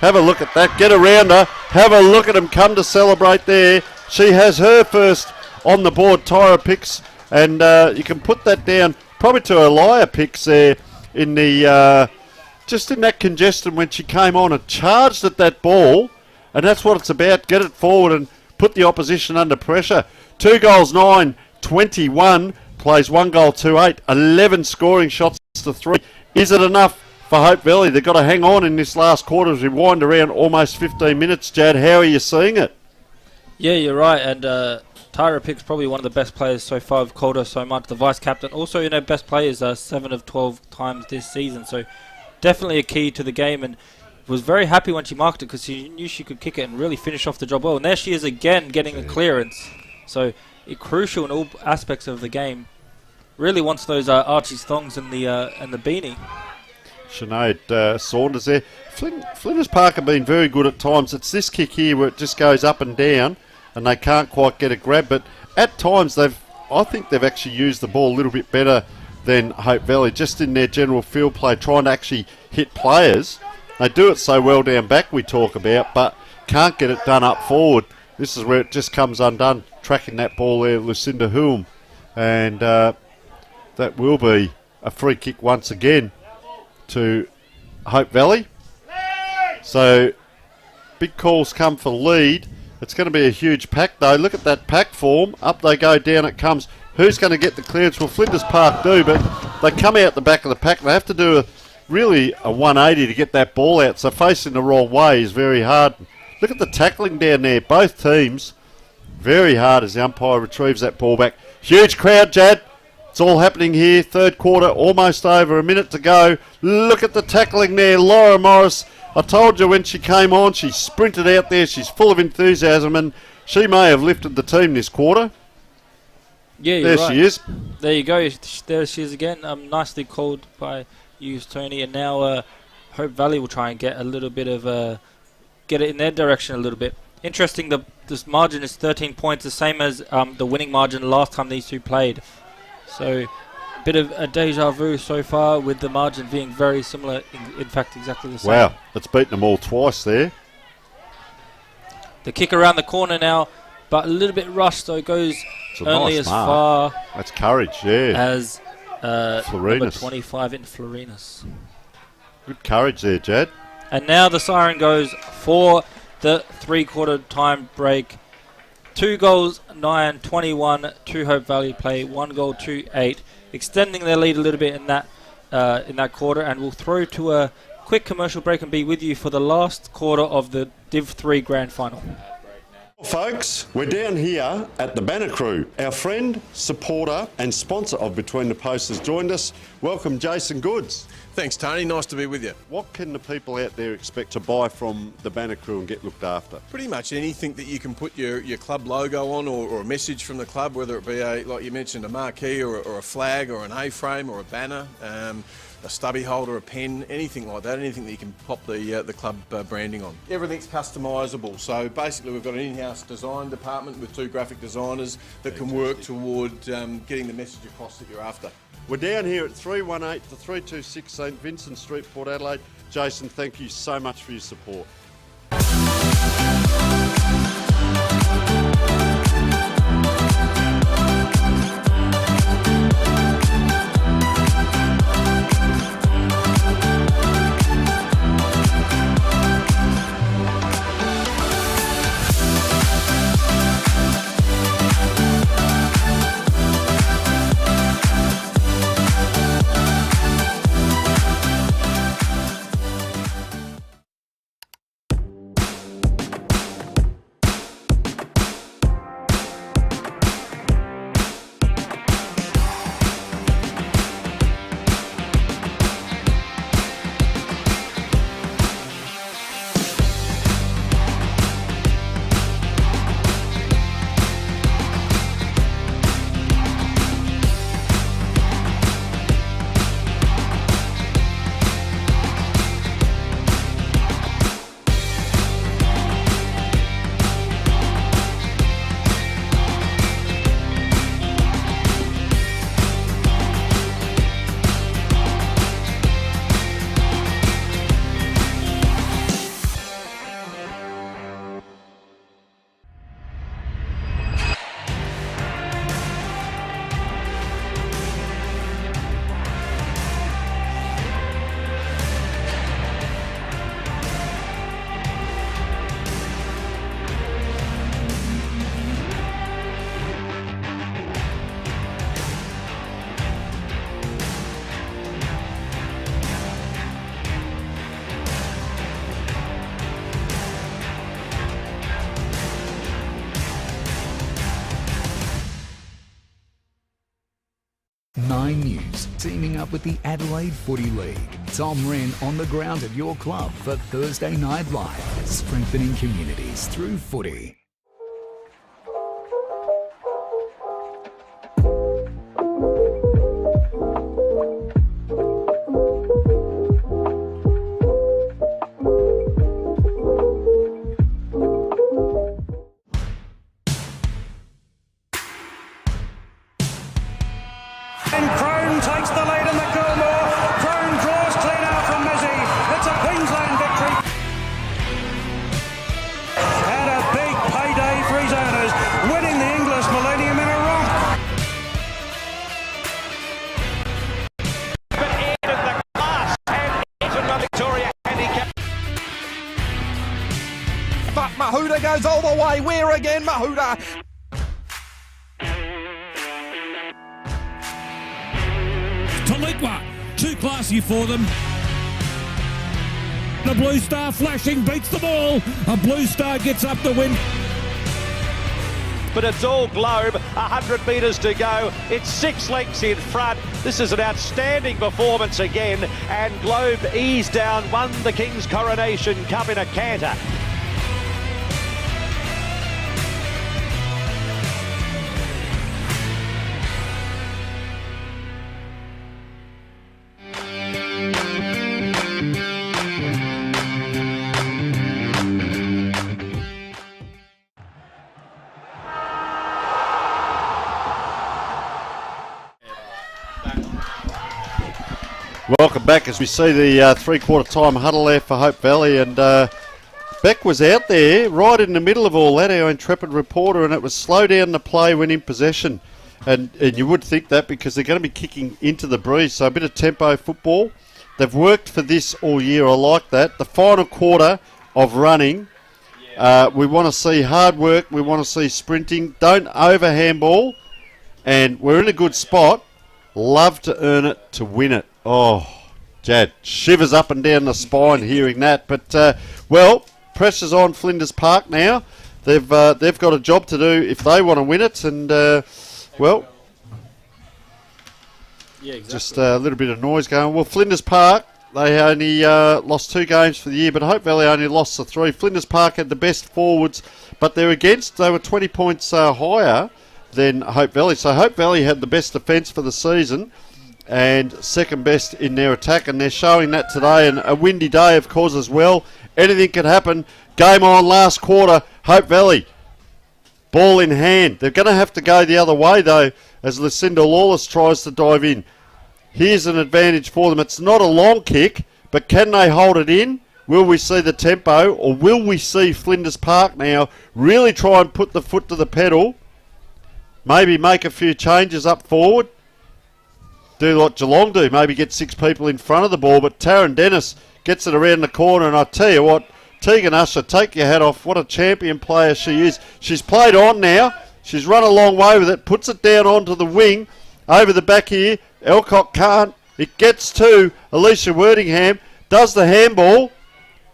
Have a look at that. Get around her. Have a look at them come to celebrate there. She has her first on the board, Tyra Picks. And you can put that down probably to Elia Picks there in the just in that congestion when she came on and charged at that ball. And that's what it's about. Get it forward and put the opposition under pressure. 2 goals, 9-21. Plays 1 goal, 2-8. 11 scoring shots to 3. Is it enough for Hope Valley? They've got to hang on in this last quarter as we wind around almost 15 minutes. Jad, how are you seeing it? Yeah, you're right. And Tyra Pick's probably one of the best players so far. I've called her so much. The vice captain. Also, best players 7 of 12 times this season. So definitely a key to the game. And was very happy when she marked it because she knew she could kick it and really finish off the job well. And there she is again getting a clearance. So crucial in all aspects of the game. Really wants those Archie's thongs and the beanie. Sinead Saunders there. Flinders Park have been very good at times. It's this kick here where it just goes up and down and they can't quite get a grab. But at times I think they've actually used the ball a little bit better than Hope Valley, just in their general field play, trying to actually hit players. They do it so well down back we talk about, but can't get it done up forward. This is where it just comes undone. Tracking that ball there, Lucinda Hulme. And that will be a free kick once again to Hope Valley. So big calls come for lead. It's going to be a huge pack though. Look at that pack form. Up they go, down it comes. Who's going to get the clearance? Well, Flinders Park do, but they come out the back of the pack. They have to do a 180 to get that ball out. So facing the wrong way is very hard. Look at the tackling down there. Both teams very hard as the umpire retrieves that ball back. Huge crowd, Jad. It's all happening here. Third quarter, almost over. A minute to go. Look at the tackling there. Laura Morris. I told you when she came on, she sprinted out there. She's full of enthusiasm, and she may have lifted the team this quarter. Yeah, you're there right. She is. There you go. There she is again. Nicely called by you, Tony. And now Hope Valley will try and get a little bit of get it in their direction a little bit. Interesting. This margin is 13 points, the same as the winning margin last time these two played. So a bit of a deja vu so far, with the margin being very similar. In fact, exactly the same. Wow, it's beaten them all twice there. The kick around the corner now, but a little bit rushed, so it goes only nice as mark. far. That's courage, yeah. As number Florinas. 25 in Florinas. Good courage there, Jad. And now the siren goes for the three-quarter time break. 2 goals, 9-21 to Hope Valley play. 1 goal, 2-8, extending their lead a little bit in that quarter. And we'll throw to a quick commercial break and be with you for the last quarter of the Div 3 Grand Final. Folks, we're down here at the Banner Crew. Our friend, supporter and sponsor of Between the Posts has joined us. Welcome, Jason Goods. Thanks, Tony. Nice to be with you. What can the people out there expect to buy from the Banner Crew and get looked after? Pretty much anything that you can put your club logo on or a message from the club, whether it be, like you mentioned, a marquee or a flag or an A-frame or a banner, a stubby holder, a pen, anything like that, anything that you can pop the club branding on. Everything's customisable. So basically we've got an in-house design department with 2 graphic designers that can work toward getting the message across that you're after. We're down here at 318 to 326 St Vincent Street, Port Adelaide. Jason, thank you so much for your support. 9 News, teaming up with the Adelaide Footy League. Tom Wren on the ground at your club for Thursday Night Live, strengthening communities through footy. And Crone takes the lead in the Gilmore. Crone draws clean out from Mizzy. It's a Queensland victory. And a big payday for his owners, winning the English Millennium in a romp. But Ed in the class and Ed in the Victoria handicap. But Mahuda goes all the way. Where again, Mahuda? Talitwa, too classy for them. The Blue Star flashing, beats the ball. A Blue Star gets up the win. But it's all Globe, 100 metres to go. It's 6 lengths in front. This is an outstanding performance again. And Globe eased down, won the King's Coronation Cup in a canter. Welcome back as we see the three-quarter time huddle there for Hope Valley, and Beck was out there right in the middle of all that, our intrepid reporter, and it was slow down the play when in possession, and you would think that because they're going to be kicking into the breeze, so a bit of tempo football. They've worked for this all year, I like that. The final quarter of running, we want to see hard work, we want to see sprinting, don't over handball, and we're in a good spot. Love to earn it, to win it. Oh, Jad, shivers up and down the spine hearing that. But, well, pressure's on Flinders Park now. they've got a job to do if they want to win it. And well, yeah, exactly. Just a little bit of noise going. Well, Flinders Park, they only lost 2 games for the year, but Hope Valley only lost the 3. Flinders Park had the best forwards, but they were 20 points higher than Hope Valley. So Hope Valley had the best defence for the season and second best in their attack, and they're showing that today. And a windy day, of course, as well. Anything can happen. Game on last quarter. Hope Valley, ball in hand. They're going to have to go the other way, though, as Lucinda Lawless tries to dive in. Here's an advantage for them. It's not a long kick, but can they hold it in? Will we see the tempo, or will we see Flinders Park now really try and put the foot to the pedal? Maybe make a few changes up forward. Do what Geelong do, maybe get 6 people in front of the ball. But Taryn Dennis gets it around the corner, and I tell you what, Tegan Usher, take your hat off. What a champion player she is. She's played on now. She's run a long way with it, puts it down onto the wing, over the back here. Elcock can't. It gets to Alicia Wortingham, does the handball,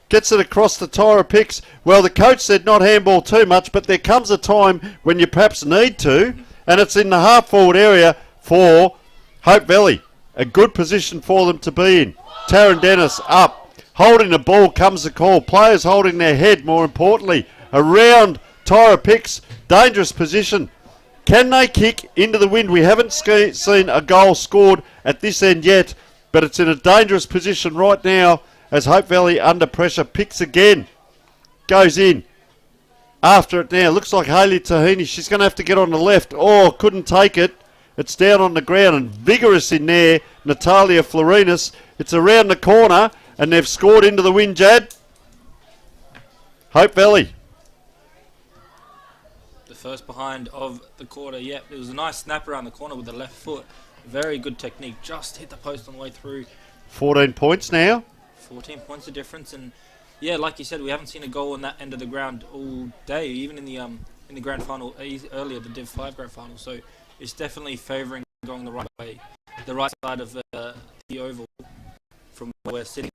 gets it across to Tyra Picks. Well, the coach said not handball too much, but there comes a time when you perhaps need to, and it's in the half-forward area for Hope Valley. A good position for them to be in. Taryn Dennis up. Holding the ball comes the call. Players holding their head, more importantly. Around Tyra Picks. Dangerous position. Can they kick into the wind? We haven't seen a goal scored at this end yet, but it's in a dangerous position right now as Hope Valley under pressure. Picks again. Goes in. After it now. Looks like Hayley Tahini. She's going to have to get on the left. Oh, couldn't take it. It's down on the ground and vigorous in there. Natalia Florinas. It's around the corner and they've scored into the wind, Jad. Hope Valley. The first behind of the quarter. Yep, it was a nice snap around the corner with the left foot. Very good technique. Just hit the post on the way through. 14 points now. 14 points of difference, and yeah, like you said, we haven't seen a goal on that end of the ground all day, even in the grand final earlier, the Div 5 grand final. So it's definitely favouring going the right way, the right side of the oval from where we're sitting.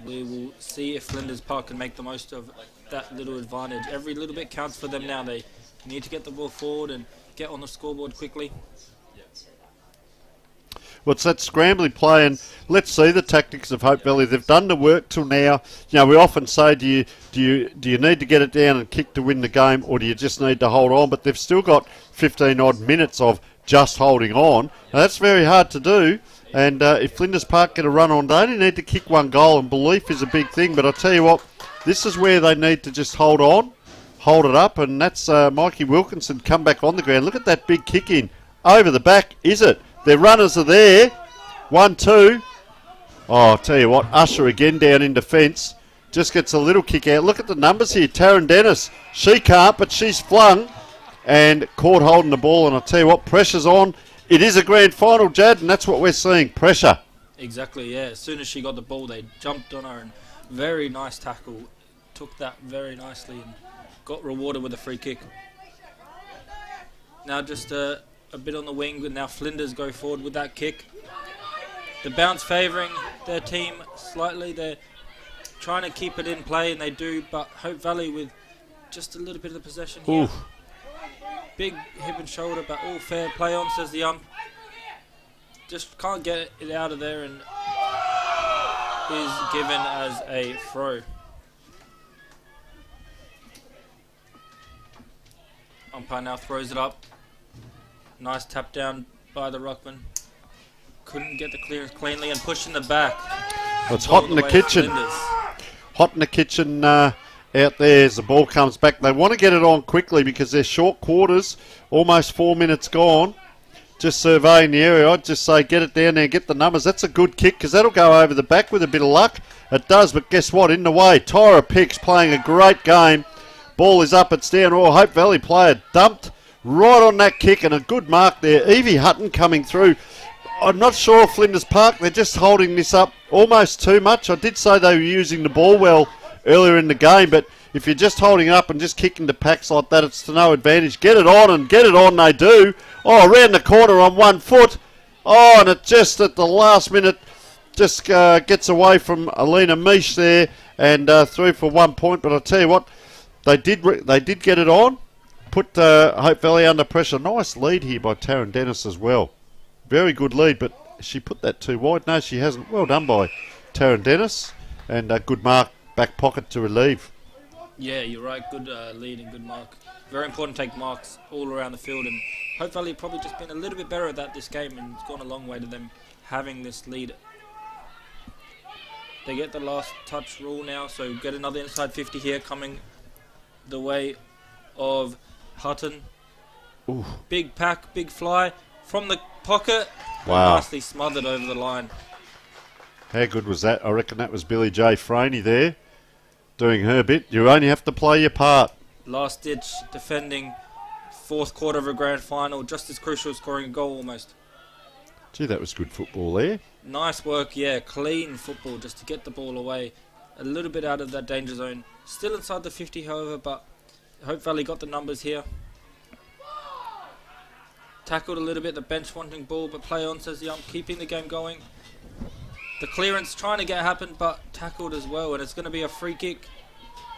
We will see if Flinders Park can make the most of that little advantage. Every little bit counts for them now. They need to get the ball forward and get on the scoreboard quickly. Well, it's that scrambling play, and let's see the tactics of Hope Valley. They've done the work till now. You know, we often say, do you need to get it down and kick to win the game, or do you just need to hold on? But they've still got 15 odd minutes of just holding on. Now, that's very hard to do. And if Flinders Park get a run on, they only need to kick 1 goal, and belief is a big thing. But I tell you what, this is where they need to just hold on, hold it up, and that's Mikey Wilkinson come back on the ground. Look at that big kick in over the back, is it? Their runners are there. 1-2. Oh, I'll tell you what, Usher again down in defence. Just gets a little kick out. Look at the numbers here. Taryn Dennis, she can't, but she's flung and caught holding the ball. And I'll tell you what, pressure's on. It is a grand final, Jad, and that's what we're seeing, pressure. Exactly, yeah. As soon as she got the ball, they jumped on her, and very nice tackle. Took that very nicely and got rewarded with a free kick. Now just a bit on the wing, and now Flinders go forward with that kick. The bounce favouring their team slightly. They're trying to keep it in play, and they do, but Hope Valley with just a little bit of the possession here. Oof. Big hip and shoulder, but all fair play on, says the young. Just can't get it out of there, and is given as a throw. Umpire now throws it up. Nice tap down by the ruckman. Couldn't get the clearance cleanly and pushing the back. Well, it's hot in the kitchen. Hot in the kitchen out there as the ball comes back. They want to get it on quickly because they're short quarters. Almost 4 minutes gone. Just surveying the area. I'd just say get it down there, get the numbers. That's a good kick because that'll go over the back with a bit of luck. It does, but guess what? In the way. Tyra Picks playing a great game. Ball is up, it's down. Oh, Hope Valley player dumped right on that kick, and a good mark there. Evie Hutton coming through. I'm not sure if Flinders Park, they're just holding this up almost too much. I did say they were using the ball well earlier in the game, but if you're just holding it up and just kicking to packs like that, it's to no advantage. Get it on, and get it on they do. Oh, around the corner on 1 foot. Oh, and it just at the last minute just gets away from Alina Mish there and through for 1 point. But I'll tell you what, they did get it on. Put Hope Valley under pressure. Nice lead here by Taryn Dennis as well. Very good lead, but she put that too wide. No, she hasn't. Well done by Taryn Dennis. And a good mark back pocket to relieve. Yeah, you're right. Good lead and good mark. Very important to take marks all around the field. And Hope Valley probably just been a little bit better at that this game. And it's gone a long way to them having this lead. They get the last touch rule now. So get another inside 50 here coming the way of Hutton. Ooh. Big pack, big fly from the pocket. Wow. Nicely smothered over the line. How good was that? I reckon that was Billy J. Franey there doing her bit. You only have to play your part. Last ditch defending, fourth quarter of a grand final. Just as crucial as scoring a goal almost. Gee, that was good football there. Nice work, yeah. Clean football just to get the ball away. A little bit out of that danger zone. Still inside the 50, however, but Hope Valley got the numbers here. Tackled a little bit, the bench wanting ball, but play on, says the ump, keeping the game going. The clearance trying to get happen, but tackled as well, and it's going to be a free kick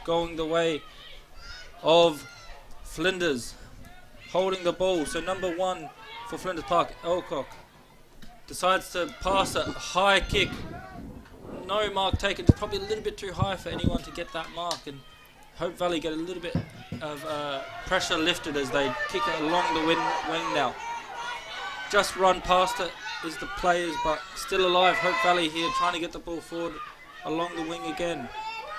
going the way of Flinders. Holding the ball, so number 1 for Flinders Park, Elcock, decides to pass a high kick. No mark taken, it's probably a little bit too high for anyone to get that mark, and Hope Valley get a little bit of pressure lifted as they kick it along the wing now. Just run past it is the players, but still alive. Hope Valley here trying to get the ball forward along the wing again.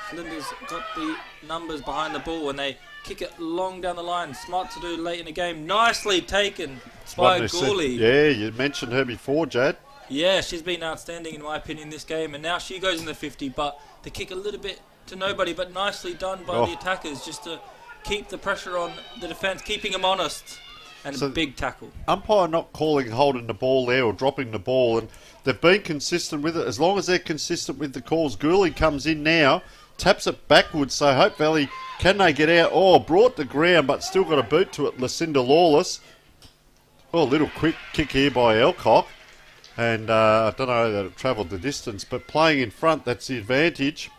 Flinders got the numbers behind the ball and they kick it long down the line. Smart to do late in the game. Nicely taken by Gooley. Yeah, you mentioned her before, Jad. Yeah, she's been outstanding in my opinion this game, and now she goes in the 50, but the kick a little bit to nobody, but nicely done by the attackers just to keep the pressure on the defence, keeping them honest. And so a big tackle. Umpire not calling holding the ball there or dropping the ball, and they've been consistent with it. As long as they're consistent with the calls, Gooley comes in now, taps it backwards, so Hope Valley, can they get out? Oh, brought the ground, but still got a boot to it, Lucinda Lawless. Well, a little quick kick here by Elcock, and I don't know that it travelled the distance, but playing in front, that's the advantage.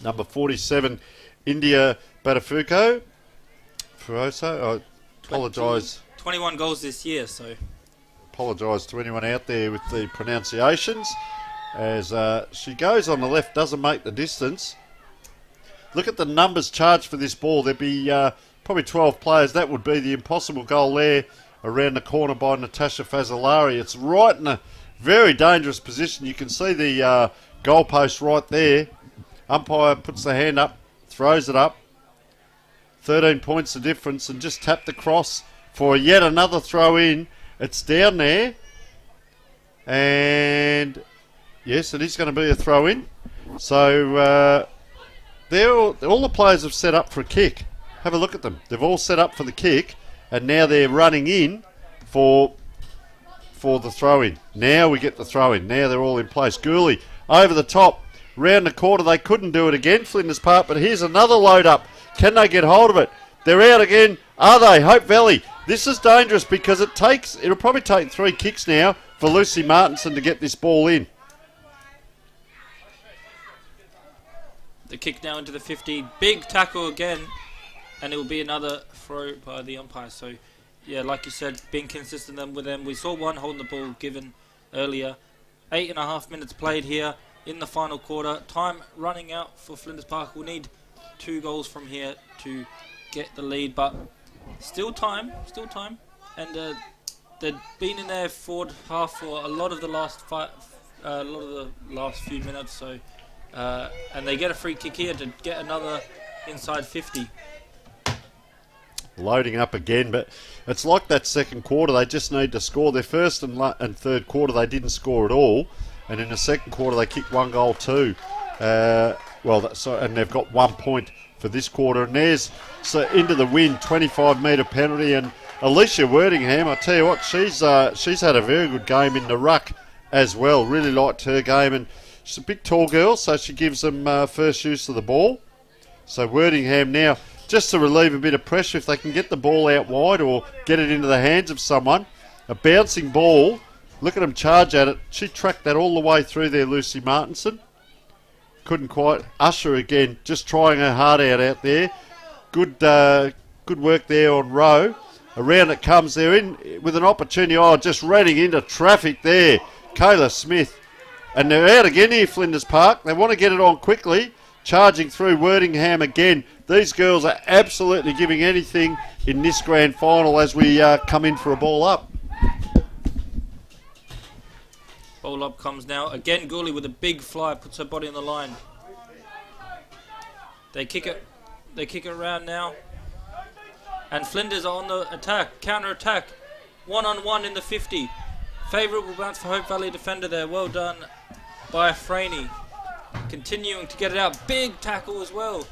Number 47, India Batafuko. Fuoso, I apologise. 21 goals this year, so apologise to anyone out there with the pronunciations. As she goes on the left, doesn't make the distance. Look at the numbers charged for this ball. There'd be probably 12 players. That would be the impossible goal there around the corner by Natasha Fazzolari. It's right in a very dangerous position. You can see the goalpost right there. Umpire puts the hand up, throws it up. 13 points the difference, and just tapped the cross for yet another throw in. It's down there, and yes, it is going to be a throw in. So all the players have set up for a kick. Have a look at them. They've all set up for the kick, and now they're running in for the throw in. Now we get the throw in. Now they're all in place. Gooley over the top, round the corner. They couldn't do it again, Flinders Park, but here's another load up. Can they get hold of it? They're out again. Are they? Hope Valley. This is dangerous because it'll probably take 3 kicks now for Lucy Martinson to get this ball in. The kick now into the 50. Big tackle again. And it will be another throw by the umpire. So, yeah, like you said, being consistent with them. We saw one holding the ball given earlier. 8.5 minutes played here in the final quarter. Time running out for Flinders Park. We'll need 2 goals from here to get the lead, but still time, and they've been in their forward half for a lot of the last few minutes. So, and they get a free kick here to get another inside 50. Loading up again, but it's like that second quarter. They just need to score. Their first and third quarter they didn't score at all, and in the second quarter they kicked 1 goal too. And they've got 1 point for this quarter. And there's into the win, 25-metre penalty. And Alicia Wortingham, I tell you what, she's had a very good game in the ruck as well. Really liked her game, and she's a big tall girl, so she gives them first use of the ball. So Wortingham now, just to relieve a bit of pressure, if they can get the ball out wide or get it into the hands of someone, a bouncing ball. Look at them charge at it. She tracked that all the way through there, Lucy Martinson. couldn't quite. Usher again, just trying her heart out there. Good work there on Rowe. Around it comes. They're in with an opportunity. Oh, just running into traffic there. Kayla Smith. And they're out again here, Flinders Park. They want to get it on quickly. Charging through Wortingham again. These girls are absolutely giving anything in this grand final as we come in for a ball up. Ball up comes now. Again, Gooley with a big fly, puts her body on the line. They kick it around now. And Flinders are on the attack, counter-attack. 1-on-1 in the 50. Favourable bounce for Hope Valley defender there. Well done by Franey. Continuing to get it out. Big tackle as well.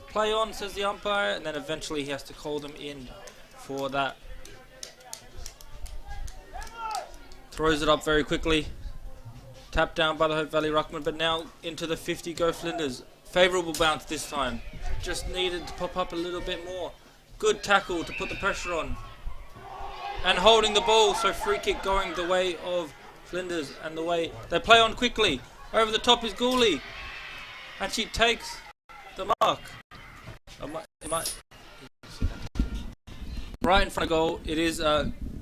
Play on, says the umpire. And then eventually he has to call them in for that. Throws it up very quickly. Tapped down by the Hope Valley Ruckman. But now into the 50 go Flinders. Favourable bounce this time. Just needed to pop up a little bit more. Good tackle to put the pressure on. And holding the ball, so free kick going the way of Flinders and the way they play on quickly. Over the top is Gooley. And she takes the mark. Right in front of goal, it is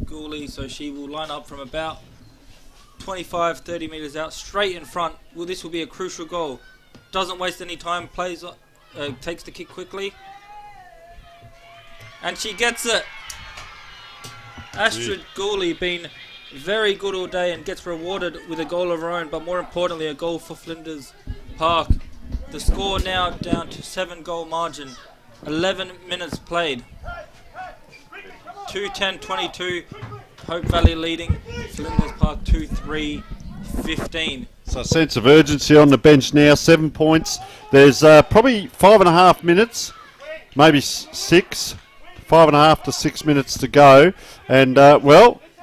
Gooley, so she will line up from about 25-30 metres out, straight in front. Well, this will be a crucial goal. Doesn't waste any time, takes the kick quickly. And she gets it. Astrid Gooley been very good all day and gets rewarded with a goal of her own, but more importantly a goal for Flinders Park. The score now down to 7-goal margin. 11 minutes played. 2-10-22. Hope Valley leading. Flinders Park 2-3-15. So a sense of urgency on the bench now. 7 points. There's probably 5.5 minutes, maybe 6. 5.5 to 6 minutes to go. And,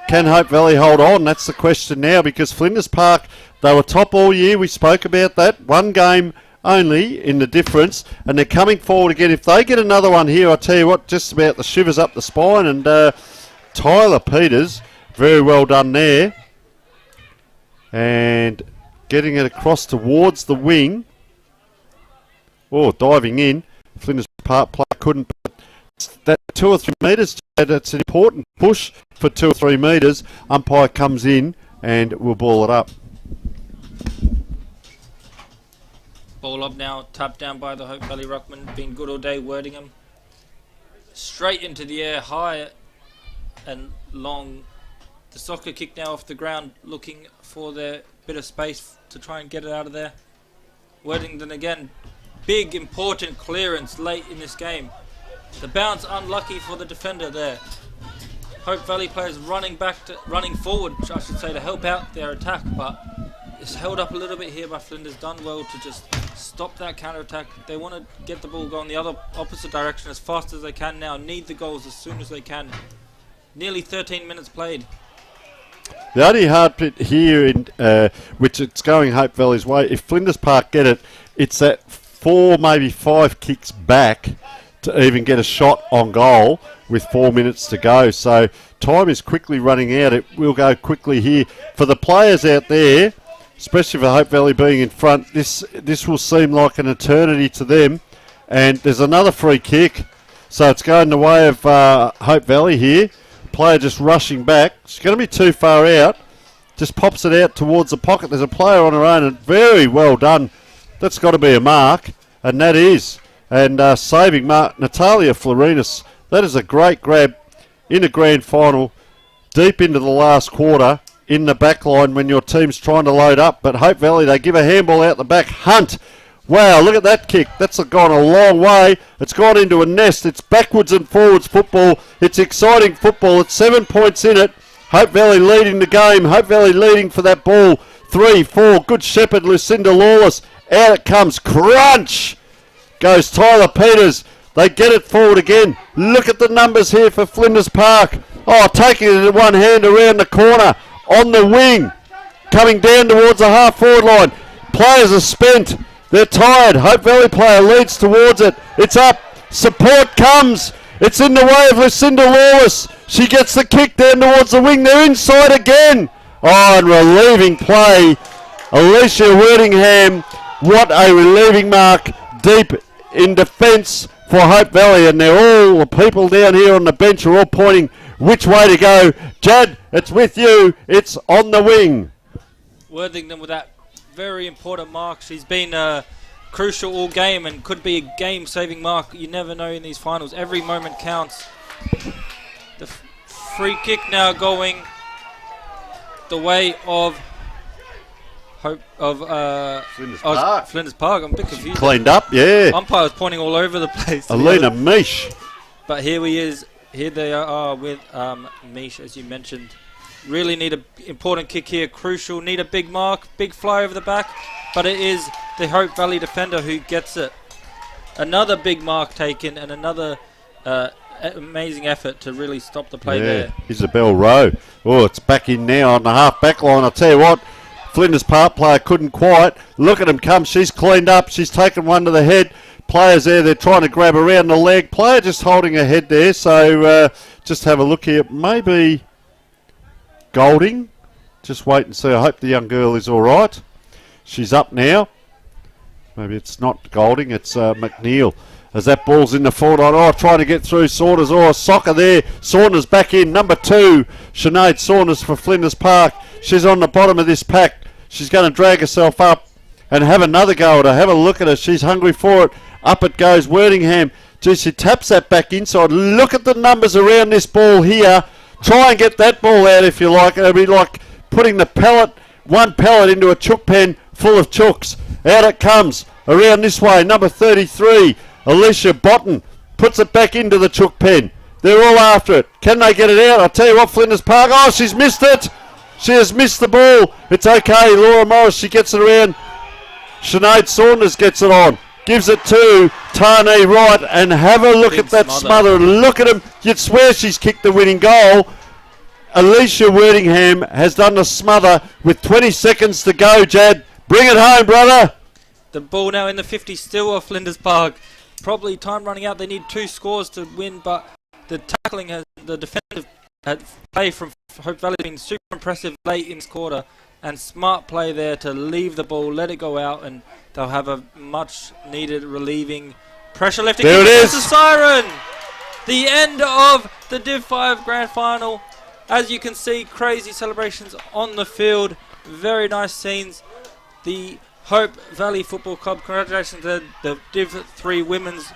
can Hope Valley hold on? That's the question now, because Flinders Park, they were top all year. We spoke about that. One game only in the difference, and they're coming forward again. If they get another one here, I tell you what, just about the shivers up the spine. And Tyler Peters, very well done there. And getting it across towards the wing. Oh, diving in. Flinders Park player couldn't. That 2 or 3 metres, that's an important push for 2 or 3 metres. Umpire comes in and we'll ball it up. Ball up now, tapped down by the Hope Valley Ruckman. Been good all day, Wortingham. Straight into the air, high and long. The soccer kick now off the ground, looking for their bit of space to try and get it out of there. Worthington again, big important clearance late in this game. The bounce unlucky for the defender there. Hope Valley players running forward, I should say, to help out their attack, but it's held up a little bit here by Flinders. Done well to just stop that counter-attack. They want to get the ball going the other opposite direction as fast as they can now. Need the goals as soon as they can. Nearly 13 minutes played. The only hard bit here, in which it's going Hope Valley's way, if Flinders Park get it, it's that 4, maybe 5 kicks back to even get a shot on goal with 4 minutes to go. So time is quickly running out. It will go quickly here. For the players out there, especially for Hope Valley being in front, this will seem like an eternity to them. And there's another free kick. So it's going the way of Hope Valley here. Player just rushing back. She's going to be too far out. Just pops it out towards the pocket. There's a player on her own, and very well done. That's got to be a mark, and that is. And saving mark, Natalia Florinas. That is a great grab in the grand final, deep into the last quarter, in the back line when your team's trying to load up. But Hope Valley, they give a handball out the back. Hunt. Wow, look at that kick. That's gone a long way. It's gone into a nest. It's backwards and forwards football. It's exciting football. It's 7 points in it. Hope Valley leading the game. Hope Valley leading for that ball. 3-4. Good shepherd, Lucinda Lawless. Out it comes. Crunch! Goes Tyler Peters. They get it forward again. Look at the numbers here for Flinders Park. Oh, taking it in one hand around the corner. On the wing. Coming down towards the half-forward line. Players are spent. They're tired. Hope Valley player leads towards it. It's up. Support comes. It's in the way of Lucinda Lawless. She gets the kick down towards the wing. They're inside again. Oh, and relieving play. Alicia Wortingham What a relieving mark deep in defence for Hope Valley, and they're all the people down here on the bench are all pointing which way to go. Jad, it's with you. It's on the wing. Worthington with that very important mark. She's been crucial all game and could be a game-saving mark. You never know in these finals. Every moment counts. The free kick now going the way of Flinders Park. I'm a bit confused. Cleaned up, yeah. Umpire was pointing all over the place. Alina Mish. But here they are with Mish, as you mentioned. Really need an important kick here, crucial. Need a big mark, big fly over the back. But it is the Hope Valley defender who gets it. Another big mark taken and another amazing effort to really stop the play there. Isabel Rowe. Oh, it's back in now on the half-back line. I'll tell you what, Flinders Park player couldn't quite. Look at him come. She's cleaned up. She's taken one to the head. Players there, they're trying to grab around the leg. Player just holding her head there. So just have a look here. Maybe Golding. Just wait and see. I hope the young girl is all right. She's up now. Maybe it's not Golding. It's McNeil. As that ball's in the forward line. Oh, trying to get through Saunders. Oh, soccer there. Saunders back in. Number 2, Sinead Saunders for Flinders Park. She's on the bottom of this pack. She's going to drag herself up and have another go at her. Have a look at her. She's hungry for it. Up it goes. Worthingham. Gee, she taps that back inside. Look at the numbers around this ball here. Try and get that ball out if you like. It'll be like putting one pellet into a chook pen full of chooks. Out it comes. Around this way. Number 33, Alicia Botten, puts it back into the chook pen. They're all after it. Can they get it out? I'll tell you what, Flinders Park. Oh, she's missed it. She has missed the ball. It's okay. Laura Morris, she gets it around. Sinead Saunders gets it on. Gives it to Tani Wright. And have a look at that smother. Look at him. You'd swear she's kicked the winning goal. Alicia Worthingham has done the smother with 20 seconds to go, Jad. Bring it home, brother. The ball now in the 50 still of Flinders Park. Probably time running out. They need 2 scores to win, but the tackling the defensive play from Hope Valley has been super impressive late in this quarter, and smart play there to leave the ball, let it go out, and they'll have a much needed relieving pressure lifting. There it is. The siren. The end of the Div 5 Grand Final. As you can see, crazy celebrations on the field. Very nice scenes. The Hope Valley Football Club, congratulations to the Div 3 Women's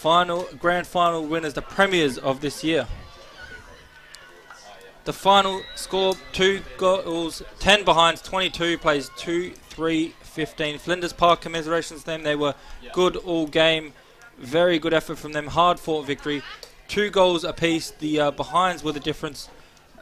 Grand Final winners, the premiers of this year. The final score, 2 goals, 10 behinds, 22 plays 2-3-15. Flinders Park, commiserations to them. They were good all game. Very good effort from them. Hard fought victory. 2 goals apiece. The behinds were the difference.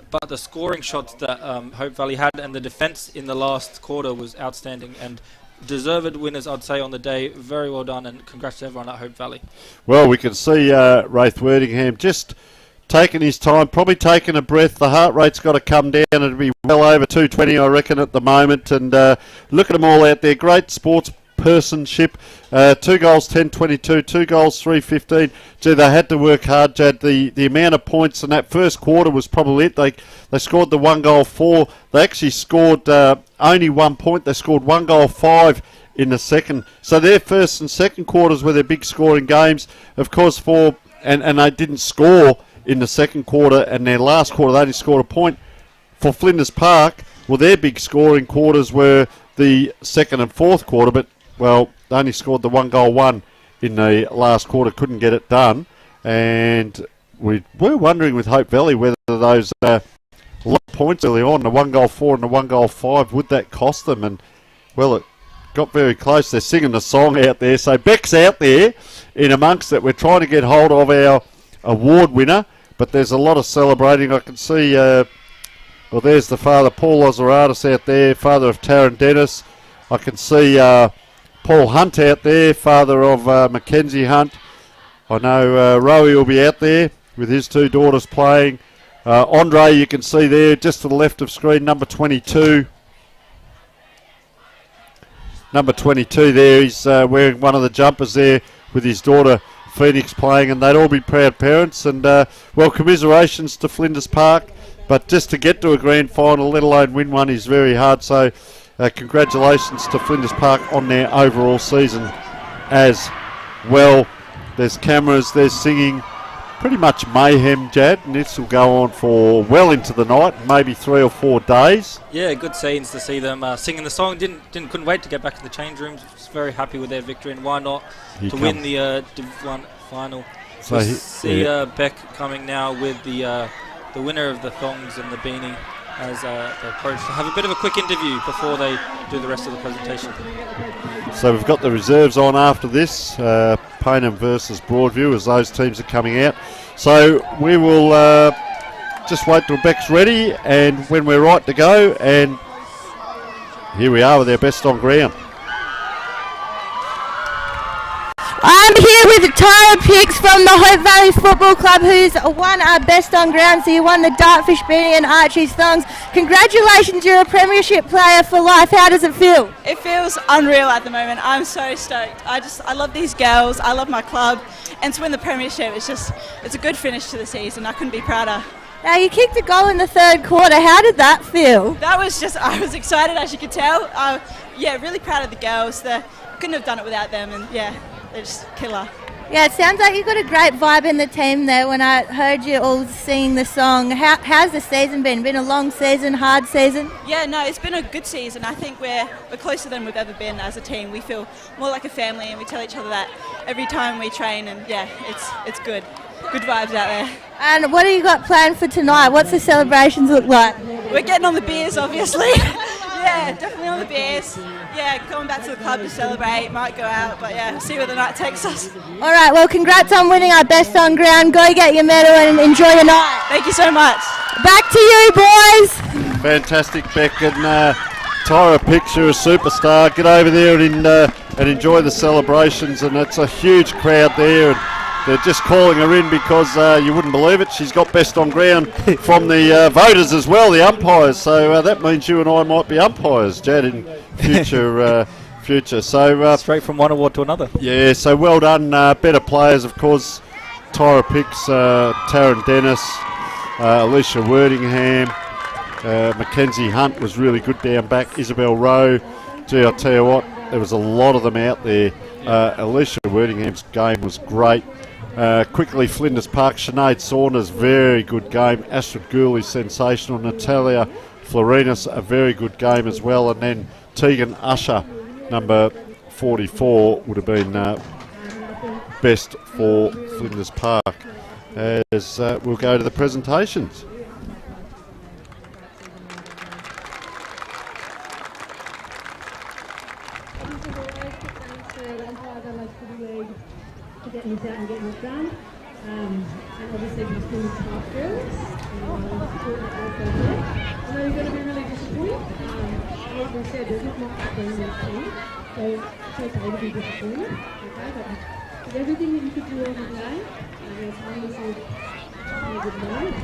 But the scoring shots that Hope Valley had and the defence in the last quarter was outstanding, and deserved winners, I'd say, on the day. Very well done, and congrats to everyone at Hope Valley. Well, we can see Wraith Worthingham just taking his time, probably taking a breath. The heart rate's got to come down. It'll be well over 220, I reckon, at the moment. And look at them all out there. Great sports personship. 2 goals, 10-22, 2 goals, 3-15. Gee, they had to work hard, Jad. The amount of points in that first quarter was probably it. They scored the 1 goal 4. They actually scored only 1 point. They scored 1 goal 5 in the second. So their first and second quarters were their big scoring games. Of course, and they didn't score in the second quarter, and their last quarter they only scored a point. For Flinders Park, well, their big scoring quarters were the second and fourth quarter, but well, they only scored the 1 goal 1 in the last quarter, couldn't get it done. And we were wondering with Hope Valley whether those lot of points early on, the 1 goal 4 and the 1 goal 5, would that cost them? And well, it got very close. They're singing the song out there. So Beck's out there in amongst it. We're trying to get hold of our award winner, but there's a lot of celebrating. I can see, well, there's the father, Paul Ozeratis, out there, father of Taryn Dennis. I can see Paul Hunt out there, father of Mackenzie Hunt. I know Rowie will be out there with his 2 daughters playing. Andre, you can see there, just to the left of screen, number 22. Number 22 there, he's wearing one of the jumpers there with his daughter Phoenix playing, and they'd all be proud parents. And well, commiserations to Flinders Park, but just to get to a grand final, let alone win one, is very hard. So congratulations to Flinders Park on their overall season as well. There's cameras, there's singing, pretty much mayhem, Jad, and this will go on for well into the night, maybe 3 or 4 days. Yeah, good scenes to see them singing the song. Couldn't wait to get back to the change rooms. Was very happy with their victory, and why not win the Div 1 final. So see Beck coming now with the winner of the thongs and the beanie as they approach to have a bit of a quick interview before they do the rest of the presentation. So we've got the reserves on after this, Payneham versus Broadview, as those teams are coming out. So we will just wait till Beck's ready, and when we're right to go, and here we are with our best on ground. I'm here with Tyler Picks from the Hope Valley Football Club, who's won our best on ground. So you won the Dartfish beanie and Archie's thongs. Congratulations, you're a premiership player for life. How does it feel? It feels unreal at the moment. I'm so stoked. I love these girls. I love my club, and to win the premiership, it's a good finish to the season. I couldn't be prouder. Now, you kicked a goal in the third quarter. How did that feel? That was I was excited, as you could tell. Really proud of the girls. Couldn't have done it without them, and yeah, they're just killer. Yeah, it sounds like you've got a great vibe in the team there when I heard you all singing the song. How's the season been? Been a long season, hard season? Yeah, no, it's been a good season. I think we're closer than we've ever been as a team. We feel more like a family, and we tell each other that every time we train, and yeah, it's good. Good vibes out there. And what have you got planned for tonight? What's the celebrations look like? We're getting on the beers, obviously. Yeah, definitely on the beers. Yeah, going back to the club to celebrate. Might go out, but yeah, see where the night takes us. All right, well, congrats on winning our best on ground. Go get your medal and enjoy the night. Thank you so much. Back to you, boys. Fantastic, Beck, and Tyra Picks, you're a superstar. Get over there and enjoy the celebrations, and it's a huge crowd there. And they're just calling her in because you wouldn't believe it. She's got best on ground from the voters as well, the umpires. So that means you and I might be umpires, Jad, in future. So straight from one award to another. Yeah. So well done, better players, of course. Tyra Picks, Taryn Dennis, Alicia Wordingham, Mackenzie Hunt was really good down back. Isabel Rowe. Gee, I'll tell you what, there was a lot of them out there. Alicia Wordingham's game was great. Quickly, Flinders Park, Sinead Saunders, very good game. Astrid Gooley, sensational. Natalia Florinas, a very good game as well. And then Tegan Usher, number 44, would have been best for Flinders Park. As we'll go to the presentations. Getting this out and getting it done, and obviously for the Flinders Park girls, I know you're going to be really disappointed. Like I said, there's not much between this team, so it's okay to be disappointed. Okay, but with everything that you could do on the day, there's obviously a good night.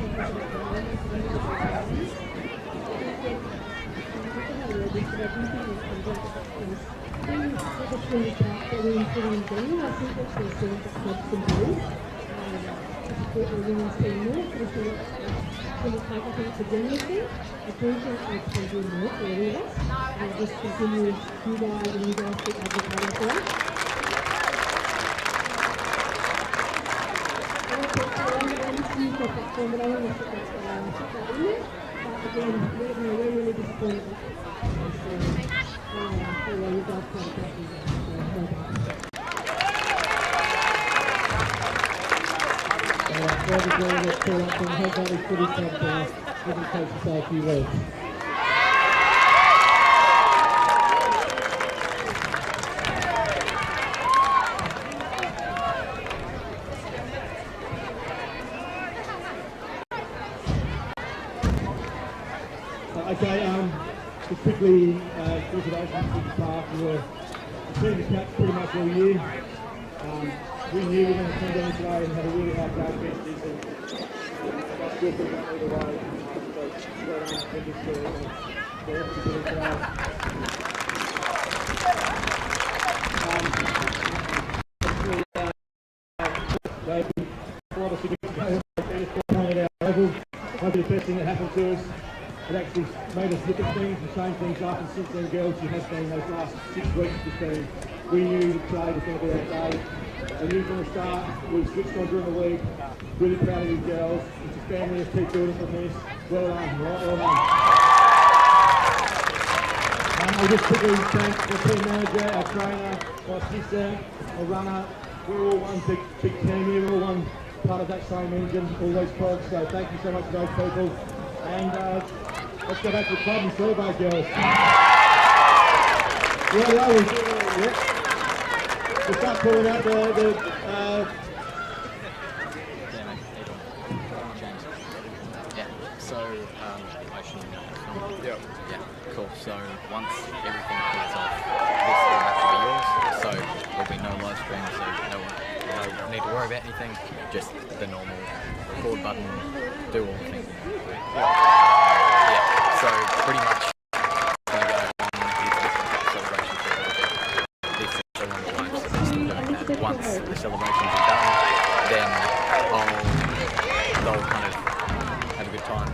That we're improving down. I think that's the thing that clubs can do. To support the women's team more. Especially when it's like, I think it's a general thing. I do think they can do more for all of us. And just continue you guys and you guys keep advocating for us. You've got that form, but I want to put that in there. But again, we're really disappointed. You guys can't get me. Just quickly, congratulations to the Park. We were seeing the catch pretty much all year. We knew we were going to come down today and had a really hard game against this, and that's good for the either way. So well done for this for everything today. A lot of significant games at our level. Might be the best thing that happened to us. it actually made us look at things and change things up, and since then, girls, she has been those last 6 weeks just been, we knew the trade was going to be that day. I knew from the start, we switched on during the week, really proud of you girls, it's a family, let's keep building from this. Well done, right, well done. I'll just quickly thank the team manager, our trainer, my assistant, our runner. We're all one big team here, we're all one part of that same engine, all those cogs, so thank you so much to those people. And let's go back to the club and celebrate, girls. Yeah, we'll start pulling out Cool. So once everything clears off, this will have to be yours. So there'll be no live stream, so no need to worry about anything. Just the normal record button, do all the things. So pretty much going to go on celebration for a little bit. These things are on the live, so they're still doing that. Once the celebrations are done, then they'll kind of have a good time.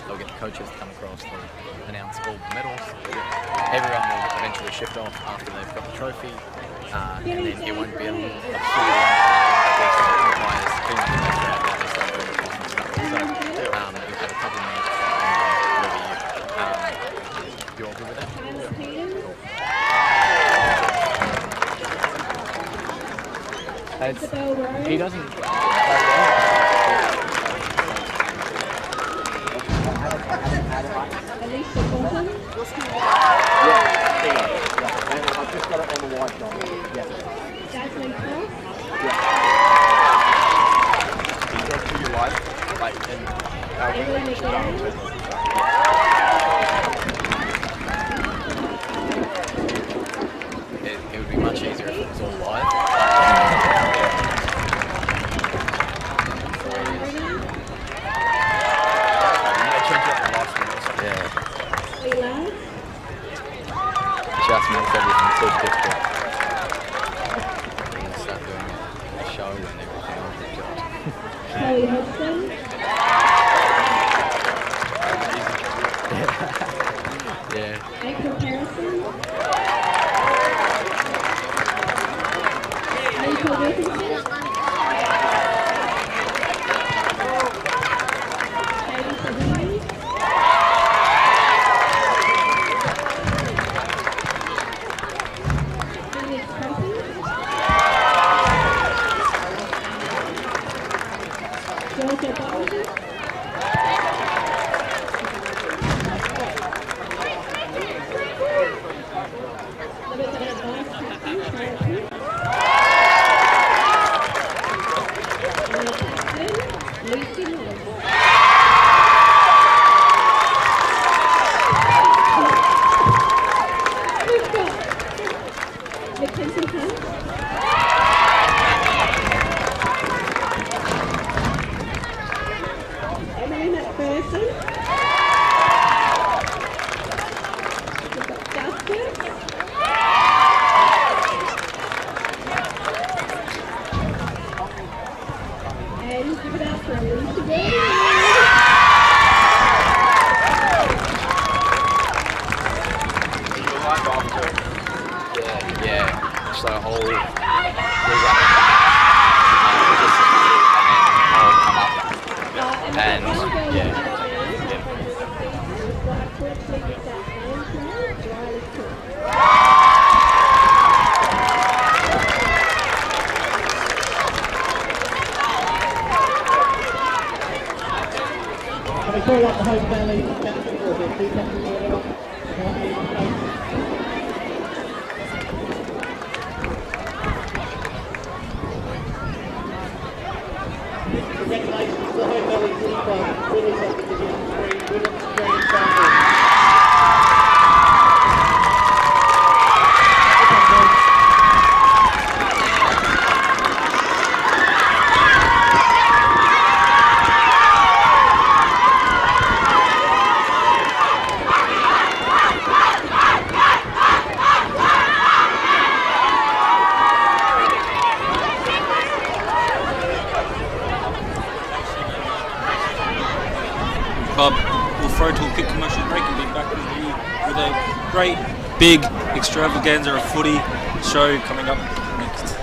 They'll get the coaches to come across, they'll announce all the medals. Everyone will eventually shift off after they've got the trophy, and then it won't be a super long time, at least the players, team members are out there, they start doing the awesome stuff. So you'll have a couple of minutes and you all good with that? Cool. He doesn't... Alicia Bolton. I've just got it on the white dot. Jasmine Cross. Can you go to your life? Like, Emily McGarry. It would be much easier if it was all live. Just makes everything so difficult. And start doing a show and everything else. Chloe Hudson. Yeah. April Harrison. April Wilkinson. Katie Savini. Georgia Bolton. great big extravaganza of footy show coming up next.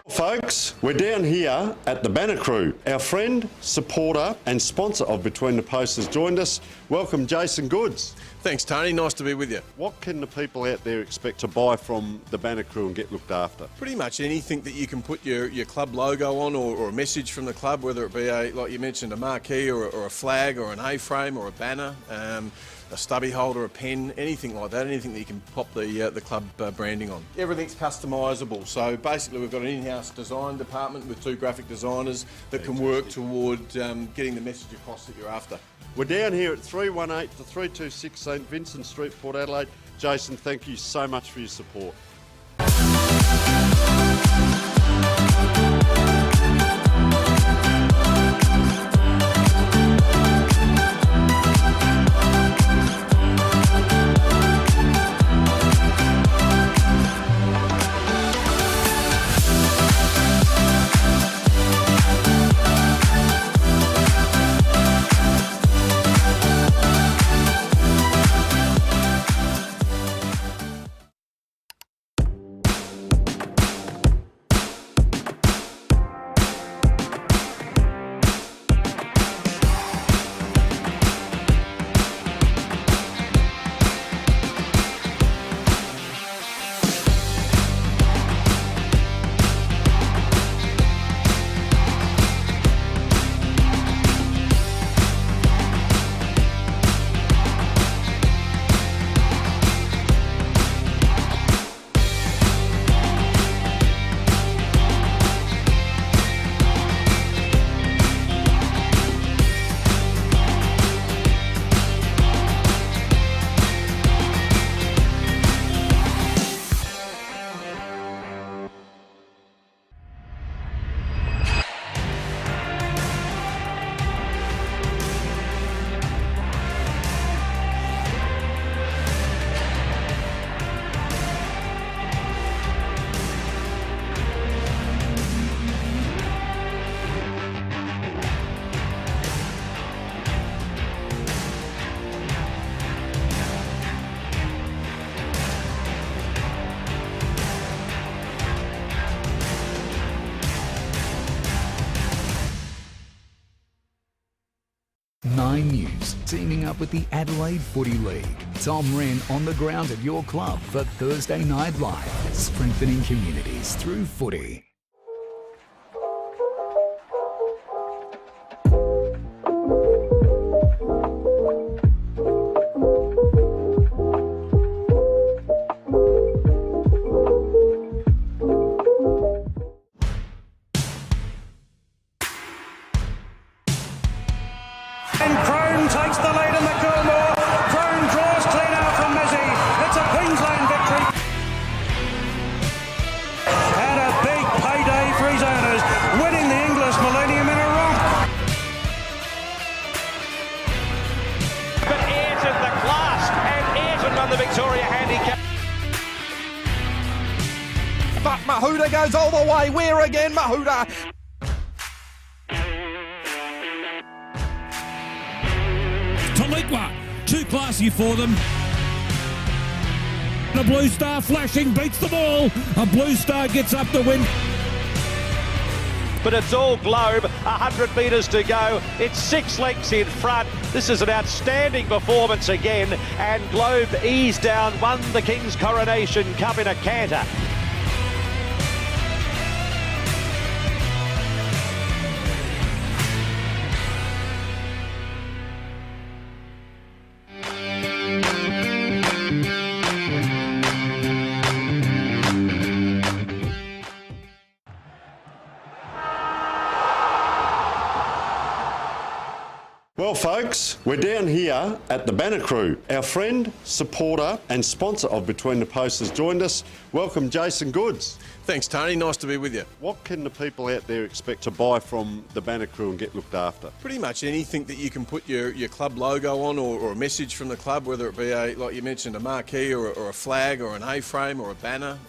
Folks, we're down here at the Banner Crew. Our friend, supporter and sponsor of Between the Posts has joined us. Welcome, Jason Goods. Thanks, Tony. Nice to be with you. What can the people out there expect to buy from the Banner Crew and get looked after? Pretty much anything that you can put your club logo on or a message from the club, whether it be, like you mentioned, a marquee or a flag or an A-frame or a banner, a stubby holder, a pen, anything like that, anything that you can pop the club branding on. Everything's customisable. So basically we've got an in-house design department with 2 graphic designers that can work toward getting the message across that you're after. We're down here at 318 to 326 St Vincent Street, Port Adelaide. Jason, thank you so much for your support. Nine News, teaming up with the Adelaide Footy League. Tom Wren on the ground at your club for Thursday Night Live, strengthening communities through footy. Takes the lead in the Gilmore. Crone draws clean out from Mizzy. It's a Queensland victory. And a big payday for his owners, winning the English Millennium in a romp. But Ayrton the class, and Ayrton won the Victoria Handicap. But Mahuda goes all the way. Where again, Mahuda? Taliqua, too classy for them. The Blue Star flashing, beats the ball. A Blue Star gets up the win. But it's all Globe, 100 metres to go. It's 6 lengths in front. This is an outstanding performance again. And Globe eased down, won the King's Coronation Cup in a canter. Well, folks, we're down here at the Banner Crew. Our friend, supporter and sponsor of Between the Posts has joined us. Welcome, Jason Goods. Thanks, Tony. Nice to be with you. What can the people out there expect to buy from the Banner Crew and get looked after? Pretty much anything that you can put your club logo on or a message from the club, whether it be, like you mentioned, a marquee or a flag or an A-frame or a banner,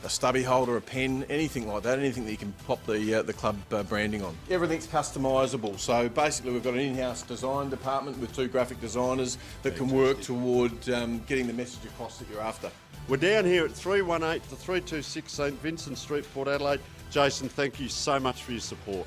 a stubby holder, a pen, anything like that, anything that you can pop the club branding on. Everything's customisable. So basically we've got an in-house design department with 2 graphic designers that can work toward getting the message across that you're after. We're down here at 318 to 326 St Vincent Street, Port Adelaide. Jason, thank you so much for your support.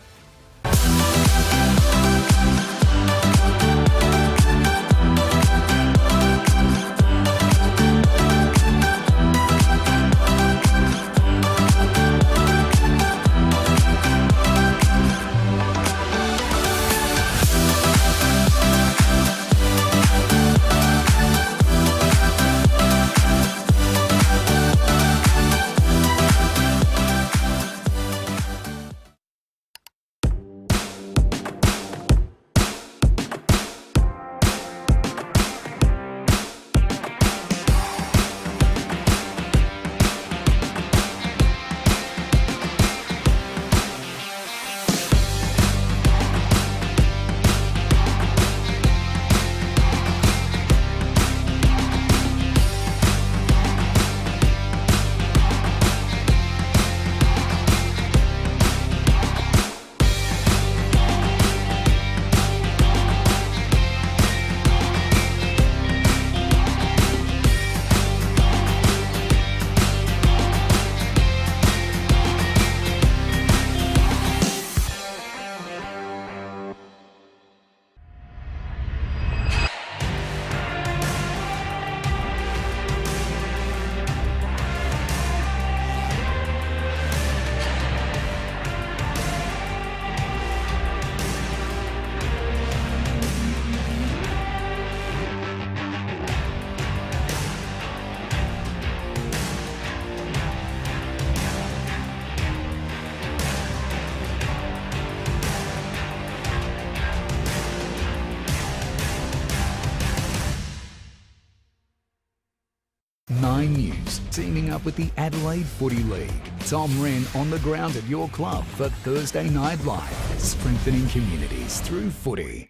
Nine News, teaming up with the Adelaide Footy League. Tom Wren on the ground at your club for Thursday Night Live, strengthening communities through footy.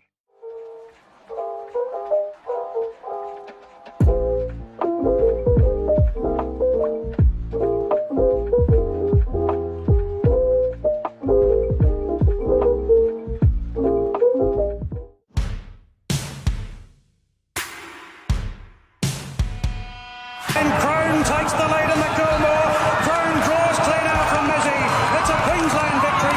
Takes the lead in the Gilmore. Crone draws clean out from Mizzy. It's a Queensland victory.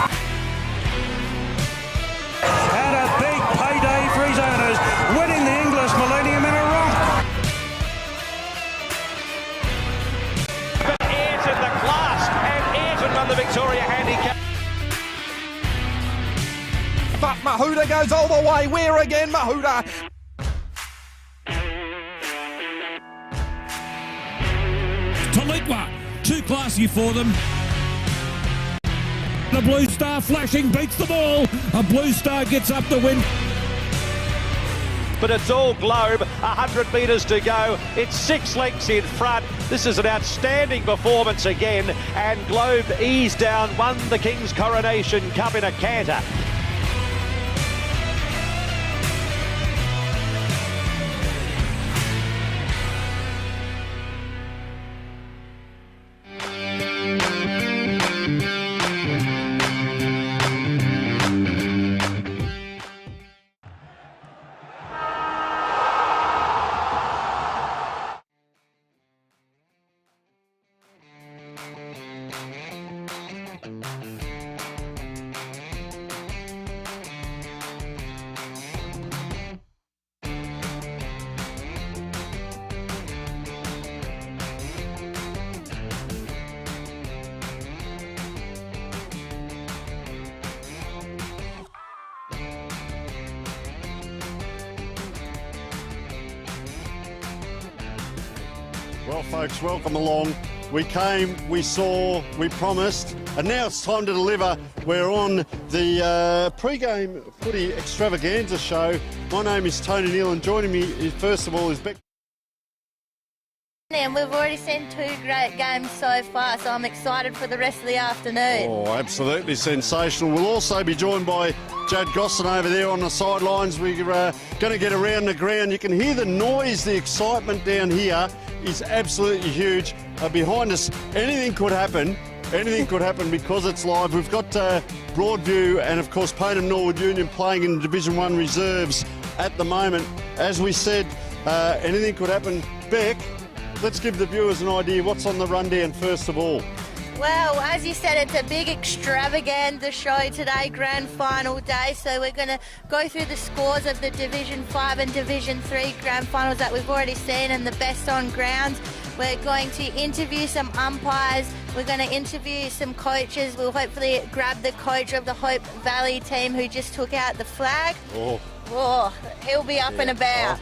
And a big payday for his owners, winning the English Millennium in a romp. But Ayrton the class, and Ayrton won the Victoria Handicap. But Mahuda goes all the way. Where again, Mahuda? Talitwa, too classy for them. The Blue Star flashing beats them all. A Blue Star gets up the win. But it's all Globe, 100 metres to go. It's 6 lengths in front. This is an outstanding performance again. And Globe eased down, won the King's Coronation Cup in a canter. Well, folks, welcome along. We came, we saw, we promised, and now it's time to deliver. We're on the pre-game footy extravaganza show. My name is Tony Neal, and joining me, first of all, is Beck. And we've already seen 2 great games so far, so I'm excited for the rest of the afternoon. Oh, absolutely sensational. We'll also be joined by Jad Gosson over there on the sidelines. We're going to get around the ground. You can hear the noise, the excitement down here is absolutely huge. Behind us, anything could happen. Anything could happen because it's live. We've got Broadview and, of course, Payneham Norwood Union playing in Division 1 reserves at the moment. As we said, anything could happen. Beck, let's give the viewers an idea what's on the rundown first of all. Well, as you said, it's a big extravaganza show today, grand final day. So we're going to go through the scores of the Division 5 and Division 3 grand finals that we've already seen and the best on grounds. We're going to interview some umpires. We're going to interview some coaches. We'll hopefully grab the coach of the Hope Valley team who just took out the flag. Oh, he'll be up and about.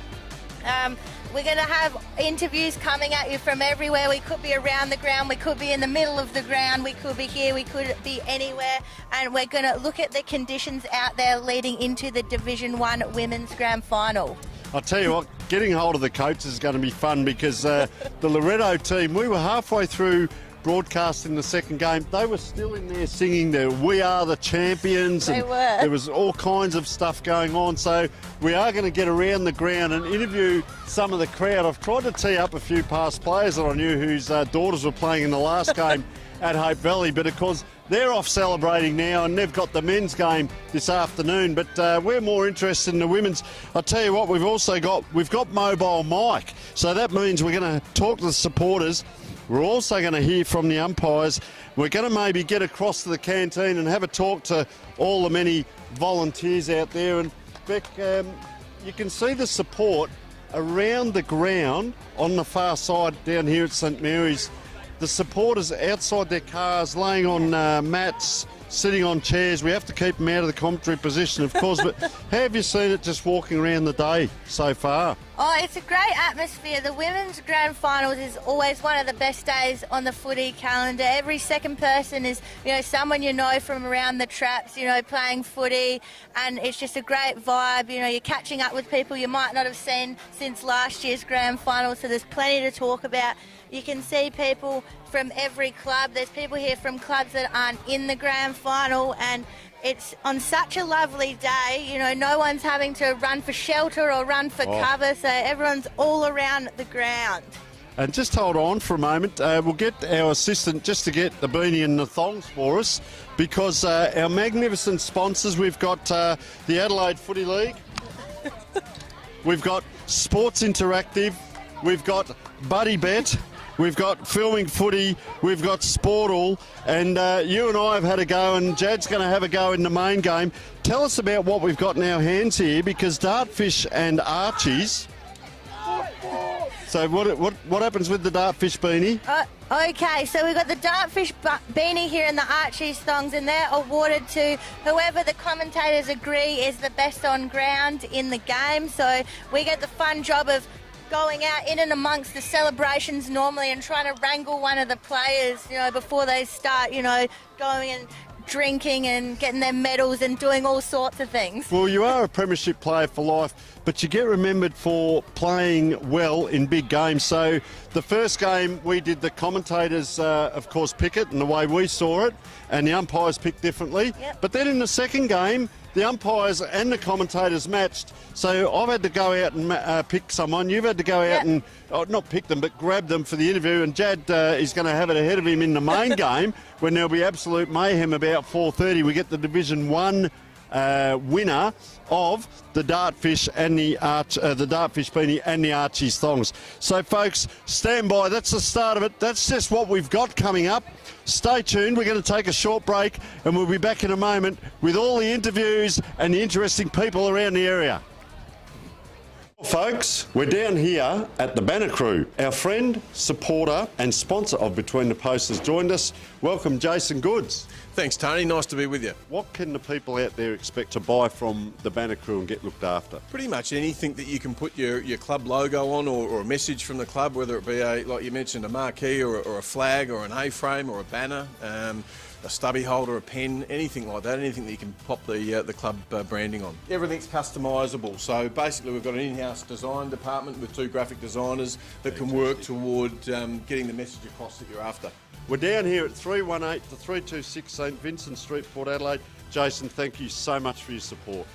We're going to have interviews coming at you from everywhere. We could be around the ground, we could be in the middle of the ground, we could be here, we could be anywhere. And we're going to look at the conditions out there leading into the Division 1 Women's Grand Final. I'll tell you what, getting hold of the coaches is going to be fun because the Loretto team, we were halfway through broadcasting the second game. They were still in there singing the "We Are the Champions." They and were. There was all kinds of stuff going on. So we are going to get around the ground and interview some of the crowd. I've tried to tee up a few past players that I knew whose daughters were playing in the last game at Hope Valley, but of course they're off celebrating now and they've got the men's game this afternoon, but we're more interested in the women's. I'll tell you what, we've got mobile mic, so that means we're going to talk to the supporters. We're also going to hear from the umpires. We're going to maybe get across to the canteen and have a talk to all the many volunteers out there. And Beck, you can see the support around the ground on the far side down here at St Mary's. The supporters outside their cars, laying on mats, sitting on chairs. We have to keep them out of the commentary position, of course, but how have you seen it just walking around the day so far? Oh, it's a great atmosphere. The women's grand finals is always one of the best days on the footy calendar. Every second person is, someone you know from around the traps, playing footy, and it's just a great vibe. You're catching up with people you might not have seen since last year's grand final, so there's plenty to talk about. You can see people from every club. There's people here from clubs that aren't in the grand final, and it's on such a lovely day. No one's having to run for shelter or run for cover, so everyone's all around the ground. And just hold on for a moment. We'll get our assistant just to get the beanie and the thongs for us, because our magnificent sponsors, we've got the Adelaide Footy League, we've got Sports Interactive, we've got Buddy Bet, we've got Filming Footy, we've got Sportal, and you and I have had a go, and Jad's going to have a go in the main game. Tell us about what we've got in our hands here, because Dartfish and Archies. So what happens with the Dartfish beanie? Okay, so we've got the Dartfish beanie here and the Archies thongs, and they're awarded to whoever the commentators agree is the best on ground in the game. So we get the fun job of going out in and amongst the celebrations normally and trying to wrangle one of the players, before they start, going and drinking and getting their medals and doing all sorts of things. Well, you are a premiership player for life, but you get remembered for playing well in big games. So the first game we did, the commentators, of course, pick it and the way we saw it, and the umpires picked differently. Yep. But then in the second game, the umpires and the commentators matched. So I've had to go out and pick someone. You've had to go out and, not pick them, but grab them for the interview. And Jad is going to have it ahead of him in the main game when there'll be absolute mayhem about 4:30. We get the Division 1 winner of the Dartfish and the Dartfish beanie and the Archies thongs. So, folks, stand by. That's the start of it. That's just what we've got coming up. Stay tuned. We're going to take a short break, and we'll be back in a moment with all the interviews and the interesting people around the area. Folks, we're down here at the Banner Crew. Our friend, supporter and sponsor of Between the Posts has joined us. Welcome, Jason Goods. Thanks, Tony. Nice to be with you. What can the people out there expect to buy from the Banner Crew and get looked after? Pretty much anything that you can put your club logo on or a message from the club, whether it be, like you mentioned, a marquee or a flag or an A-frame or a banner, a stubby holder, a pen, anything like that, anything that you can pop the club branding on. Everything's customisable, so basically we've got an in-house design department with 2 graphic designers that can work toward getting the message across that you're after. We're down here at 318 to 326 St Vincent Street, Port Adelaide. Jason, thank you so much for your support.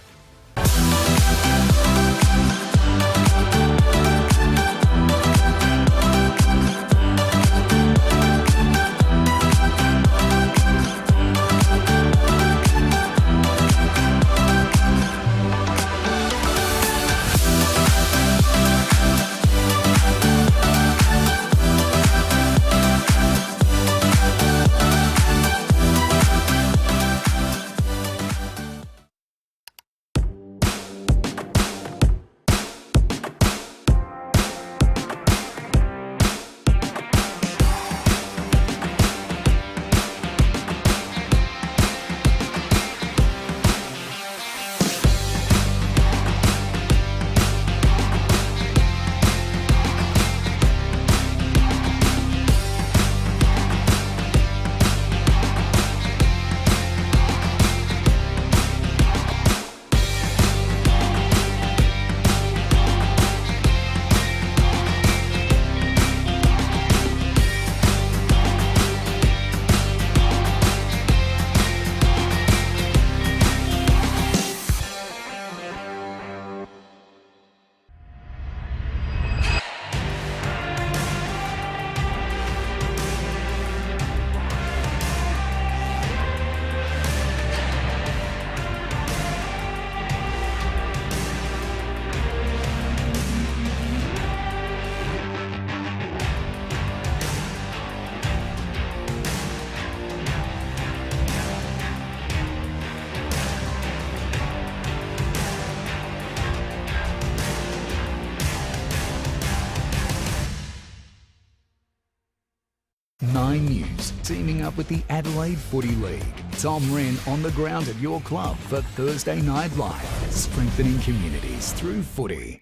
9 News, teaming up with the Adelaide Footy League. Tom Wren on the ground at your club for Thursday Night Live, strengthening communities through footy.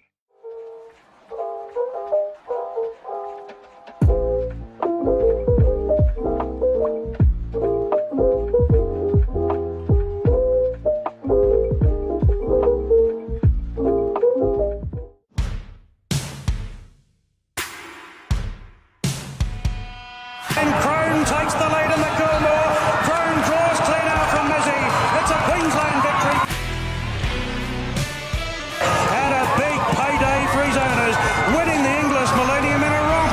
Takes the lead in the Gilmore. Crone draws clean out from Mizzy. It's a Queensland victory. And a big payday for his owners, winning the English Millennium in a romp.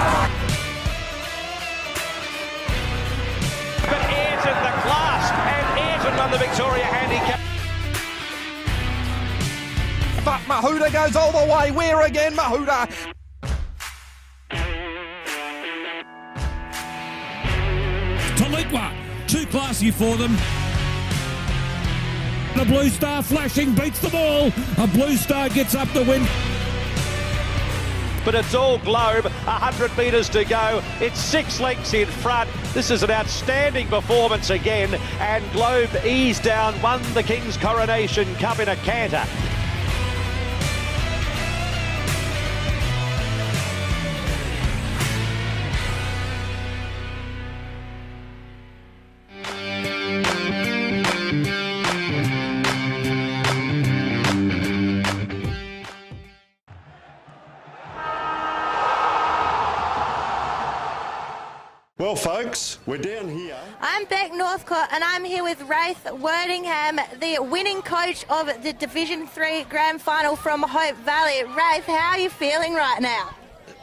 But Ayrton the class, and Ayrton won the Victoria Handicap. But Mahuda goes all the way. Where again, Mahuda? Too classy for them. The Blue Star flashing, beats the ball. A Blue Star gets up the win. But it's all Globe, 100 metres to go. It's 6 lengths in front. This is an outstanding performance again. And Globe eased down, won the King's Coronation Cup in a canter. Well, folks, we're down here. I'm Beck Northcott, and I'm here with Raith Wordingham, the winning coach of the Division 3 Grand Final from Hope Valley. Raith, how are you feeling right now?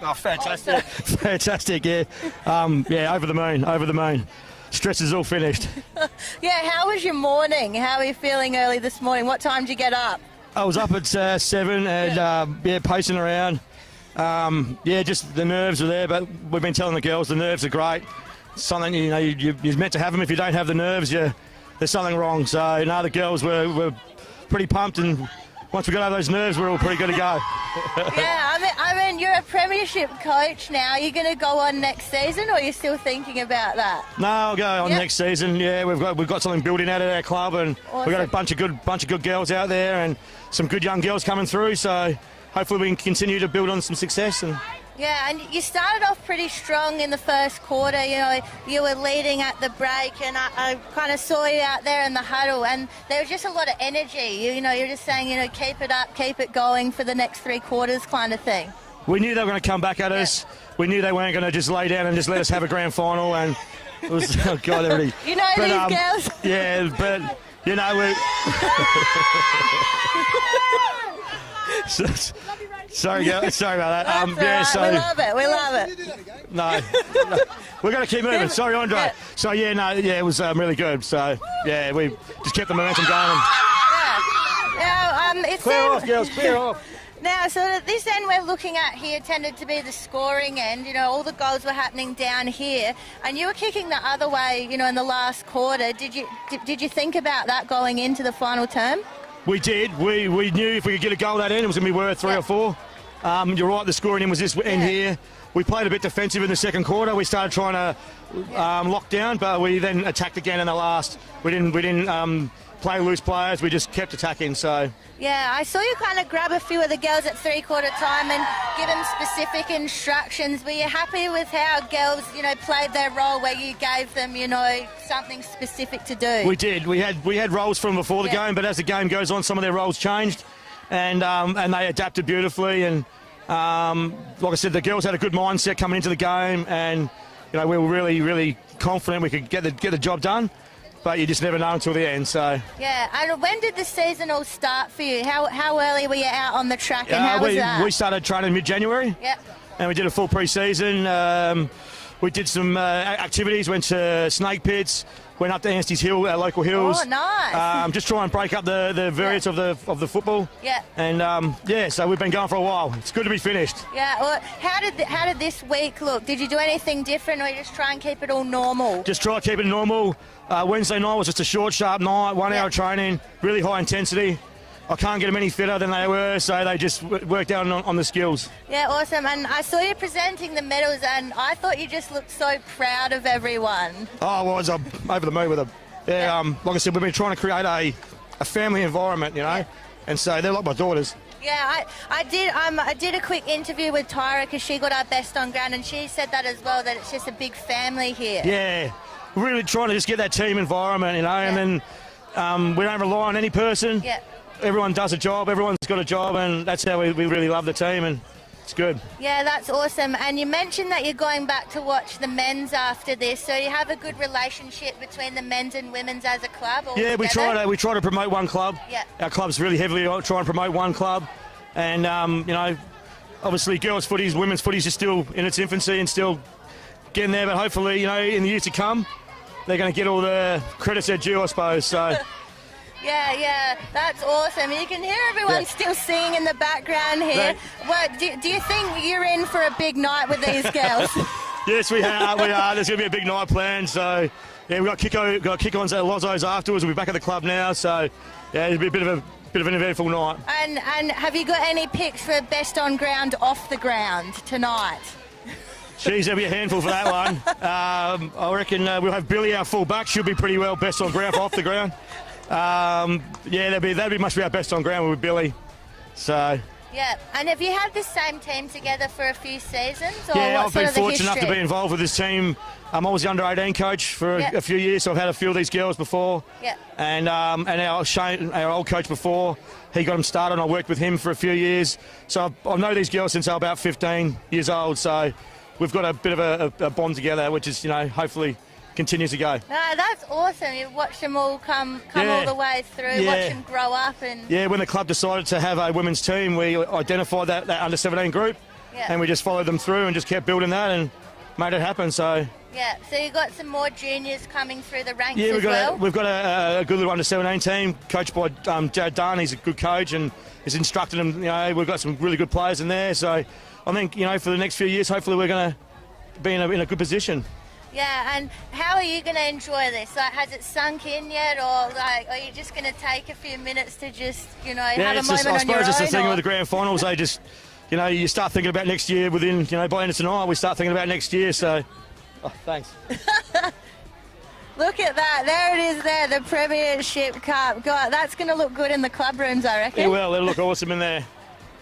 Oh, fantastic. Fantastic, yeah. Yeah, over the moon. Stress is all finished. Yeah, how was your morning? How are you feeling early this morning? What time did you get up? I was up at 7 and, pacing around. Just the nerves are there, but we've been telling the girls the nerves are great. Something, you're meant to have them. If you don't have the nerves, there's something wrong. So, the girls were pretty pumped and once we got over those nerves, we're all pretty good to go. Yeah, I mean, you're a premiership coach now. Are you going to go on next season, or are you still thinking about that? No, I'll go on next season. Yeah, we've got something building out of our club, and we've got a bunch of good girls out there, and some good young girls coming through. So hopefully we can continue to build on some success. And yeah, and you started off pretty strong in the first quarter. You know, you were leading at the break, and I kind of saw you out there in the huddle, and there was just a lot of energy. You know, you're just saying, you know, keep it up, keep it going for the next 3 quarters kind of thing. We knew they were going to come back at us. We knew they weren't going to just lay down and just let us have a grand final. And it was, oh God, everybody. You know these girls. Yeah, but you know we. Sorry about that. We love it. We love it. No, we're going to keep moving. Sorry, Andre. Yeah. So it was really good. So yeah, we just kept the momentum going. Now, it's Clear off, girls. Clear off. Now, so this end we're looking at here tended to be the scoring end. You know, all the goals were happening down here, and you were kicking the other way. You know, in the last quarter. Did you think about that going into the final term? We did. We knew if we could get a goal that end, it was going to be worth 3 or 4. You're right, the scoring end was this end here. We played a bit defensive in the second quarter. We started trying to lock down, but we then attacked again in the last. We didn't play loose players. We just kept attacking. So. Yeah, I saw you kind of grab a few of the girls at 3/4 time and give them specific instructions. Were you happy with how girls, you know, played their role where you gave them, you know, something specific to do? We did. We had roles from before the game, but as the game goes on, some of their roles changed, and they adapted beautifully. And like I said, the girls had a good mindset coming into the game, and you know we were really confident we could get the job done. But you just never know until the end. So yeah, and when did the season all start for you? How early were you out on the track, and how was that? We started training mid-January. Yep. And we did a full pre-season. We did some activities. Went to snake pits. Went up to Anstey's Hill, our local hills. Oh, nice. Just try and break up the variance of the football. Yeah. And so we've been going for a while. It's good to be finished. Yeah. Well, how did this week look? Did you do anything different, or you just try and keep it all normal? Just try to keep it normal. Wednesday night was just a short, sharp night, 1 hour training, really high intensity. I can't get them any fitter than they were, so they just worked out on the skills. Yeah, awesome. And I saw you presenting the medals, and I thought you just looked so proud of everyone. Oh, I was over the moon with them. Like I said, we've been trying to create a family environment, you know, and so they're like my daughters. Yeah, I did a quick interview with Tyra because she got our best on ground, and she said that as well, that it's just a big family here. Yeah, we're really trying to just get that team environment, you know, and then we don't rely on any person. Yeah. Everyone does a job, everyone's got a job, and that's how we really love the team, and it's good. Yeah, that's awesome. And you mentioned that you're going back to watch the men's after this, so you have a good relationship between the men's and women's as a club? Yeah, we try to promote one club. Yeah. Our club's really heavily trying to promote one club, and you know, obviously girls' footies, women's footies are still in its infancy and still getting there, but hopefully, you know, in the years to come, they're going to get all the credits they're due, I suppose. So. Yeah, that's awesome. You can hear everyone still singing in the background here. Do you think you're in for a big night with these girls? Yes, we are. There's going to be a big night planned. So, yeah, we've got kick-ons at Lozzo's afterwards. We'll be back at the club now. So, yeah, it'll be a bit of an eventful night. And have you got any picks for best on ground, off the ground tonight? Geez, there'll be a handful for that one. I reckon we'll have Billy, our full back. She'll be pretty well best on ground for off the ground. That'd be must be our best on ground with Billy. So. Yeah, and have you had the same team together for a few seasons? Or yeah, what's I've been sort of fortunate enough to be involved with this team. I was the under-18 coach for a few years, so I've had a few of these girls before. Yeah. And our Shane, our old coach before, he got them started, and I worked with him for a few years. So I know these girls since I was about 15 years old. So we've got a bit of a bond together, which is, you know, hopefully continues to go. No, that's awesome. You've watched them all come all the way through, watch them grow up. And yeah, when the club decided to have a women's team, we identified that under-17 group, and we just followed them through and just kept building that and made it happen. So yeah, so you've got some more juniors coming through the ranks we've got a good little under-17 team coached by Jared Dunn. He's a good coach and has instructed them. You know, we've got some really good players in there. So I think, you know, for the next few years, hopefully we're going to be in a good position. Yeah, and how are you going to enjoy this? Like, has it sunk in yet, or like, are you just going to take a few minutes to just, have a moment I on your suppose it's the own? thing with the grand finals. They just, you start thinking about next year within, by end of tonight, we start thinking about next year. So, thanks. Look at that. There it is there, the Premiership Cup. God, that's going to look good in the club rooms, I reckon. Yeah, well, it'll look awesome in there.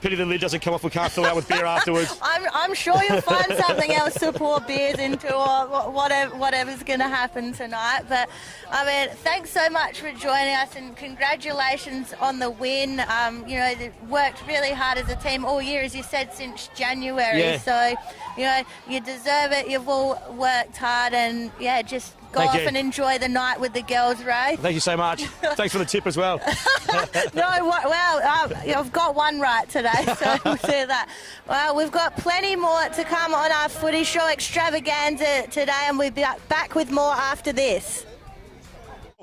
Pity the lid doesn't come off. We can't fill out with beer afterwards. I'm sure you'll find something else to pour beers into, or whatever's going to happen tonight. But, thanks so much for joining us, and congratulations on the win. They worked really hard as a team all year, as you said, since January. Yeah. So, you deserve it. You've all worked hard, and, just go Thank off you. and enjoy the night with the girls, Ray. Thank you so much. Thanks for the tip as well. I've got one right today, so we'll see that. Well, we've got plenty more to come on our Footy Show extravaganza today, and we'll be back with more after this.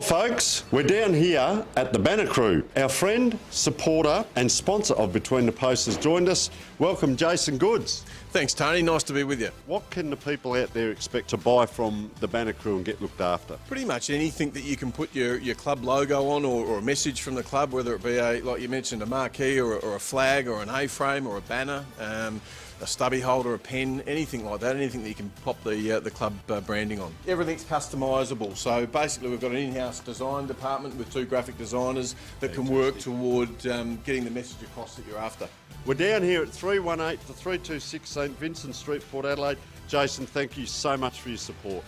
Folks, we're down here at the Banner Crew. Our friend, supporter and sponsor of Between the Posts has joined us. Welcome, Jason Goods. Thanks, Tony. Nice to be with you. What can the people out there expect to buy from the Banner Crew and get looked after? Pretty much anything that you can put your club logo on, or a message from the club, whether it be like you mentioned, a marquee or a flag or an A-frame or a banner, a stubby holder, a pen, anything like that, anything that you can pop the club branding on. Everything's customisable. So basically we've got an in-house design department with 2 graphic designers that can work toward getting the message across that you're after. We're down here at 318 to 326 St Vincent Street, Port Adelaide. Jason, thank you so much for your support.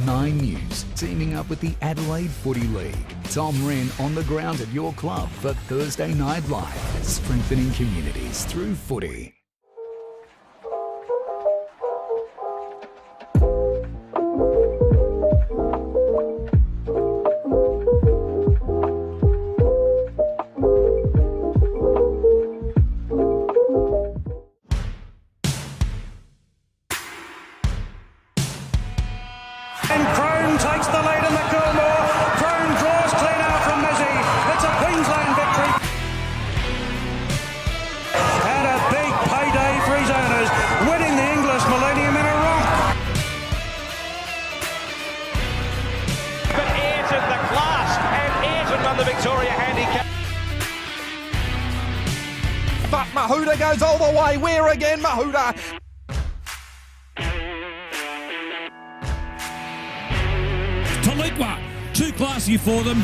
Nine News, teaming up with the Adelaide Footy League. Tom Wren on the ground at your club for Thursday Night Live, strengthening communities through footy. Takes the lead in the Coolmore. Crone draws clean out from Mizzy. It's a Queensland victory. And a big payday for his owners, winning the English Millennium in a romp. But Ayrton the class, and Ayrton won the Victoria Handicap. But Mahuda goes all the way. Where again, Mahuda? Talitwa, too classy for them.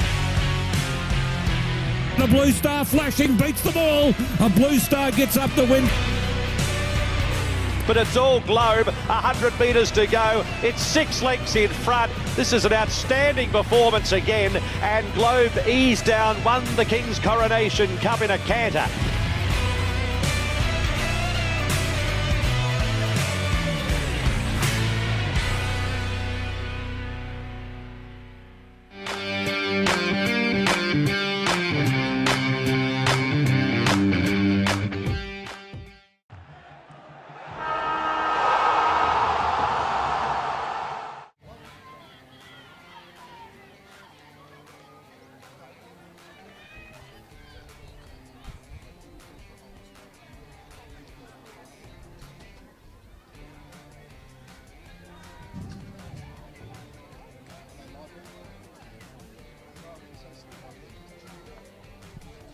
The Blue Star flashing, beats them all. A Blue Star gets up the win. But it's all Globe, 100 metres to go. It's 6 lengths in front. This is an outstanding performance again, and Globe eased down, won the King's Coronation Cup in a canter.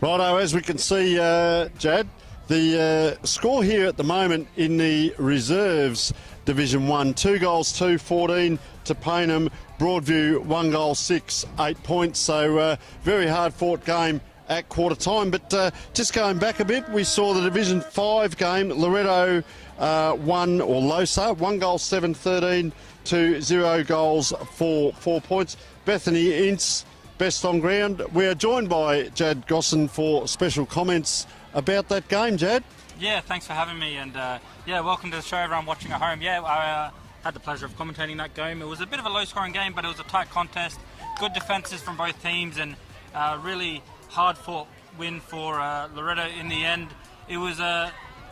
Righto, as we can see, Jad, the score here at the moment in the reserves Division 1, 2 goals, 2, 14 to Paynham, Broadview, 1 goal, 6, 8 points. So very hard fought game at quarter time. But just going back a bit, we saw the Division 5 game, Loretto won, or Losa, 1 goal, 7, 13 to 0 goals for 4 points. Bethany Ince, best on ground. We are joined by Jad Gosson for special comments about that game, Jad. Yeah, thanks for having me, and yeah, welcome to the show, everyone watching at home. Yeah, I had the pleasure of commentating that game. It was a bit of a low-scoring game, but it was a tight contest. Good defences from both teams, and really hard-fought win for Loretto in the end. It was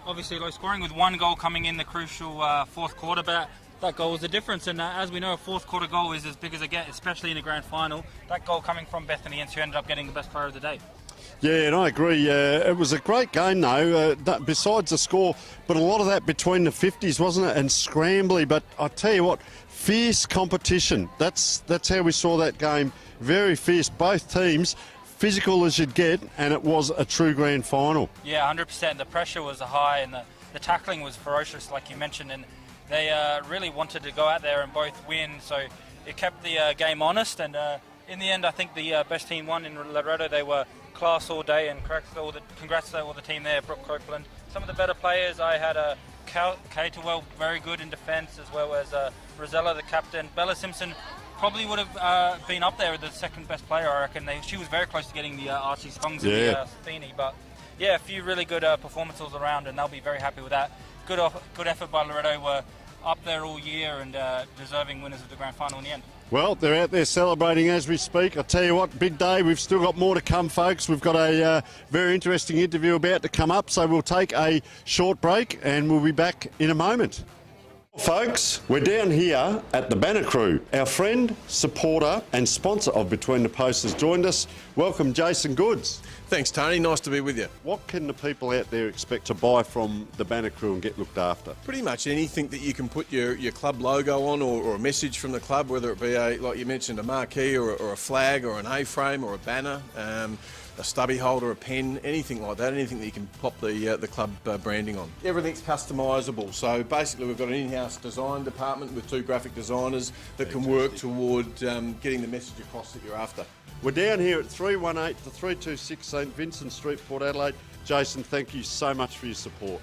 obviously low-scoring with 1 goal coming in the crucial fourth quarter, but that goal was the difference, and as we know, a fourth quarter goal is as big as it gets, especially in a grand final. That goal coming from Bethany Ince, who ended up getting the best player of the day. Yeah, and I agree. It was a great game, though, besides the score, but a lot of that between the 50s, wasn't it, and scrambly. But I tell you what, fierce competition. That's how we saw that game. Very fierce, both teams, physical as you'd get, and it was a true grand final. Yeah, 100%. The pressure was high, and the tackling was ferocious, like you mentioned, and they really wanted to go out there and both win, so it kept the game honest, and in the end I think the best team won in Loretto. They were class all day, and congrats to all the team there, Brooke Copeland. Some of the better players, I had Caterwell very good in defence, as well as Rosella, the captain. Bella Simpson probably would have been up there with the second best player, I reckon. She was very close to getting the Archie Spongs in the Steenie, but yeah, a few really good performances around, and they'll be very happy with that. Good effort by Loretto. Were up there all year and deserving winners of the grand final in the end. Well, they're out there celebrating as we speak. I tell you what, big day. We've still got more to come, folks. We've got a very interesting interview about to come up, so we'll take a short break and we'll be back in a moment. Folks, we're down here at the Banner Crew. Our friend, supporter and sponsor of Between the Posts has joined us. Welcome, Jason Goods. Thanks, Tony. Nice to be with you. What can the people out there expect to buy from the Banner Crew and get looked after? Pretty much anything that you can put your club logo on, or a message from the club, whether it be, like you mentioned, a marquee or a flag or an A-frame or a banner, a stubby holder, a pen, anything like that, anything that you can pop the club branding on. Everything's customisable, so basically we've got an in-house design department with 2 graphic designers that can work toward getting the message across that you're after. We're down here at 318 to 326 St Vincent Street, Port Adelaide. Jason, thank you so much for your support.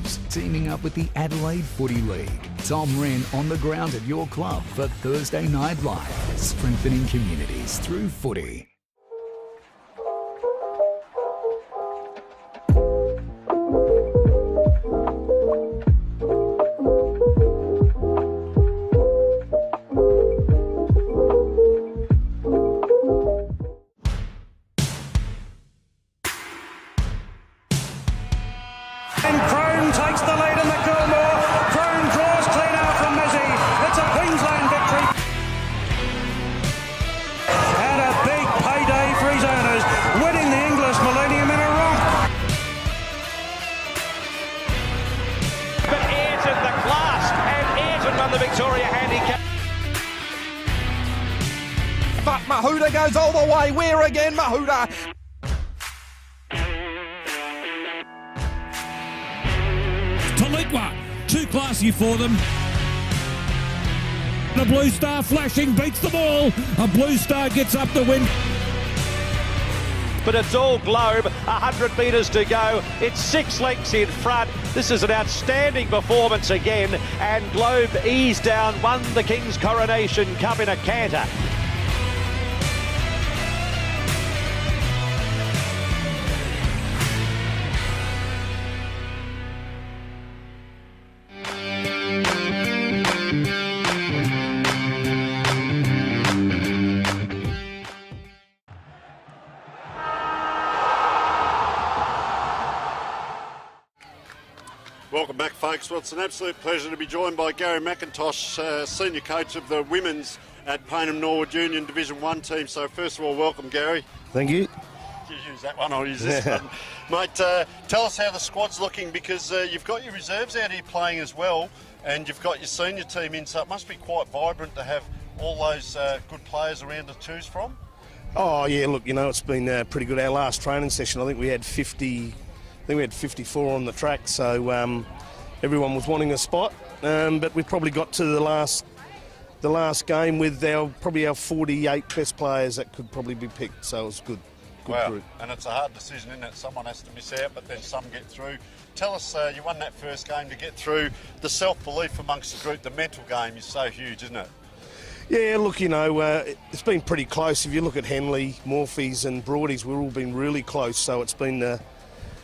News, teaming up with the Adelaide Footy League. Tom Wren on the ground at your club for Thursday Night Live, strengthening communities through footy. Takes the lead in the Gilmore. Crone draws clean out from Mizzy. It's a Queensland victory. And a big payday for his owners, winning the English Millennium in a romp. But Ayrton the class, and Ayrton won the Victoria Handicap. But Mahuda goes all the way. Where again, Mahuda? Too classy for them. The Blue Star flashing, beats them all. A Blue Star gets up the win. But it's all Globe, 100 metres to go. It's 6 lengths in front. This is an outstanding performance again. And Globe eased down, won the King's Coronation Cup in a canter. Welcome back, folks. Well, it's an absolute pleasure to be joined by Gary McIntosh, Senior Coach of the Women's at Payneham Norwood Union Division 1 team. So first of all, welcome, Gary. Thank you. You use that one, I'll use this one. Mate, tell us how the squad's looking, because you've got your reserves out here playing as well, and you've got your senior team in, so it must be quite vibrant to have all those good players around to choose from. Oh, yeah, look, it's been pretty good. Our last training session, I think we had 54 on the track, so everyone was wanting a spot, but we probably got to the last game with probably our 48 best players that could probably be picked, so it was good Wow, group. and it's a hard decision, isn't it? Someone has to miss out, but then some get through. Tell us, you won that first game to get through. The self-belief amongst the group, the mental game is so huge, isn't it? Yeah, look, it's been pretty close. If you look at Henley, Morphy's and Broadies, we've all been really close, so it's been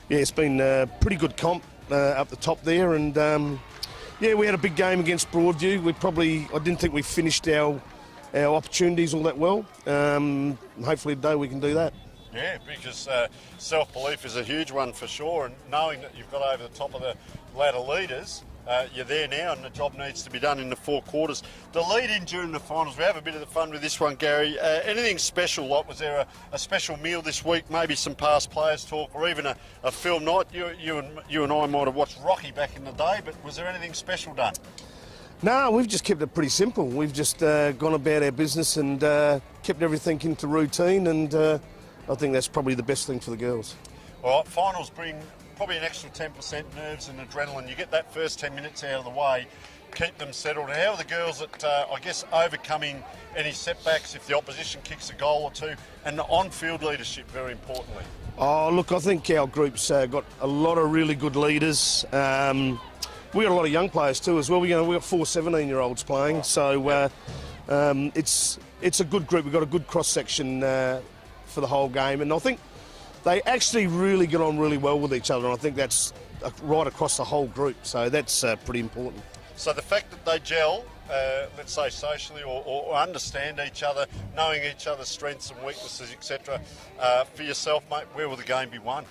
it's been a pretty good comp up the top there, and we had a big game against Broadview. I didn't think we finished our opportunities all that well. Hopefully today we can do that. Yeah, because self-belief is a huge one for sure, and knowing that you've got over the top of the ladder leaders, you're there now, and the job needs to be done in the 4 quarters. The lead-in during the finals, we have a bit of the fun with this one, Gary. Anything special? Like, was there a special meal this week? Maybe some past players talk, or even a film night? You and I might have watched Rocky back in the day, but was there anything special done? No, we've just kept it pretty simple. We've just gone about our business and kept everything into routine, and I think that's probably the best thing for the girls. All right, finals bring probably an extra 10% nerves and adrenaline. You get that first 10 minutes out of the way, keep them settled. How are the girls at, overcoming any setbacks if the opposition kicks a goal or two, and the on-field leadership, very importantly? Oh, look, I think our group's got a lot of really good leaders. We got a lot of young players too as well. We've got 4 17-year-olds playing, so it's a good group. We've got a good cross-section for the whole game, and I think they actually really get on really well with each other, and I think that's right across the whole group, so that's pretty important. So the fact that they gel, let's say socially, or understand each other, knowing each other's strengths and weaknesses, etc., for yourself, mate, where will the game be won?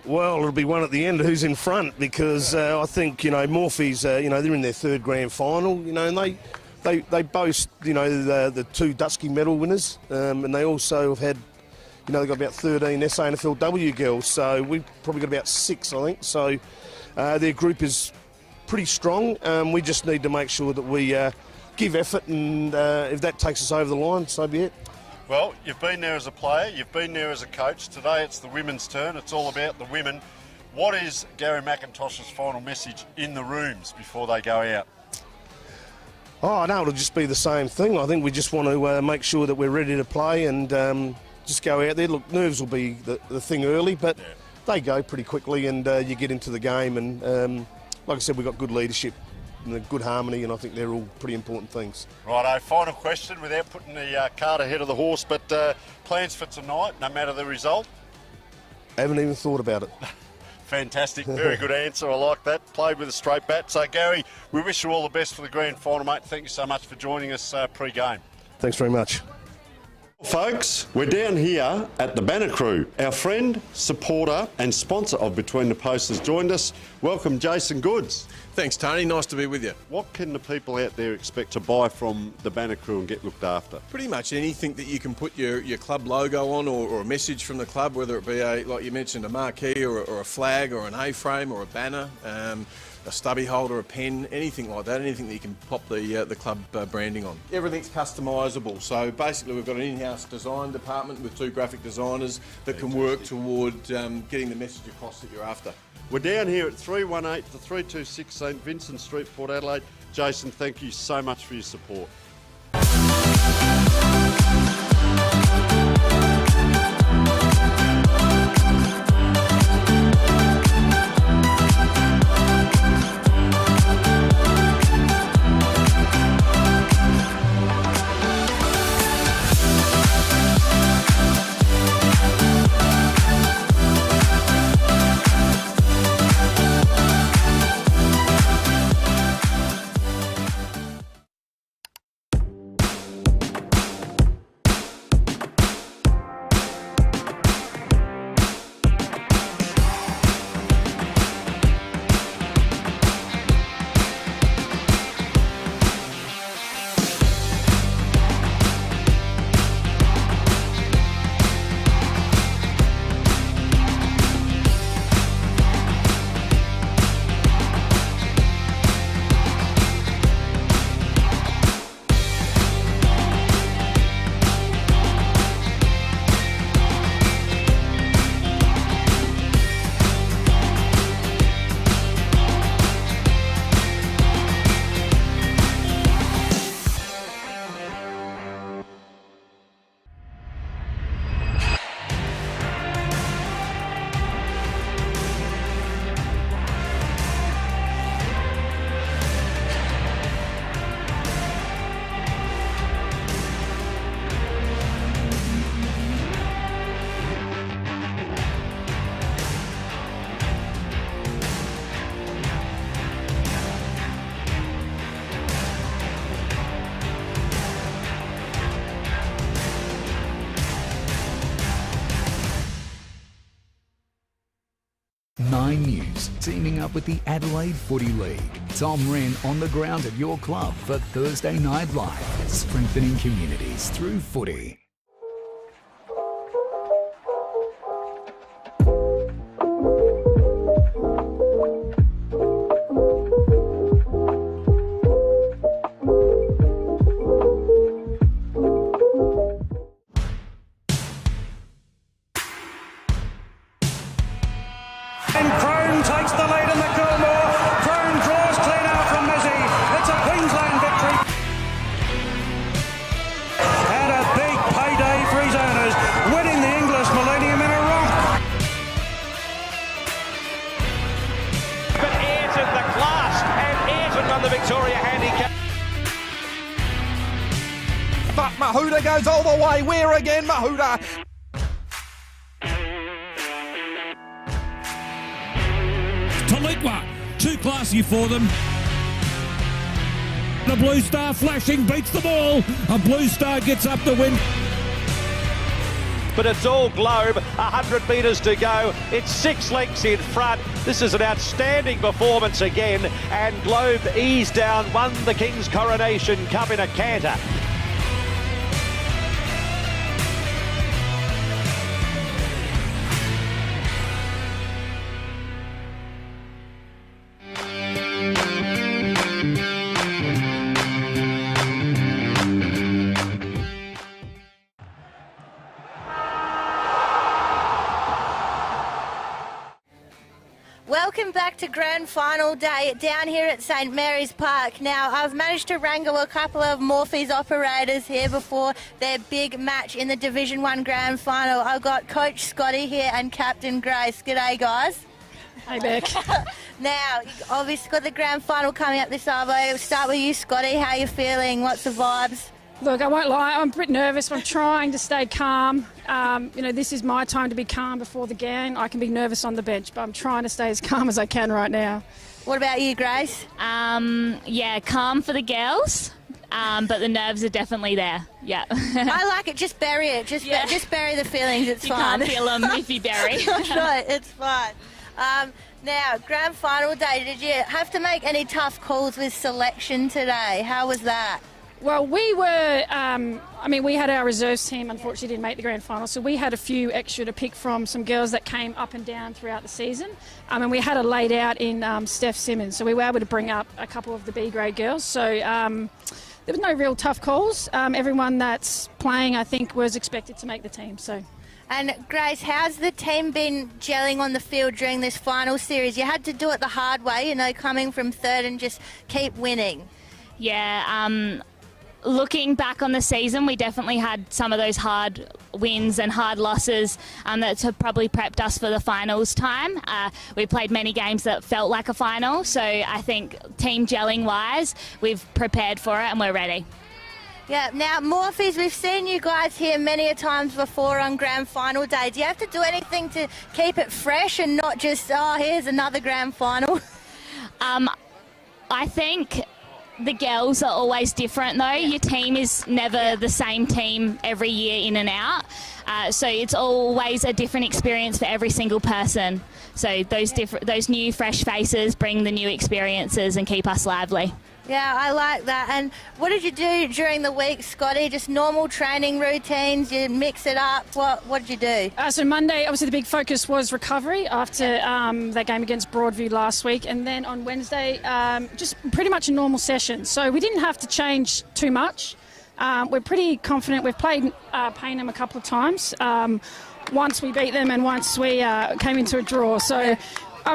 Well, it'll be one at the end, who's in front, because I think, Morphy's, they're in their 3rd grand final, and they boast, the 2 Dusky medal winners, and they also have had, they've got about 13 SANFLW girls, so we've probably got about 6, I think. So their group is pretty strong. We just need to make sure that we give effort, and if that takes us over the line, so be it. Well, you've been there as a player, you've been there as a coach. Today it's the women's turn. It's all about the women. What is Gary McIntosh's final message in the rooms before they go out? Oh, no, it'll just be the same thing. I think we just want to make sure that we're ready to play and just go out there. Look, nerves will be the thing early, but they go pretty quickly, and you get into the game. And like I said, we've got good leadership and a good harmony, and I think they're all pretty important things. Righto, final question without putting the cart ahead of the horse, but plans for tonight, no matter the result? I haven't even thought about it. Fantastic, very good answer, I like that. Played with a straight bat. So Gary, we wish you all the best for the grand final, mate. Thank you so much for joining us pre-game. Thanks very much. Folks, we're down here at the Banner Crew. Our friend, supporter and sponsor of Between the Posts has joined us. Welcome, Jason Goods. Thanks, Tony. Nice to be with you. What can the people out there expect to buy from the Banner Crew and get looked after? Pretty much anything that you can put your club logo on, or a message from the club, whether it be like you mentioned, a marquee or a flag or an A-frame or a banner, a stubby holder, a pen, anything like that, anything that you can pop the club branding on. Everything's customisable. So basically we've got an in-house design department with 2 graphic designers that can work toward getting the message across that you're after. We're down here at 318 to 326 St Vincent Street, Port Adelaide. Jason, thank you so much for your support. Nine News, teaming up with the Adelaide Footy League. Tom Wren on the ground at your club for Thursday Night Live, strengthening communities through footy. Takes the lead in the Coolmore. Crone draws clean out from Mizzy. It's a Queensland victory. And a big payday for his owners, winning the English Millennium in a romp. But Ayrton the class, and Ayrton won the Victoria Handicap. But Mahuda goes all the way. Where again, Mahuda? Taliqua, too classy for them. The Blue Star flashing, beats the ball. A Blue Star gets up the win. But it's all Globe, 100 metres to go. It's 6 lengths in front. This is an outstanding performance again. And Globe eased down, won the King's Coronation Cup in a canter. welcome back to Grand Final Day down here at St Mary's Park. Now, I've managed to wrangle a couple of Morphe's operators here before their big match in the Division 1 Grand Final. I've got Coach Scotty here and Captain Grace. G'day, guys. Hey, Beck. Now, obviously got the Grand Final coming up this Arvo. We'll start with you, Scotty. How you feeling? What's the vibes? Look, I won't lie, I'm a bit nervous. I'm trying to stay calm. This is my time to be calm before the game. I can be nervous on the bench, but I'm trying to stay as calm as I can right now. What about you, Grace? Yeah, calm for the girls, but the nerves are definitely there. Yeah. I like it. Just bury it. Just bury the feelings. It's you fine. You can't feel them if you bury. Right, it's fine. Now, Grand Final Day, did you have to make any tough calls with selection today? How was that? Well, we were, we had our reserves team, unfortunately didn't make the grand final, so we had a few extra to pick from, some girls that came up and down throughout the season. And we had it laid out in Steph Simmons, so we were able to bring up a couple of the B-grade girls. So there was no real tough calls. Everyone that's playing, I think, was expected to make the team. So. And Grace, how's the team been gelling on the field during this final series? You had to do it the hard way, coming from third and just keep winning. Yeah, looking back on the season, we definitely had some of those hard wins and hard losses that have probably prepped us for the finals time. We played many games that felt like a final, so I think team gelling wise, we've prepared for it and we're ready. Yeah, now Morphe's, we've seen you guys here many a times before on Grand Final Day. Do you have to do anything to keep it fresh and not just, here's another Grand Final? I think the girls are always different though. Your team is never the same team every year in and out. So it's always a different experience for every single person. So those new fresh faces bring the new experiences and keep us lively. Yeah, I like that. And what did you do during the week, Scotty? Just normal training routines? You mix it up? What did you do? So Monday, obviously the big focus was recovery after that game against Broadview last week. And then on Wednesday, just pretty much a normal session. So we didn't have to change too much. We're pretty confident. We've played Payneham a couple of times. Once we beat them and once we came into a draw. So...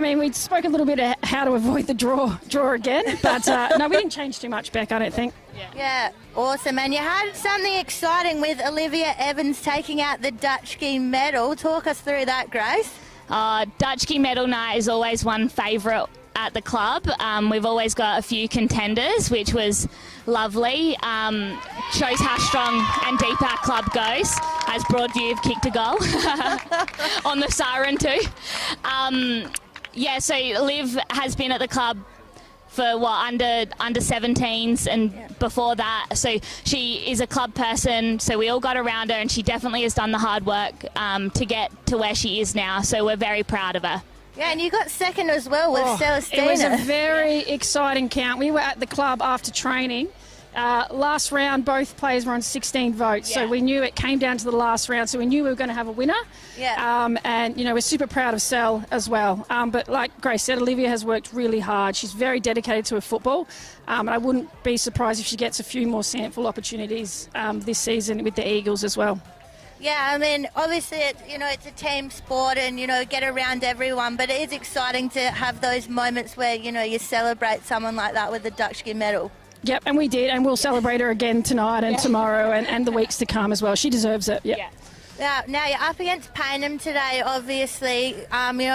we spoke a little bit of how to avoid the draw again, but no, we didn't change too much, Beck, I don't think. Yeah, awesome. And you had something exciting with Olivia Evans taking out the Dutchkey medal. Talk us through that, Grace. Dutchkey medal night is always one favourite at the club. We've always got a few contenders, which was lovely. Shows how strong and deep our club goes, as Broadview have kicked a goal on the siren too. So Liv has been at the club for under 17s and before that, so she is a club person, so we all got around her and she definitely has done the hard work to get to where she is now, so we're very proud of her. Yeah, and you got second as well with Celestina. It was a very exciting count. We were at the club after training. Last round, both players were on 16 votes, so we knew it came down to the last round, so we knew we were going to have a winner. Yeah. And, we're super proud of Cel as well. But like Grace said, Olivia has worked really hard. She's very dedicated to her football, and I wouldn't be surprised if she gets a few more sample opportunities this season with the Eagles as well. Yeah, obviously, it's a team sport and, get around everyone, but it is exciting to have those moments where, you celebrate someone like that with the Dutchkey medal. Yep, and we did, and we'll celebrate her again tonight and tomorrow and the weeks to come as well. She deserves it. Yep. Yeah. Now you're up against Payneham today, obviously.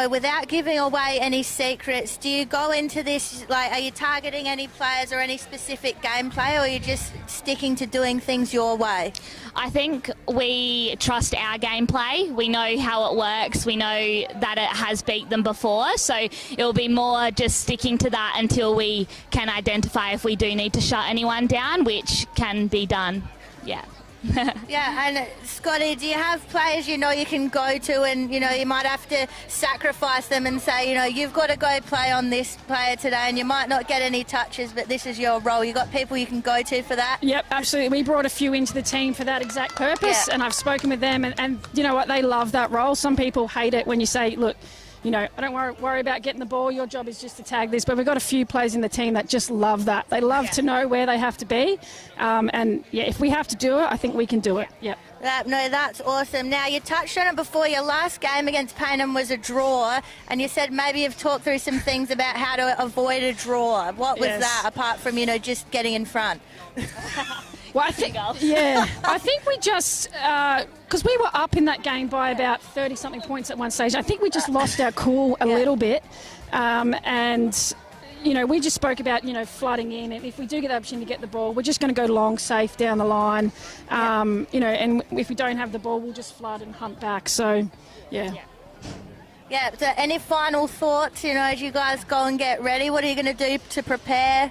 Without giving away any secrets, do you go into this, are you targeting any players or any specific gameplay, or are you just sticking to doing things your way? I think we trust our gameplay. We know how it works. We know that it has beat them before. So it'll be more just sticking to that until we can identify if we do need to shut anyone down, which can be done. Yeah. Yeah, and Scotty, do you have players you can go to and, you might have to sacrifice them and say, you've got to go play on this player today and you might not get any touches, but this is your role. You got people you can go to for that? Yep, absolutely. We brought a few into the team for that exact purpose, and I've spoken with them and you know what, they love that role. Some people hate it when you say, look, I don't worry about getting the ball. Your job is just to tag this. But we've got a few players in the team that just love that. They love to know where they have to be. And, if we have to do it, I think we can do it. Yep. No, that's awesome. Now, you touched on it before. Your last game against Payneham was a draw, and you said maybe you've talked through some things about how to avoid a draw. What was that, apart from, just getting in front? Well, I think we just, because we were up in that game by about 30-something points at one stage, I think we just lost our cool a little bit. And we just spoke about, flooding in. And if we do get the opportunity to get the ball, we're just going to go long, safe down the line. And if we don't have the ball, we'll just flood and hunt back. So, yeah. Yeah, so any final thoughts, as you guys go and get ready? What are you going to do to prepare?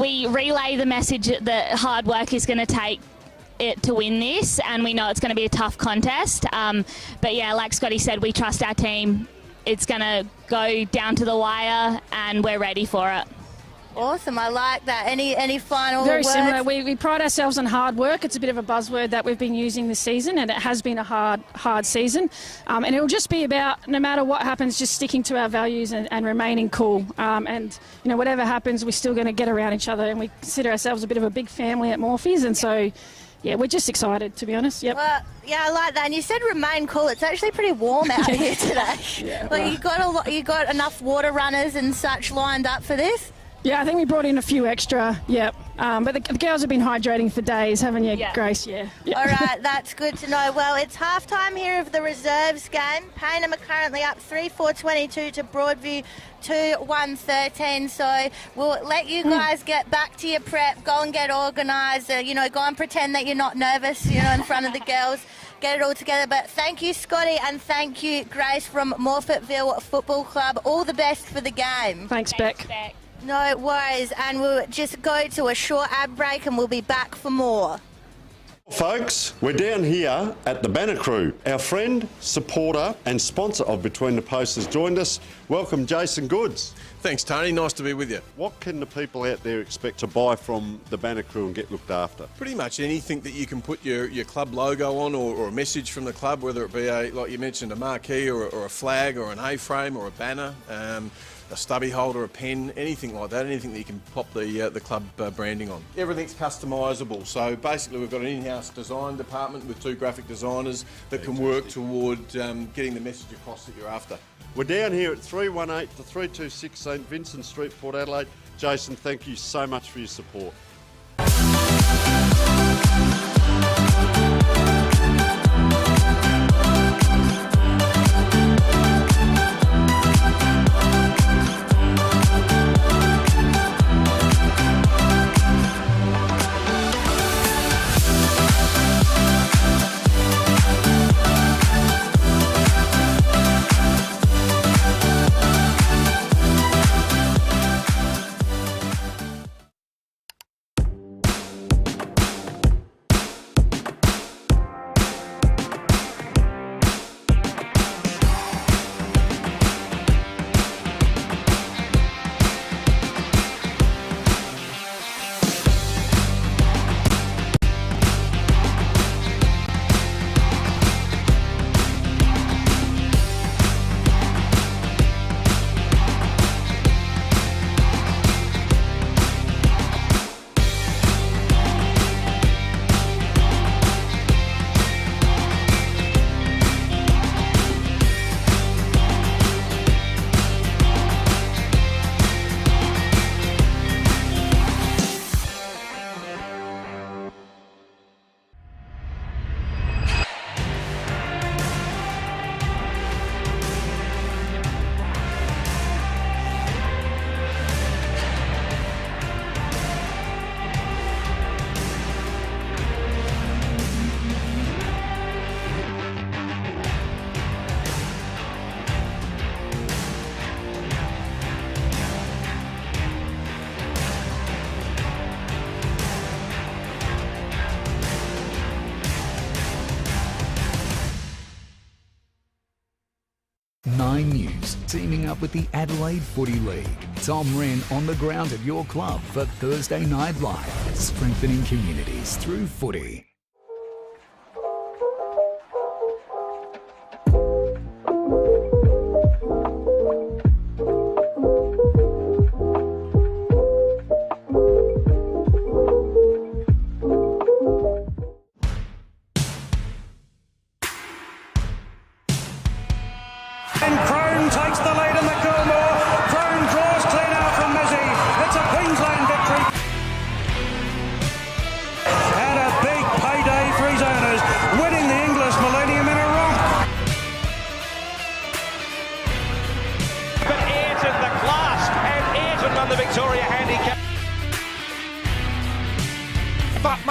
We relay the message that hard work is going to take it to win this, and we know it's going to be a tough contest. But yeah, like Scotty said, we trust our team. It's going to go down to the wire, and we're ready for it. Awesome, I like that. Any final Very words? similar. We pride ourselves on hard work. It's a bit of a buzzword that we've been using this season, and it has been a hard season. And it'll just be about, no matter what happens, just sticking to our values and remaining cool. And whatever happens, we're still going to get around each other, and we consider ourselves a bit of a big family at Morphe's, and so. Yeah, we're just excited, to be honest. Yep. Well, yeah, I like that. And you said remain cool. It's actually pretty warm out here today. You got enough water runners and such lined up for this? Yeah, I think we brought in a few extra. Yep. But the girls have been hydrating for days, haven't you, Grace? Yeah. All right, that's good to know. Well, it's half-time here of the reserves game. Payneham are currently up 3-4-22 to Broadview 2-1-13. So we'll let you guys get back to your prep, go and get organised, go and pretend that you're not nervous, in front of the girls. Get it all together. But thank you, Scotty, and thank you, Grace, from Morphettville Football Club. All the best for the game. Thanks, Beck. No worries, and we'll just go to a short ad break and we'll be back for more. Folks, we're down here at the Banner Crew. Our friend, supporter and sponsor of Between the Posts has joined us. Welcome, Jason Goods. Thanks, Tony. Nice to be with you. What can the people out there expect to buy from the Banner Crew and get looked after? Pretty much anything that you can put your club logo on, or a message from the club, whether it be like you mentioned, a marquee or a flag or an A-frame or a banner, a stubby holder, a pen, anything like that, anything that you can pop the club branding on. Everything's customisable, so basically we've got an in-house design department with 2 graphic designers that can work toward getting the message across that you're after. We're down here at 318 to 326 St Vincent Street, Port Adelaide. Jason, thank you so much for your support. Nine News, teaming up with the Adelaide Footy League. Tom Wren on the ground at your club for Thursday Night Live, strengthening communities through footy.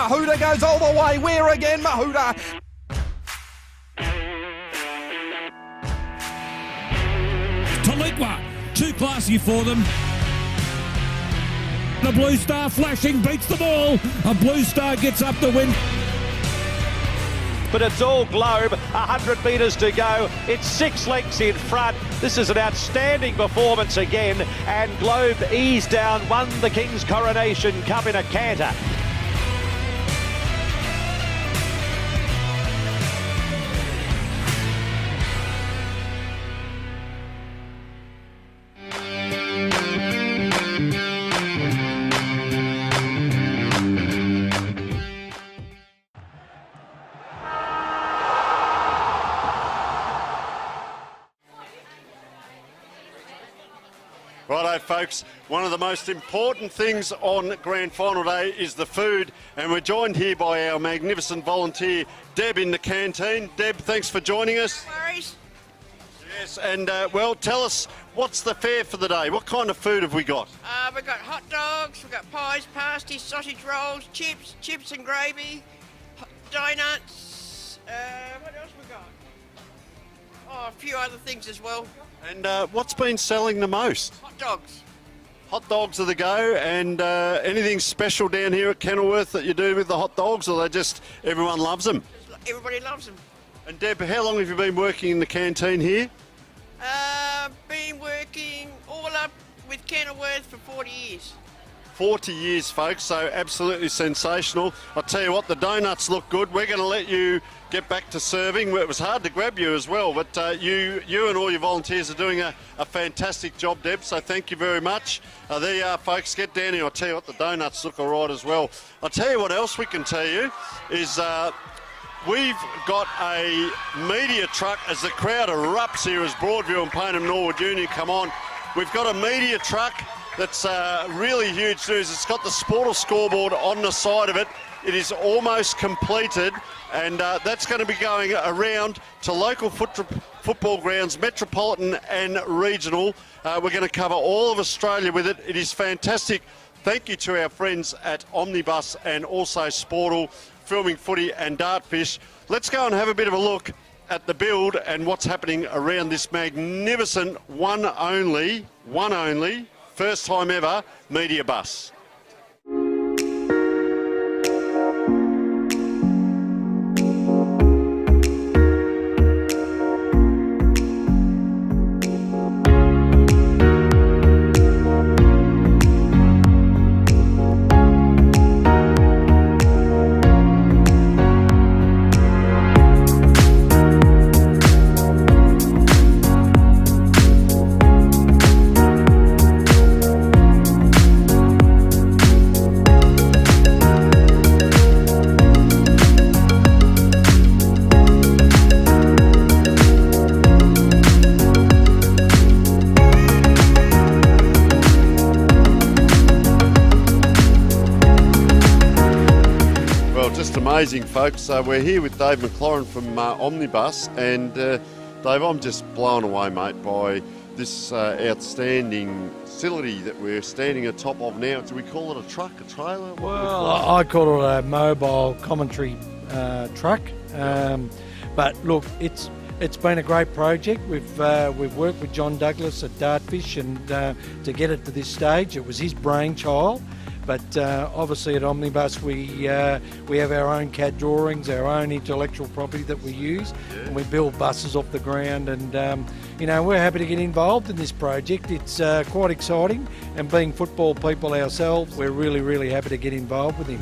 Mahuda goes all the way. Weir again, Mahuda. Taliqua, too classy for them. The Blue Star flashing, beats the ball. A Blue Star gets up the win. But it's all Globe, 100 metres to go. It's 6 lengths in front. This is an outstanding performance again. And Globe eased down, won the King's Coronation Cup in a canter. Righto, folks, one of the most important things on Grand Final Day is the food, and we're joined here by our magnificent volunteer, Deb, in the canteen. Deb, thanks for joining us. No worries. Yes, and, well, tell us, what's the fare for the day? What kind of food have we got? We've got hot dogs, we've got pies, pasties, sausage rolls, chips and gravy, donuts, what else we got? Oh, a few other things as well. And what's been selling the most? Hot dogs. Hot dogs are the go, and anything special down here at Kenilworth that you do with the hot dogs, or they just, everyone loves them? Everybody loves them. And Deb, how long have you been working in the canteen here? Been working all up with Kenilworth for 40 years. 40 years, folks, so absolutely sensational. I'll tell you what, the donuts look good. We're going to let you get back to serving. It was hard to grab you as well, but you and all your volunteers are doing a fantastic job, Deb, so thank you very much. There you are, folks. Get down here. I'll tell you what, the donuts look all right as well. I'll tell you what else we can tell you is we've got a media truck as the crowd erupts here as Broadview and Payneham Norwood Union come on. We've got a media truck that's really huge news. It's got the Sportal scoreboard on the side of it. It is almost completed, and that's going to be going around to local football grounds, metropolitan and regional. We're going to cover all of Australia with it. It is fantastic. Thank you to our friends at Omnibus and also Sportal, filming footy and dartfish. Let's go and have a bit of a look at the build and what's happening around this magnificent one only, first time ever media bus. Amazing, folks. We're here with Dave McLaurin from Omnibus, and Dave, I'm just blown away, mate, by this outstanding facility that we're standing atop of now. Do we call it a truck, a trailer? Well, I call it a mobile commentary truck. But look, it's been a great project. We've worked with John Douglas at Dartfish, and to get it to this stage, it was his brainchild. But obviously at Omnibus we have our own CAD drawings, our own intellectual property that we use, and we build buses off the ground. And you know, we're happy to get involved in this project. It's quite exciting, and being football people ourselves, we're really happy to get involved with him.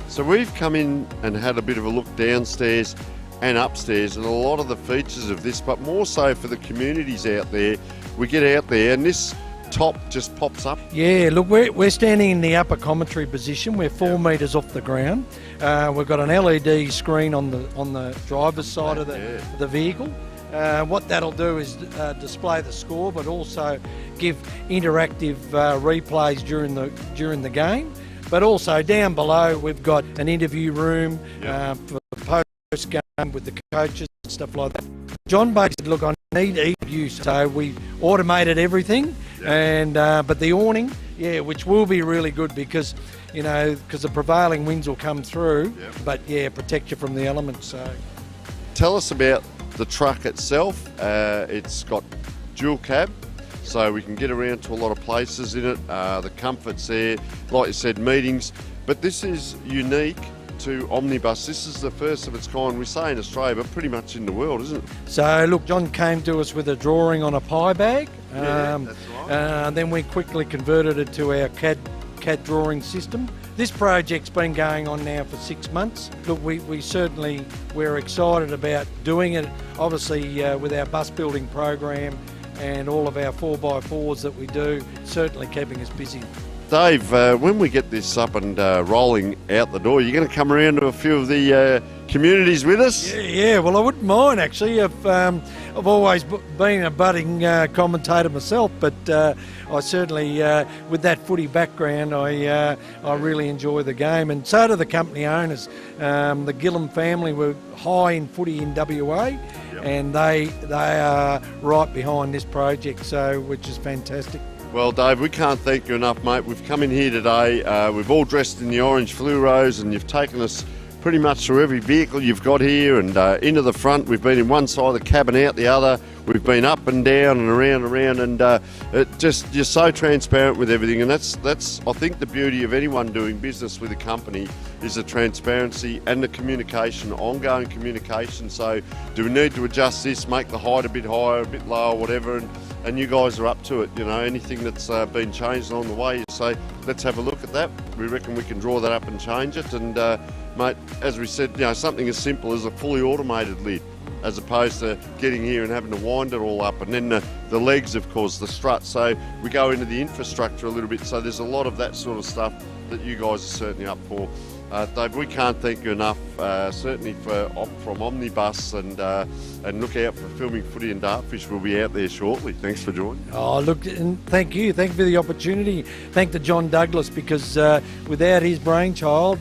So we've come in and had a bit of a look downstairs and upstairs, and a lot of the features of this, but more so for the communities out there. We get out there, and this top just pops up. Yeah, look, we're standing in the upper commentary position. We're 4 metres off the ground. We've got an LED screen on the driver's side of the vehicle. What that'll do is display the score, but also give interactive replays during the game. But also down below, we've got an interview room for post game with the coaches and stuff like that. John basically said, look, I need ease of use, so we automated everything. And but the awning, which will be really good, because because the prevailing winds will come through, but protect you from the elements. So, tell us about the truck itself. It's got dual cab, so we can get around to a lot of places in it. The comfort's there, like you said, meetings. But this is unique to Omnibus. This is the first of its kind, we say in Australia, but pretty much in the world, isn't it? So look, John came to us with a drawing on a pie bag. That's right. Then we quickly converted it to our CAD drawing system. This project's been going on now for 6 months. Look, we're excited about doing it, obviously with our bus building program and all of our 4x4s that we do, certainly keeping us busy. Dave, when we get this up and rolling out the door, you're going to come around to a few of the communities with us? Yeah. Well, I wouldn't mind actually. I've always been a budding commentator myself, but I certainly, with that footy background, I really enjoy the game, and so do the company owners. The Gillum family were high in footy in WA, and they are right behind this project, which is fantastic. Well, Dave, we can't thank you enough, mate. We've come in here today. We've all dressed in the orange fluoros, and you've taken us pretty much through every vehicle you've got here and into the front. We've been in one side of the cabin, out the other. We've been up and down and around, and you're so transparent with everything. And that's I think the beauty of anyone doing business with a company is the transparency and the communication, ongoing communication. So, do we need to adjust this, make the height a bit higher, a bit lower, whatever? And you guys are up to it. Anything that's been changed along the way, you say, let's have a look at that. We reckon we can draw that up and change it. And mate, as we said, something as simple as a fully automated lid, as opposed to getting here and having to wind it all up. And then the legs, of course, the strut. So we go into the infrastructure a little bit. So there's a lot of that sort of stuff that you guys are certainly up for. Dave, we can't thank you enough, certainly from Omnibus, and look out for filming Footy and Dartfish. We'll be out there shortly. Thanks for joining. Oh, look, and thank you. Thank you for the opportunity. Thank to John Douglas, because without his brainchild,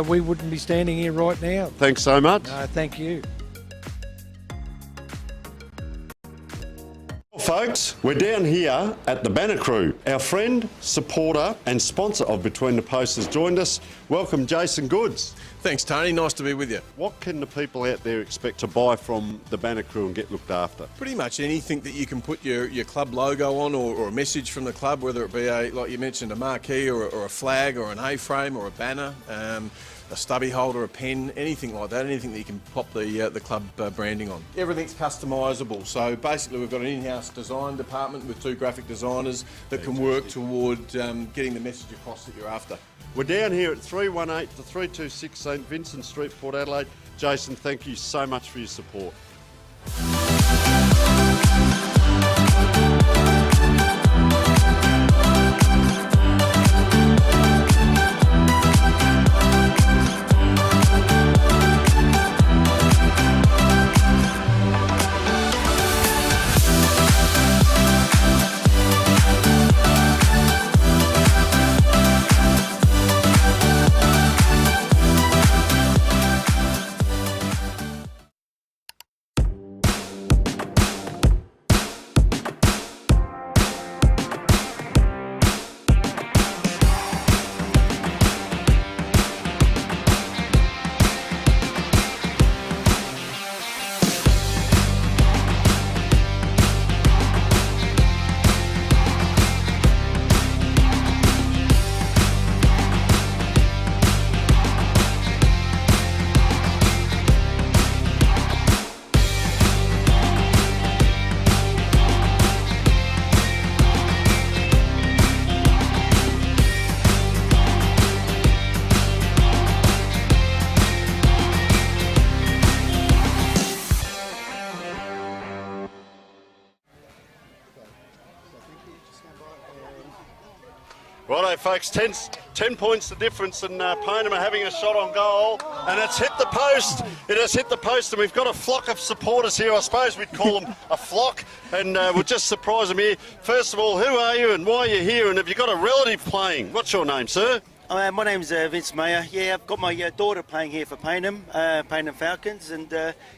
we wouldn't be standing here right now. Thanks so much. Thank you. Folks, we're down here at the Banner Crew. Our friend, supporter and sponsor of Between the Posts has joined us. Welcome, Jason Goods. Thanks, Tony. Nice to be with you. What can the people out there expect to buy from the Banner Crew and get looked after? Pretty much anything that you can put your club logo on, or a message from the club, whether it be like you mentioned, a marquee or a flag or an A-frame or a banner, a stubby holder, a pen, anything like that, anything that you can pop the club branding on. Everything's customisable, so basically we've got an in-house design department with 2 graphic designers that can work toward getting the message across that you're after. We're down here at 318 to 326 St Vincent Street, Port Adelaide. Jason, thank you so much for your support. Righto, folks, 10 points the difference, and Payneham are having a shot on goal, and it's hit the post. It has hit the post, and we've got a flock of supporters here. I suppose we'd call them a flock, and we'll just surprise them here. First of all, who are you and why are you here, and have you got a relative playing? What's your name, sir? My name's Vince Mayer. Yeah, I've got my daughter playing here for Payneham, Payneham Falcons, and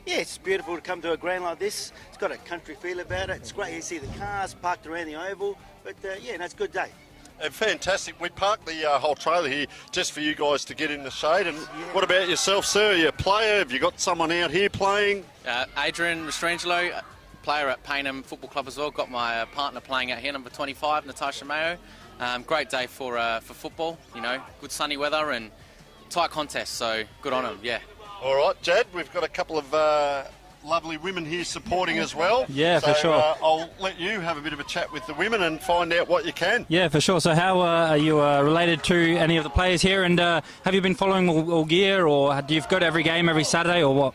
it's beautiful to come to a ground like this. It's got a country feel about it. It's great to see the cars parked around the oval, but it's a good day. Fantastic. We parked the whole trailer here just for you guys to get in the shade. And what about yourself, sir? Are you a player? Have you got someone out here playing? Adrian Restrangelo, player at Payneham Football Club as well. Got my partner playing out here, number 25, Natasha Mayo. Great day for football, good sunny weather and tight contest, so good on them, yeah. All right, Jad, we've got a couple of lovely women here supporting as well. Yeah, so, for sure. I'll let you have a bit of a chat with the women and find out what you can. Yeah, for sure. So how are you related to any of the players here, and have you been following all gear, or do you go to every game every Saturday, or what?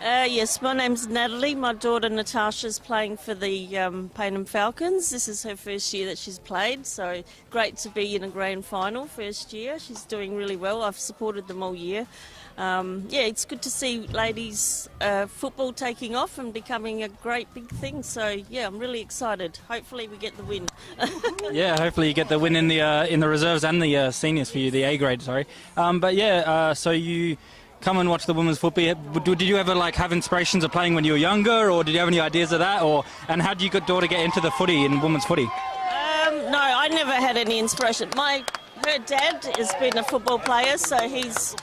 Yes, my name's Natalie. My daughter Natasha's playing for the Payneham Falcons. This is her first year that she's played, so great to be in a grand final first year. She's doing really well. I've supported them all year. It's good to see ladies football taking off and becoming a great big thing. So yeah, I'm really excited. Hopefully we get the win. Yeah, hopefully you get the win in the reserves and the seniors for you, the A grade. Sorry, so you come and watch the women's football. Did you ever have inspirations of playing when you were younger, or did you have any ideas of that, and how did your daughter get into the footy in women's footy? No, I never had any inspiration. Her dad has been a football player, so he's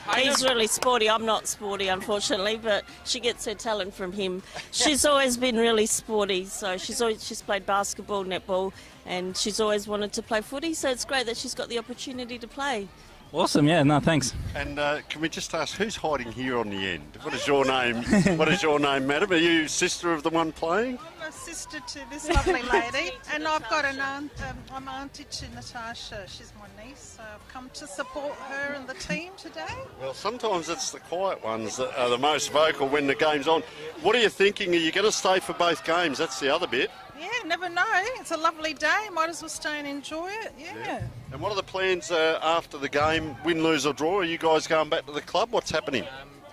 really sporty. I'm not sporty, unfortunately, but she gets her talent from him. She's always been really sporty, so she's played basketball, netball, and she's always wanted to play footy, so it's great that she's got the opportunity to play. Awesome, yeah, no, thanks. And can we just ask, who's hiding here on the end? What is your name? What is your name, madam? Are you sister of the one playing? I'm a sister to this lovely lady, and I've got an aunt. I'm auntie to Natasha. She's my niece, so I've come to support her and the team today. Well, sometimes it's the quiet ones that are the most vocal when the game's on. What are you thinking? Are you going to stay for both games? That's the other bit. Yeah, never know. It's a lovely day. Might as well stay and enjoy it. Yeah. And what are the plans after the game? Win, lose or draw? Are you guys going back to the club? What's happening?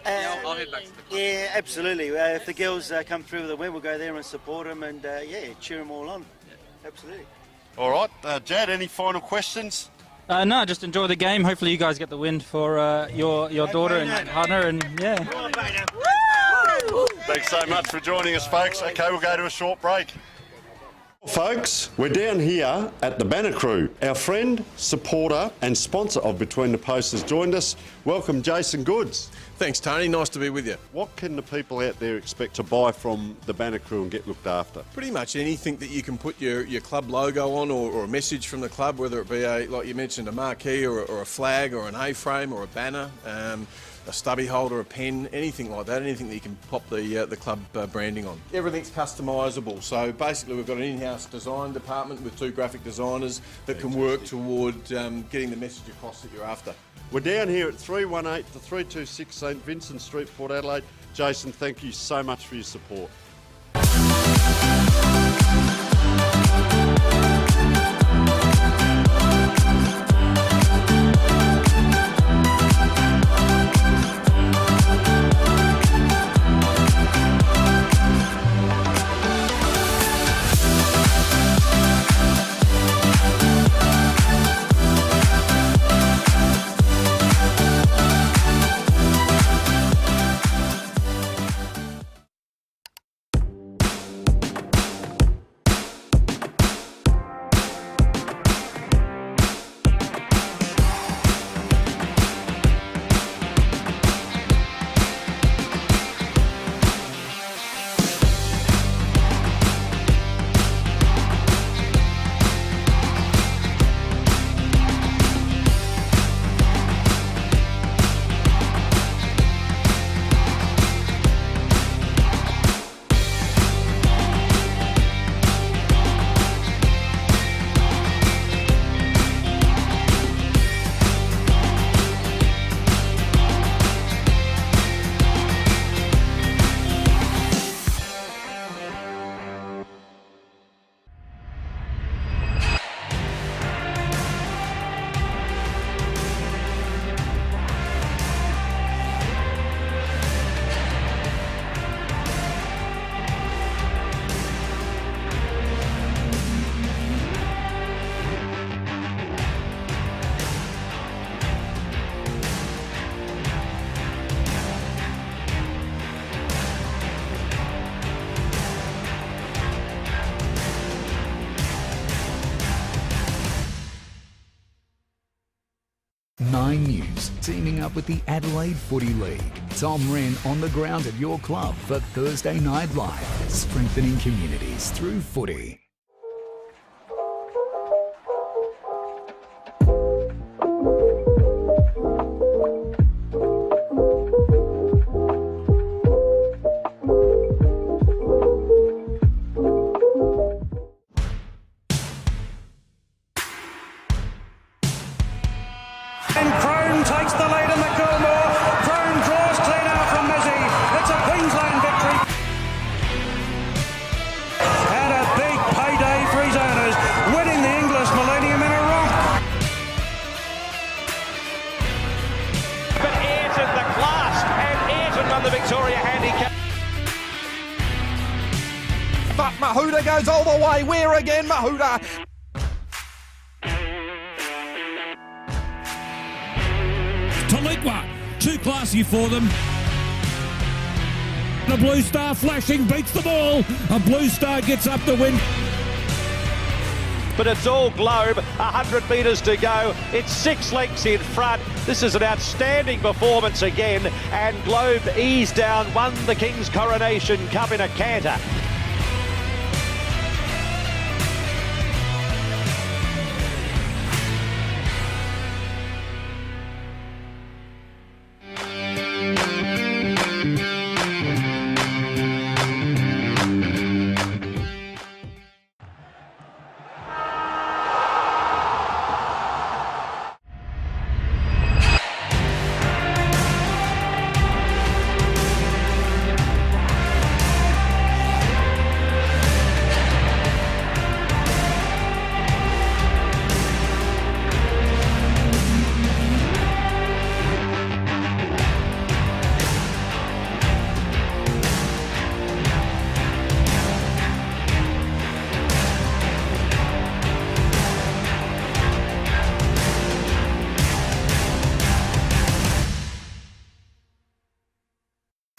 I'll head back to the club. Yeah, absolutely. If the girls come through with a win, we'll go there and support them and cheer them all on. Yeah. Absolutely. All right, Jad, any final questions? No, just enjoy the game. Hopefully you guys get the win for your daughter and partner, and yeah. Thanks so much for joining us, folks. Okay, we'll go to a short break. Folks, we're down here at the Banner Crew. Our friend, supporter and sponsor of Between the Posts has joined us. Welcome, Jason Goods. Thanks, Tony. Nice to be with you. What can the people out there expect to buy from the Banner Crew and get looked after? Pretty much anything that you can put your club logo on, or a message from the club, whether it be like you mentioned, a marquee or a flag or an A-frame or a banner, a stubby holder, a pen, anything like that, anything that you can pop the club branding on. Everything's customisable, so basically we've got an in-house design department with 2 graphic designers that can work toward getting the message across that you're after. We're down here at 318 to 326 St Vincent Street, Port Adelaide. Jason, thank you so much for your support. 9 News, teaming up with the Adelaide Footy League. Tom Wren on the ground at your club for Thursday Night Live, strengthening communities through footy. Takes the lead in the Coolmore. Crone draws clean out from Mizzy. It's a Queensland victory. And a big payday for his owners, winning the English Millennium in a romp. But Ayrton the class, and Ayrton won the Victoria Handicap. But Mahuda goes all the way. Where again, Mahuda? Taliqua, too classy for them. The Blue Star flashing, beats the ball. A Blue Star gets up the win. But it's all Globe, 100 metres to go. It's 6 lengths in front. This is an outstanding performance again. And Globe eased down, won the King's Coronation Cup in a canter.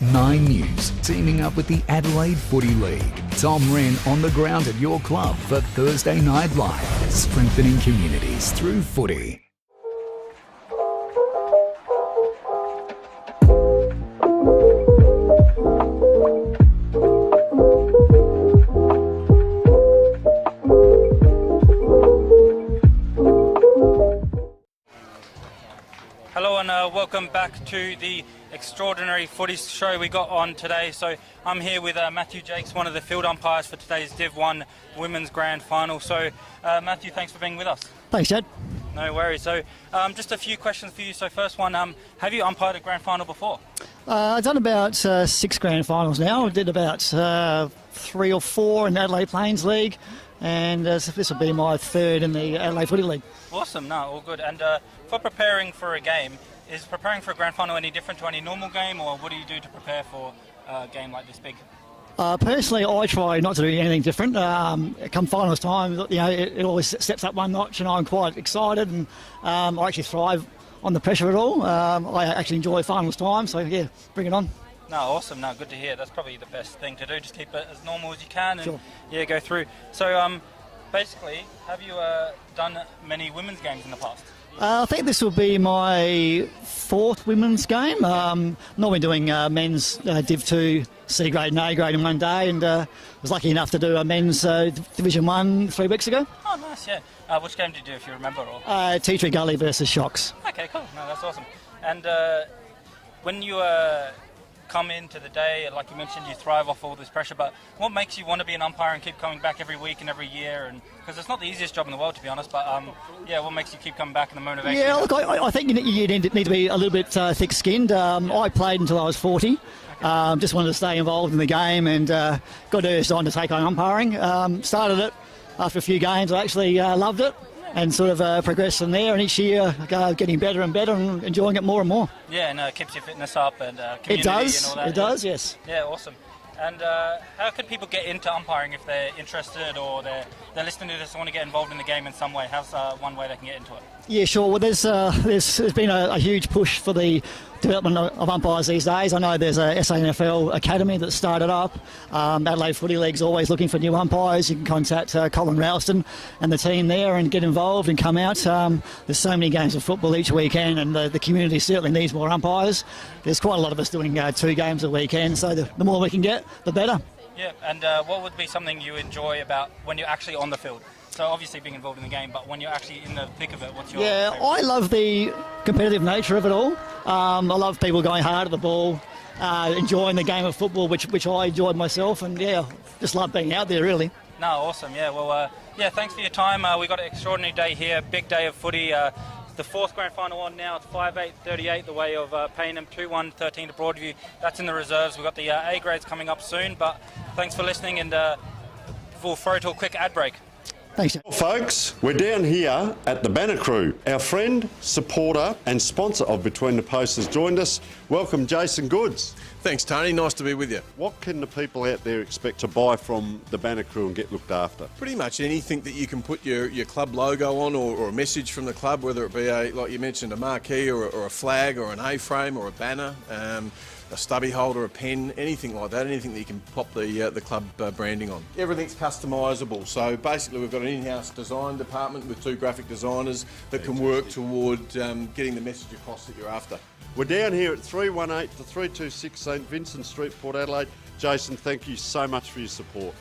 Nine News, teaming up with the Adelaide Footy League. Tom Wren on the ground at your club for Thursday Night Live, strengthening communities through footy. Hello and welcome back to the extraordinary footy show we got on today. So I'm here with Matthew Jakes, one of the field umpires for today's Div 1 Women's Grand Final. So Matthew, thanks for being with us. Thanks, Chad. No worries. So just a few questions for you. So first one, have you umpired a grand final before? I've done about 6 grand finals now. I did about 3 or 4 in the Adelaide Plains League, and this will be my 3rd in the Adelaide Footy League. Awesome. No, all good. And for preparing for a game, is preparing for a grand final any different to any normal game, or what do you do to prepare for a game like this big? Personally, I try not to do anything different. Come finals time, you know, it always steps up one notch, and I'm quite excited, and I actually thrive on the pressure of it all. I actually enjoy finals time, so yeah, bring it on. No, awesome. No, good to hear. That's probably the best thing to do. Just keep it as normal as you can, and yeah, go through. So, basically, have you done many women's games in the past? I think this will be my 4th women's game. Normally doing men's Div 2, C grade and A grade in one day, and was lucky enough to do a men's Division 1 3 weeks ago. Oh, nice, yeah. Which game did you do, if you remember? Or? Tea Tree Gully versus Shocks. Okay, cool. No, that's awesome. And when you come into the day, like you mentioned, you thrive off all this pressure, but what makes you want to be an umpire and keep coming back every week and every year? And because it's not the easiest job in the world, to be honest, but yeah, what makes you keep coming back and the motivation? Yeah, look, I think you need to be a little bit thick-skinned. I played until I was 40. Just wanted to stay involved in the game, and got urged on to take on umpiring. Started it after a few games. I actually loved it, and sort of progressed from there, and each year getting better and better and enjoying it more and more. Yeah, and it keeps your fitness up and community it does, and all that. It does, yes. Yeah, awesome. And how can people get into umpiring if they're interested, or they're listening to this and want to get involved in the game in some way? How's one way they can get into it? Yeah, sure. Well, there's been a huge push for the development of umpires these days. I know there's a SANFL academy that started up. Adelaide Footy League's always looking for new umpires. You can contact Colin Ralston and the team there and get involved and come out. There's so many games of football each weekend, and the community certainly needs more umpires. There's quite a lot of us doing 2 games a weekend, so the more we can get, the better. Yeah, and what would be something you enjoy about when you're actually on the field? So obviously being involved in the game, but when you're actually in the thick of it, what's your Yeah, favourite? I love the competitive nature of it all. I love people going hard at the ball, enjoying the game of football, which I enjoyed myself, and yeah, just love being out there really. No, awesome. Yeah, well, thanks for your time. We got an extraordinary day here, big day of footy. The 4th grand final on now. It's 5-8-38 the way of Payneham, 2-1-13 to Broadview. That's in the reserves. We've got the A grades coming up soon, but thanks for listening, and we'll throw to a quick ad break. Thanks. Well, folks, we're down here at the Banner Crew. Our friend, supporter and sponsor of Between the Posts has joined us. Welcome, Jason Goods. Thanks, Tony. Nice to be with you. What can the people out there expect to buy from the Banner Crew and get looked after? Pretty much anything that you can put your club logo on, or a message from the club, whether it be like you mentioned, a marquee or a flag or an A-frame or a banner, a stubby holder, a pen, anything like that, anything that you can pop the club branding on. Everything's customisable. So basically we've got an in-house design department with 2 graphic designers that can work toward getting the message across that you're after. We're down here at 318 to 326 St Vincent Street, Port Adelaide. Jason, thank you so much for your support.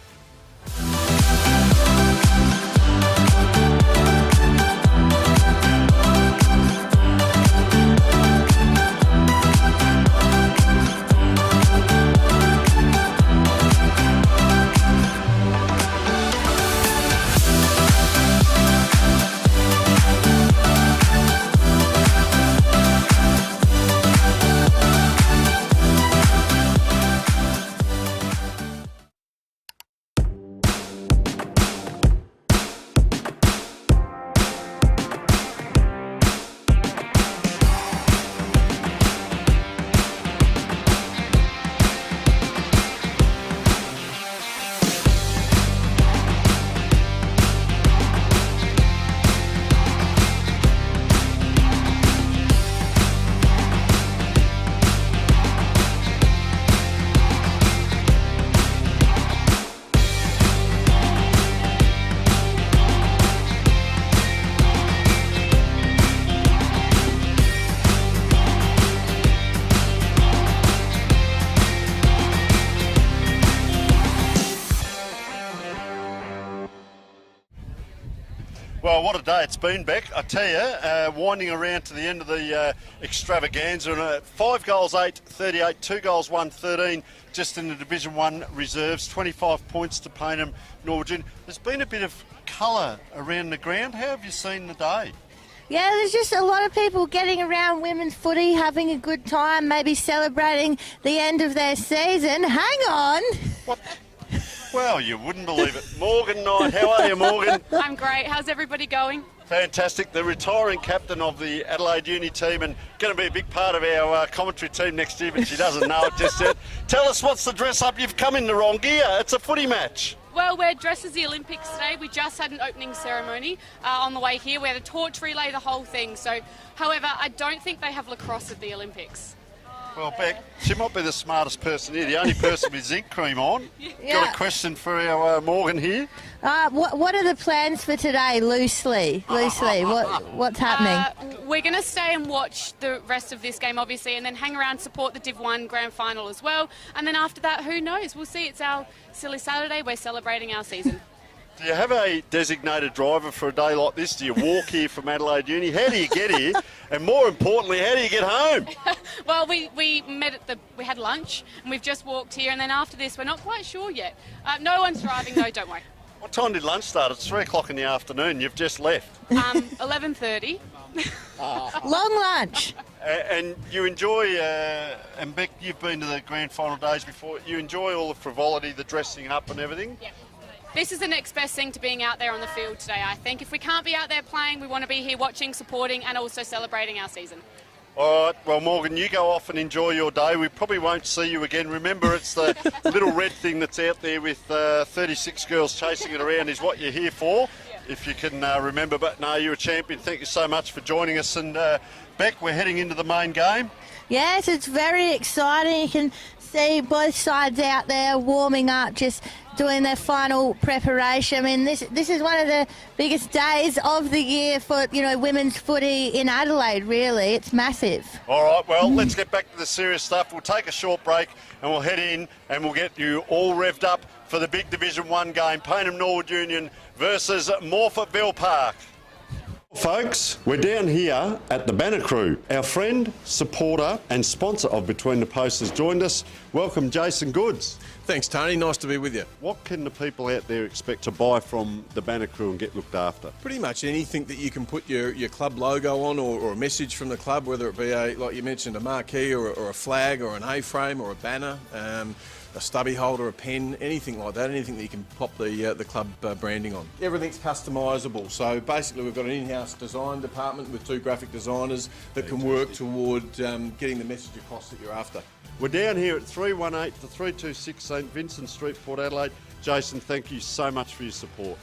Well, what a day it's been, Beck. I tell you, winding around to the end of the extravaganza. And 5 goals, 8, 38, 2 goals, 1, 13, just in the Division 1 reserves, 25 points to Payneham, Norwood. There's been a bit of colour around the ground. How have you seen the day? Yeah, there's just a lot of people getting around women's footy, having a good time, maybe celebrating the end of their season. Hang on. What? Well, you wouldn't believe it. Morgan Knight, how are you, Morgan? I'm great. How's everybody going? Fantastic. The retiring captain of the Adelaide Uni team and going to be a big part of our commentary team next year, but she doesn't know it just yet. Tell us, what's the dress up? You've come in the wrong gear. It's a footy match. Well, we're dressed as the Olympics today. We just had an opening ceremony on the way here. We had a torch relay, the whole thing. So, however, I don't think they have lacrosse at the Olympics. Well, Beck, she might be the smartest person here, the only person with zinc cream on. Yeah. Got a question for our Morgan here? What are the plans for today, loosely? What's happening? We're going to stay and watch the rest of this game, obviously, and then hang around, support the Div 1 Grand Final as well. And then after that, who knows? We'll see. It's our silly Saturday. We're celebrating our season. Do you have a designated driver for a day like this? Do you walk here from Adelaide Uni? How do you get here? And more importantly, how do you get home? Well, we met we had lunch, and we've just walked here, and then after this, we're not quite sure yet. No one's driving, though, don't worry. What time did lunch start? It's 3 o'clock in the afternoon. You've just left. 11:30. Long lunch. And you enjoy, and Beck, you've been to the grand final days before. You enjoy all the frivolity, the dressing up and everything? Yeah. This is the next best thing to being out there on the field today, I think. If we can't be out there playing, we want to be here watching, supporting, and also celebrating our season. All right, well, Morgan, you go off and enjoy your day. We probably won't see you again. Remember, it's the little red thing that's out there with 36 girls chasing it around is what you're here for. if you can remember. But no, you're a champion. Thank you so much for joining us. And Beck, we're heading into the main game. Yes, it's very exciting. You can see both sides out there warming up, just doing their final preparation. I mean, this is one of the biggest days of the year for, women's footy in Adelaide, really. It's massive. All right, well, let's get back to the serious stuff. We'll take a short break and we'll head in and we'll get you all revved up for the big Division 1 game, Payneham Norwood Union versus Morphettville Park. Folks, we're down here at the Banner Crew. Our friend, supporter and sponsor of Between the Posts has joined us. Welcome, Jason Goods. Thanks, Tony. Nice to be with you. What can the people out there expect to buy from the Banner Crew and get looked after? Pretty much anything that you can put your club logo on or a message from the club, whether it be, like you mentioned, a marquee or a flag or an A-frame or a banner, a stubby holder, a pen, anything like that, anything that you can pop the club branding on. Everything's customisable. So basically we've got an in-house design department with 2 graphic designers that can work toward getting the message across that you're after. We're down here at 318 to 326 St Vincent Street, Port Adelaide. Jason, thank you so much for your support.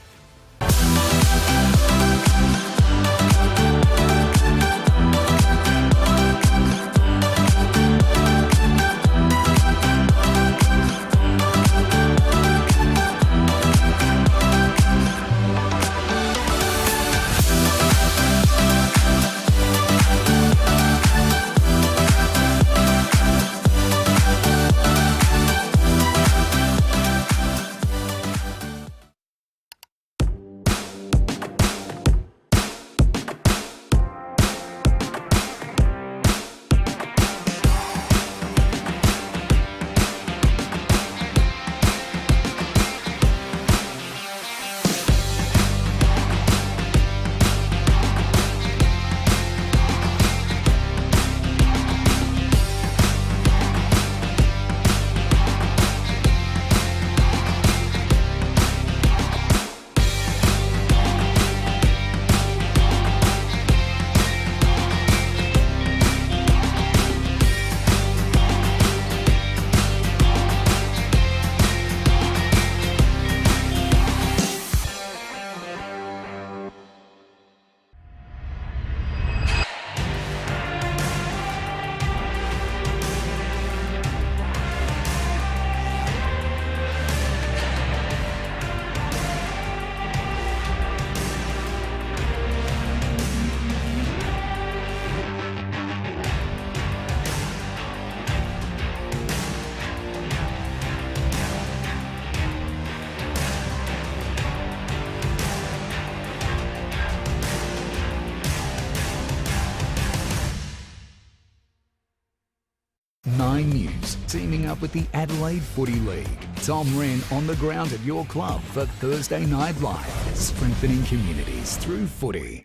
9 News, teaming up with the Adelaide Footy League. Tom Wren on the ground at your club for Thursday Night Live, strengthening communities through footy.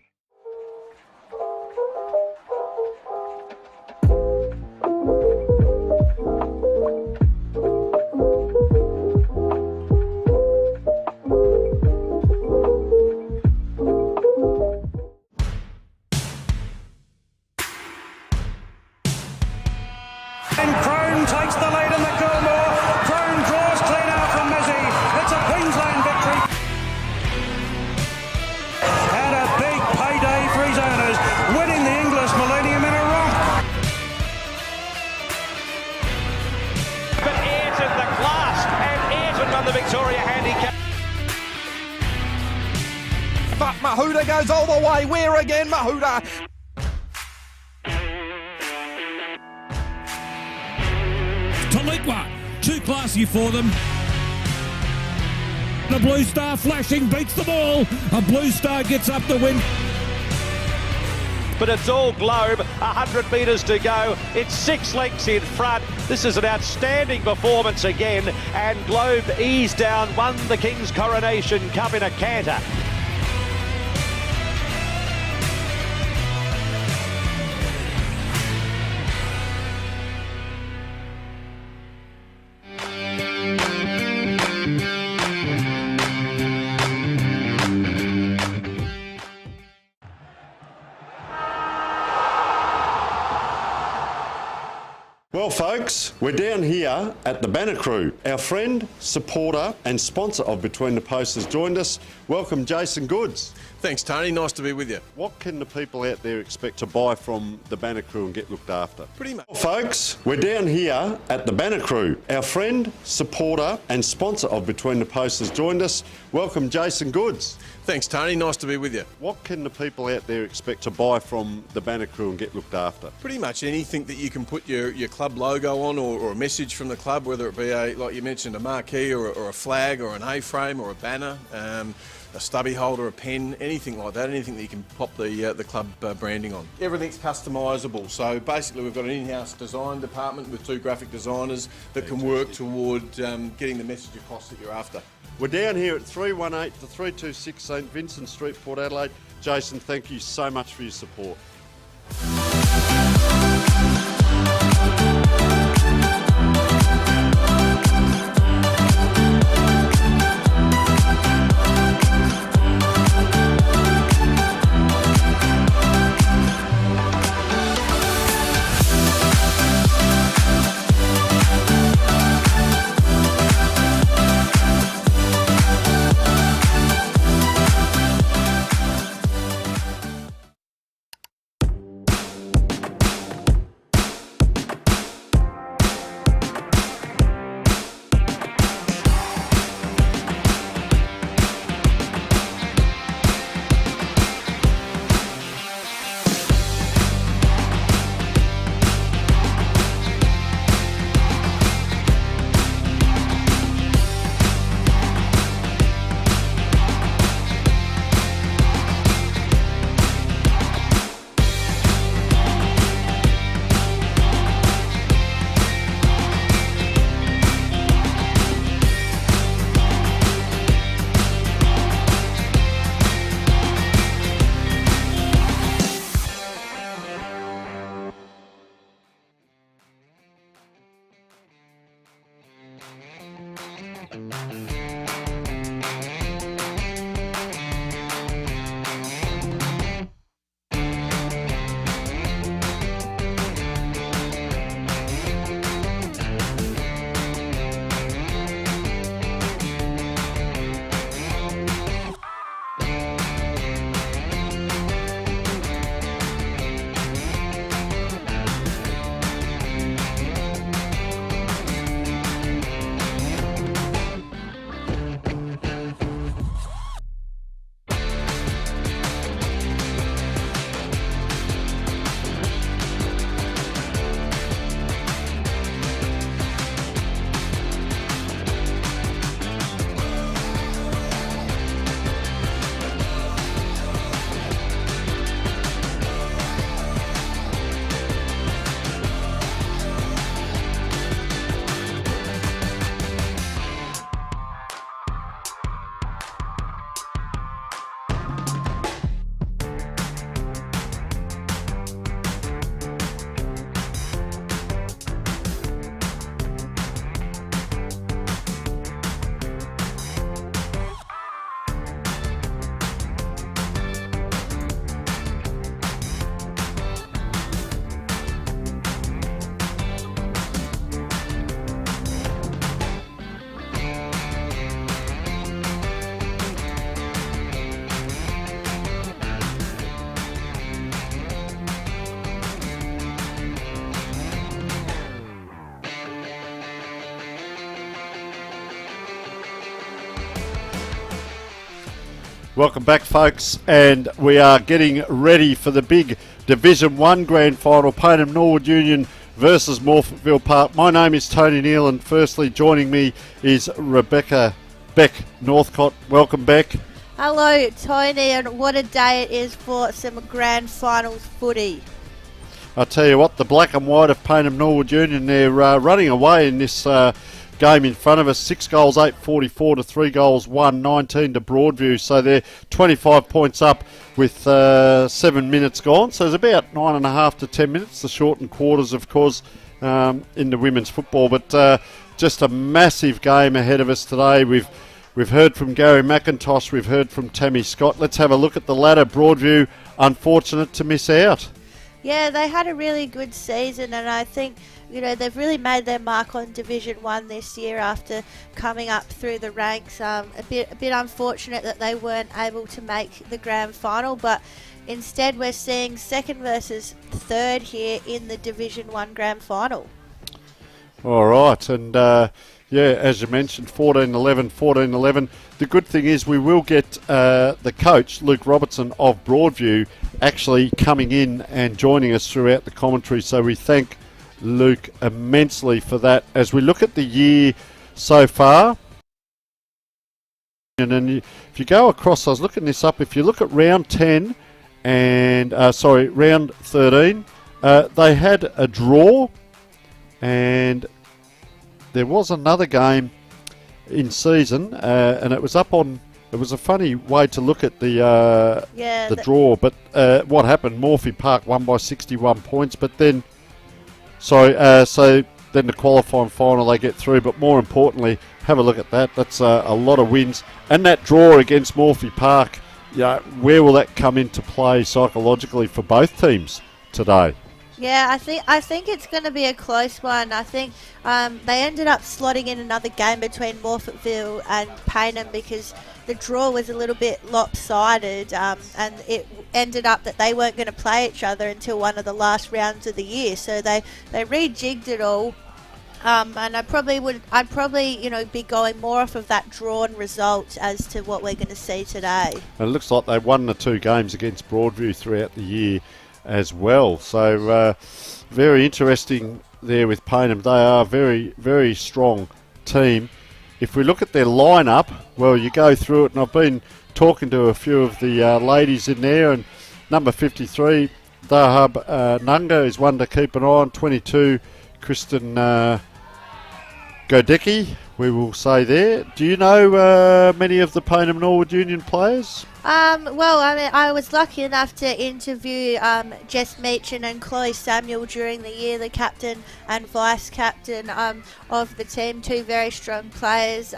Takes the lead in the Coolmore. Crone draws clean out from Mizzy. It's a Queensland victory. And a big payday for his owners, winning the English Millennium in a romp. But Ayrton the class, and Ayrton won the Victoria Handicap. But Mahuda goes all the way. Where again, Mahuda? Taliqua, too classy for them. The Blue Star flashing beats them all. A Blue Star gets up the win. But it's all Globe, 100 metres to go. It's 6 lengths in front. This is an outstanding performance again. And Globe eased down, won the King's Coronation Cup in a canter. Well, Folks, we're down here at the Banner Crew. Our friend, supporter and sponsor of Between the Posts has joined us. Welcome, Jason Goods. Thanks, Tony. Nice to be with you. What can the people out there expect to buy from the Banner Crew and get looked after? Pretty much. Folks, we're down here at the Banner Crew. Our friend, supporter and sponsor of Between the Posts has joined us. Welcome, Jason Goods. Thanks, Tony. Nice to be with you. What can the people out there expect to buy from the Banner Crew and get looked after? Pretty much anything that you can put your club logo on or a message from the club, whether it be, like you mentioned, a marquee or a flag or an A-frame or a banner, a stubby holder, a pen, anything like that, anything that you can pop the club branding on. Everything's customisable. So basically we've got an in-house design department with 2 graphic designers that can work toward getting the message across that you're after. We're down here at 318 to 326 St Vincent Street, Port Adelaide. Jason, thank you so much for your support. Welcome back, folks, and we are getting ready for the big Division 1 Grand Final, Payneham Norwood Union versus Morphettville Park. My name is Tony Neal, and firstly joining me is Rebecca Beck Northcott. Welcome, Beck. Hello, Tony, and what a day it is for some Grand Finals footy. I tell you what, the black and white of Payneham Norwood Union, they're running away in this game in front of us. 6 goals, 8-44 to 3 goals, 1-19 to Broadview. So they're 25 points up with 7 minutes gone. So there's about 9.5 to 10 minutes, the shortened quarters, of course, in the women's football. But just a massive game ahead of us today. We've heard from Gary McIntosh, we've heard from Tammy Scott. Let's have a look at the ladder. Broadview, unfortunate to miss out. Yeah, they had a really good season, and I think they've really made their mark on Division 1 this year after coming up through the ranks. A bit unfortunate that they weren't able to make the grand final, but instead we're seeing second versus third here in the Division 1 grand final. All right, and as you mentioned, 14-11. The good thing is we will get the coach, Luke Robertson of Broadview, actually coming in and joining us throughout the commentary. So we thank Luke immensely for that. As we look at the year so far, and then if you go across, I was looking this up, if you look at round 10 and, round 13, they had a draw, and there was another game in season, and it was up on. It was a funny way to look at the draw, but what happened? Morphy Park won by 61 points, but then, so then the qualifying final they get through. But more importantly, have a look at that. That's a lot of wins, and that draw against Morphy Park. Where will that come into play psychologically for both teams today? Yeah, I think it's going to be a close one. I think they ended up slotting in another game between Morphettville and Payneham because the draw was a little bit lopsided, and it ended up that they weren't going to play each other until one of the last rounds of the year. So they rejigged it all, and I'd probably be going more off of that drawn result as to what we're going to see today. And it looks like they won the 2 games against Broadview throughout the year as well. So very interesting there with Payneham. They are a very, very strong team. If we look at their lineup, well, you go through it, and I've been talking to a few of the ladies in there, and number 53, Dahab Nunga, is one to keep an eye on. 22, Kristen Godecki, we will say there. Do you know many of the Payneham Norwood Union players? I was lucky enough to interview Jess Meachin and Chloe Samuel during the year, the captain and vice captain of the team, 2 very strong players.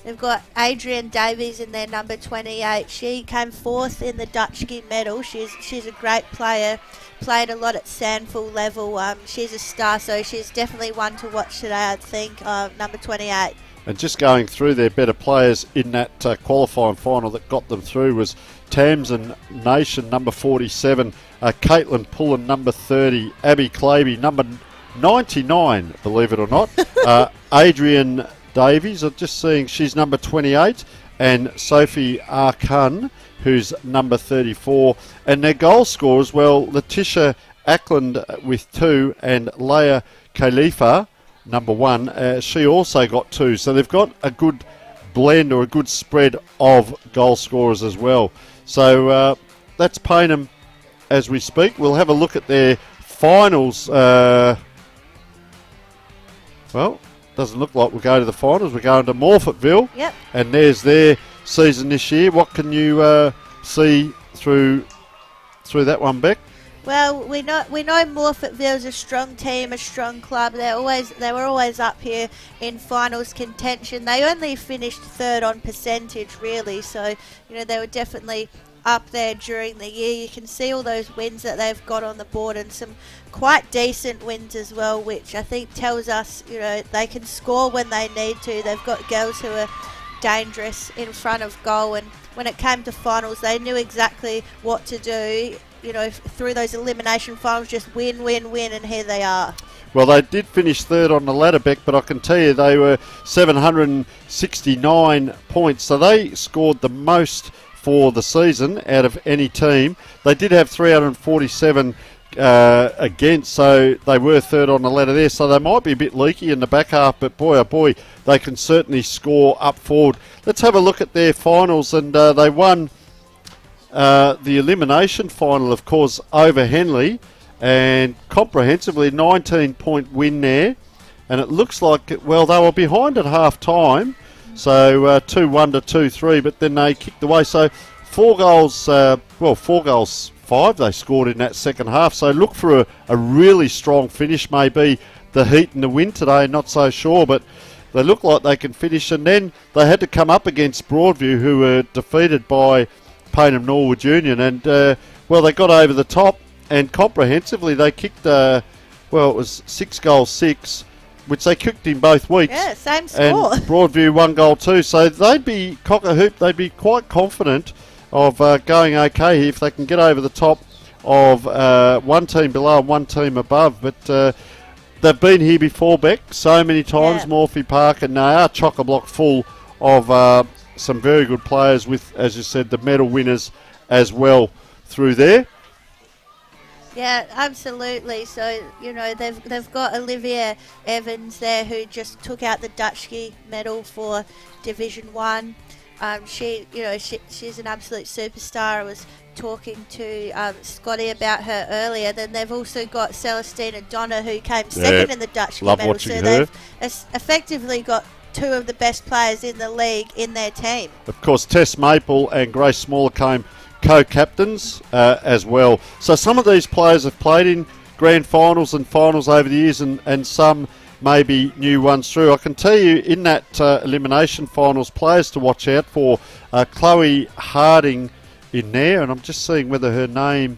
They've got Adrian Davies in their number 28. She came 4th in the Dutchkin medal. She's a great player, played a lot at Sandful level. She's a star, so she's definitely one to watch today, I think, number 28. And just going through their better players in that qualifying final that got them through was Tamsin Nation, number 47, Caitlin Pullen, number 30, Abby Claby, number 99, believe it or not, Adrian Davies, I'm just seeing she's number 28, and Sophie Arkan, who's number 34. And their goal scorers, well, Letitia Ackland with 2, and Leah Khalifa, number 1, she also got 2. So they've got a good blend or a good spread of goal scorers as well. So that's Payneham as we speak. We'll have a look at their finals. Well, doesn't look like we'll go to the finals. We're going to Morphettville. Yep. And there's their season this year. What can you see through that one, Beck? Well, we know Morphettville's a strong team, a strong club. They were always up here in finals contention. They only finished 3rd on percentage, really. So they were definitely up there during the year. You can see all those wins that they've got on the board, and some quite decent wins as well, which I think tells us they can score when they need to. They've got girls who are dangerous in front of goal, and when it came to finals, they knew exactly what to do. Through those elimination finals, just win, and here they are. Well, they did finish 3rd on the ladder, Beck, but I can tell you they were 769 points, so they scored the most for the season out of any team. They did have 347 against, so they were 3rd on the ladder there, so they might be a bit leaky in the back half, but boy, oh boy, they can certainly score up forward. Let's have a look at their finals, and they won the elimination final, of course, over Henley, and comprehensively 19-point win there. And it looks like, they were behind at half time, so 2-1 to 2-3, but then they kicked away. So 4 goals, 5 they scored in that second half. So look for a really strong finish. Maybe the heat and the wind today, not so sure, but they look like they can finish. And then they had to come up against Broadview, who were defeated by Payneham Norwood Union, and they got over the top, and comprehensively they kicked well, it was 6-6, which they kicked in both weeks. Yeah, same score. And Broadview 1-2. So they'd be cock-a-hoop. They'd be quite confident of going okay here if they can get over the top of one team below and one team above. But they've been here before, Beck, so many times, Morphy Park, and they are chock-a-block full of some very good players with, as you said, the medal winners as well through there. Yeah, absolutely. So, you know, they've got Olivia Evans there who just took out the Dutchke medal for Division 1. She's an absolute superstar. I was talking to Scotty about her earlier. Then they've also got Celestina Donna who came second in the Dutchke medal. So they've effectively got two of the best players in the league in their team. Of course, Tess Maple and Grace Smaller came co-captains as well. So some of these players have played in grand finals and finals over the years, and some maybe new ones through. I can tell you in that elimination finals, players to watch out for, Chloe Harding in there, and I'm just seeing whether her name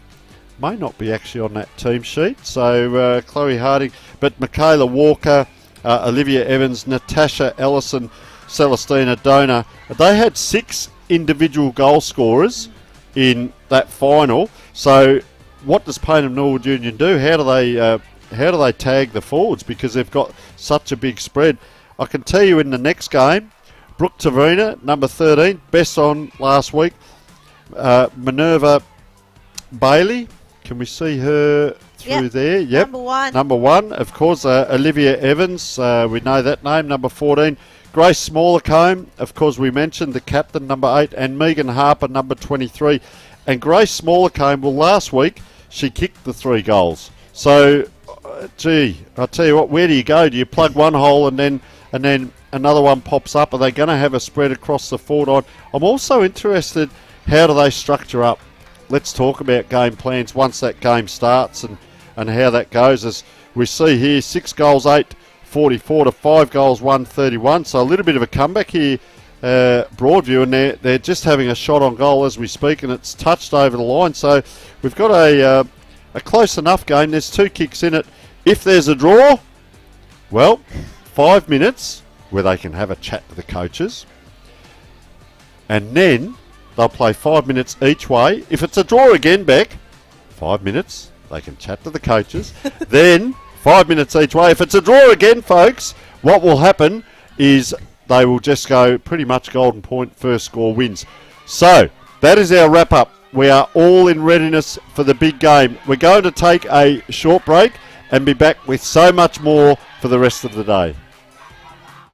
may not be actually on that team sheet. So Chloe Harding, but Michaela Walker, Olivia Evans, Natasha Ellison, Celestina Dona. They had 6 individual goal scorers in that final. So what does Payneham Norwood Union do? How do they tag the forwards, because they've got such a big spread? I can tell you in the next game, Brooke Tavina, number 13, best on last week. Minerva Bailey, can we see her through there? Yep. Number one, of course. Olivia Evans, we know that name, number 14. Grace Smallercombe, of course, we mentioned the captain, number 8, and Megan Harper, number 23. And Grace Smallercombe, well, last week she kicked the 3 goals. So, I tell you what, where do you go? Do you plug one hole and then another one pops up? Are they going to have a spread across the forward line? I'm also interested, how do they structure up? Let's talk about game plans once that game starts and how that goes. As we see here, 6 goals, 8-44 to 5 goals, 131. So a little bit of a comeback here, Broadview, and they're just having a shot on goal as we speak, and it's touched over the line. So we've got a close enough game. There's 2 kicks in it. If there's a draw, well, 5 minutes where they can have a chat to the coaches, and then they'll play 5 minutes each way. If it's a draw again, Beck, 5 minutes, they can chat to the coaches. Then 5 minutes each way. If it's a draw again, folks, what will happen is they will just go pretty much golden point, first score wins. So that is our wrap up. We are all in readiness for the big game. We're going to take a short break and be back with so much more for the rest of the day.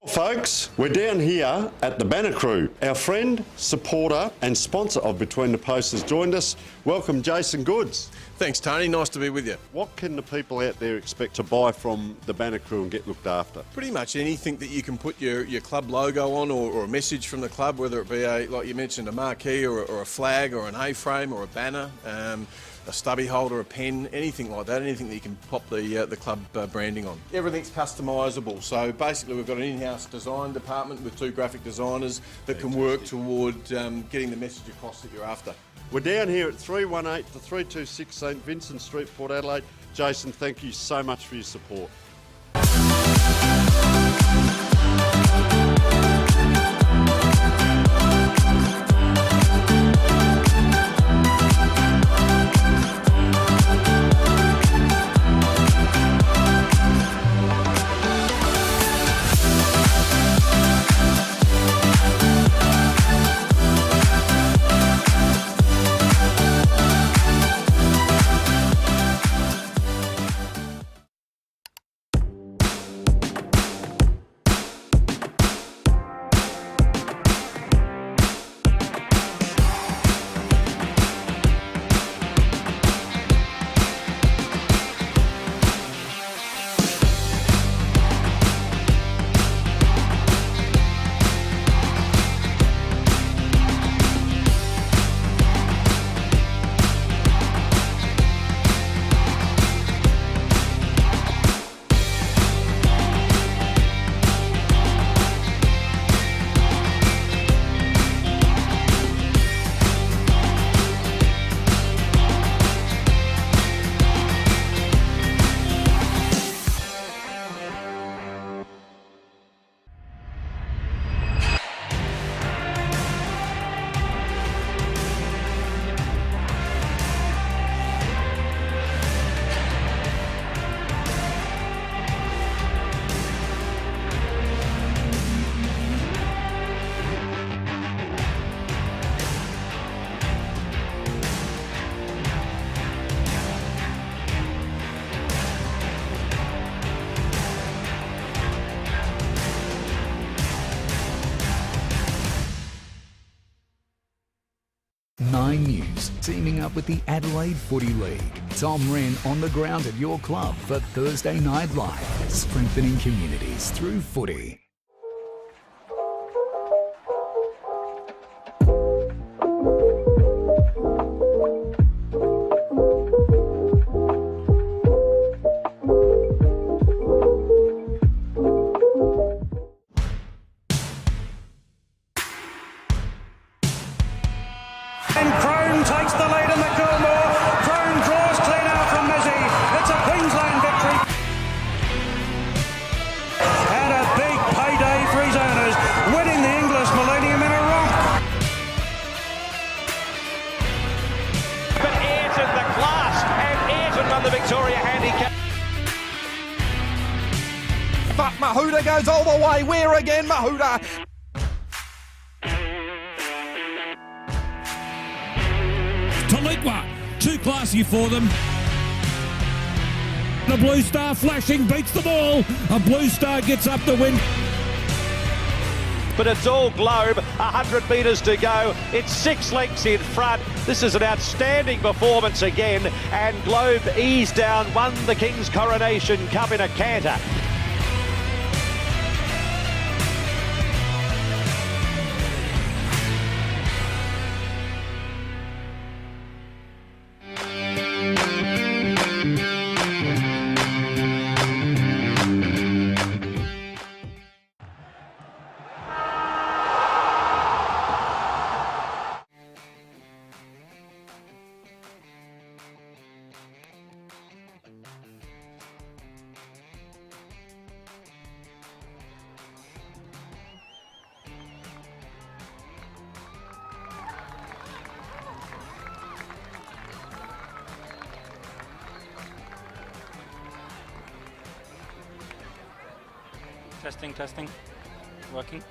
Folks, we're down here at the Banner Crew. Our friend, supporter and sponsor of Between the Posts has joined us. Welcome, Jason Goods. Thanks, Tony. Nice to be with you. What can the people out there expect to buy from the Banner Crew and get looked after? Pretty much anything that you can put your club logo on, or a message from the club, whether it be like you mentioned, a marquee or a flag or an A-frame or a banner, a stubby holder, a pen, anything like that, anything that you can pop the club branding on. Everything's customisable. So basically we've got an in-house design department with 2 graphic designers that can work toward getting the message across that you're after. We're down here at 318 to 326 St Vincent Street, Port Adelaide. Jason, thank you so much for your support. 9 News, teaming up with the Adelaide Footy League. Tom Wren on the ground at your club for Thursday Night Live, strengthening communities through footy. Takes the lead in the Gilmore. Crone draws clean out from Mizzy. It's a Queensland victory. And a big payday for his owners, winning the English Millennium in a romp. But Ayrton the class, and Ayrton won the Victoria Handicap. But Mahuda goes all the way. Where again, Mahuda? Taliqua, too classy for them. The Blue Star flashing, beats the ball. A Blue Star gets up the win. But it's all Globe, 100 metres to go. It's 6 lengths in front. This is an outstanding performance again. And Globe eased down, won the King's Coronation Cup in a canter. Testing, working.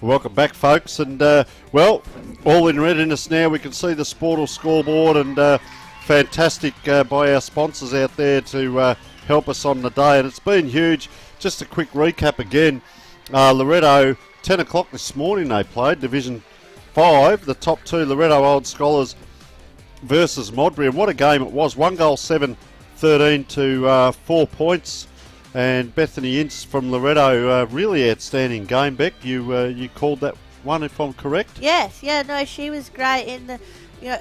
Welcome back, folks, and well, all in readiness now. We can see the Sportal scoreboard, and fantastic by our sponsors out there to help us on the day, and it's been huge. Just a quick recap again. Loretto, 10 o'clock this morning they played, Division 5, the top two, Loretto Old Scholars versus Modbury, and what a game it was. 1 goal, 7-13 to 4 points. And Bethany Ince from Loretto, really outstanding game. Beck, you called that one, if I'm correct? Yes, no, she was great in the,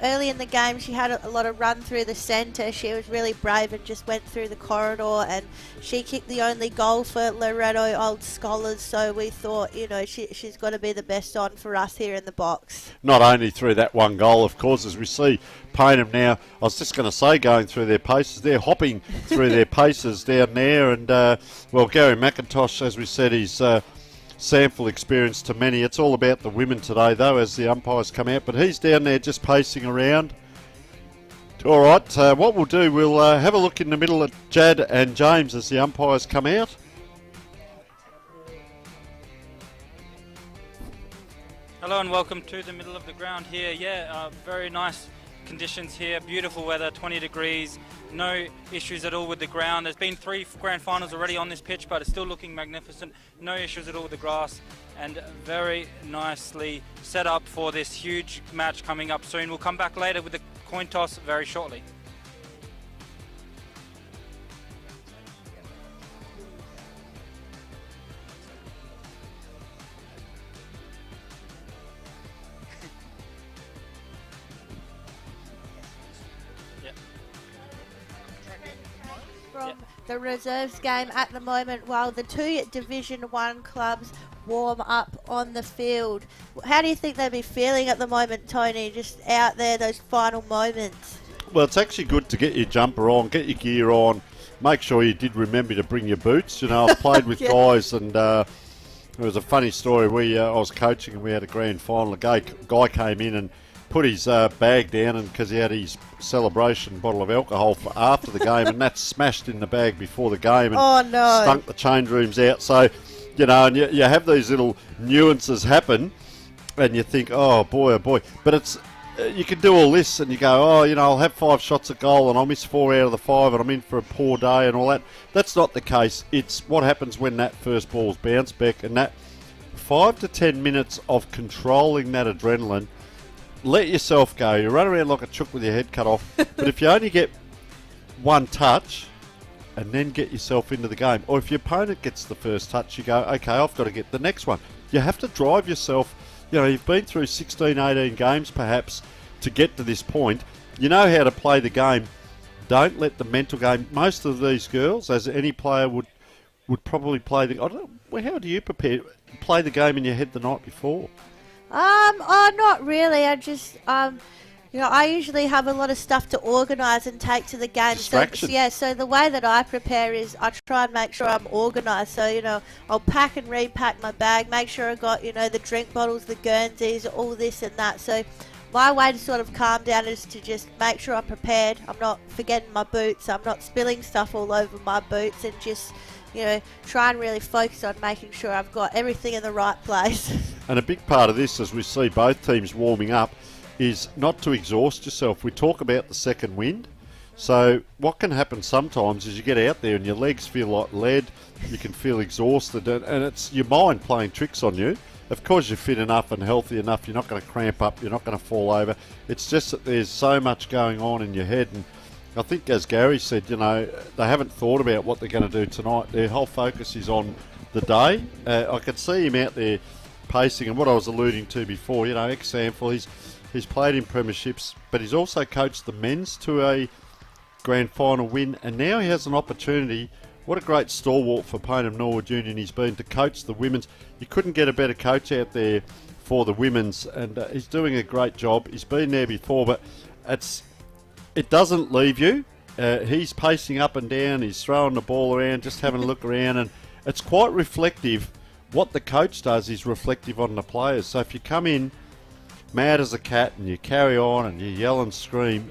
early in the game. She had a lot of run through the centre. She was really brave and just went through the corridor, and she kicked the only goal for Loretto Old Scholars. So we thought, she's got to be the best on for us here in the box. Not only through that one goal, of course, as we see Payneham now. I was just going to say, going through their paces, they're hopping through their paces down there, and well, Gary McIntosh, as we said, he's sample experience to many. It's all about the women today, though, as the umpires come out, but he's down there just pacing around. All right, what we'll do, we'll have a look in the middle at Jad and James as the umpires come out. Hello and welcome to the middle of the ground here. Very nice conditions here, beautiful weather, 20 degrees, no issues at all with the ground. There's been 3 grand finals already on this pitch, but it's still looking magnificent. No issues at all with the grass, and very nicely set up for this huge match coming up soon. We'll come back later with the coin toss very shortly. the reserves game at the moment while the two Division 1 clubs warm up on the field. How do you think they'd be feeling at the moment, Tony, just out there, those final moments? Well, it's actually good to get your jumper on, get your gear on, make sure you did remember to bring your boots. You know, I've played with guys, and it was a funny story. I was coaching and we had a grand final. A guy came in and put his bag down, and because he had his celebration bottle of alcohol for after the game, and that smashed in the bag before the game and stunk the change rooms out. So, you know, and you have these little nuances happen, and you think, oh boy, but it's you can do all this, and you go, oh, you know, I'll have 5 shots at goal and I'll miss 4 out of the 5 and I'm in for a poor day and all that. That's not the case. It's what happens when that first ball's bounced back, and that 5 to 10 minutes of controlling that adrenaline. Let yourself go. You run around like a chook with your head cut off, but if you only get one touch and then get yourself into the game, or if your opponent gets the first touch, you go, okay, I've got to get the next one. You have to drive yourself. You know, you've been through 16, 18 games perhaps to get to this point. You know how to play the game. Don't let the mental game. Most of these girls, as any player would probably play the. I don't know. Well, how do you prepare? Play the game in your head the night before? Not really. I just, I usually have a lot of stuff to organise and take to the game. Distraction. So the way that I prepare is I try and make sure I'm organised. So, you know, I'll pack and repack my bag, make sure I got, you know, the drink bottles, the Guernseys, all this and that. So my way to sort of calm down is to just make sure I'm prepared. I'm not forgetting my boots. I'm not spilling stuff all over my boots, and just, you know, try and really focus on making sure I've got everything in the right place. And a big part of this, as we see both teams warming up, is not to exhaust yourself. We talk about the second wind. So what can happen sometimes is you get out there and your legs feel like lead, you can feel exhausted, and it's your mind playing tricks on you. Of course, you're fit enough and healthy enough, you're not going to cramp up, you're not going to fall over. It's just that there's so much going on in your head, and I think, as Gary said, you know, they haven't thought about what they're going to do tonight. Their whole focus is on the day. I could see him out there pacing, and what I was alluding to before, you know, ex-Sample, he's played in premierships, but he's also coached the men's to a grand final win, and now he has an opportunity. What a great stalwart for Payneham Norwood Union he's been to coach the women's. You couldn't get a better coach out there for the women's, and he's doing a great job. He's been there before, but it doesn't leave you. He's pacing up and down, he's throwing the ball around, just having a look around, and it's quite reflective. What the coach does is reflective on the players. So if you come in mad as a cat and you carry on and you yell and scream,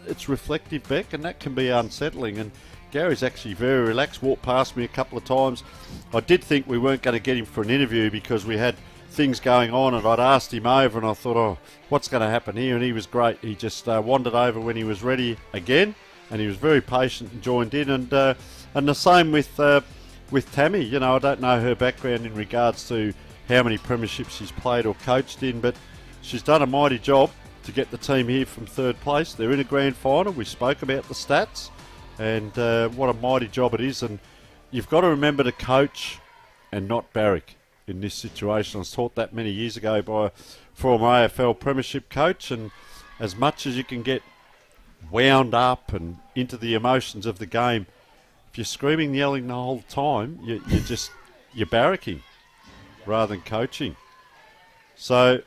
it's reflective, Beck, and that can be unsettling. And Gary's actually very relaxed, walked past me a couple of times. I did think we weren't going to get him for an interview because we had things going on, and I'd asked him over and I thought, oh, what's going to happen here? And he was great. He just wandered over when he was ready again, and he was very patient and joined in. And the same with Tammy. You know, I don't know her background in regards to how many premierships she's played or coached in, but she's done a mighty job to get the team here from third place. They're in a grand final. We spoke about the stats, and what a mighty job it is. And you've got to remember to coach and not barrack in this situation. I was taught that many years ago by a former AFL premiership coach, and as much as you can get wound up and into the emotions of the game, if you're screaming and yelling the whole time, you're barracking rather than coaching. So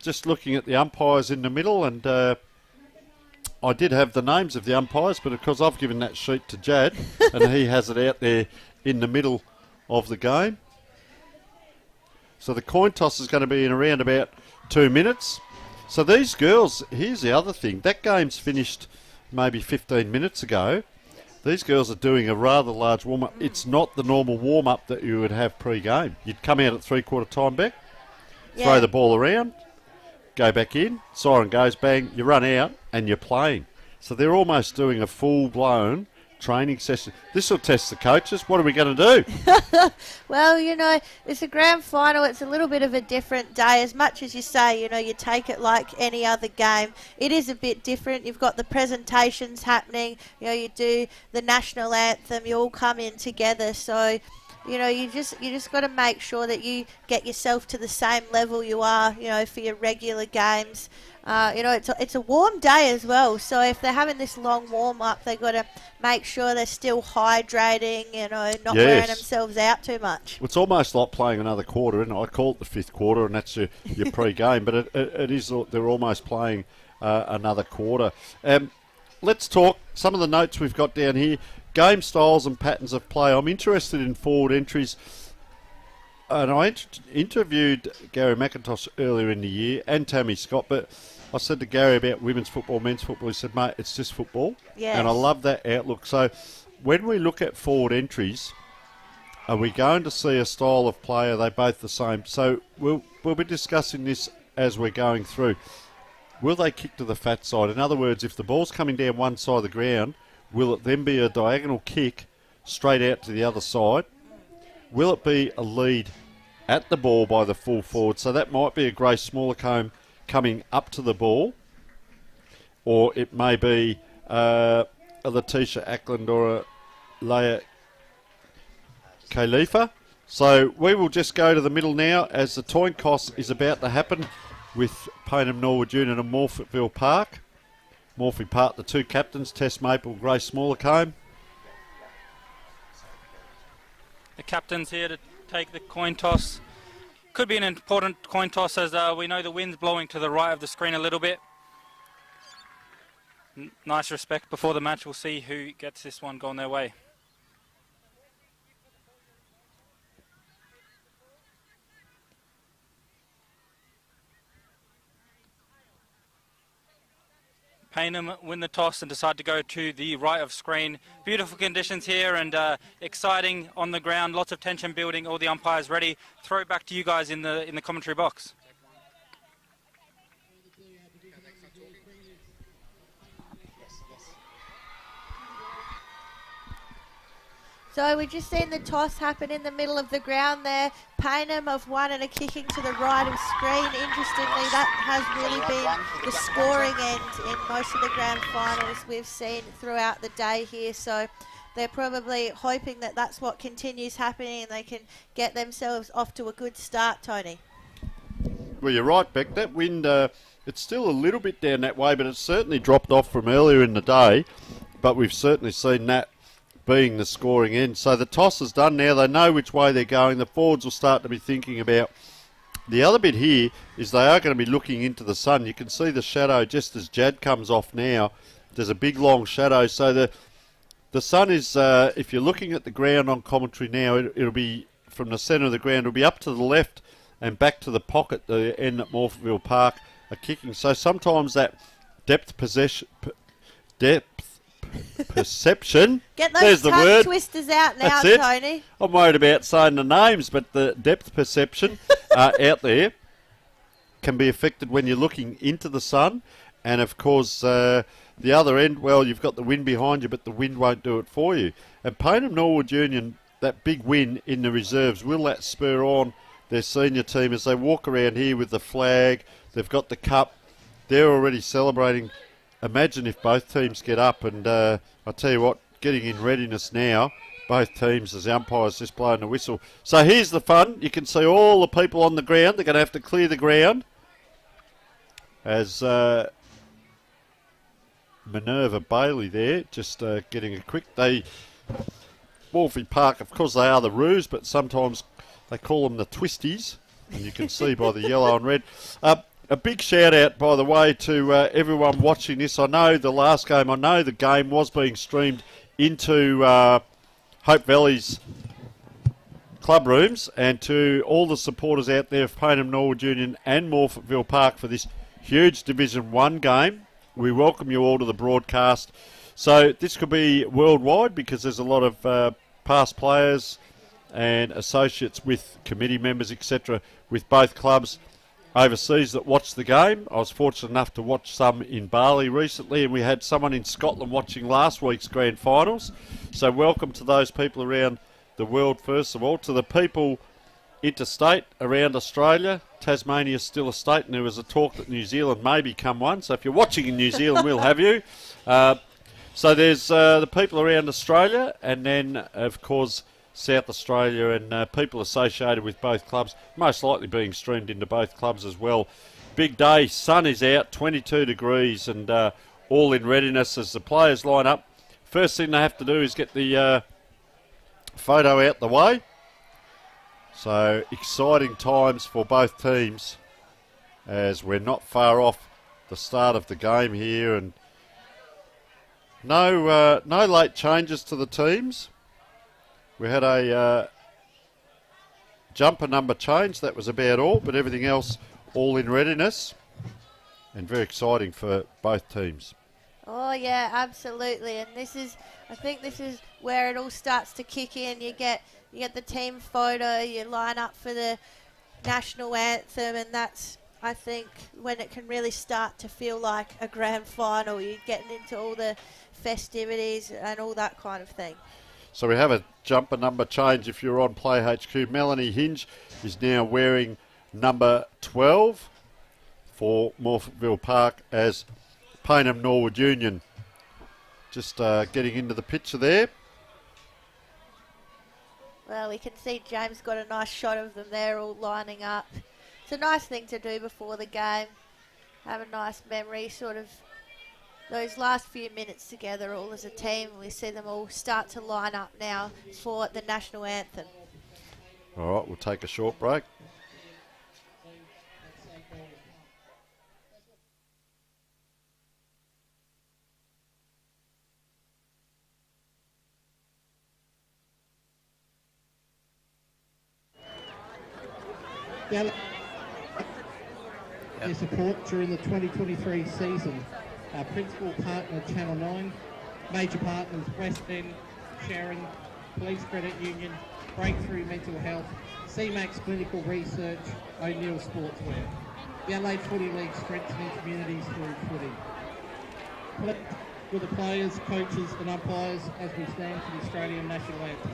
just looking at the umpires in the middle, and I did have the names of the umpires, but of course I've given that sheet to Jad and he has it out there in the middle of the game. So the coin toss is going to be in around about 2 minutes. So these girls, here's the other thing, that game's finished maybe 15 minutes ago. These girls are doing a rather large warm-up. It's not the normal warm-up that you would have pre-game. You'd come out at three-quarter time, Beck, throw the ball around, go back in, siren goes, bang, you run out and you're playing. So they're almost doing a full-blown training session. This will test the coaches. What are we going to do? Well, you know, it's a grand final. It's a little bit of a different day. As much as you say, you know, you take it like any other game, it is a bit different. You've got the presentations happening. You know, you do the national anthem. You all come in together. So You just got to make sure that you get yourself to the same level you are, for your regular games. It's a warm day as well, so if they're having this long warm up, they've got to make sure they're still hydrating, not wearing themselves out too much. It's almost like playing another quarter, isn't it? I call it the fifth quarter, and that's your pre-game, but it is. They're almost playing another quarter. Let's talk some of the notes we've got down here. Game styles and patterns of play. I'm interested in forward entries. And I interviewed Gary McIntosh earlier in the year and Tammy Scott, but I said to Gary about women's football, men's football. He said, mate, it's just football. Yes. And I love that outlook. So when we look at forward entries, are we going to see a style of play? Are they both the same? So we'll be discussing this as we're going through. Will they kick to the fat side? In other words, if the ball's coming down one side of the ground, will it then be a diagonal kick straight out to the other side? Will it be a lead at the ball by the full forward? So that might be a Grace Smallacombe coming up to the ball, or it may be a Letitia Ackland or a Leia Khalifa. So we will just go to the middle now as the coin toss is about to happen with Payneham Norwood Union and Morphettville Park. Morphy Park, the two captains, Tess Maple, Grace Smallacombe. The captain's here to take the coin toss. Could be an important coin toss as we know the wind's blowing to the right of the screen a little bit. Nice respect before the match. We'll see who gets this one going their way. Payneham win the toss and decide to go to the right of screen. Beautiful conditions here and exciting on the ground. Lots of tension building. All the umpires ready. Throw it back to you guys in the commentary box. So we've just seen the toss happen in the middle of the ground there. Payneham have won and are kicking to the right of screen. Interestingly, that has really been the scoring end in most of the grand finals we've seen throughout the day here. So they're probably hoping that that's what continues happening and they can get themselves off to a good start, Tony. Well, you're right, Beck. That wind, it's still a little bit down that way, but it's certainly dropped off from earlier in the day. But we've certainly seen that being the scoring end. So the toss is done now. They know which way they're going. The forwards will start to be thinking about. The other bit here is they are going to be looking into the sun. You can see the shadow just as Jad comes off now. There's a big long shadow. So the sun is, if you're looking at the ground on commentary now, it'll be from the centre of the ground. It'll be up to the left and back to the pocket, the end at Morphettville Park are kicking. So sometimes that depth perception. Get those There's the tongue word. twisters out now, That's it. Tony. I'm worried about saying the names, but the depth perception out there can be affected when you're looking into the sun. And, of course, the other end, well, you've got the wind behind you, but the wind won't do it for you. And Payneham Norwood Union, that big win in the reserves, will that spur on their senior team as they walk around here with the flag? They've got the cup. They're already celebrating. Imagine if both teams get up, and I tell you what, getting in readiness now, both teams as the umpire's just blowing the whistle. So here's the fun. You can see all the people on the ground. They're going to have to clear the ground as Minerva Bailey there, just getting a quick. Morphy Park, of course, they are the Roos, but sometimes they call them the Twisties, and you can see by the yellow and red. A big shout out, by the way, to everyone watching this. I know the last game, the game was being streamed into Hope Valley's club rooms, and to all the supporters out there of Payneham Norwood Union and Morphettville Park for this huge Division 1 game. We welcome you all to the broadcast. So this could be worldwide because there's a lot of past players and associates with committee members, etc., with both clubs overseas that watch the game. I was fortunate enough to watch some in Bali recently, and we had someone in Scotland watching last week's grand finals. So welcome to those people around the world, first of all. To the people interstate around Australia, Tasmania's still a state, and there was a talk that New Zealand may become one. So if you're watching in New Zealand, we'll have you. So there's the people around Australia, and then, of course, South Australia and people associated with both clubs, most likely being streamed into both clubs as well. Big day, sun is out, 22 degrees, and all in readiness as the players line up. First thing they have to do is get the photo out the way. So exciting times for both teams as we're not far off the start of the game here, and no late changes to the teams. We had a jumper number change, that was about all, but everything else all in readiness and very exciting for both teams. Oh yeah, absolutely. And I think this is where it all starts to kick in. You get the team photo, you line up for the national anthem, and that's, I think, when it can really start to feel like a grand final. You're getting into all the festivities and all that kind of thing. So we have a jumper number change if you're on Play HQ. Melanie Hinge is now wearing number 12 for Morphettville Park as Payneham Norwood Union. Just getting into the picture there. Well, we can see James got a nice shot of them there all lining up. It's a nice thing to do before the game. Have a nice memory, sort of those last few minutes together all as a team. We see them all start to line up now for the national anthem. All right, we'll take a short break. Their support during the 2023 season. Our principal partner, Channel 9, major partners, West End, Sharon, Police Credit Union, Breakthrough Mental Health, CMAX Clinical Research, O'Neill Sportswear. The Adelaide Footy League strengthening communities through footy. Collect with the players, coaches and umpires as we stand for the Australian National Anthem.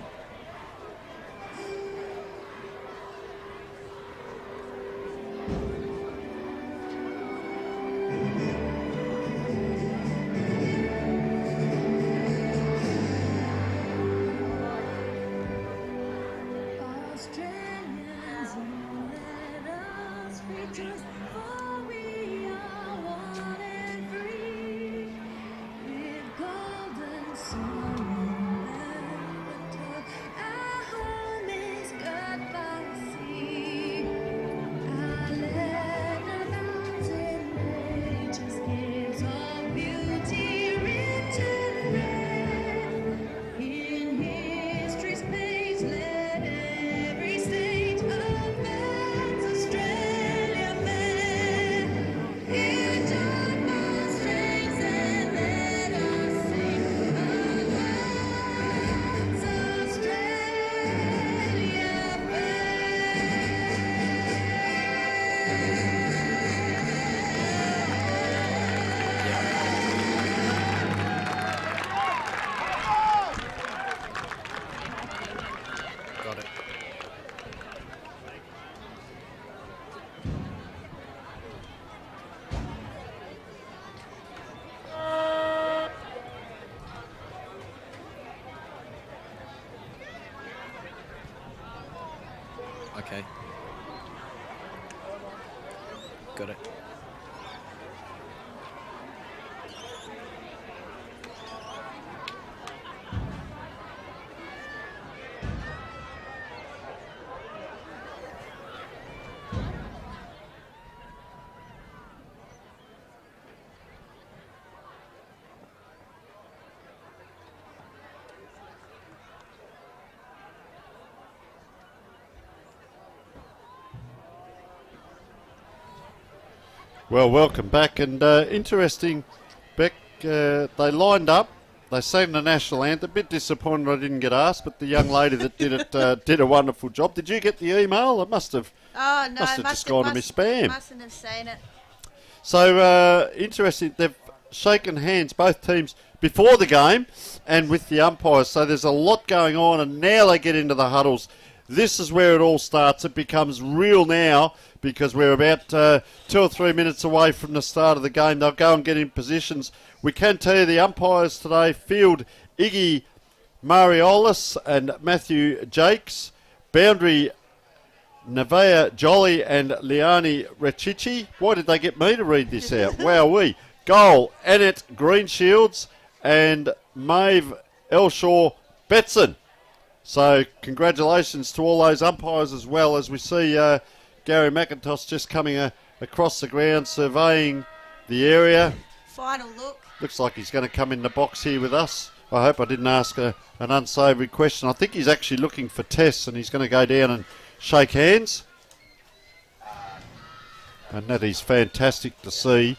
Okay. Got it. Well, welcome back, and interesting, Beck, they lined up, they sang the national anthem. A bit disappointed I didn't get asked, but the young lady that did it did a wonderful job. Did you get the email? It must have, Oh, no, must have just gone to my spam. Mustn't have seen it. So, interesting, they've shaken hands, both teams, before the game and with the umpires. So there's a lot going on, and now they get into the huddles. This is where it all starts. It becomes real now because we're about 2 or 3 minutes away from the start of the game. They'll go and get in positions. We can tell you the umpires today, Field, Iggy, Mariolis and Matthew Jakes. Boundary, Nevea Jolly and Leone Rechichi. Why did they get me to read this out? Wowee. Goal, Annette Greenshields and Maeve Elshaw Betson. So congratulations to all those umpires as well, as we see Gary McIntosh just coming across the ground surveying the area. Final look. Looks like he's going to come in the box here with us. I hope I didn't ask an unsavoury question. I think he's actually looking for Tess, and he's going to go down and shake hands. And that is fantastic to see.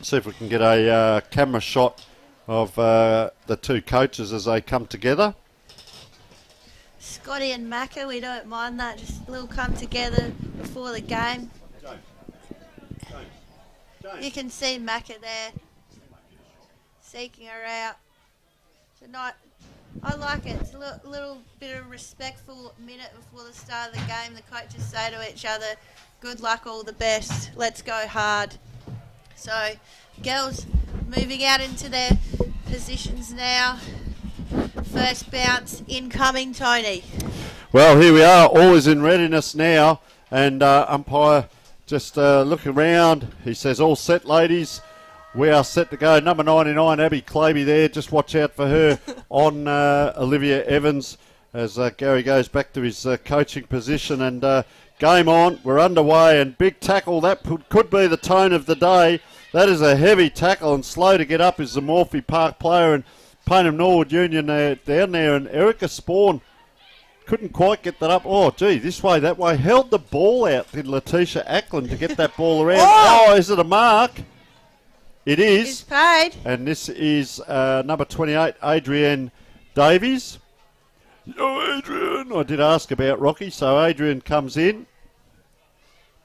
See if we can get a camera shot of the two coaches as they come together. Scotty and Macca, we don't mind that. Just a little come together before the game. You can see Macca there seeking her out. Tonight, I like it. It's a little bit of a respectful minute before the start of the game. The coaches say to each other, good luck, all the best. Let's go hard. So, girls moving out into their positions now. First bounce incoming, Tony. Well, here we are. All is in readiness now. And umpire just looking around. He says, all set, ladies. We are set to go. Number 99, Abby Claby there. Just watch out for her on Olivia Evans as Gary goes back to his coaching position. And game on. We're underway. And big tackle. That could be the tone of the day. That is a heavy tackle. And slow to get up is the Morphy Park player. And Payneham Norwood Union down there. And Erica Spawn couldn't quite get that up. Oh, gee, this way, that way. Held the ball out, did Letitia Ackland, to get that ball around. Oh, is it a mark? It is. It's paid. And this is number 28, Adrienne Davies. Oh, Adrian. I did ask about Rocky, so Adrian comes in.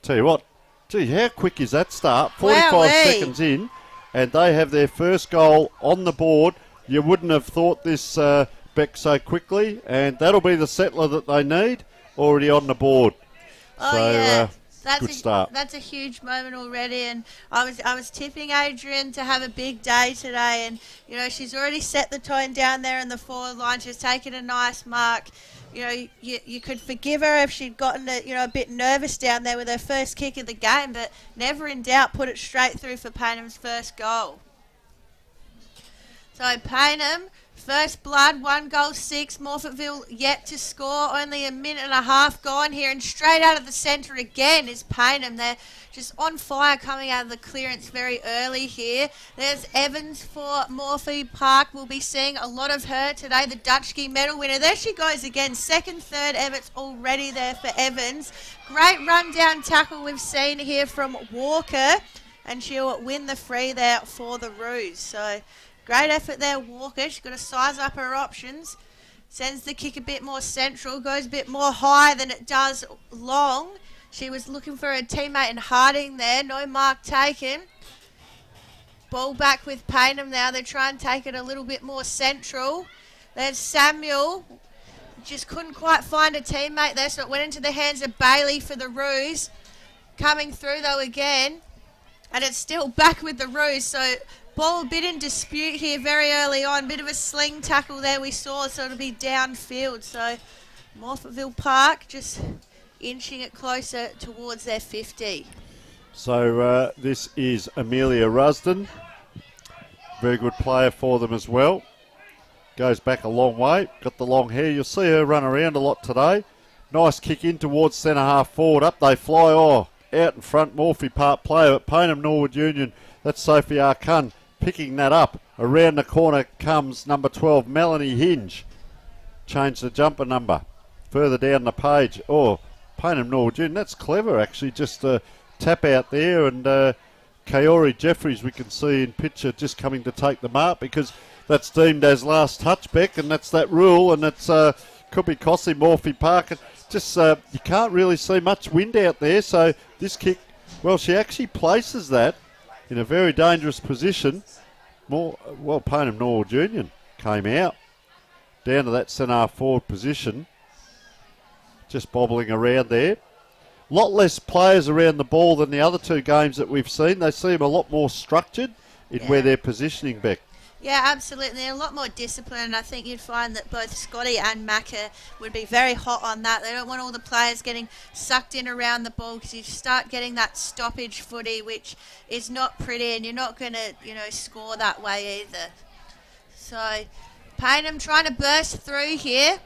Tell you what, gee, how quick is that start? 45 seconds in, and they have their first goal on the board. You wouldn't have thought this, Beck, so quickly, and that'll be the settler that they need, already on the board. Oh, so, yeah. Good start. That's a huge moment already, and I was tipping Adrian to have a big day today, and you know she's already set the tone down there in the forward line. She's taken a nice mark. You know you could forgive her if she'd gotten a bit nervous down there with her first kick of the game, but never in doubt put it straight through for Paynham's first goal. So Paynham. First blood, 1 goal, 6. Morphettville yet to score. Only a minute and a half gone here. And straight out of the centre again is Paynham. They're just on fire coming out of the clearance very early here. There's Evans for Morphy Park. We'll be seeing a lot of her today. The Dutchke medal winner. There she goes again. Second, third efforts already there for Evans. Great run-down tackle we've seen here from Walker. And she'll win the free there for the Roos. So great effort there, Walker. She's got to size up her options. Sends the kick a bit more central. Goes a bit more high than it does long. She was looking for her teammate in Harding there. No mark taken. Ball back with Paynham now. They try and take it a little bit more central. There's Samuel. Just couldn't quite find a teammate there, so it went into the hands of Bailey for the Roos. Coming through, though, again. And it's still back with the Roos, so ball a bit in dispute here very early on. Bit of a sling tackle there we saw, so it'll be downfield. So Morphettville Park just inching it closer towards their 50. So this is Amelia Rusden. Very good player for them as well. Goes back a long way. Got the long hair. You'll see her run around a lot today. Nice kick in towards centre half forward. Up they fly. Oh, out in front. Morphy Park player at Paynham Norwood Union. That's Sophie Arcun picking that up. Around the corner comes number 12, Melanie Hinge. Change the jumper number. Further down the page. Oh, Paynham Norwood Union. That's clever, actually. Just a tap out there. And Kaori Jeffries, we can see in picture, just coming to take the mark because that's deemed as last touchback, and that's that rule. And it's could be costly Morphy Park. Just you can't really see much wind out there. So this kick, well, she actually places that in a very dangerous position. Paynham Norwood Union came out down to that centre forward position. Just bobbling around there. A lot less players around the ball than the other two games that we've seen. They seem a lot more structured in where they're positioning, Beck. Yeah, absolutely. And a lot more discipline. And I think you'd find that both Scotty and Macca would be very hot on that. They don't want all the players getting sucked in around the ball because you start getting that stoppage footy, which is not pretty, and you're not going to, score that way either. So, Payneham trying to burst through here,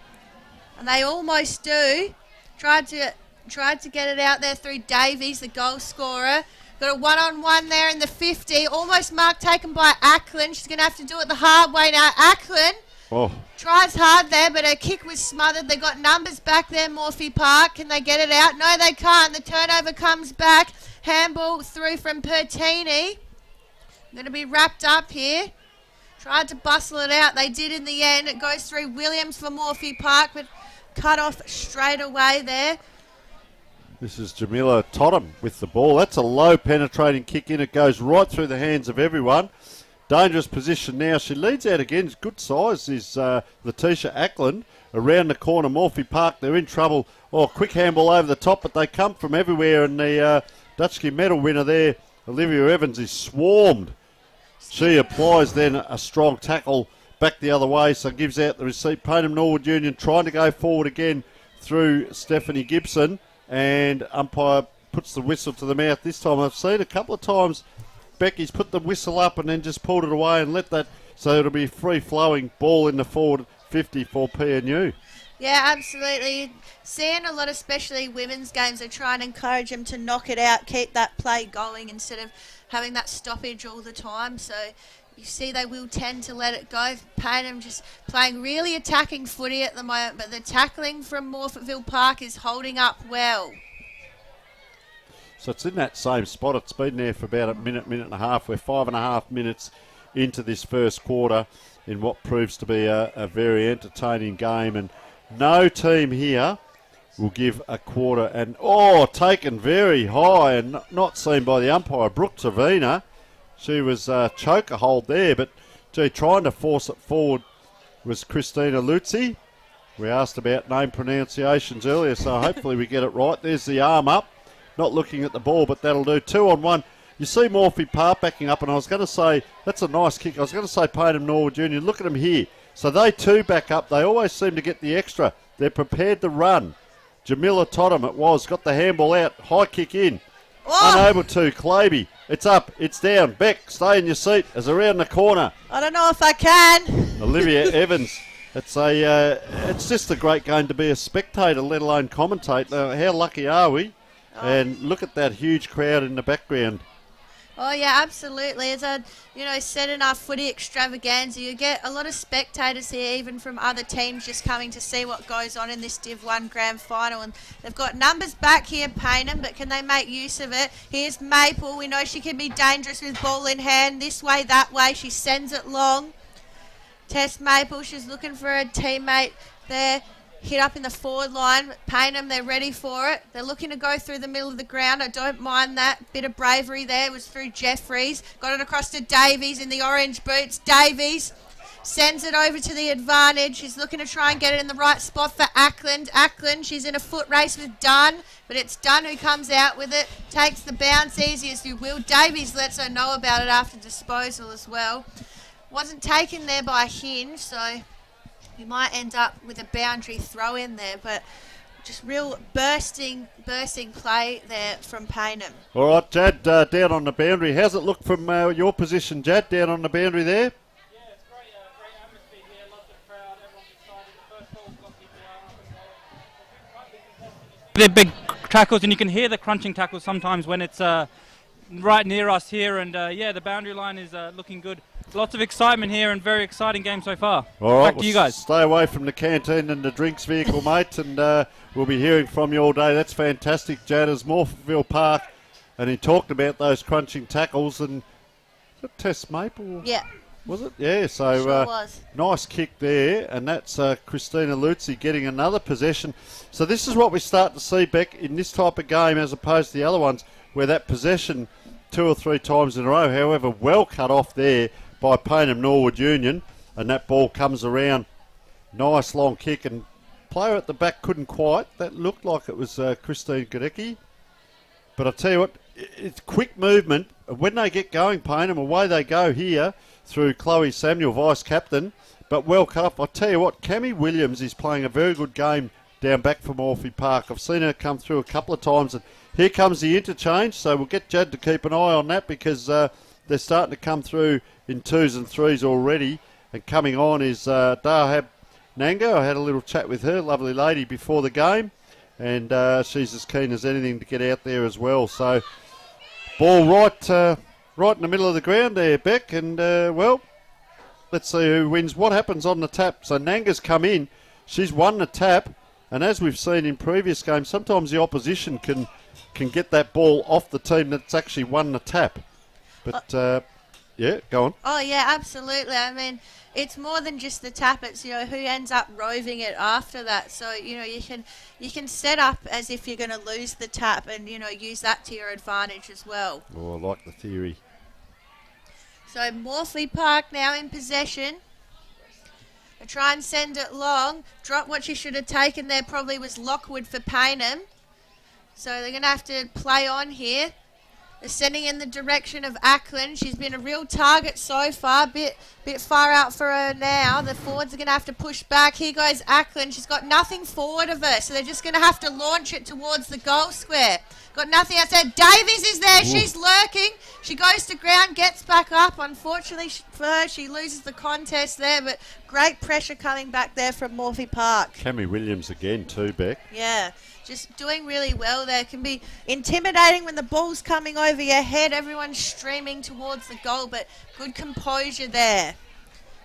and they almost do. Tried to get it out there through Davies, the goal scorer. Got a one-on-one there in the 50. Almost mark taken by Ackland. She's going to have to do it the hard way now. Ackland tries hard there, but her kick was smothered. They got numbers back there, Morphy Park. Can they get it out? No, they can't. The turnover comes back. Handball through from Pertini. Going to be wrapped up here. Tried to bustle it out. They did in the end. It goes through Williams for Morphy Park, but cut off straight away there. This is Jamila Tottam with the ball. That's a low penetrating kick in. It goes right through the hands of everyone. Dangerous position now. She leads out again. Good size is Letitia Ackland. Around the corner, Morphy Park. They're in trouble. Quick handball over the top, but they come from everywhere. And the Dutchke medal winner there, Olivia Evans, is swarmed. She applies then a strong tackle back the other way, so gives out the receipt. Payneham Norwood Union trying to go forward again through Stephanie Gibson, and umpire puts the whistle to the mouth. This time I've seen a couple of times Becky's put the whistle up and then just pulled it away and let that, so it'll be free-flowing ball in the forward 50 for PNU. Yeah, absolutely. Seeing a lot, especially women's games, they try and encourage them to knock it out, keep that play going instead of having that stoppage all the time. So you see they will tend to let it go. Payneham just playing really attacking footy at the moment, but the tackling from Morphettville Park is holding up well. So it's in that same spot. It's been there for about a minute and a half. We're 5.5 minutes into this first quarter in what proves to be a very entertaining game, and no team here will give a quarter. And taken very high and not seen by the umpire, Brooke Tavina. She was choker hold there, but trying to force it forward was Christina Luzzi. We asked about name pronunciations earlier, so hopefully we get it right. There's the arm up, not looking at the ball, but that'll do. 2-on-1. You see Morphy Park backing up, and I was going to say, that's a nice kick. I was going to say Payneham Norwood Union. Look at them here. So they too back up. They always seem to get the extra. They're prepared to run. Jamila Tottam it was. Got the handball out. High kick in. Unable to. Claby. It's up. It's down. Beck, stay in your seat. As around the corner. I don't know if I can. Olivia Evans. It's just a great game to be a spectator, let alone commentate. How lucky are we? And look at that huge crowd in the background. Oh, yeah, absolutely. As I, said in our footy extravaganza, you get a lot of spectators here, even from other teams, just coming to see what goes on in this Div 1 Grand Final. And they've got numbers back here, Payneham, but can they make use of it? Here's Maple. We know she can be dangerous with ball in hand. This way, that way. She sends it long. Tess Maple, she's looking for a teammate there. Hit up in the forward line. Payneham, they're ready for it. They're looking to go through the middle of the ground. I don't mind that. Bit of bravery there. It was through Jeffries. Got it across to Davies in the orange boots. Davies sends it over to the advantage. She's looking to try and get it in the right spot for Ackland. Ackland, she's in a foot race with Dunn, but it's Dunn who comes out with it. Takes the bounce easy as you will. Davies lets her know about it after disposal as well. Wasn't taken there by Hinge, so we might end up with a boundary throw in there, but just real bursting play there from Payneham. All right, Jad, down on the boundary. How's it look from your position, Jad, down on the boundary there? Yeah, it's great atmosphere here. Lots of crowd. Everyone's excited. The first ball's got people. They're big tackles, and you can hear the crunching tackles sometimes when it's right near us here. And the boundary line is looking good. Lots of excitement here and very exciting game so far. All right, back to you guys. Stay away from the canteen and the drinks vehicle, mate, and we'll be hearing from you all day. That's fantastic, Jad. As Morphettville Park, and he talked about those crunching tackles, and was it Tess Maple? Yeah. Was it? Yeah, so sure was. Nice kick there, and that's Christina Luzzi getting another possession. So this is what we start to see, Beck, in this type of game as opposed to the other ones, where that possession 2 or 3 times in a row, however, well cut off there by Payneham Norwood Union, and that ball comes around. Nice long kick, and player at the back couldn't quite. That looked like it was Christine Gadecki. But I tell you what, it's quick movement. When they get going, Paynham, away they go here through Chloe Samuel, vice-captain, but well cut off. I'll tell you what, Cammy Williams is playing a very good game down back from Morphy Park. I've seen her come through a couple of times, and here comes the interchange, so we'll get Jad to keep an eye on that because they're starting to come through in 2s and 3s already, and coming on is Dahab Nanga. I had a little chat with her, lovely lady, before the game, and she's as keen as anything to get out there as well. So ball right in the middle of the ground there, Beck, and well, let's see who wins. What happens on the tap? So Nanga's come in, she's won the tap, and as we've seen in previous games, sometimes the opposition can get that ball off the team that's actually won the tap. But yeah, go on. Oh yeah, absolutely. I mean, it's more than just the tap. It's who ends up roving it after that. So you can set up as if you're going to lose the tap, and use that to your advantage as well. Oh, I like the theory. So Morphy Park now in possession. They try and send it long. Drop what she should have taken there probably was Lockwood for Paynham. So they're going to have to play on here. They're sending in the direction of Ackland. She's been a real target so far. Bit far out for her now. The forwards are going to have to push back. Here goes Ackland. She's got nothing forward of her, so they're just going to have to launch it towards the goal square. Got nothing else there. Davies is there. Ooh. She's lurking. She goes to ground, gets back up. Unfortunately for her, she loses the contest there, but great pressure coming back there from Morphy Park. Cammy Williams again too, Beck. Yeah. Just doing really well there. It can be intimidating when the ball's coming over your head. Everyone's streaming towards the goal, but good composure there.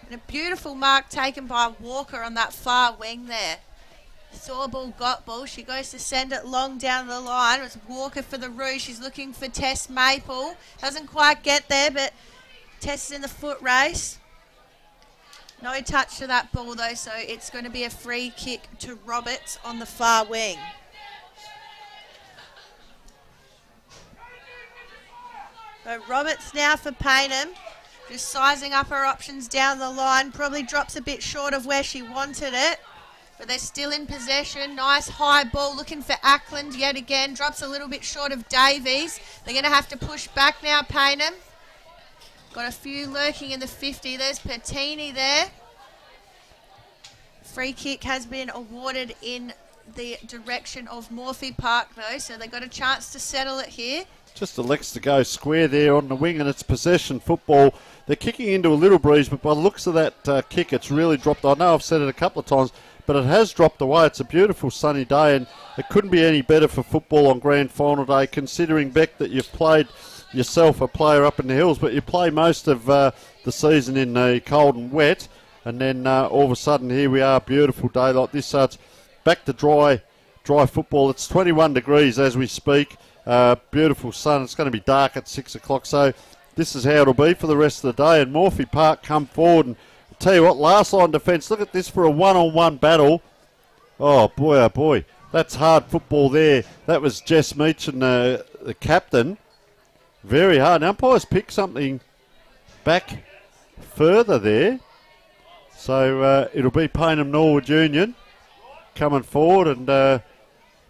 And a beautiful mark taken by Walker on that far wing there. Saw ball, got ball. She goes to send it long down the line. It was Walker for the Rouge. She's looking for Tess Maple. Doesn't quite get there, but Tess is in the foot race. No touch to that ball, though, so it's going to be a free kick to Roberts on the far wing. So Roberts now for Paynham, just sizing up her options down the line. Probably drops a bit short of where she wanted it, but they're still in possession. Nice high ball looking for Ackland yet again. Drops a little bit short of Davies. They're going to have to push back now, Paynham. Got a few lurking in the 50. There's Pertini there. Free kick has been awarded in the direction of Morphy Park, though, so they got a chance to settle it here. Just elects to go square there on the wing, and it's possession football. They're kicking into a little breeze, but by the looks of that kick, it's really dropped. I know I've said it a couple of times, but it has dropped away. It's a beautiful sunny day, and it couldn't be any better for football on grand final day, considering, Beck, that you've played yourself a player up in the hills, but you play most of the season in the cold and wet, and then all of a sudden here we are, beautiful day like this. So it's back to dry football. It's 21 degrees as we speak. Beautiful sun. It's going to be dark at 6 o'clock, so this is how it'll be for the rest of the day. And Morphy Park come forward, and I'll tell you what, last line defence, look at this for a one-on-one battle. Oh boy, that's hard football there. That was Jess Meachin, the captain. Very hard. Umpires pick something back further there, so it'll be Paynham Norwood Union coming forward, and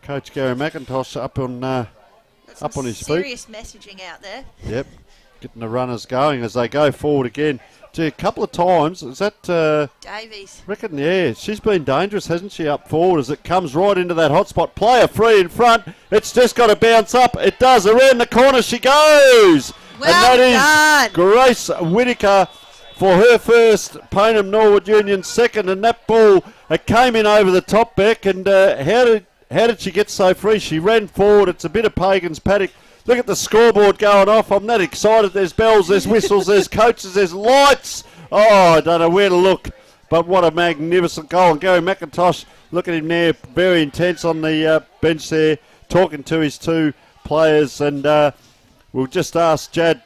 Coach Gary McIntosh up on his feet. Serious messaging out there. Yep, getting the runners going as they go forward again. Gee, a couple of times. Is that Davies? Reckon, yeah. She's been dangerous, hasn't she, up forward as it comes right into that hot spot. Player free in front. It's just got to bounce up. It does. Around the corner she goes. Well and that is Grace Whittaker for her first, Paynham Norwood Union second. And that ball, it came in over the top, Beck. And how did she get so free? She ran forward. It's a bit of Pagan's paddock. Look at the scoreboard going off. I'm that excited. There's bells, there's whistles, there's coaches, there's lights. Oh, I don't know where to look. But what a magnificent goal. And Gary McIntosh, look at him there, very intense on the bench there, talking to his two players. And we'll just ask Jad,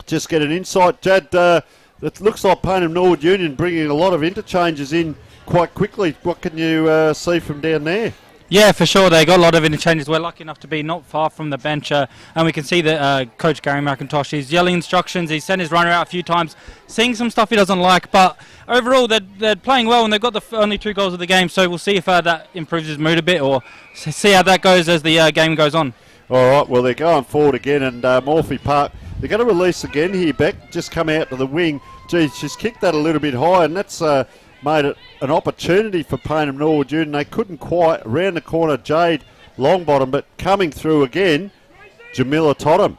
just get an insight. Jad, it looks like Paynham Norwood Union bringing a lot of interchanges in quite quickly. What can you see from down there? Yeah, for sure. They got a lot of interchanges. We're lucky enough to be not far from the bench, and we can see that Coach Gary McIntosh is yelling instructions. He's sent his runner out a few times, seeing some stuff he doesn't like. But overall, they're playing well, and they've got the only 2 goals of the game. So we'll see if that improves his mood a bit, or see how that goes as the game goes on. All right, well, they're going forward again, and Morphy Park, they're going to release again here, Beck. Just come out to the wing. Gee, she's kicked that a little bit high, and that's made it an opportunity for Payneham Norwood Union. They couldn't quite. Around the corner, Jade Longbottom, but coming through again, Jamila Tottam.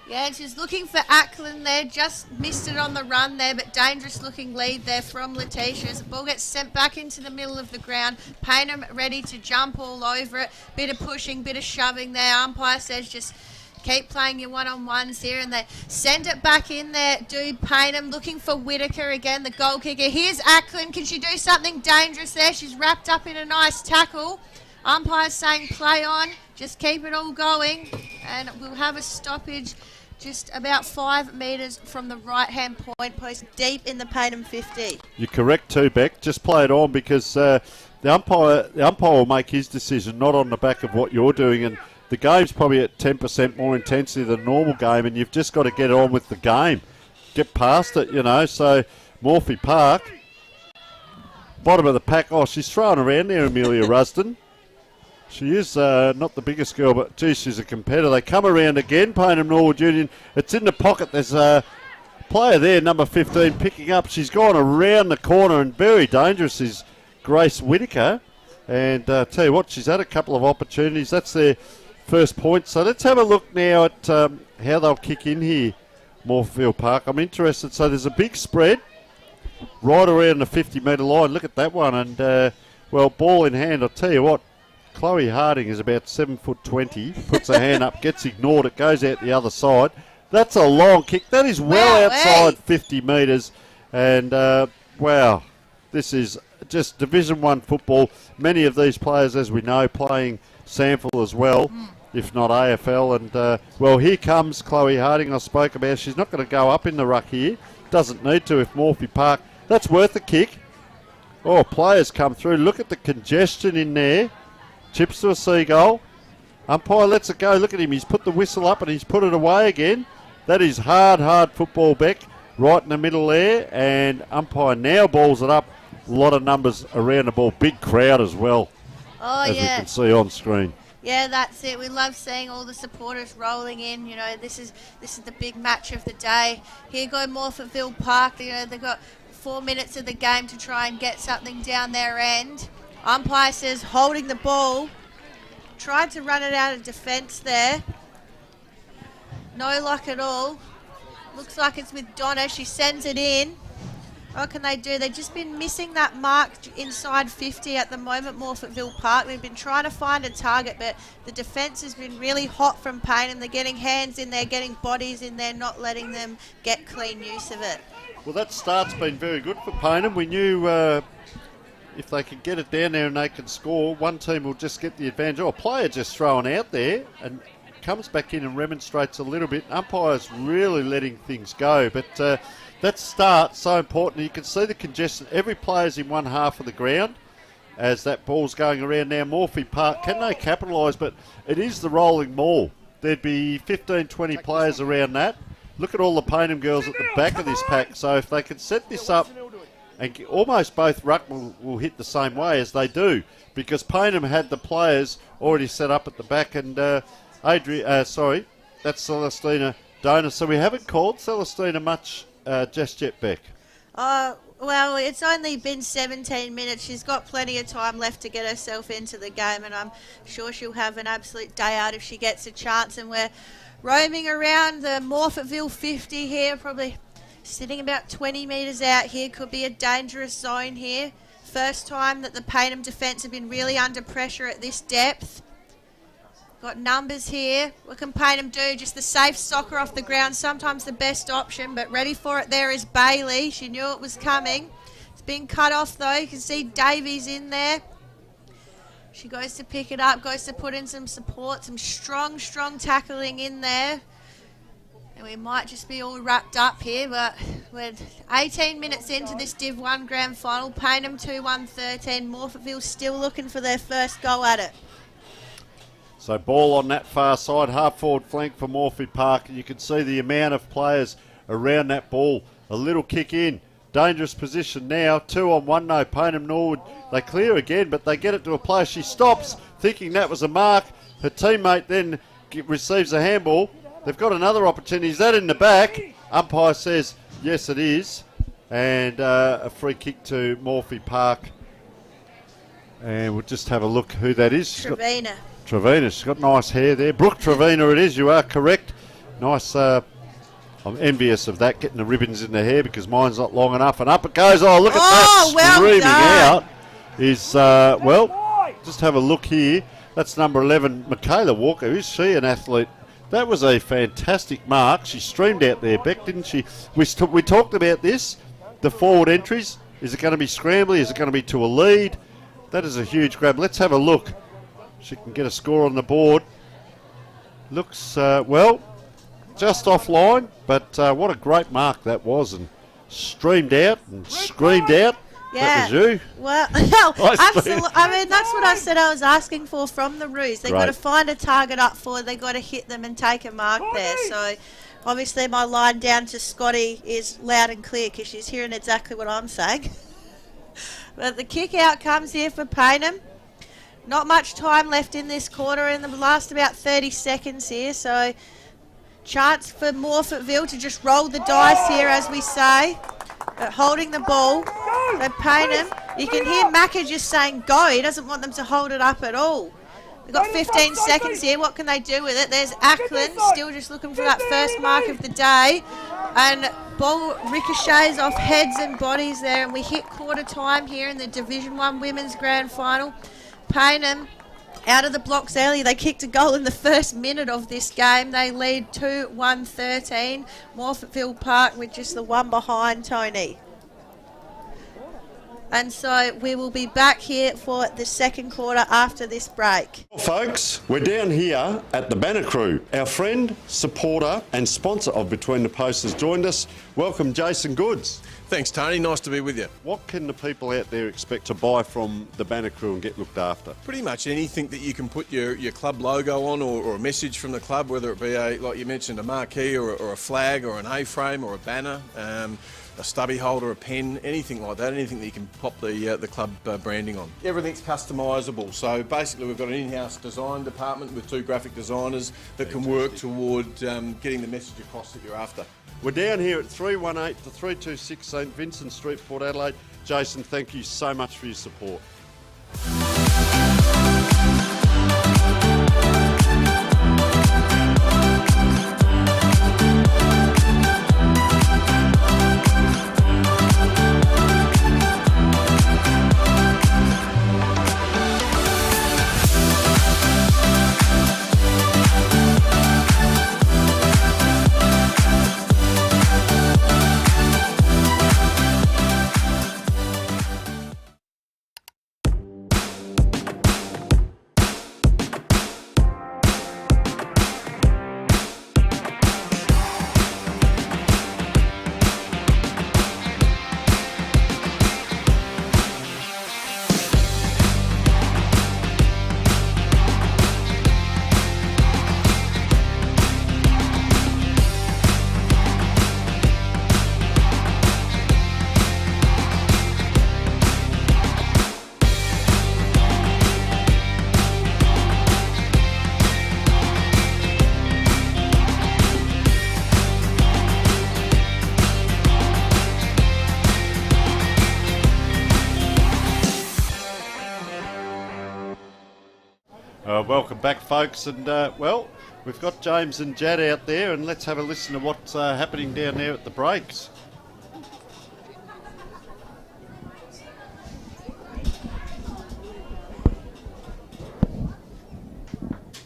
Yeah, and she's looking for Ackland there. Just missed it on the run there, but dangerous looking lead there from Letitia as the ball gets sent back into the middle of the ground. Payneham ready to jump all over it. Bit of pushing, bit of shoving there. Umpire says just keep playing your one-on-ones here, and they send it back in there. Do Payneham looking for Whitaker again, the goal kicker. Here's Ackland. Can she do something dangerous there? She's wrapped up in a nice tackle. Umpire's saying play on. Just keep it all going, and we'll have a stoppage just about 5 metres from the right-hand point post, deep in the Payneham 50. You're correct too, Beck. Just play it on because the umpire will make his decision, not on the back of what you're doing. And the game's probably at 10% more intensity than a normal game, and you've just got to get on with the game. Get past it, you know. So Morphy Park, bottom of the pack. Oh, she's throwing around there, Amelia Rusden. She is not the biggest girl, but, gee, she's a competitor. They come around again, Payneham Norwood Union. It's in the pocket. There's a player there, number 15, picking up. She's gone around the corner, and very dangerous is Grace Whitaker. And tell you what, she's had a couple of opportunities. That's their first point. So let's have a look now at how they'll kick in here, Moorfield Park. I'm interested. So there's a big spread right around the 50-metre line. Look at that one. And, well, ball in hand, I'll tell you what. Chloe Harding is about 7'20", puts her hand up, gets ignored, it goes out the other side. That's a long kick. That is well outside 50 metres. And, wow, this is just Division 1 football. Many of these players, as we know, playing SANFL as well, if not AFL. And, well, here comes Chloe Harding I spoke about. She's not going to go up in the ruck here. Doesn't need to if Morphy Park. That's worth a kick. Oh, players come through. Look at the congestion in there. Chips to a seagull. Umpire lets it go. Look at him. He's put the whistle up and he's put it away again. That is hard football, Beck. Right in the middle there. And umpire now balls it up. A lot of numbers around the ball. Big crowd as well. Oh, as yeah. we can see on screen. Yeah, that's it. We love seeing all the supporters rolling in. You know, this is the big match of the day. Here go Morphettville Park. You know, they've got 4 minutes of the game to try and get something down their end. Umpire says holding the ball. Tried to run it out of defence there. No luck at all. Looks like it's with Donna. She sends it in. What can they do? They've just been missing that mark inside 50 at the moment, Morphettville Park. They've been trying to find a target, but the defence has been really hot from Payneham. They're getting hands in there, getting bodies in there, not letting them get clean use of it. Well, that start's been very good for Payneham. We knew if they can get it down there and they can score, one team will just get the advantage. Oh, a player just thrown out there and comes back in and remonstrates a little bit. Umpire's really letting things go, but that start's so important. You can see the congestion. Every player's in one half of the ground as that ball's going around now. Morphy Park, can they capitalise? But it is the rolling maul. There'd be 15, 20 players around that. Look at all the Payneham girls at the back of this pack. So if they can set this up, and almost both ruck will hit the same way as they do, because Payneham had the players already set up at the back. And that's Celestina Donor. So we haven't called Celestina much just yet, Beck. Well, it's only been 17 minutes. She's got plenty of time left to get herself into the game, and I'm sure she'll have an absolute day out if she gets a chance. And we're roaming around the Morphettville 50 here, probably sitting about 20 metres out here. Could be a dangerous zone here. First time that the Payneham defence have been really under pressure at this depth. Got numbers here. What can Payneham do? Just the safe soccer off the ground. Sometimes the best option, but ready for it there is Bailey. She knew it was coming. It's been cut off though. You can see Davies in there. She goes to pick it up, goes to put in some support, some strong tackling in there. And we might just be all wrapped up here, but we're 18 minutes into this Div 1 Grand Final. Payneham 2-1-13. Morphettville still looking for their first go at it. So ball on that far side, half forward flank for Morphy Park. And you can see the amount of players around that ball. A little kick in. Dangerous position now. 2-on-1 no. Payneham Norwood. They clear again, but they get it to a player. She stops, thinking that was a mark. Her teammate then receives a handball. They've got another opportunity. Is that in the back? Umpire says, yes, it is. And a free kick to Morphy Park. And we'll just have a look who that is. Trevina. Trevina. She's got nice hair there. Brooke Trevina it is. You are correct. Nice. I'm envious of that, getting the ribbons in the hair because mine's not long enough. And up it goes. Oh, look at that. Well Screaming done. out is, just have a look here. That's number 11, Michaela Walker. Is she an athlete? That was a fantastic mark. She streamed out there, Beck, didn't she? We talked about this, the forward entries. Is it going to be scrambly? Is it going to be to a lead? That is a huge grab. Let's have a look. She can get a score on the board. Looks, just offline, but what a great mark that was. And streamed out and screamed out. Yeah. That was you. Well, absolutely. I mean, that's what I said I was asking for from the Roos. They've got to find a target up forward. They've got to hit them and take a mark there. So, obviously, my line down to Scotty is loud and clear because she's hearing exactly what I'm saying. But the kick out comes here for Payneham. Not much time left in this quarter, in the last about 30 seconds here. So, chance for Morfettville to just roll the dice here, as we say. But holding the ball. So Payneham, you can hear Macca just saying go. He doesn't want them to hold it up at all. They've got 15 seconds here. What can they do with it? There's Ackland still just looking for that first mark of the day. And ball ricochets off heads and bodies there. And we hit quarter time here in the Division 1 Women's Grand Final. Payneham out of the blocks early. They kicked a goal in the first minute of this game. They lead 2-1-13. Morfettville Park with just the one behind, Tony. And so we will be back here for the second quarter after this break. Well, folks, we're down here at the Banner Crew. Our friend, supporter and sponsor of Between the Posts has joined us. Welcome, Jason Goods. Thanks, Tony. Nice to be with you. What can the people out there expect to buy from the Banner Crew and get looked after? Pretty much anything that you can put your club logo on or a message from the club, whether it be, like you mentioned, a marquee or a flag or an A-frame or a banner, a stubby holder, a pen, anything like that, anything that you can pop the club branding on. Everything's customisable. So basically we've got an in-house design department with 2 graphic designers that can work toward getting the message across that you're after. We're down here at 318 to 326 St Vincent Street, Port Adelaide. Jason, thank you so much for your support. Welcome back, folks, and we've got James and Jad out there, and let's have a listen to what's happening down there at the breaks.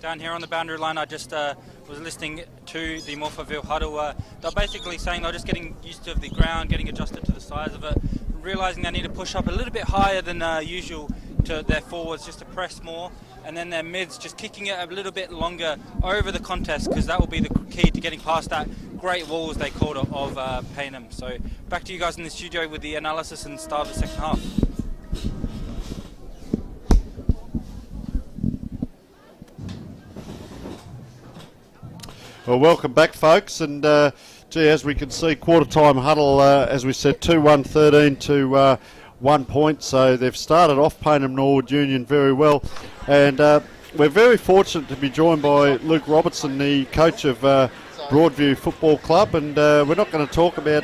Down here on the boundary line, I just was listening to the Morfettville huddle. They're basically saying they're just getting used to the ground, getting adjusted to the size of it, realising they need to push up a little bit higher than usual to their forwards just to press more, and then their mids just kicking it a little bit longer over the contest, because that will be the key to getting past that great walls they called of Payneham. So back to you guys in the studio with the analysis and start of the second half. Well, welcome back, folks, and as we can see, quarter-time huddle, as we said, 2-1-13 to 1 point, so they've started off Payneham Norwood Union very well, and we're very fortunate to be joined by Luke Robertson, the coach of Broadview Football Club, and we're not going to talk about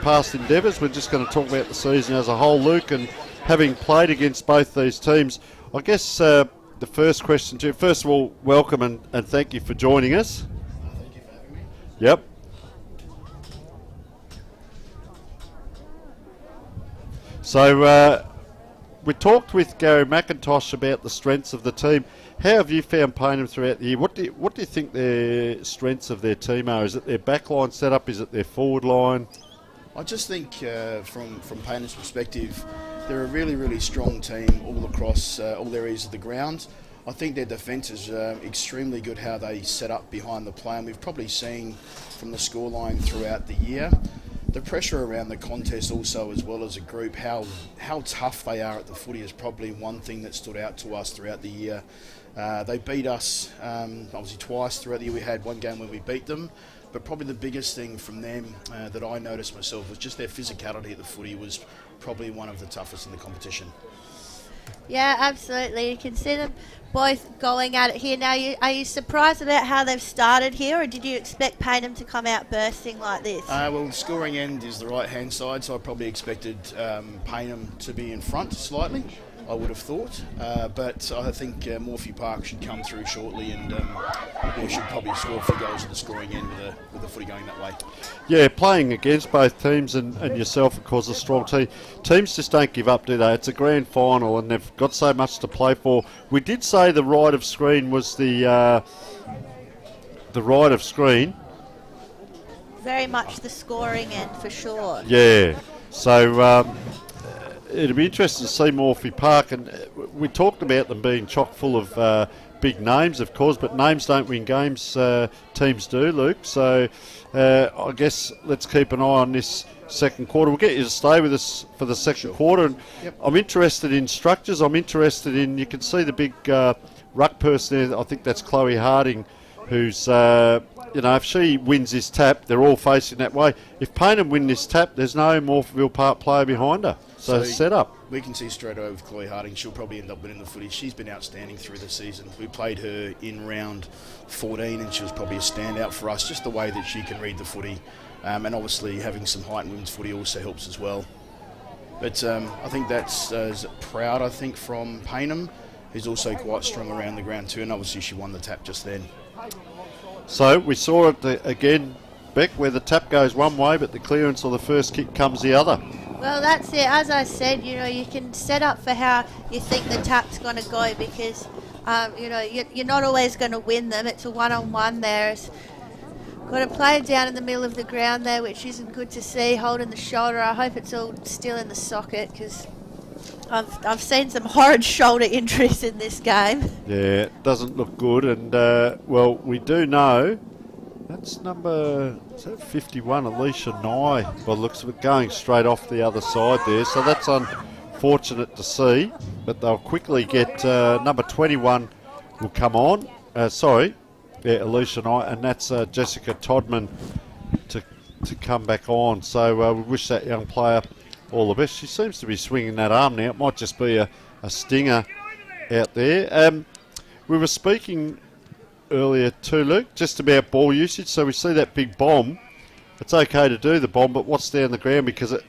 past endeavours. We're just going to talk about the season as a whole, Luke, and having played against both these teams. I guess the first question to you, first of all, welcome and thank you for joining us. Thank you for having me. Yep. So we talked with Gary McIntosh about the strengths of the team. How have you found Payneham throughout the year? What do you think the strengths of their team are? Is it their backline setup? Is it their forward line? I just think from Payneham's perspective, they're a really, really strong team all across all areas of the ground. I think their defence is extremely good, how they set up behind the play, and we've probably seen from the scoreline throughout the year. The pressure around the contest also, as well as a group, how tough they are at the footy is probably one thing that stood out to us throughout the year. They beat us obviously twice throughout the year. We had one game where we beat them, but probably the biggest thing from them that I noticed myself was just their physicality at the footy was probably one of the toughest in the competition. Yeah, absolutely. You can see them both going at it here. Now, are you surprised about how they've started here, or did you expect Payneham to come out bursting like this? Well, the scoring end is the right-hand side, so I probably expected Payneham to be in front slightly, I would have thought. But I think Morphy Park should come through shortly, and they should probably score a few goals at the scoring end with the footy going that way. Yeah, playing against both teams and yourself, of course, a strong team. Teams just don't give up, do they? It's a grand final and they've got so much to play for. We did say the right of screen was the right of screen. Very much the scoring end, for sure. Yeah, so it'll be interesting to see Morphy Park, and we talked about them being chock full of big names, of course, but names don't win games, teams do, Luke. So I guess let's keep an eye on this second quarter. We'll get you to stay with us for the second quarter. And I'm interested in structures. I'm interested in, you can see the big ruck person there. I think that's Chloe Harding, who's, if she wins this tap, they're all facing that way. If Payneham win this tap, there's no Morpheville Park player behind her. So set up. We can see straight away with Chloe Harding, she'll probably end up winning the footy. She's been outstanding through the season. We played her in round 14 and she was probably a standout for us, just the way that she can read the footy. And obviously having some height in women's footy also helps as well. But I think that's proud, I think, from Payneham, who's also quite strong around the ground too, and obviously she won the tap just then. So we saw it again, Beck, where the tap goes one way but the clearance or the first kick comes the other. Well, that's it. As I said, you can set up for how you think the tap's going to go, because you're not always going to win them. It's a one-on-one there. It's got a player down in the middle of the ground there, which isn't good to see, holding the shoulder. I hope it's all still in the socket, because I've seen some horrid shoulder injuries in this game. Yeah, it doesn't look good. And, we do know that's number 51, Alicia Nye, by the looks of it, going straight off the other side there. So that's unfortunate to see, but they'll quickly get number 21 will come on. Alicia Nye, and that's Jessica Todman to come back on. So we wish that young player all the best. She seems to be swinging that arm now. It might just be a stinger out there. We were speaking earlier too, Luke, just about ball usage. So we see that big bomb. It's okay to do the bomb, but what's down the ground? Because at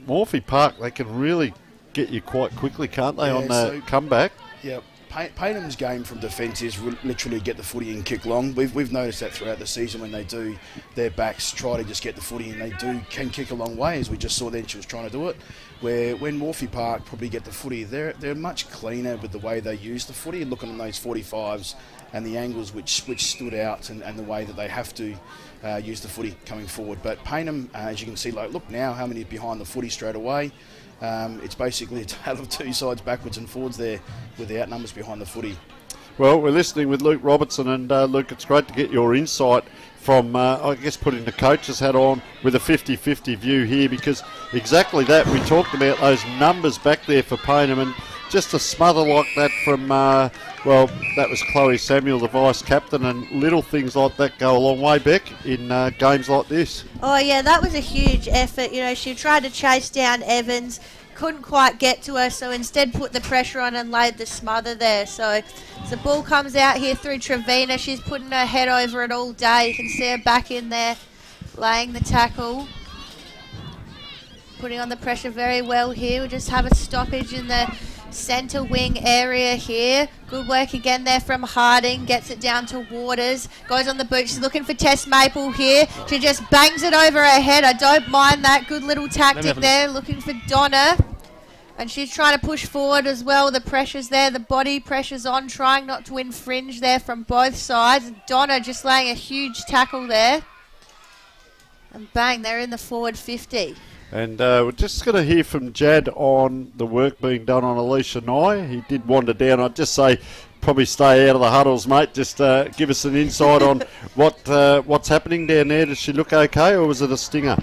Morphy Park, they can really get you quite quickly, can't they, on the comeback? Yeah. Paynham's game from defence is literally get the footy and kick long. We've noticed that throughout the season when they do, their backs try to just get the footy, and they can kick a long way, as we just saw then she was trying to do it. Where when Morphy Park probably get the footy, they're much cleaner with the way they use the footy, and looking on those 45s and the angles which stood out, and the way that they have to use the footy coming forward. But Payneham, as you can see, look now how many behind the footy straight away. It's basically a tale of two sides, backwards and forwards there, with the outnumbers behind the footy. Well, we're listening with Luke Robertson, and Luke, it's great to get your insight from, putting the coach's hat on with a 50-50 view here, because exactly that, we talked about those numbers back there for Payneham, and just a smother like that from, that was Chloe Samuel, the vice-captain, and little things like that go a long way, Beck, in games like this. Oh, yeah, that was a huge effort. She tried to chase down Evans, couldn't quite get to her, so instead put the pressure on and laid the smother there. So as the ball comes out here through Trevina, she's putting her head over it all day. You can see her back in there laying the tackle. Putting on the pressure very well here. We just have a stoppage in the centre wing area here. Good work again there from Harding. Gets it down to Waters. Goes on the boot. She's looking for Tess Maple here. She just bangs it over her head. I don't mind that. Good little tactic there. Looking for Donna. And she's trying to push forward as well. The pressure's there. The body pressure's on. Trying not to infringe there from both sides. Donna just laying a huge tackle there. And bang, they're in the forward 50. And we're just going to hear from Jad on the work being done on Alicia Nye. He did wander down. I'd just say probably stay out of the huddles, mate. Just give us an insight on what's happening down there. Does she look okay, or was it a stinger?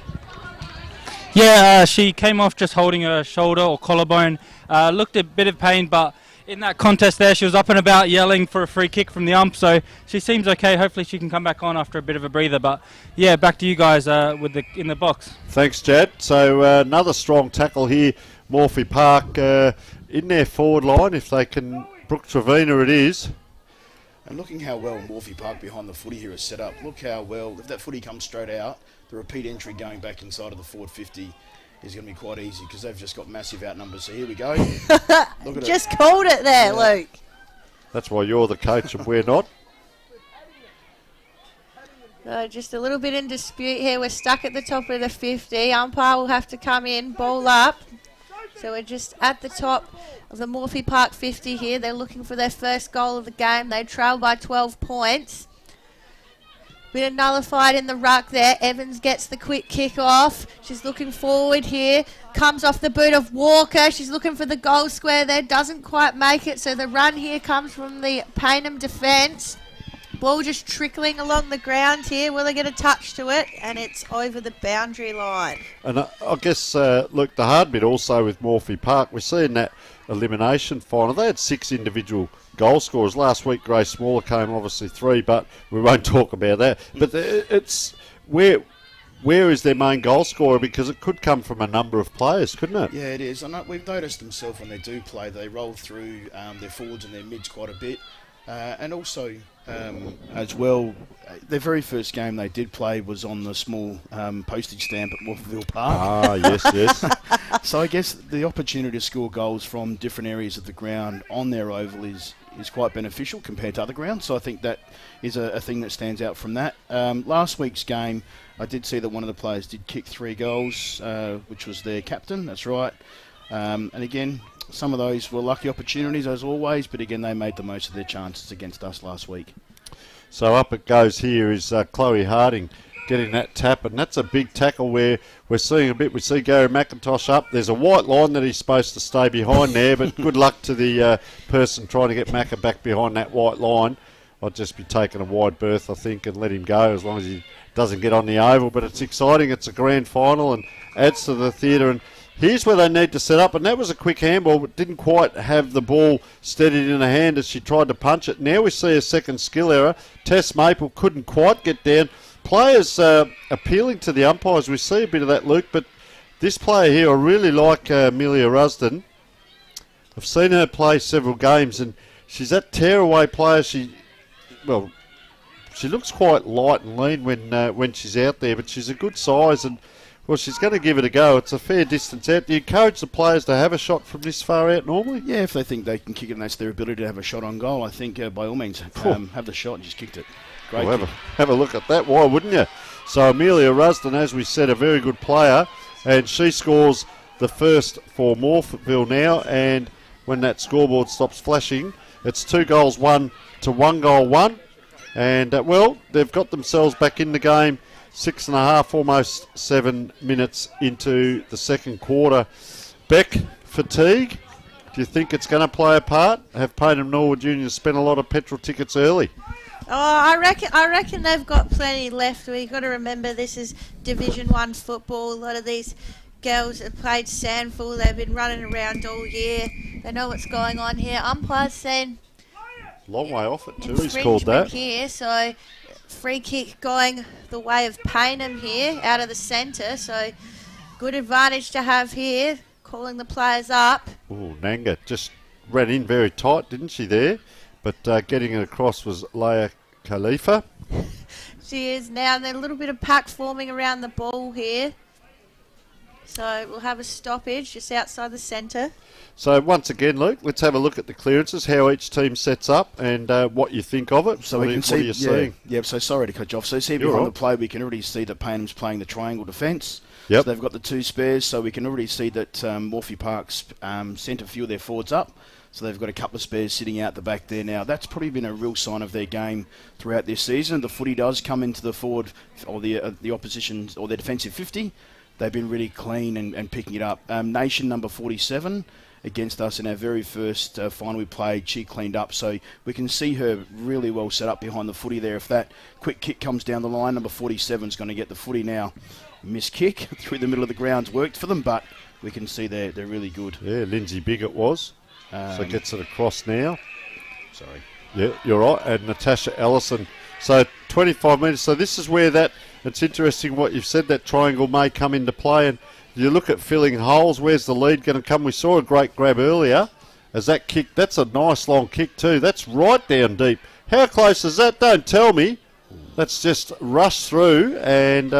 Yeah, she came off just holding her shoulder or collarbone. Looked a bit of pain, but in that contest there, she was up and about yelling for a free kick from the ump, so she seems okay. Hopefully she can come back on after a bit of a breather. But yeah, back to you guys in the box. Thanks, Jad. So another strong tackle here, Morphy Park in their forward line. If they can, Brooke Trevina it is. And looking how well Morphy Park behind the footy here is set up. Look how well, if that footy comes straight out, the repeat entry going back inside of the forward 50 is going to be quite easy because they've just got massive outnumbers. So here we go. Look at just called it there, yeah. Luke. That's why you're the coach and we're not. Just a little bit in dispute here. We're stuck at the top of the 50. Umpire will have to come in, ball up. So we're just at the top of the Morphy Park 50 here. They're looking for their first goal of the game. They trail by 12 points. Bit of nullified in the ruck there. Evans gets the quick kick off. She's looking forward here. Comes off the boot of Walker. She's looking for the goal square there. Doesn't quite make it. So the run here comes from the Payneham defence. Ball just trickling along the ground here. Will they get a touch to it? And it's over the boundary line. And I guess, look, the hard bit also with Morphy Park, we're seeing that elimination final. They had 6 individual goal scorers. Last week, Grace Smaller came obviously 3, but we won't talk about that. But it's where is their main goal scorer? Because it could come from a number of players, couldn't it? Yeah, it is. And we've noticed themselves when they do play, they roll through their forwards and their mids quite a bit. And also, as well, their very first game they did play was on the small postage stamp at Morpheville Park. Ah, yes. So I guess the opportunity to score goals from different areas of the ground on their oval is quite beneficial compared to other grounds. So I think that is a thing that stands out from that. Last week's game, I did see that one of the players did kick 3 goals, which was their captain, that's right. And again, some of those were lucky opportunities as always, but again they made the most of their chances against us last week. So up it goes here is Chloe Harding getting that tap, and that's a big tackle where we're seeing a bit. We see Gary McIntosh up. There's a white line that he's supposed to stay behind there, but good luck to the person trying to get Macca back behind that white line. I'd just be taking a wide berth, I think, and let him go as long as he doesn't get on the oval. But it's exciting. It's a grand final and adds to the theatre. And here's where they need to set up, and that was a quick handball, but didn't quite have the ball steadied in her hand as she tried to punch it. Now we see a second skill error. Tess Maple couldn't quite get down. Players appealing to the umpires. We see a bit of that, Luke, but this player here, I really like Amelia Rusden. I've seen her play several games, and she's that tearaway player. She looks quite light and lean when she's out there, but she's a good size, and well, she's going to give it a go. It's a fair distance out. Do you encourage the players to have a shot from this far out normally? Yeah, if they think they can kick it and that's their ability to have a shot on goal, I think by all means have the shot and just kicked it. Great. Well, have a look at that. Why wouldn't you? So Amelia Rusden, as we said, a very good player, and she scores the first for Morpheville now, and when that scoreboard stops flashing, it's 2 goals 1 to 1 goal 1. And, they've got themselves back in the game 6.5, almost 7 minutes into the second quarter. Beck, fatigue, do you think it's going to play a part? Have Payneham Norwood Juniors spent a lot of petrol tickets early? Oh, I reckon they've got plenty left. We've got to remember this is Division 1 football. A lot of these girls have played Sandful. They've been running around all year. They know what's going on here. Umpire's saying long way off it too, he's called that. Here, so free kick going the way of Payneham here, out of the centre. So good advantage to have here. calling the players up. Oh, Nanga just ran in very tight, didn't she there? But getting it across was Leia Khalifa. She is now, and then a little bit of pack forming around the ball here. So we'll have a stoppage just outside the centre. So once again, Luke, let's have a look at the clearances, how each team sets up, and what you think of it. So what we can what see, are you seeing? Yeah, so sorry to cut you off. So see behind the play, we can already see that Paynham's playing the triangle defence. Yep. So they've got the two spares, so we can already see that Morphy Park's sent a few of their forwards up. So they've got a couple of spares sitting out the back there now. That's probably been a real sign of their game throughout this season. The footy does come into the forward, or the opposition, or their defensive 50. They've been really clean and picking it up. Nation number 47 against us in our very first final we played, she cleaned up. So we can see her really well set up behind the footy there. If that quick kick comes down the line, number 47 is going to get the footy now. Miss kick through the middle of the ground's worked for them, but we can see they're really good. Yeah, Lindsay Biggett was. So gets it across now. Sorry. Yeah, you're right. And Natasha Ellison. So 25 metres. So this is where it's interesting what you've said, that triangle may come into play. And you look at filling holes, where's the lead going to come? We saw a great grab earlier as that kick. That's a nice long kick too. That's right down deep. How close is that? Don't tell me. That's just rushed through. And,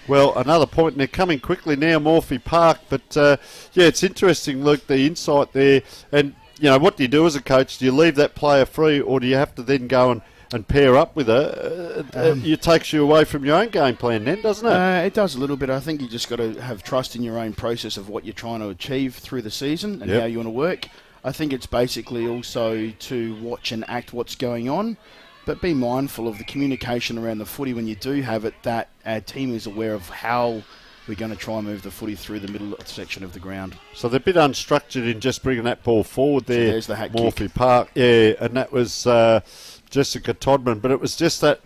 well, another point. And they're coming quickly now, Morphy Park. But, yeah, it's interesting, Luke, the insight there. And, you know, what do you do as a coach? Do you leave that player free, or do you have to then go and pair up with her? It takes you away from your own game plan then, doesn't it? It does a little bit. I think you just got to have trust in your own process of what you're trying to achieve through the season and how you want to work. I think it's basically also to watch and act what's going on, but be mindful of the communication around the footy when you do have it, that our team is aware of how we're going to try and move the footy through the middle section of the ground. So they're a bit unstructured in just bringing that ball forward there. So there's the hack Morphy kick. Park, yeah, and that was Jessica Todman, but it was just that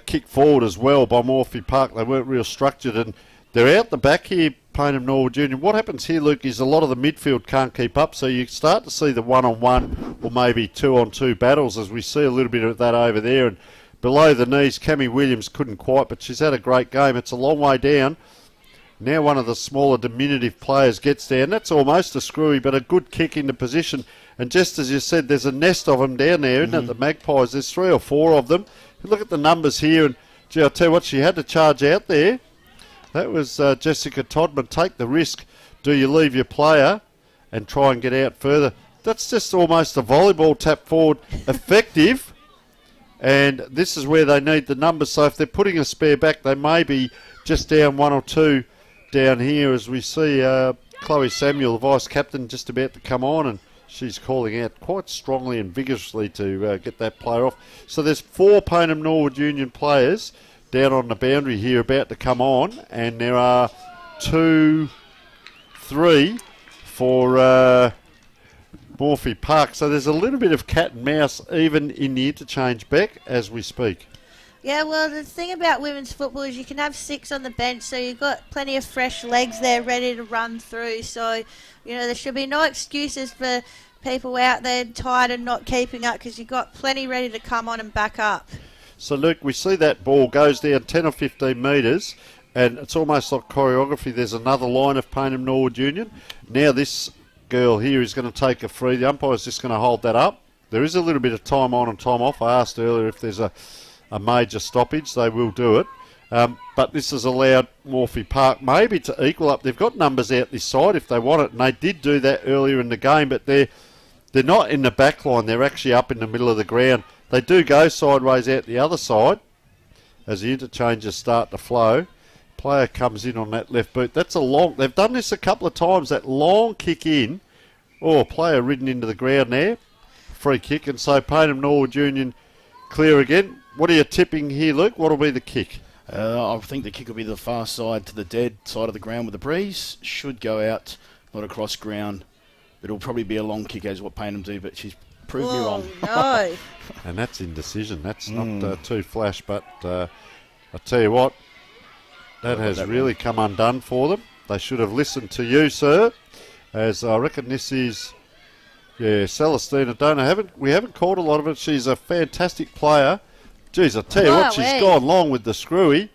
kick forward as well by Morphy Park. They weren't real structured, and they're out the back here, Payneham Norwood Union. What happens here, Luke, is a lot of the midfield can't keep up, so you start to see the one-on-one or maybe two-on-two battles, as we see a little bit of that over there. And below the knees, Cammy Williams couldn't quite, but she's had a great game. It's a long way down. Now one of the smaller diminutive players gets there, and that's almost a screwy, but a good kick into position. And just as you said, there's a nest of them down there, isn't it? The Magpies, there's 3 or 4 of them. Look at the numbers here, and gee, I'll tell you what, she had to charge out there. That was Jessica Todman. Take the risk. Do you leave your player and try and get out further? That's just almost a volleyball tap forward, effective. And this is where they need the numbers. So if they're putting a spare back, they may be just down 1 or 2 down here, as we see Chloe Samuel, the vice-captain, just about to come on, and she's calling out quite strongly and vigorously to get that player off. So there's 4 Payneham Norwood Union players down on the boundary here about to come on, and there are 2, 3 for Morphy Park. So there's a little bit of cat and mouse even in the interchange, Beck, as we speak. Yeah, well, the thing about women's football is you can have 6 on the bench, so you've got plenty of fresh legs there ready to run through. So, you know, there should be no excuses for people out there tired and not keeping up, because you've got plenty ready to come on and back up. So, Luke, we see that ball goes down 10 or 15 metres, and it's almost like choreography. There's another line of Payneham Norwood Union. Now this girl here is going to take a free. The umpire's just going to hold that up. There is a little bit of time on and time off. I asked earlier if there's a major stoppage. They will do it. But this has allowed Morphy Park maybe to equal up. They've got numbers out this side if they want it, and they did do that earlier in the game, but they're not in the back line. They're actually up in the middle of the ground. They do go sideways out the other side as the interchanges start to flow. Player comes in on that left boot. That's a long... They've done this a couple of times, that long kick in. Oh, player ridden into the ground there. Free kick, and so Payneham Norwood Union clear again. What are you tipping here, Luke? What will be the kick? I think the kick will be the far side to the dead side of the ground with the breeze. Should go out, not across ground. It'll probably be a long kick as what Payneham do, but she's proved me wrong. No. And that's indecision. That's not too flash, but I tell you what, that has really come undone for them. They should have listened to you, sir, as I reckon this is... Yeah, Celestina Dona. We haven't caught a lot of it. She's a fantastic player. Geez, I tell you what, she's gone long with the screwy.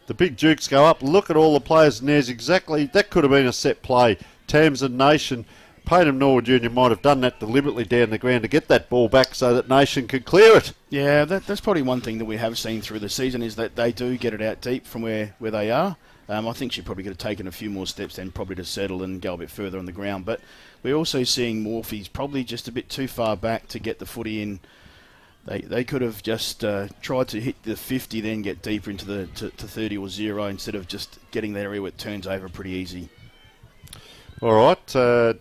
The big Dukes go up. Look at all the players, and there's exactly, that could have been a set play. Tamsin Nation, Payneham Norwood Junior might have done that deliberately down the ground to get that ball back so that Nation could clear it. Yeah, that's probably one thing that we have seen through the season is that they do get it out deep from where they are. I think she probably could have taken a few more steps then probably to settle and go a bit further on the ground. But we're also seeing Morphy's probably just a bit too far back to get the footy in. They could have just tried to hit the 50, then get deeper into the to 30 or 0 instead of just getting that area where it turns over pretty easy. All right,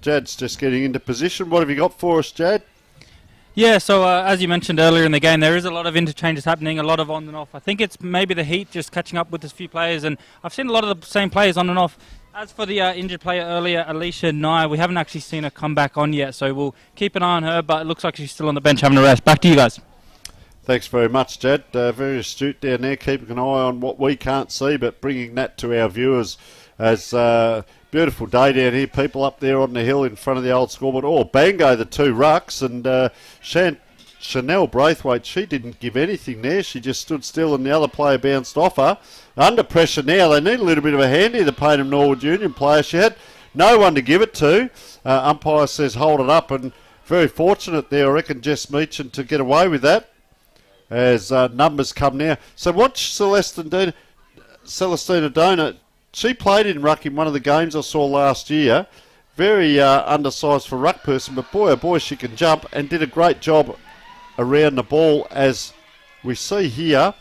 Jad's just getting into position. What have you got for us, Jad? Yeah, so as you mentioned earlier in the game, there is a lot of interchanges happening, a lot of on and off. I think it's maybe the heat just catching up with a few players, and I've seen a lot of the same players on and off. As for the injured player earlier, Alicia Nye, we haven't actually seen her come back on yet, so we'll keep an eye on her, but it looks like she's still on the bench having a rest. Back to you guys. Thanks very much, Jad. Very astute down there, keeping an eye on what we can't see, but bringing that to our viewers as beautiful day down here. People up there on the hill in front of the old scoreboard. Oh, Bango, the two rucks, and Chanel Braithwaite, she didn't give anything there. She just stood still and the other player bounced off her. Under pressure now. They need a little bit of a hand here, the Payneham Norwood Union player. She had no one to give it to. Umpire says hold it up, and very fortunate there, I reckon, Jess Meechan to get away with that as numbers come now. So watch Celestina Dona. She played in ruck in one of the games I saw last year. Very undersized for ruck person, but boy, oh boy, she can jump and did a great job around the ball, as we see here.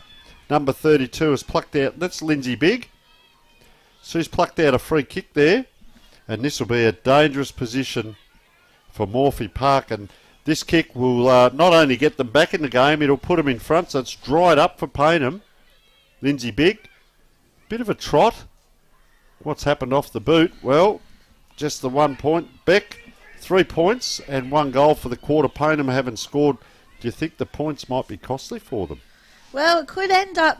Number 32 is plucked out. That's Lindsay Bigg. She's plucked out a free kick there, and this will be a dangerous position for Morphy Park, and this kick will not only get them back in the game, it'll put them in front, so it's dried up for Payneham. Lindsay Bigg, bit of a trot. What's happened off the boot? Well, just the 1 point. Beck, 3 points and 1 goal for the quarter. Payneham haven't scored. Do you think the points might be costly for them? Well, it could end up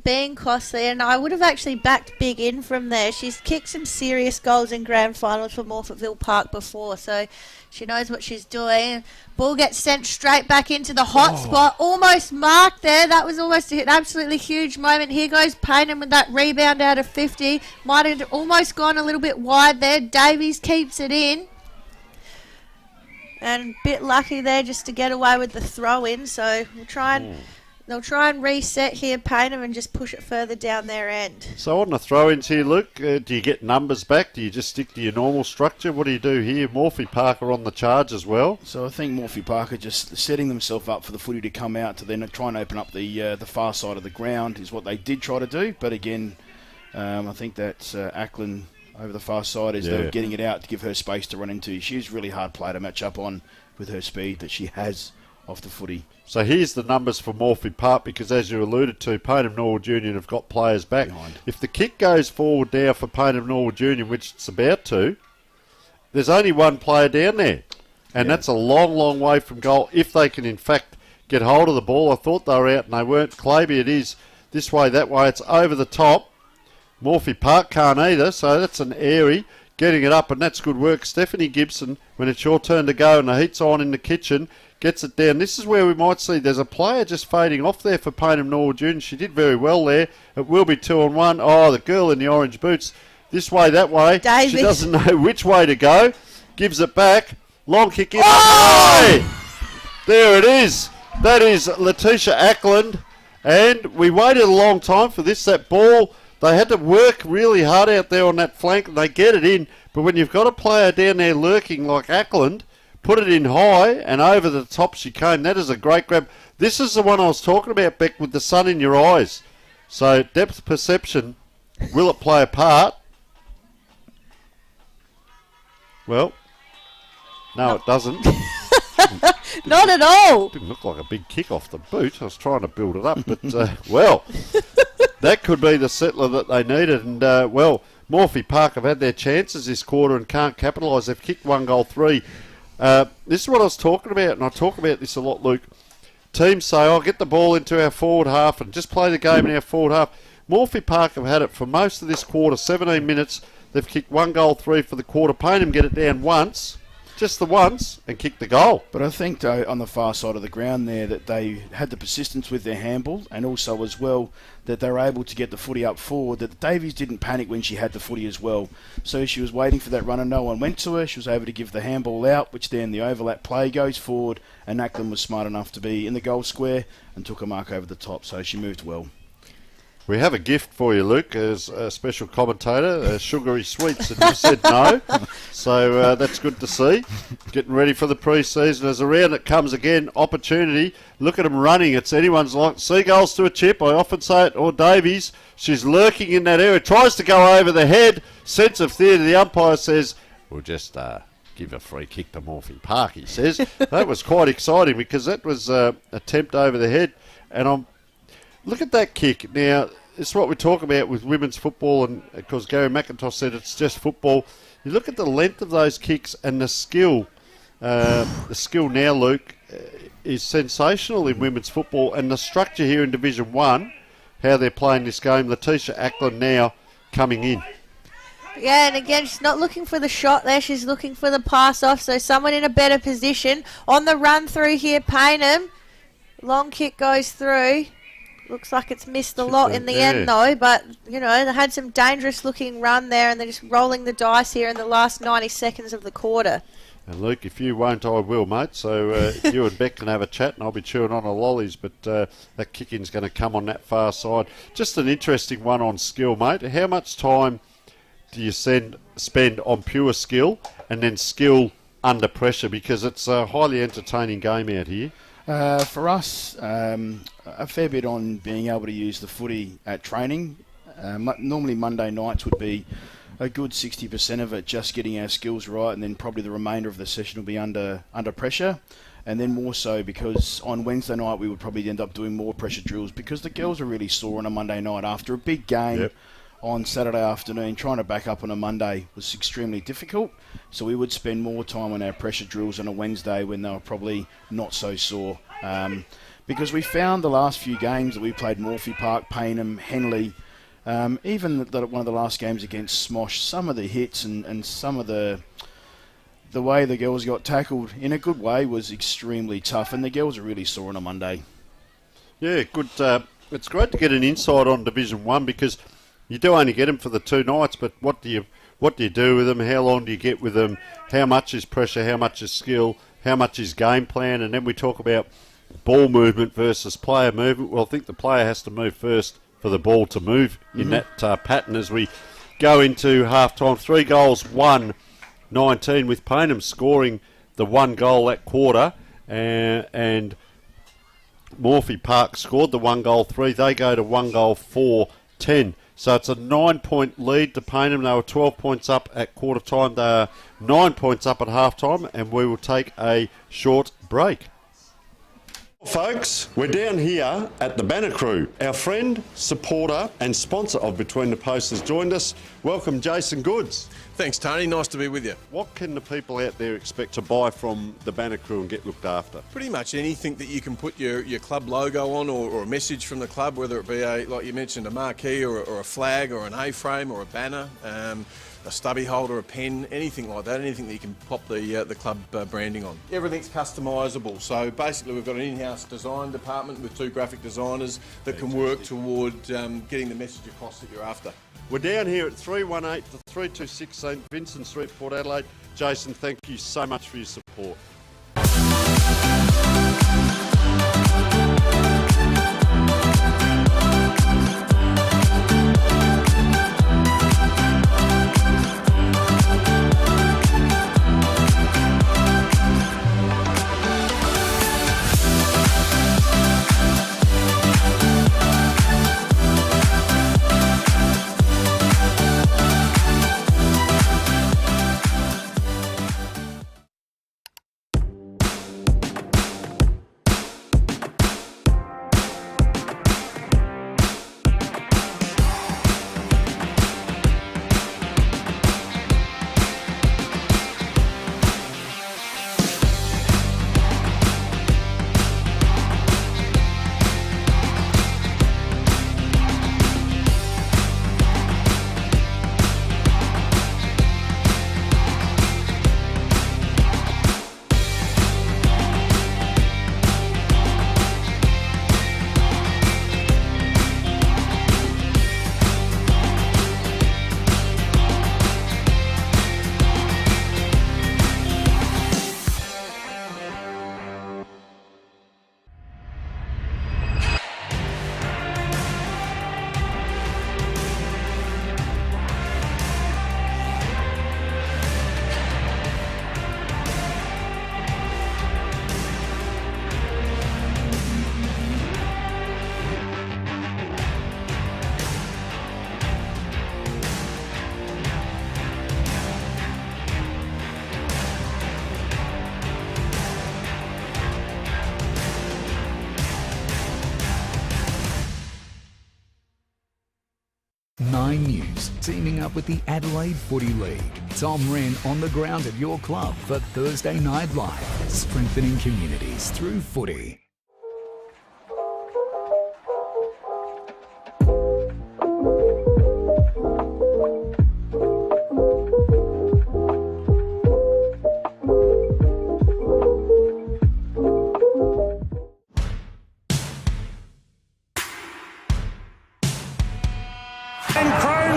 being costly, and I would have actually backed Big in from there. She's kicked some serious goals in grand finals for Morphettville Park before, so she knows what she's doing. Ball gets sent straight back into the hot spot, almost marked there. That was almost an absolutely huge moment. Here goes Payneham with that rebound out of 50. Might have almost gone a little bit wide there. Davies keeps it in. And a bit lucky there just to get away with the throw-in, so we'll try and... They'll try and reset here, Payneham, and just push it further down their end. So on the throw-ins here, Luke, do you get numbers back? Do you just stick to your normal structure? What do you do here? Morphy Parker on the charge as well. So I think Morphy Parker just setting themselves up for the footy to come out to then try and open up the far side of the ground is what they did try to do. But again, I think that's Ackland over the far side as they were getting it out to give her space to run into. She's really hard player to match up on with her speed that she has off the footy. So here's the numbers for Morphy Park, because as you alluded to, Payneham Norwood Union have got players back. If the kick goes forward now for Payneham Norwood Union, which it's about to, there's only one player down there. And that's a long, long way from goal if they can, in fact, get hold of the ball. I thought they were out and they weren't. Claby, it is this way, that way. It's over the top. Morphy Park can't either, so that's an airy. Getting it up, and that's good work. Stephanie Gibson, when it's your turn to go and the heat's on in the kitchen, gets it down. This is where we might see there's a player just fading off there for Payneham Norwood Union. She did very well there. It will be 2-on-1. Oh, the girl in the orange boots. This way, that way. Davies. She doesn't know which way to go. Gives it back. Long kick in. Oh! There it is. That is Letitia Ackland. And we waited a long time for this. That ball, they had to work really hard out there on that flank, and they get it in. But when you've got a player down there lurking like Ackland, put it in high, and over the top she came. That is a great grab. This is the one I was talking about, Beck, with the sun in your eyes. So depth perception, will it play a part? Well, no, it doesn't. Not at all. Didn't look like a big kick off the boot. I was trying to build it up, but, well, that could be the settler that they needed. And, well, Morphy Park have had their chances this quarter and can't capitalise. They've kicked 1 goal 3. This is what I was talking about, and I talk about this a lot, Luke. Teams say, oh, get the ball into our forward half and just play the game in our forward half. Morphy Park have had it for most of this quarter, 17 minutes. They've kicked 1 goal 3 for the quarter. Payneham get it down once. just the once and kicked the goal. But I think, though, on the far side of the ground there, that they had the persistence with their handball, and also as well that they were able to get the footy up forward, that Davies didn't panic when she had the footy as well. So she was waiting for that run and no one went to her. She was able to give the handball out, which then the overlap play goes forward, and Ackland was smart enough to be in the goal square and took a mark over the top, so she moved well. We have a gift for you, Luke, as a special commentator, sugary sweets, and you said no. So that's good to see. Getting ready for the pre-season. As around it comes again, opportunity. Look at them running. It's anyone's like seagulls to a chip. I often say it, or Davies. She's lurking in that area. Tries to go over the head. Sense of theatre. The umpire says, we'll just give a free kick to Morphy Park, he says. That was quite exciting because that was an attempt over the head. And look at that kick. Now, it's what we talk about with women's football, and because Gary McIntosh said it's just football. You look at the length of those kicks and the skill. The skill now, Luke, is sensational in women's football, and the structure here in Division 1, how they're playing this game. Letitia Ackland now coming in. Yeah, and again, she's not looking for the shot there. She's looking for the pass off, so someone in a better position. On the run through here, Paynham. Long kick goes through. Looks like it's missed a lot in the end, though. But, you know, they had some dangerous-looking run there, and they're just rolling the dice here in the last 90 seconds of the quarter. And, Luke, if you won't, I will, mate. So you and Beck can have a chat, and I'll be chewing on the lollies. But that kick-in's going to come on that far side. Just an interesting one on skill, mate. How much time do you spend on pure skill and then skill under pressure? Because it's a highly entertaining game out here. For us, a fair bit on being able to use the footy at training. Normally Monday nights would be a good 60% of it, just getting our skills right, and then probably the remainder of the session will be under pressure. And then more so because on Wednesday night we would probably end up doing more pressure drills because the girls are really sore on a Monday night after a big game. Yep. On Saturday afternoon, trying to back up on a Monday was extremely difficult. So we would spend more time on our pressure drills on a Wednesday when they were probably not so sore. Because we found the last few games that we played Morphy Park, Paynham, Henley, even one of the last games against Smosh, some of the hits and some of the way the girls got tackled in a good way was extremely tough, and the girls are really sore on a Monday. Yeah, good. It's great to get an insight on Division 1 because you do only get them for the 2 nights, but what do you do with them? How long do you get with them? How much is pressure? How much is skill? How much is game plan? And then we talk about ball movement versus player movement. Well, I think the player has to move first for the ball to move in that pattern as we go into half-time. 3 goals, 1-19 with Paynham scoring the 1 goal that quarter, and Morphy Park scored the 1 goal 3. They go to 1 goal 4-10. So it's a 9-point lead to Paynham. They were 12 points up at quarter time. They are 9 points up at half time, and we will take a short break. Folks, we're down here at the Banner Crew. Our friend, supporter and sponsor of Between the Posts has joined us. Welcome, Jason Goods. Thanks, Tony. Nice to be with you. What can the people out there expect to buy from the Banner Crew and get looked after? Pretty much anything that you can put your club logo on or a message from the club, whether it be, like you mentioned, a marquee or a flag or an A-frame or a banner, a stubby holder, a pen, anything like that, anything that you can pop the club branding on. Everything's customisable. So basically we've got an in-house design department with 2 graphic designers that can work toward getting the message across that you're after. We're down here at 318 to 326 St Vincent Street, Port Adelaide. Jason, thank you so much for your support. teaming up with the Adelaide Footy League. Tom Wren on the ground at your club for Thursday Night Live, strengthening communities through footy.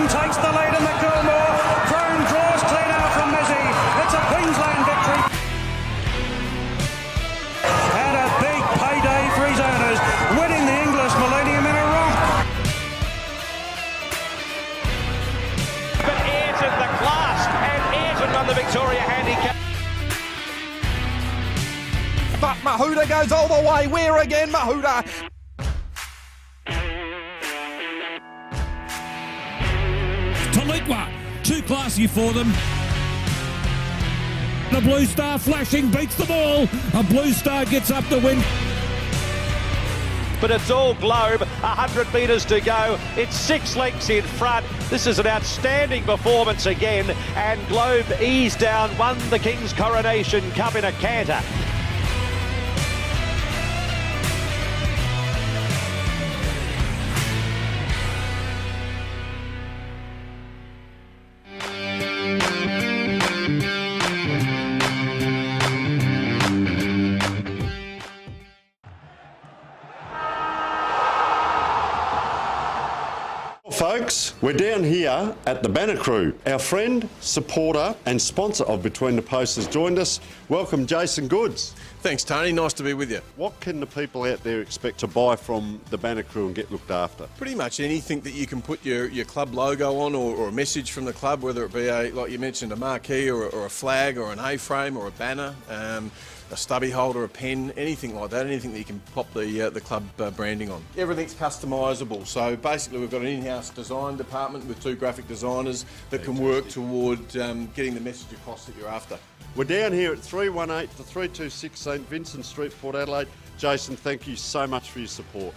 Takes the lead in the Coolmore. Crone draws clean out from Mizzy. It's a Queensland victory. And a big payday for his owners, winning the English Millennium in a romp. But Ayrton the class, and Ayrton won the Victoria Handicap. But Mahuda goes all the way. Where again, Mahuda? Taliqua, too classy for them. The Blue Star flashing beats them all. A Blue Star gets up the win. But it's all Globe, 100 metres to go. It's 6 lengths in front. This is an outstanding performance again. And Globe eased down, won the King's Coronation Cup in a canter. Folks, we're down here at the Banner Crew. Our friend, supporter and sponsor of Between the Posts has joined us. Welcome, Jason Goods. Thanks, Tony. Nice to be with you. What can the people out there expect to buy from the Banner Crew and get looked after? Pretty much anything that you can put your club logo on or a message from the club, whether it be, like you mentioned, a marquee or a flag or an A-frame or a banner, a stubby holder, a pen, anything like that, anything that you can pop the club branding on. Everything's customisable, so basically we've got an in-house design department with 2 graphic designers that can work toward getting the message across that you're after. We're down here at 318 to 326 St Vincent Street, Port Adelaide. Jason, thank you so much for your support.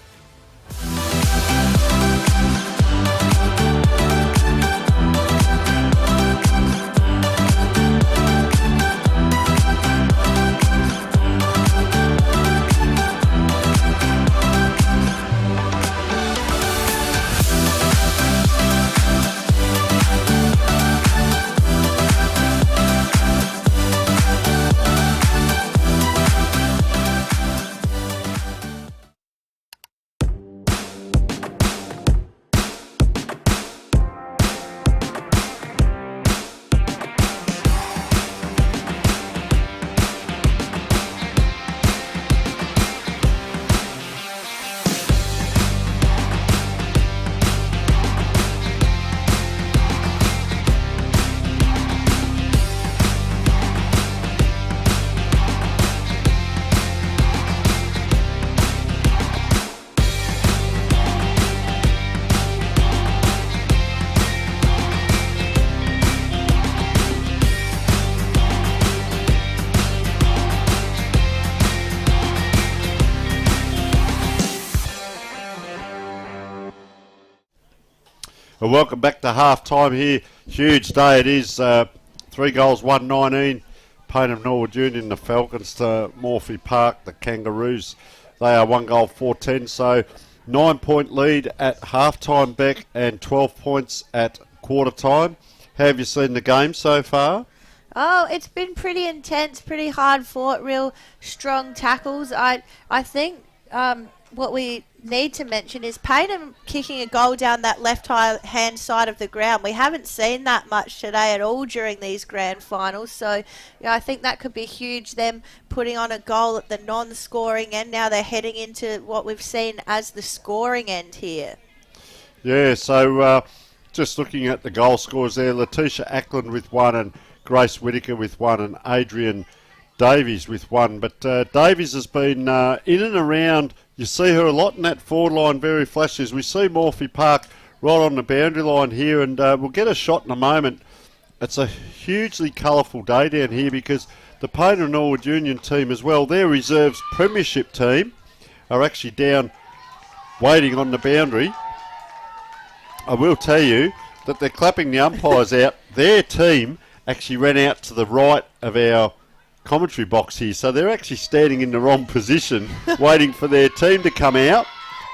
Well, welcome back to half time here. Huge day it is. 3 goals, 119. Payneham Norwood Union, the Falcons to Morphy Park, the Kangaroos. They are 1 goal, 410. So 9-point lead at half time, Beck, and 12 points at quarter time. How have you seen the game so far? Oh, it's been pretty intense, pretty hard fought, real strong tackles. I think what we need to mention is Payneham kicking a goal down that left-hand side of the ground. We haven't seen that much today at all during these grand finals, so I think that could be huge, them putting on a goal at the non-scoring end. Now they're heading into what we've seen as the scoring end here. Yeah, so just looking at the goal scores there, Letitia Ackland with 1 and Grace Whittaker with 1 and Adrian Davies with 1. But Davies has been in and around. You see her a lot in that forward line, very flashes. We see Morphy Park right on the boundary line here, and we'll get a shot in a moment. It's a hugely colourful day down here because the Payneham Norwood Union team as well, their reserves premiership team, are actually down waiting on the boundary. I will tell you that they're clapping the umpires out. Their team actually ran out to the right of our commentary box here, so they're actually standing in the wrong position waiting for their team to come out,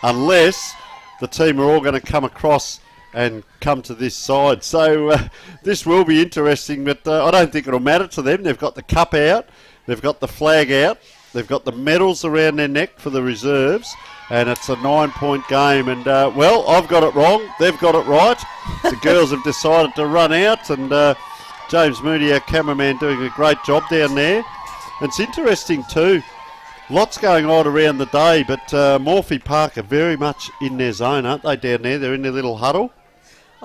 unless the team are all going to come across and come to this side. So this will be interesting, but I don't think it'll matter to them. They've got the cup out, they've got the flag out, they've got the medals around their neck for the reserves, and it's a 9-point game. And, well, I've got it wrong, they've got it right. The girls have decided to run out, and James Moody, our cameraman, doing a great job down there. And it's interesting too, lots going on around the day, but Morphy Park are very much in their zone, aren't they, down there? They're in their little huddle.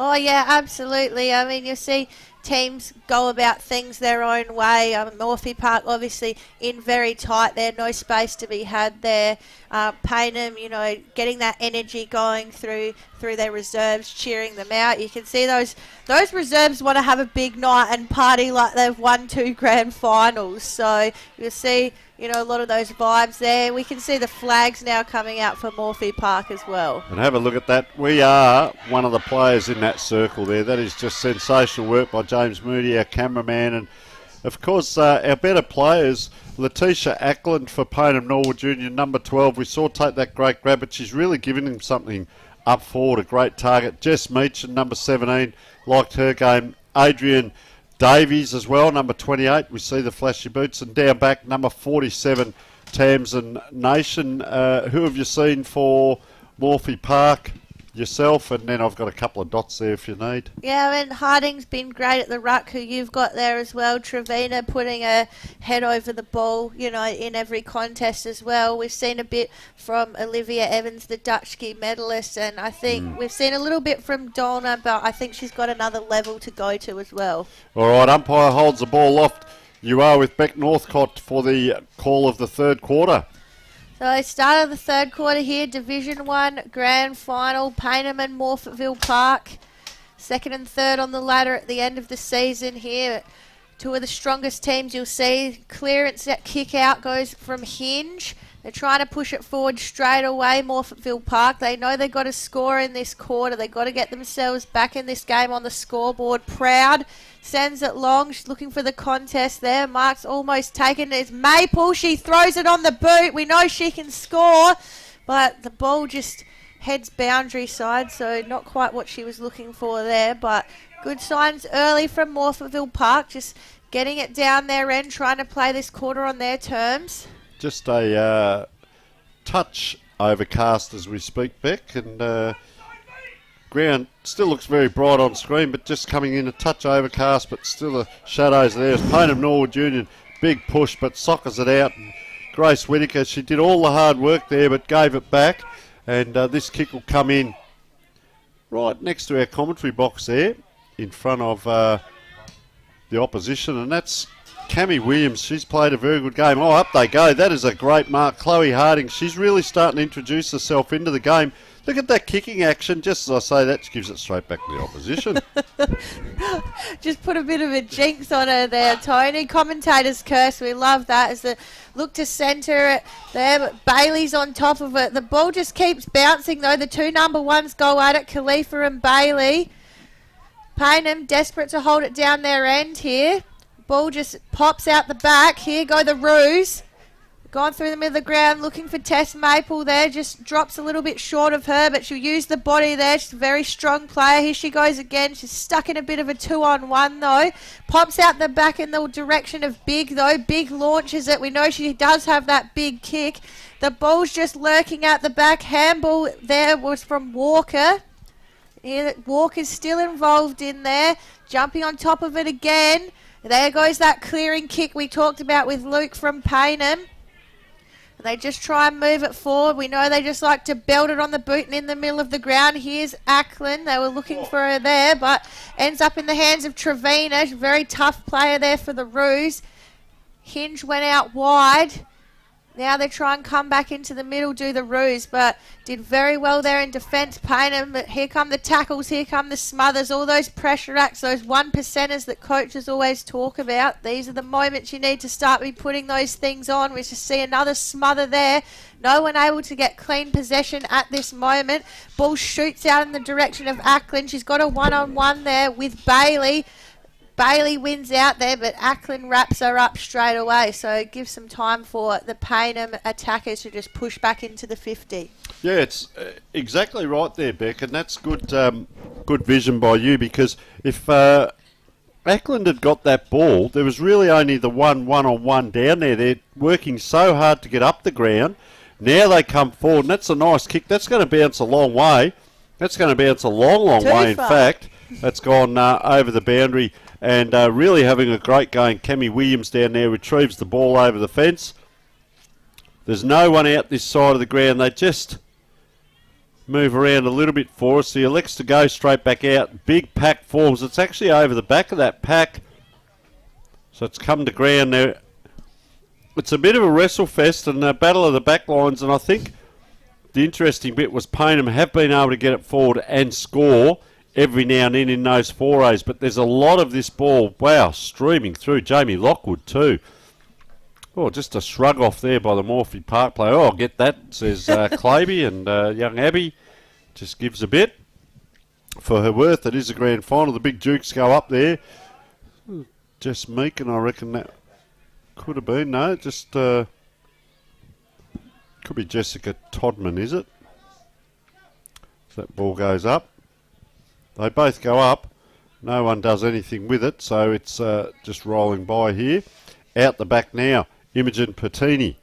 Oh, yeah, absolutely. I mean, you see teams go about things their own way. Morphy Park, obviously, in very tight there, no space to be had there. Payneham, you know, getting that energy going through their reserves, cheering them out. You can see those reserves want to have a big night and party like they've won 2 grand finals. So you'll see, you know, a lot of those vibes there. We can see the flags now coming out for Morphy Park as well. And have a look at that. We are one of the players in that circle there. That is just sensational work by James Moody, our cameraman. And, of course, our better players, Letitia Ackland for Payneham Norwood Junior, number 12. We saw take that great grab, but she's really given him something up forward, a great target. Jess Meachin, number 17, liked her game. Adrian Davies as well, number 28. We see the flashy boots. And down back, number 47, Tamsin Nation. Who have you seen for Morphy Park? Yourself, and then I've got a couple of dots there if you need. Yeah, I mean, Harding's been great at the ruck, who you've got there as well. Trevina putting her head over the ball, you know, in every contest as well. We've seen a bit from Olivia Evans, the Dutch ski medalist, and I think we've seen a little bit from Donna, but I think she's got another level to go to as well. All right, umpire holds the ball aloft. You are with Beck Northcott for the call of the third quarter. So start of the third quarter here, Division 1 Grand Final, Payneham and Morphettville Park. Second and third on the ladder at the end of the season here. 2 of the strongest teams you'll see. Clearance, that kick out goes from Hinge. They're trying to push it forward straight away, Morphettville Park. They know they've got to score in this quarter. They've got to get themselves back in this game on the scoreboard. Proud sends it long. She's looking for the contest there. Mark's almost taken. It's Maple. She throws it on the boot. We know she can score, but the ball just heads boundary side, so not quite what she was looking for there, but good signs early from Morphettville Park, just getting it down their end, trying to play this quarter on their terms. Just a touch overcast as we speak, Beck, and ground still looks very bright on screen, but just coming in a touch overcast, but still the shadows there. As Payneham Norwood Union, big push, but soccers it out. And Grace Whittaker, she did all the hard work there, but gave it back, and this kick will come in right next to our commentary box there, in front of the opposition, and that's Cammy Williams. She's played a very good game. Oh, up they go. That is a great mark. Chloe Harding, she's really starting to introduce herself into the game. Look at that kicking action. Just as I say, that gives it straight back to the opposition. Just put a bit of a jinx on her there, Tony. Commentator's curse. We love that. As the look to centre it there, but Bailey's on top of it. The ball just keeps bouncing, though. The 2 number 1s go at it, Khalifa and Bailey. Payneham desperate to hold it down their end here. Ball just pops out the back. Here go the Roos. Gone through the middle of the ground, looking for Tess Maple there. Just drops a little bit short of her, but she'll use the body there. She's a very strong player. Here she goes again. She's stuck in a bit of a 2-on-1, though. Pops out the back in the direction of Big, though. Big launches it. We know she does have that big kick. The ball's just lurking out the back. Handball there was from Walker. Here, Walker's still involved in there. Jumping on top of it again. There goes that clearing kick we talked about with Luke from Payneham. They just try and move it forward. We know they just like to belt it on the boot and in the middle of the ground. Here's Ackland. They were looking for her there, but ends up in the hands of Trevina. Very tough player there for the Roos. Hinge went out wide. Now they try and come back into the middle, do the ruse, but did very well there in defence, Payneham. But here come the tackles, here come the smothers, all those pressure acts, those 1%ers that coaches always talk about. These are the moments you need to start be putting those things on. We just see another smother there. No one able to get clean possession at this moment. Ball shoots out in the direction of Ackland. She's got a one-on-one there with Bailey. Bailey wins out there, but Ackland wraps her up straight away. So it gives some time for the Payneham attackers to just push back into the 50. Yeah, it's exactly right there, Beck, and that's good good vision by you, because if Ackland had got that ball, there was really only the one-on-one down there. They're working so hard to get up the ground. Now they come forward, and that's a nice kick. That's going to bounce a long way. That's going to bounce a long, long way, in fact. That's gone over the boundary. And really having a great game. Cammy Williams down there retrieves the ball over the fence. There's no one out this side of the ground. They just move around a little bit for us. He elects to go straight back out. Big pack forms. It's actually over the back of that pack. So it's come to ground there. It's a bit of a wrestle fest and a battle of the backlines. And I think the interesting bit was Payneham have been able to get it forward and score every now and then in those forays, but there's a lot of this ball, wow, streaming through. Jamie Lockwood too. Oh, just a shrug off there by the Morphy Park player. Oh, I'll get that, says Claby, and young Abby just gives a bit for her worth. It is a grand final. The big Dukes go up there. Jess Meakin, I reckon that could have been. No, just could be Jessica Todman, is it? So that ball goes up. They both go up. No one does anything with it, so it's just rolling by here. Out the back now, Imogen Patini.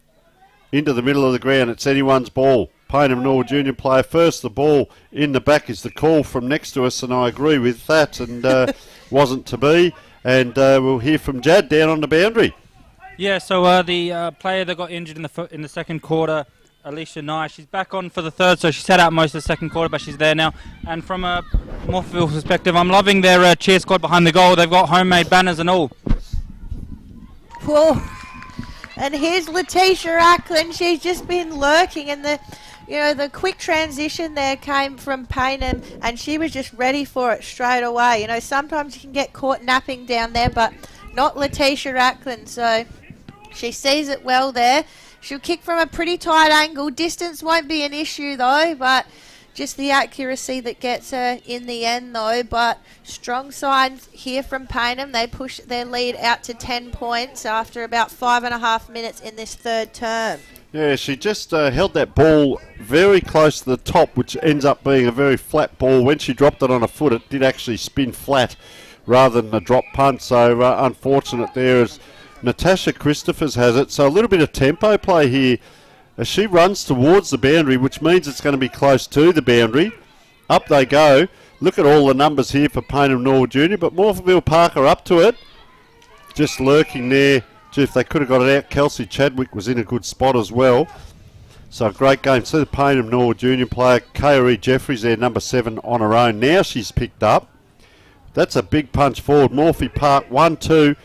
Into the middle of the ground, it's anyone's ball. Payneham Norwood Junior player first. The ball in the back is the call from next to us, and I agree with that, and wasn't to be. And we'll hear from Jad down on the boundary. Yeah, so the player that got injured in the second quarter, Alicia Nye, she's back on for the third, so she sat out most of the second quarter, but she's there now. And from a Morpheville perspective, I'm loving their cheer squad behind the goal. They've got homemade banners and all. Whoa. And here's Letitia Ackland. She's just been lurking, and the quick transition there came from Payneham, and she was just ready for it straight away. Sometimes you can get caught napping down there, but not Letitia Ackland. So she sees it well there. She'll kick from a pretty tight angle. Distance won't be an issue though, but just the accuracy that gets her in the end though. But strong signs here from Payneham. They push their lead out to 10 points after about 5.5 minutes in this third term. Yeah, she just held that ball very close to the top, which ends up being a very flat ball. When she dropped it on her foot, it did actually spin flat rather than a drop punt. So unfortunate there as Natasha Christophers has it. So a little bit of tempo play here as she runs towards the boundary, which means it's going to be close to the boundary. Up they go. Look at all the numbers here for Payneham Norwood Junior, but Morpheville Park are up to it. Just lurking there. Gee, if they could have got it out, Kelsey Chadwick was in a good spot as well. So a great game. See the Payneham Norwood Junior player, KRE Jeffries there, number 7 on her own. Now she's picked up. That's a big punch forward. Morphy Park 1-2.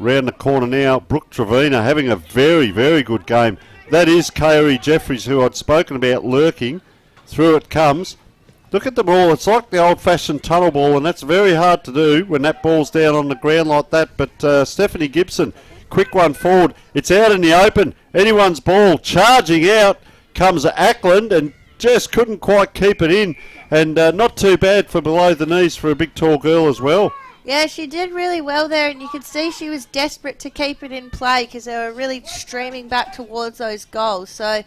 Round the corner now, Brooke Trevina having a very, very good game. That is KRE Jeffries, who I'd spoken about lurking. Through it comes. Look at the ball. It's like the old-fashioned tunnel ball, and that's very hard to do when that ball's down on the ground like that. But Stephanie Gibson, quick one forward. It's out in the open. Anyone's ball. Charging out comes Ackland and just couldn't quite keep it in. And not too bad for below the knees for a big, tall girl as well. Yeah, she did really well there, and you could see she was desperate to keep it in play because they were really streaming back towards those goals. So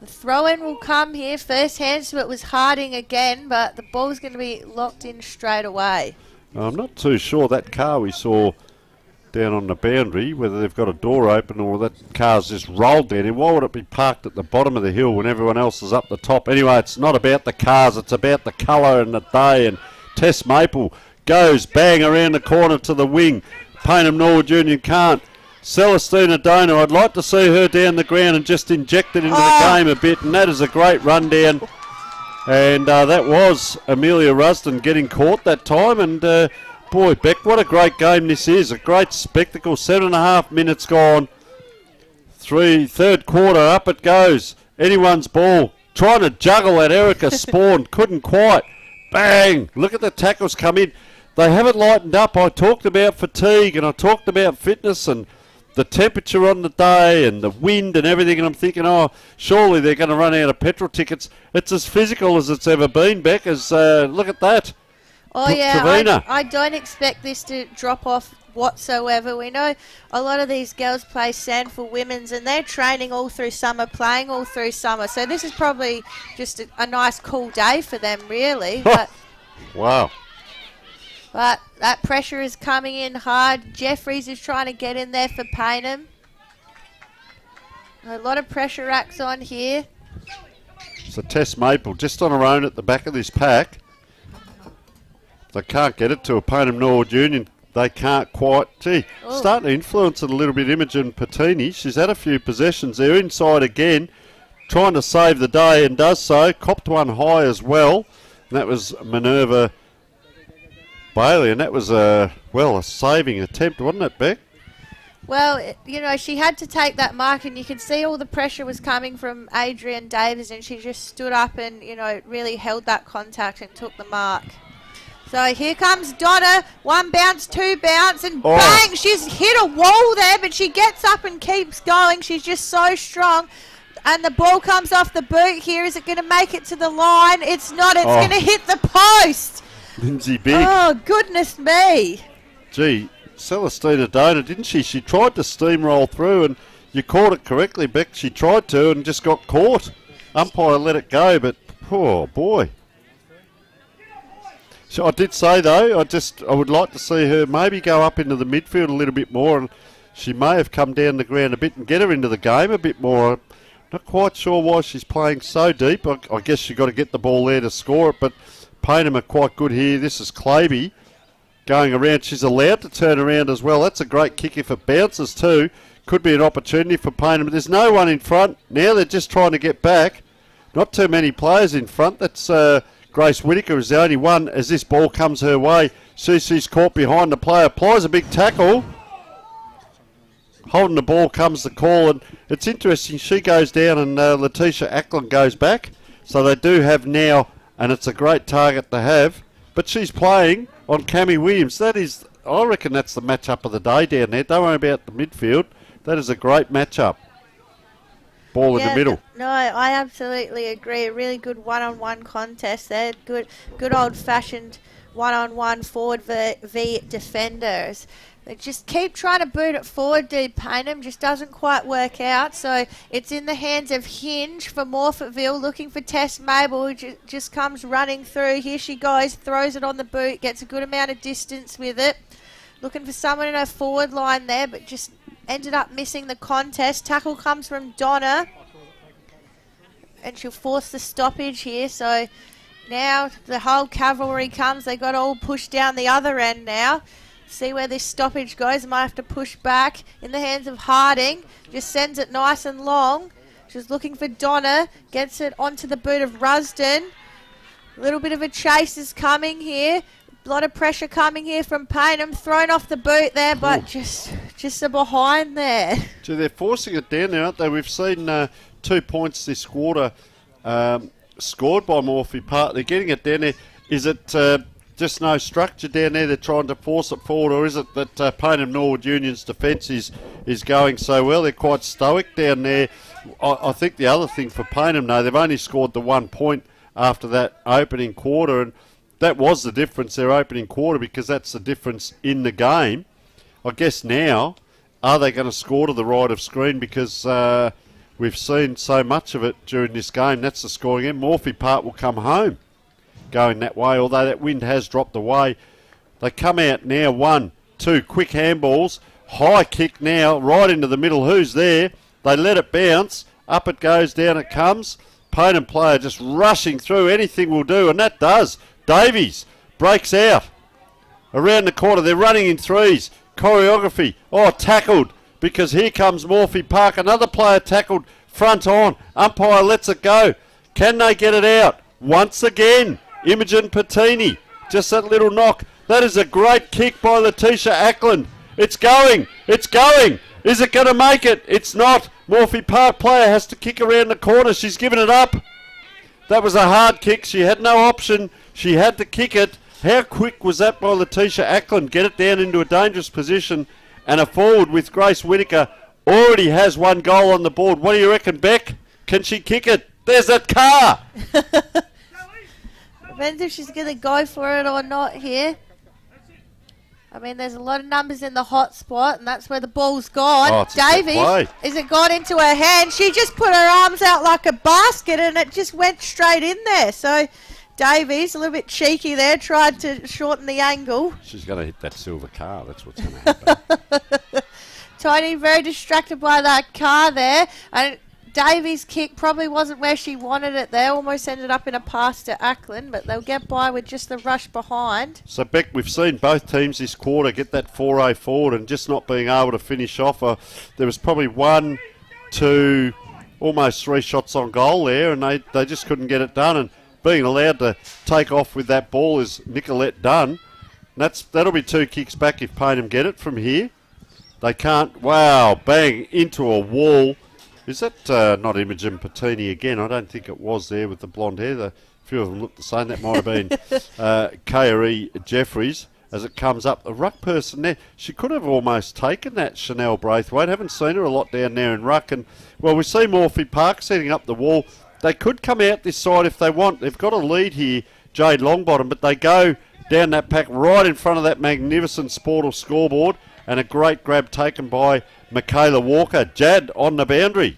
the throw-in will come here. First hands to it was Harding again, but the ball's going to be locked in straight away. I'm not too sure that car we saw down on the boundary, whether they've got a door open or that car's just rolled down. And why would it be parked at the bottom of the hill when everyone else is up the top? Anyway, it's not about the cars, it's about the colour and the day. And Tess Maple goes bang around the corner to the wing. Payneham Norwood Junior can't. Celestina Donor, I'd like to see her down the ground and just inject it into the game a bit, and that is a great rundown. And that was Amelia Rusden getting caught that time. And boy, Beck, what a great game this is. A great spectacle. 7.5 minutes gone. Third quarter, up it goes. Anyone's ball. Trying to juggle that Erica Spawn. Couldn't quite. Bang! Look at the tackles come in. They haven't lightened up. I talked about fatigue and I talked about fitness and the temperature on the day and the wind and everything, and I'm thinking, oh, surely they're going to run out of petrol tickets. It's as physical as it's ever been, Beck. Look at that. Oh, yeah, I don't expect this to drop off whatsoever. We know a lot of these girls play Sandford Women's and they're training all through summer, playing all through summer. So this is probably just a nice cool day for them, really. Wow. But that pressure is coming in hard. Jeffries is trying to get in there for Payneham. A lot of pressure acts on here. So Tess Maple just on her own at the back of this pack. They can't get it to a Payneham Norwood Union. They can't quite. Starting to influence it a little bit, Imogen Patini. She's had a few possessions there. Inside again, trying to save the day and does so. Copped one high as well. And that was Minerva Bailey, and that was a saving attempt, wasn't it, Beck? Well, she had to take that mark, and you could see all the pressure was coming from Adrian Davis, and she just stood up and, really held that contact and took the mark. So here comes Donna. 1 bounce, 2 bounce, and bang! She's hit a wall there, but she gets up and keeps going. She's just so strong. And the ball comes off the boot here. Is it going to make it to the line? It's not. It's going to hit the post. Lindsay Big. Oh, goodness me. Gee, Celestina Dona, didn't she? She tried to steamroll through, and you caught it correctly, Beck. She tried to and just got caught. Umpire let it go, but, oh, boy. So I did say, though, I would like to see her maybe go up into the midfield a little bit more, and she may have come down the ground a bit and get her into the game a bit more. Not quite sure why she's playing so deep. I guess she's got to get the ball there to score it, but Payneham are quite good here. This is Claby going around. She's allowed to turn around as well. That's a great kick if it bounces too. Could be an opportunity for Payneham. But there's no one in front. Now they're just trying to get back. Not too many players in front. That's Grace Whittaker is the only one as this ball comes her way. Cece's caught behind the player. Applies a big tackle. Holding the ball comes the call. And it's interesting. She goes down and Letitia Ackland goes back. So they do have now, and it's a great target to have. But she's playing on Cammy Williams. That is, I reckon that's the matchup of the day down there. Don't worry about the midfield. That is a great matchup. Ball in the middle. No, I absolutely agree. A really good one-on-one contest there. Good old-fashioned one-on-one forward v defenders. They just keep trying to boot it forward, do Payneham. Just doesn't quite work out. So it's in the hands of Hinge for Morphettville, looking for Tess Mabel, who just comes running through. Here she goes, throws it on the boot, gets a good amount of distance with it. Looking for someone in her forward line there, but just ended up missing the contest. Tackle comes from Donna. And she'll force the stoppage here. So now the whole cavalry comes. They got all pushed down the other end now. See where this stoppage goes. Might have to push back in the hands of Harding. Just sends it nice and long. She's looking for Donna. Gets it onto the boot of Rusden. A little bit of a chase is coming here. A lot of pressure coming here from Payneham. Thrown off the boot there, but just a behind there. So they're forcing it down there, aren't they? We've seen 2 points this quarter scored by Morphy Park. They're getting it down there. Is it just no structure down there? They're trying to force it forward, or is it that Payneham Norwood Union's defence is going so well? They're quite stoic down there. I think the other thing for Payneham, though, they've only scored the 1 point after that opening quarter, and that was the difference, their opening quarter, because that's the difference in the game. I guess now, are they going to score to the right of screen? Because we've seen so much of it during this game. That's the scoring end. Morphy Park will come home going that way, although that wind has dropped away. They come out now, 1, 2, quick handballs. High kick now, right into the middle. Who's there? They let it bounce. Up it goes, down it comes. Payneham player just rushing through. Anything will do, and that does. Davies breaks out around the corner. They're running in threes. Choreography. Oh, tackled, because here comes Morphy Park. Another player tackled front on. Umpire lets it go. Can they get it out? Once again, Imogen Patini. Just that little knock. That is a great kick by Letitia Ackland. It's going. It's going. Is it going to make it? It's not. Morphy Park player has to kick around the corner. She's given it up. That was a hard kick. She had no option. She had to kick it. How quick was that by Letitia Ackland? Get it down into a dangerous position. And a forward with Grace Whittaker already has one goal on the board. What do you reckon, Beck? Can she kick it? There's that car. Depends if she's going to go for it or not here. I mean, there's a lot of numbers in the hot spot, and that's where the ball's gone. Oh, it's a good play. Davies, is it gone into her hand? She just put her arms out like a basket, and it just went straight in there. So Davies, a little bit cheeky there, tried to shorten the angle. She's going to hit that silver car. That's what's going to happen. Tony very distracted by that car there. And Davies' kick probably wasn't where she wanted it there. Almost ended up in a pass to Ackland, but they'll get by with just the rush behind. So, Beck, we've seen both teams this quarter get that 4-0 forward and just not being able to finish off. There was probably 1, 2, almost 3 shots on goal there, and they just couldn't get it done. And being allowed to take off with that ball is Nicolette Dunn. That'll be 2 kicks back if Payneham get it from here. They can't. Wow, bang, into a wall. Is that not Imogen Patini again? I don't think it was there with the blonde hair. A few of them look the same. That might have been KRE Jeffries as it comes up. The ruck person there, she could have almost taken that, Chanel Braithwaite. Haven't seen her a lot down there in ruck. And, well, we see Morphy Park setting up the wall. They could come out this side if they want. They've got a lead here, Jade Longbottom, but they go down that pack right in front of that magnificent Sportal scoreboard. And a great grab taken by Michaela Walker. Jad on the boundary.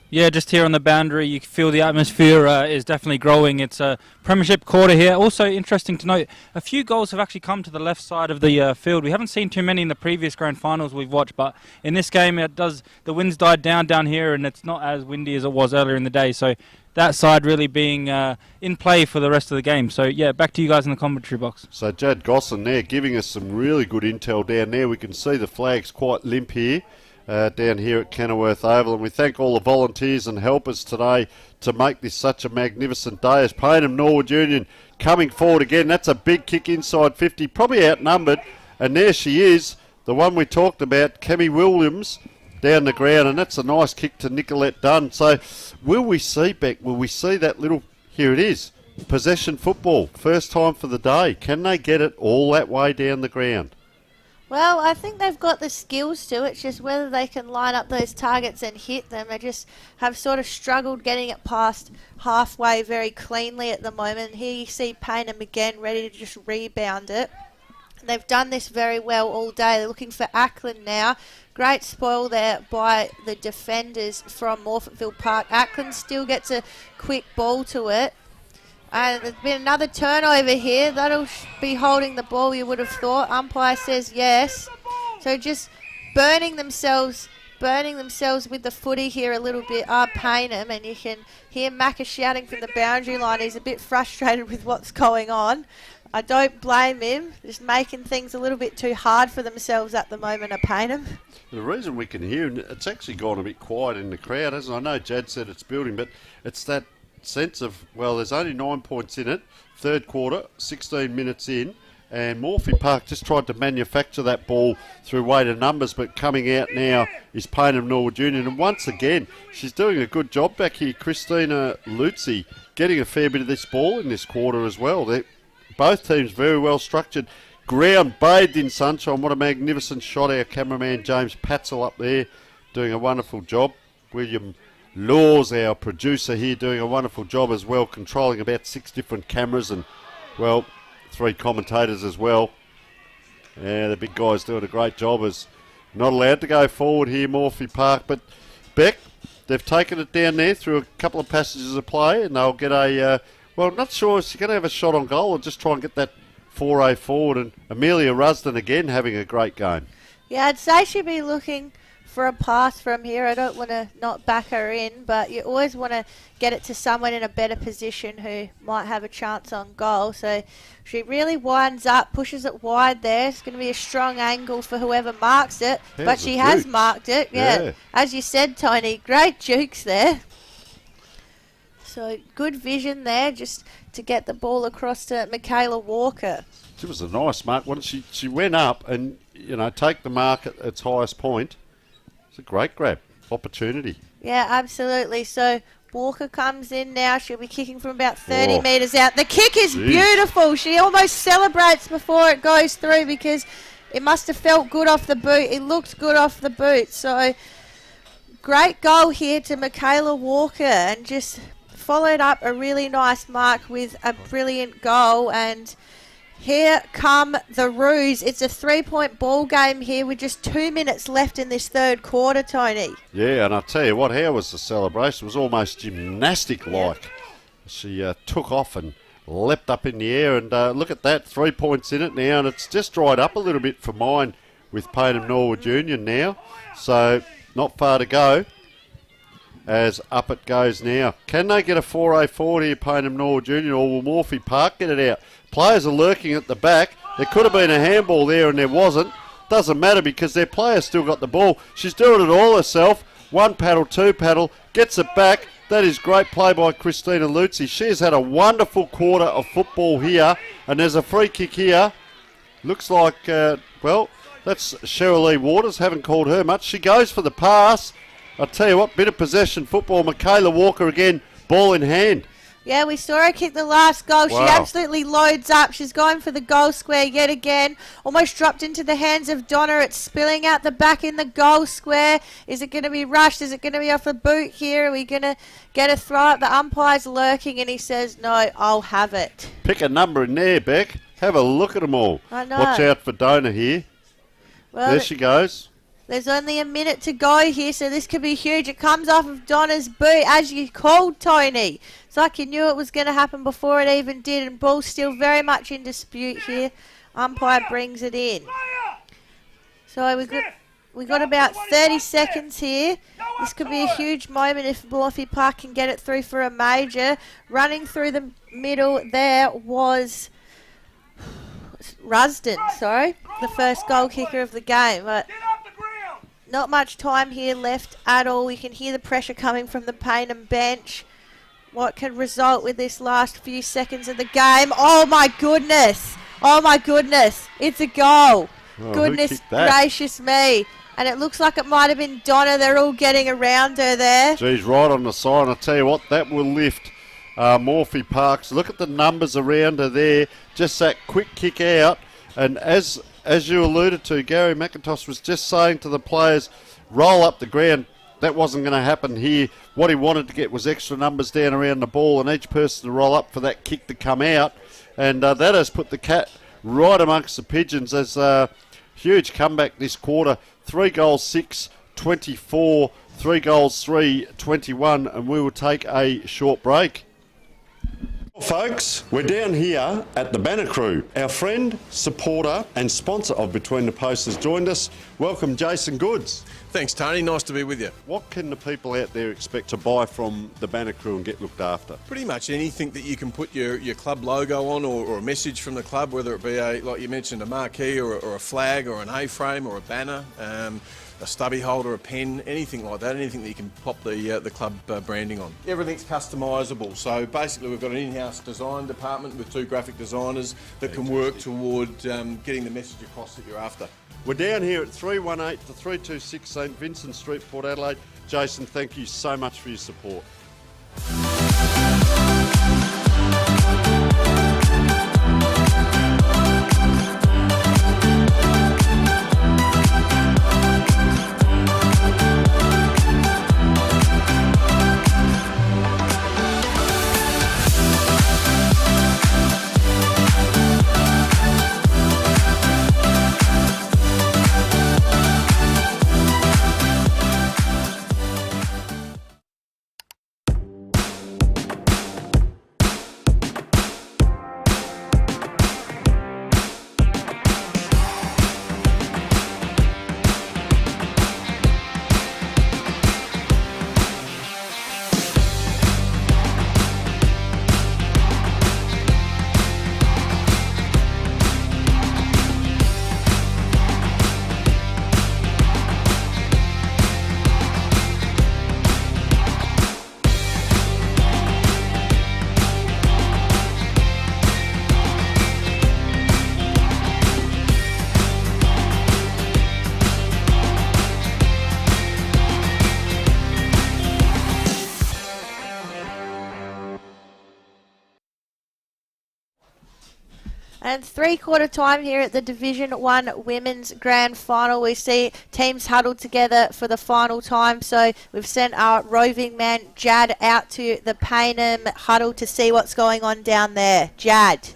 Yeah, just here on the boundary, you feel the atmosphere is definitely growing. It's a premiership quarter here. Also interesting to note, a few goals have actually come to the left side of the field. We haven't seen too many in the previous grand finals we've watched, but in this game, the wind's died down here, and it's not as windy as it was earlier in the day. So that side really being in play for the rest of the game. So, yeah, back to you guys in the commentary box. So Jad Gosson there giving us some really good intel down there. We can see the flag's quite limp here. Down here at Kenilworth Oval, and we thank all the volunteers and helpers today to make this such a magnificent day as Payneham Norwood Union coming forward again. That's a big kick inside 50, probably outnumbered, and there she is, the one we talked about, Kemi Williams, down the ground, and that's a nice kick to Nicolette Dunn. So will we see, Beck, will we see that little, here it is, possession football, first time for the day. Can they get it all that way down the ground? Well, I think they've got the skills to it. It's just whether they can line up those targets and hit them. They just have sort of struggled getting it past halfway very cleanly at the moment. Here you see Payneham again ready to just rebound it. They've done this very well all day. They're looking for Ackland now. Great spoil there by the defenders from Morfettville Park. Ackland still gets a quick ball to it. And there's been another turnover here. That'll be holding the ball, you would have thought. Umpire says yes. So just burning themselves with the footy here a little bit are Payneham. And you can hear Macca shouting from the boundary line. He's a bit frustrated with what's going on. I don't blame him. Just making things a little bit too hard for themselves at the moment at Payneham. The reason we can hear, and it's actually gone a bit quiet in the crowd, as I know Jad said it's building, but it's that sense of, well, there's only 9 points in it, third quarter, 16 minutes in, and Morphy Park just tried to manufacture that ball through weight of numbers, but coming out now is Payneham Norwood Union, and once again, she's doing a good job back here. Christina Lutzi getting a fair bit of this ball in this quarter as well. Both teams very well structured. Ground bathed in sunshine. What a magnificent shot. Our cameraman James Patzel up there doing a wonderful job. William Laws, our producer here, doing a wonderful job as well, controlling about 6 different cameras and, well, 3 commentators as well. Yeah, the big guy's doing a great job. Is not allowed to go forward here, Morphy Park. But Beck, they've taken it down there through a couple of passages of play, and they'll get a, well, not sure if she's going to have a shot on goal or just try and get that 4-0 forward. And Amelia Rusden again having a great game. Yeah, I'd say she'd be looking for a pass from here. I don't want to not back her in, but you always want to get it to someone in a better position who might have a chance on goal. So she really winds up, pushes it wide there. It's going to be a strong angle for whoever marks it, but she has marked it. Yeah. As you said, Tony, great jukes there. So good vision there just to get the ball across to Michaela Walker. It was a nice mark. She went up and, take the mark at its highest point. It's a great grab. Opportunity. Yeah, absolutely. So Walker comes in now. She'll be kicking from about 30 metres out. The kick is beautiful. She almost celebrates before it goes through because it must have felt good off the boot. It looked good off the boot. So great goal here to Michaela Walker, and just followed up a really nice mark with a brilliant goal. And here come the Roos. It's a 3-point ball game here with just 2 minutes left in this third quarter, Tony. Yeah, and I'll tell you what, how was the celebration? It was almost gymnastic-like. She took off and leapt up in the air, and look at that, 3 points in it now, and it's just dried up a little bit for mine with Payneham Norwood Union now. So not far to go as up it goes now. Can they get a 4-0-4 here, Payneham Norwood Union, or will Morphy Park get it out? Players are lurking at the back. There could have been a handball there and there wasn't. Doesn't matter because their players still got the ball. She's doing it all herself. 1 paddle, 2 paddle, gets it back. That is great play by Christina Luzzi. She has had a wonderful quarter of football here, and there's a free kick here. Looks like, well, that's Cheryl Lee Waters. Haven't called her much. She goes for the pass. I'll tell you what, bit of possession football. Michaela Walker again, ball in hand. Yeah, we saw her kick the last goal. Wow. She absolutely loads up. She's going for the goal square yet again. Almost dropped into the hands of Donna. It's spilling out the back in the goal square. Is it going to be rushed? Is it going to be off the boot here? Are we going to get a throw up? The umpire's lurking and he says, no, I'll have it. Pick a number in there, Beck. Have a look at them all. I know. Watch out for Donna here. Well, there she goes. There's only a minute to go here, so this could be huge. It comes off of Donna's boot, as you called, Tony. It's like you knew it was going to happen before it even did, and ball's still very much in dispute here. Umpire brings it in. So we got about 30 seconds here. This could be a huge moment if Morphy Park can get it through for a major. Running through the middle there was Rusden, the first goal kicker of the game. But not much time here left at all. We can hear the pressure coming from the Payneham bench. What can result with this last few seconds of the game? Oh my goodness! Oh my goodness! It's a goal! Goodness gracious me! And it looks like it might have been Donna. They're all getting around her there. She's right on the side. I tell you what, that will lift Morphy Parks. Look at the numbers around her there. Just that quick kick out. And as you alluded to, Gary McIntosh was just saying to the players, roll up the ground. That wasn't going to happen here. What he wanted to get was extra numbers down around the ball and each person to roll up for that kick to come out. And that has put the cat right amongst the pigeons as a huge comeback this quarter. 3 goals, 6, 24, 3 goals, 3, 21. And we will take a short break. Folks, we're down here at the Banner Crew. Our friend, supporter and sponsor of Between the Posts has joined us. Welcome, Jason Goods. Thanks, Tony. Nice to be with you. What can the people out there expect to buy from the Banner Crew and get looked after? Pretty much anything that you can put your club logo on or a message from the club, whether it be, like you mentioned, a marquee or a flag or an A-frame or a banner, a stubby holder, a pen, anything like that, anything that you can pop the club branding on. Everything's customisable, so basically we've got an in-house design department with 2 graphic designers that can work toward getting the message across that you're after. We're down here at 318 to 326 St Vincent Street, Port Adelaide. Jason, thank you so much for your support. And three-quarter time here at the Division 1 Women's Grand Final. We see teams huddled together for the final time. So we've sent our roving man, Jad, out to the Payneham huddle to see what's going on down there. Jad.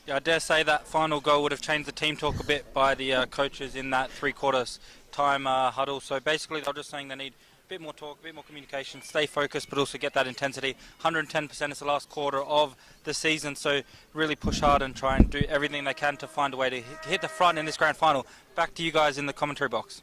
Yeah, I dare say that final goal would have changed the team talk a bit by the coaches in that three-quarters time huddle. So basically they're just saying they need a bit more talk, a bit more communication, stay focused, but also get that intensity. 110% is the last quarter of the season, so really push hard and try and do everything they can to find a way to hit the front in this grand final. Back to you guys in the commentary box.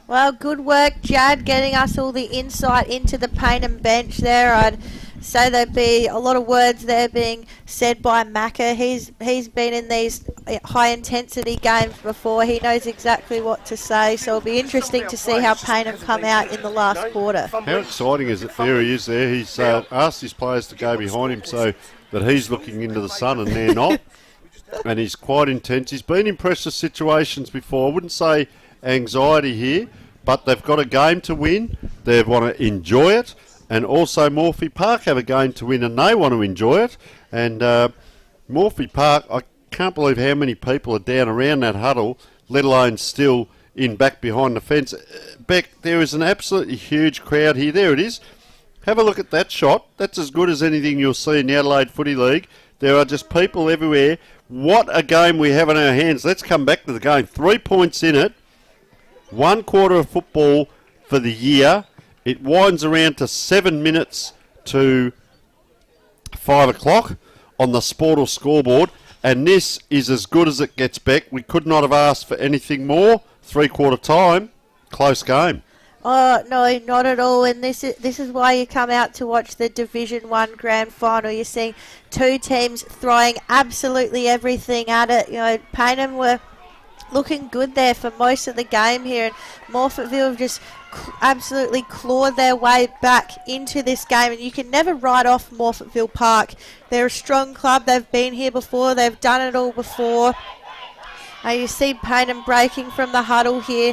Well, good work, Jad, getting us all the insight into the Payneham bench there. I'd say there'd be a lot of words there being said by Macca. He's been in these high-intensity games before. He knows exactly what to say, so it'll be interesting to see how Payneham come out in the last quarter. How exciting is it? There he is there. He's asked his players to go behind him so that he's looking into the sun and they're not. And he's quite intense. He's been in pressure situations before. I wouldn't say anxiety here, but they've got a game to win. They want to enjoy it. And also Morphy Park have a game to win and they want to enjoy it. And Morphy Park, I can't believe how many people are down around that huddle, let alone still in back behind the fence. Beck, there is an absolutely huge crowd here. There it is. Have a look at that shot. That's as good as anything you'll see in the Adelaide Footy League. There are just people everywhere. What a game we have in our hands. Let's come back to the game. 3 points in it. 1 quarter of football for the year. It winds around to 7 minutes to 5 o'clock on the Sportal scoreboard. And this is as good as it gets, Beck. We could not have asked for anything more. 3/4 time. Close game. Oh, no, not at all. And this is why you come out to watch the Division 1 Grand Final. You're seeing two teams throwing absolutely everything at it. You know, Payneham were looking good there for most of the game here. And Morphettville have just absolutely clawed their way back into this game. And you can never write off Morphettville Park. They're a strong club. They've been here before. They've done it all before. You see Payneham breaking from the huddle here.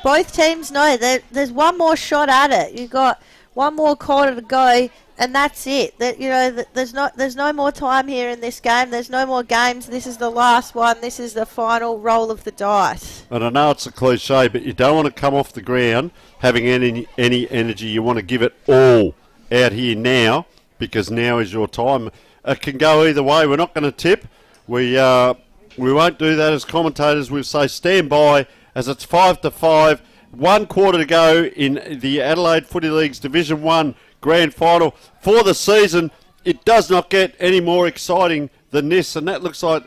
Both teams know that there's one more shot at it. You've got one more quarter to go, and that's it. There's no more time here in this game. There's no more games. This is the last one. This is the final roll of the dice. And I know it's a cliche, but you don't want to come off the ground having any energy. You want to give it all out here now, because now is your time. It can go either way. We're not going to tip. We won't do that as commentators. We'll say stand by as it's 5-5. 1 quarter to go in the Adelaide Footy League's Division 1 Grand Final for the season. It does not get any more exciting than this, and that looks like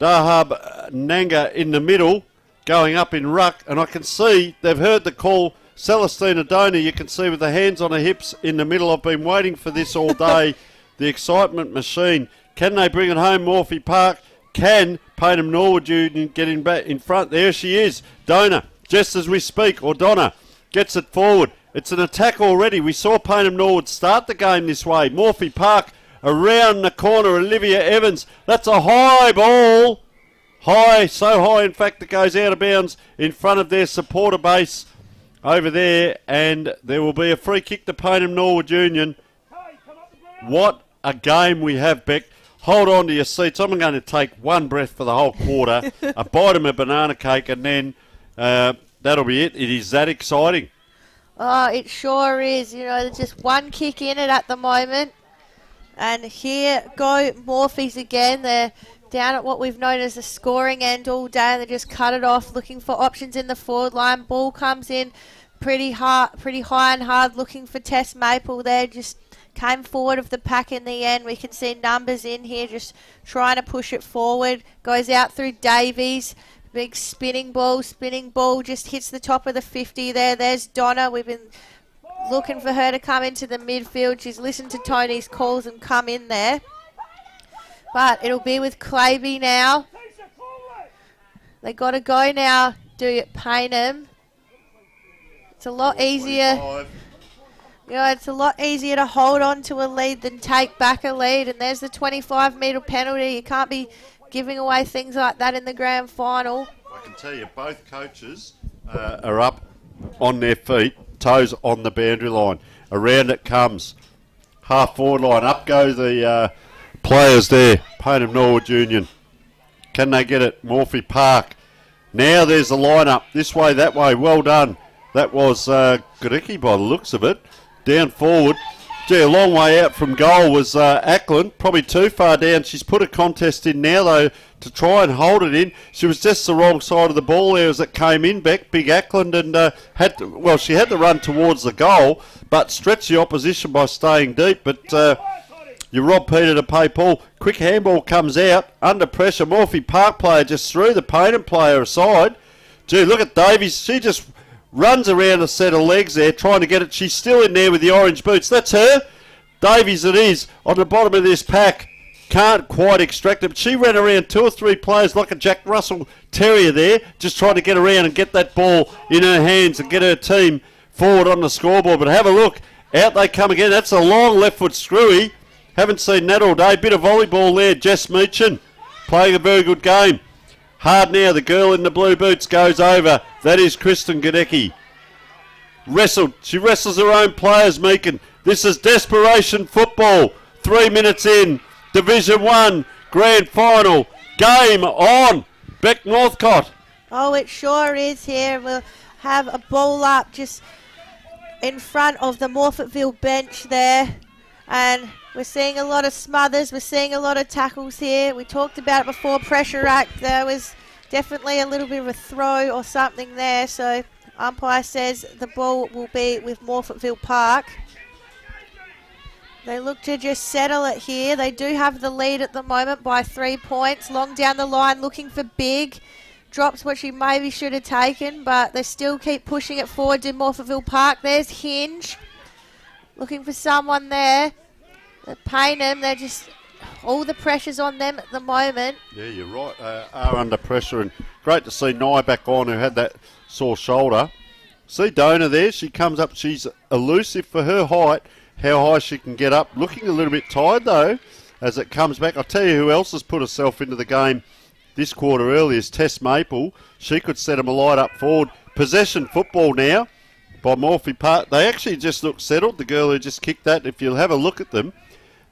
Dahab Nanga in the middle going up in ruck, and I can see they've heard the call. Celestina Donor, you can see with the hands on her hips in the middle. I've been waiting for this all day. The excitement machine. Can they bring it home, Morphy Park? Can Payneham Norwood Union get in back in front? There she is. Donor, just as we speak, or Donna gets it forward. It's an attack already. We saw Payneham Norwood start the game this way. Morphy Park around the corner. Olivia Evans. That's a high ball. High, so high in fact it goes out of bounds in front of their supporter base over there. And there will be a free kick to Payneham Norwood Union. What a game we have, Beck. Hold on to your seats. I'm going to take one breath for the whole quarter, a bite of my banana cake, and then that'll be it. It is that exciting. Oh, it sure is. You know, there's just one kick in it at the moment. And here go Morphies again. They're down at what we've known as the scoring end all day, and they just cut it off, looking for options in the forward line. Ball comes in pretty high and hard, looking for Tess Maple there. Just came forward of the pack in the end. We can see numbers in here just trying to push it forward. Goes out through Davies. Big spinning ball just hits the top of the 50 there. There's Donna. We've been looking for her to come into the midfield. She's listened to Tony's calls and come in there. But it'll be with Claby now. They got to go now, do it, Payneham. It's a lot easier. Yeah, it's a lot easier to hold on to a lead than take back a lead. And there's the 25-metre penalty. You can't be giving away things like that in the grand final. I can tell you, both coaches are up on their feet, toes on the boundary line. Around it comes. half forward line. Up go the players there. Payneham Norwood Union. Can they get it? Morphy Park. Now there's the lineup. This way, that way. Well done. That was Gorecki by the looks of it. Down forward. Gee, a long way out from goal was Ackland. Probably too far down. She's put a contest in now, though, to try and hold it in. She was just the wrong side of the ball there as it came in back. Big Ackland, and she had to run towards the goal, but stretch the opposition by staying deep. But you rob Peter to pay Paul. Quick handball comes out. Under pressure. Morphy Park player just threw the Payneham player aside. Gee, look at Davies. She just runs around a set of legs there trying to get it. She's still in there with the orange boots. That's her. Davies it is on the bottom of this pack. Can't quite extract it. But she ran around 2 or 3 players like a Jack Russell Terrier there, just trying to get around and get that ball in her hands and get her team forward on the scoreboard. But have a look. Out they come again. That's a long left foot screwy. Haven't seen that all day. Bit of volleyball there. Jess Meechan playing a very good game. Hard now. The girl in the blue boots goes over. That is Kristen Gadecki. Wrestled. She wrestles her own players, Meekin. This is desperation football. 3 minutes in. Division 1 Grand Final. Game on. Beck Northcott. Oh, it sure is here. We'll have a ball up just in front of the Morfettville bench there. And we're seeing a lot of smothers. We're seeing a lot of tackles here. We talked about it before. Pressure act. There was definitely a little bit of a throw or something there. So umpire says the ball will be with Morfettville Park. They look to just settle it here. They do have the lead at the moment by 3 points. Long down the line looking for Big. Drops what she maybe should have taken, but they still keep pushing it forward to Morfettville Park. There's Hinge. Looking for someone there. Payneham, they're just, all the pressure's on them at the moment. Yeah, you're right. Are under pressure, and great to see Nye back on, who had that sore shoulder. See Dona there. She comes up. She's elusive for her height. How high she can get up. Looking a little bit tired, though, as it comes back. I'll tell you who else has put herself into the game this quarter early is Tess Maple. She could set them a light up forward. Possession football now by Morphy Park. They actually just look settled, the girl who just kicked that. If you'll have a look at them,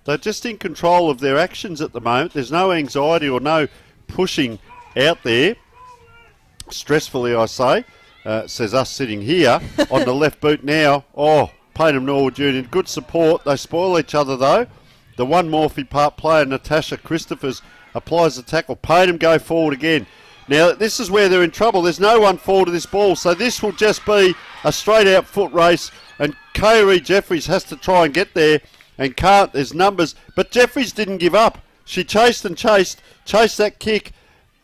they're just in control of their actions at the moment. There's no anxiety or no pushing out there. Stressfully, I say. Says us sitting here on the left boot now. Oh, Payneham Norwood Union. Good support. They spoil each other, though. The one Morphy Park player, Natasha Christophers, applies the tackle. Payneham go forward again. Now, this is where they're in trouble. There's no one forward to this ball, so this will just be a straight-out foot race, and Kyrie Jeffries has to try and get there and can't. There's numbers, but Jeffries didn't give up. She chased and chased that kick.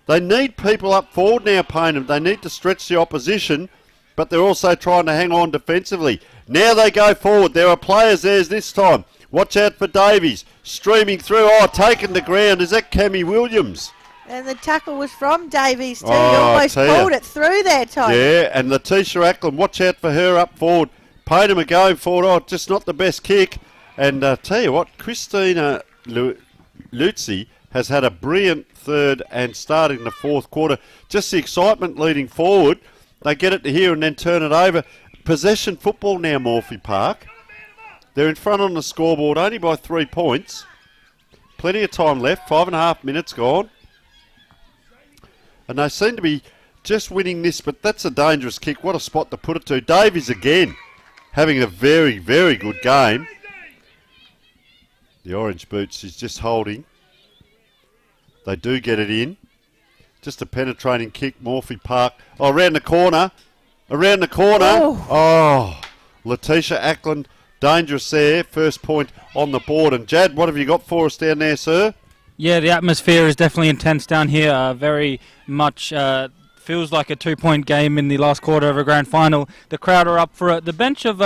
They need people up forward now, Payneham. They need to stretch the opposition, but they're also trying to hang on defensively. Now they go forward. There are players there this time. Watch out for Davies. Streaming through. Oh, taken the ground. Is that Cammy Williams? And the tackle was from Davies too. He almost pulled it through there, Tony. Yeah, and Letitia Ackland. Watch out for her up forward. Payneham are going forward. Oh, just not the best kick. And tell you what, Christina Lutzi has had a brilliant third and starting the fourth quarter. Just the excitement leading forward. They get it to here and then turn it over. Possession football now, Morphy Park. They're in front on the scoreboard only by 3 points. Plenty of time left. 5.5 minutes gone. And they seem to be just winning this, but that's a dangerous kick. What a spot to put it to. Davies again having a very, very good game. The orange boots is just holding. They do get it in. Just a penetrating kick, Morphy Park. Oh, around the corner. Around the corner. Oh, Letitia Ackland. Dangerous there. First point on the board. And Jad, what have you got for us down there, sir? Yeah, the atmosphere is definitely intense down here. Very much feels like a 2-point game in the last quarter of a grand final. The crowd are up for it. The bench of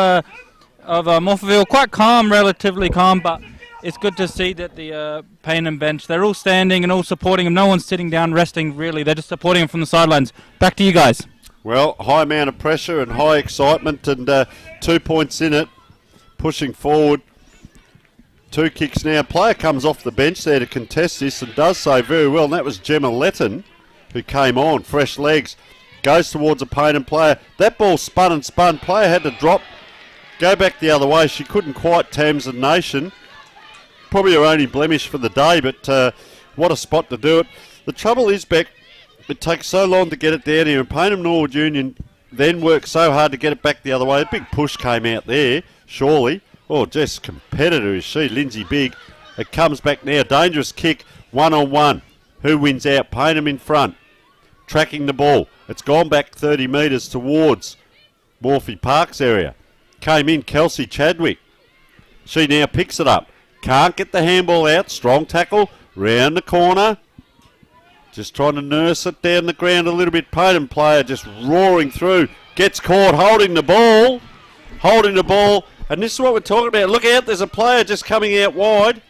Morphettville, quite calm, relatively calm, but it's good to see that the Payneham bench, they're all standing and all supporting him. No one's sitting down resting, really. They're just supporting him from the sidelines. Back to you guys. Well, high amount of pressure and high excitement, and 2 points in it. Pushing forward. 2 kicks now. Player comes off the bench there to contest this and does so very well. And that was Gemma Letton who came on. Fresh legs. Goes towards a Payneham player. That ball spun and spun. Player had to drop go back the other way. She couldn't quite Tamsin Nation. Probably her only blemish for the day, but what a spot to do it. The trouble is, Beck, it takes so long to get it down here, and Payneham Norwood Union then worked so hard to get it back the other way. A big push came out there, surely. Oh, just competitor is she, Lindsay Big. It comes back now. Dangerous kick, 1-on-1. Who wins out? Payneham in front. Tracking the ball. It's gone back 30 metres towards Morphy Park's area. Came in, Kelsey Chadwick. She now picks it up. Can't get the handball out. Strong tackle. Round the corner. Just trying to nurse it down the ground a little bit. Payneham player just roaring through. Gets caught holding the ball. Holding the ball. And this is what we're talking about. Look out, there's a player just coming out wide.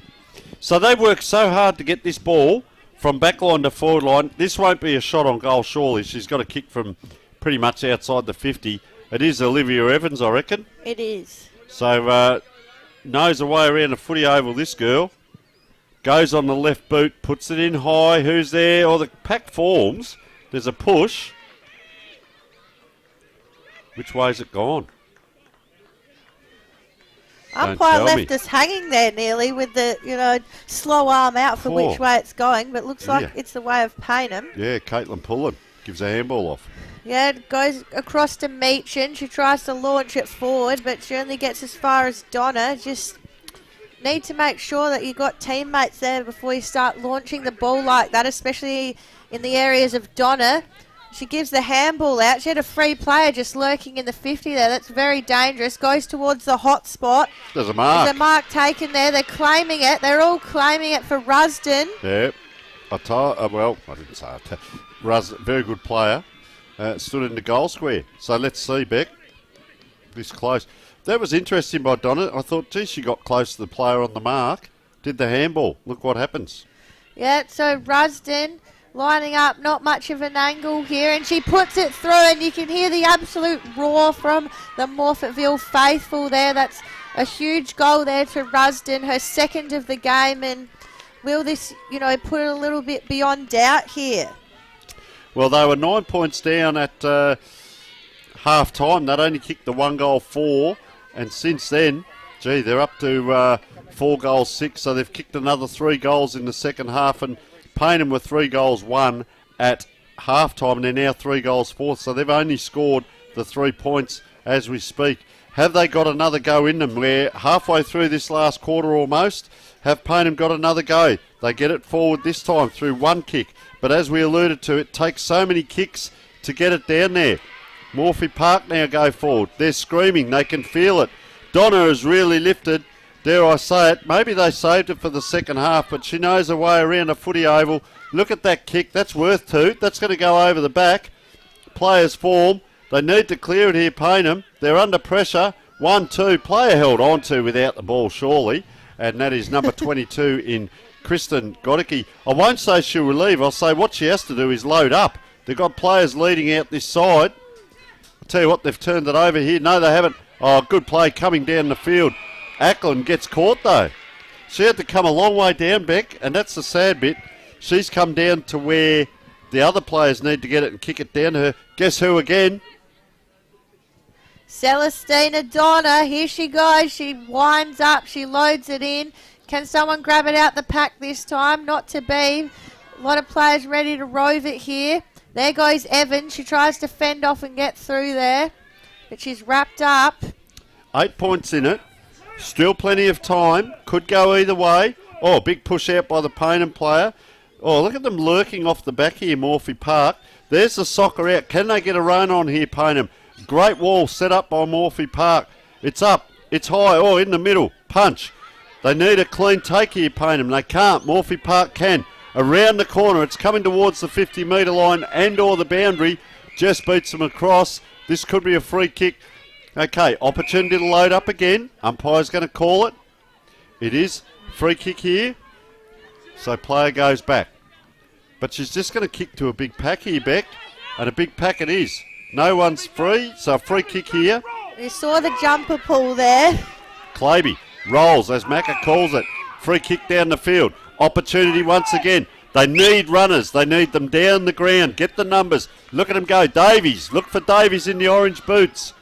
So they've worked so hard to get this ball from back line to forward line. This won't be a shot on goal, surely. She's got a kick from pretty much outside the 50. It is Olivia Evans, I reckon. It is. So knows her way around the footy oval, this girl. Goes on the left boot, puts it in high. Who's there? Oh, the pack forms. There's a push. Which way's it gone? Umpire left us hanging there nearly with the, slow arm out for which way it's going, but looks like it's the way of Payneham. Yeah, Caitlin Pullen gives a handball off. Yeah, it goes across to Meechin. She tries to launch it forward, but she only gets as far as Donna. Just need to make sure that you got teammates there before you start launching the ball like that, especially in the areas of Donna. She gives the handball out. She had a free player just lurking in the 50 there. That's very dangerous. Goes towards the hot spot. There's a mark. There's a mark taken there. They're claiming it. They're all claiming it for Rusden. Yeah. I didn't say it. Very good player. Stood in the goal square. So let's see, Beck. This close. That was interesting by Donna. I thought, gee, she got close to the player on the mark. Did the handball. Look what happens. Yeah, so Rusden lining up, not much of an angle here, and she puts it through, and you can hear the absolute roar from the Morphettville faithful there. That's a huge goal there to Rusden, her second of the game, and will this, put it a little bit beyond doubt here? Well, they were 9 points down at half-time. They'd only kicked the 1-goal 4, and since then, they're up to 4-6, so they've kicked another 3 goals in the second half, and Payneham were 3 goals 1 at half-time, and they're now 3 goals 4, so they've only scored the 3 points as we speak. Have they got another go in them? We're halfway through this last quarter almost. Have Payneham got another go? They get it forward this time through one kick, but as we alluded to, it takes so many kicks to get it down there. Morphy Park now go forward. They're screaming. They can feel it. Donna has really lifted. Dare I say it, maybe they saved it for the second half, but she knows her way around a footy oval. Look at that kick. That's worth 2. That's going to go over the back. Players form. They need to clear it here, Payneham. They're under pressure. 1-2. Player held on to without the ball, surely. And that is number 22 in Kristen Godicke. I won't say she'll relieve. I'll say what she has to do is load up. They've got players leading out this side. I'll tell you what, they've turned it over here. No, they haven't. Oh, good play coming down the field. Ackland gets caught though. She had to come a long way down, Beck, and that's the sad bit. She's come down to where the other players need to get it and kick it down to her. Guess who again? Celestina Donna. Here she goes. She winds up. She loads it in. Can someone grab it out the pack this time? Not to be. A lot of players ready to rove it here. There goes Evan. She tries to fend off and get through there, but she's wrapped up. 8 points in it. Still plenty of time. Could go either way. Oh, big push out by the Payneham player. Oh, look at them lurking off the back here, Morphy Park. There's the soccer out. Can they get a run on here, Payneham? Great wall set up by Morphy Park. It's up. It's high. Oh, in the middle. Punch. They need a clean take here, Payneham. They can't. Morphy Park can. Around the corner. It's coming towards the 50-metre line and or the boundary. Just beats them across. This could be a free kick. Okay, opportunity to load up again. Umpire's going to call it. It is free kick here. So player goes back. But she's just going to kick to a big pack here, Beck. And a big pack it is. No one's free, so a free kick here. You saw the jumper pull there. Claby rolls as Macca calls it. Free kick down the field. Opportunity once again. They need runners. They need them down the ground. Get the numbers. Look at them go. Davies. Look for Davies in the orange boots.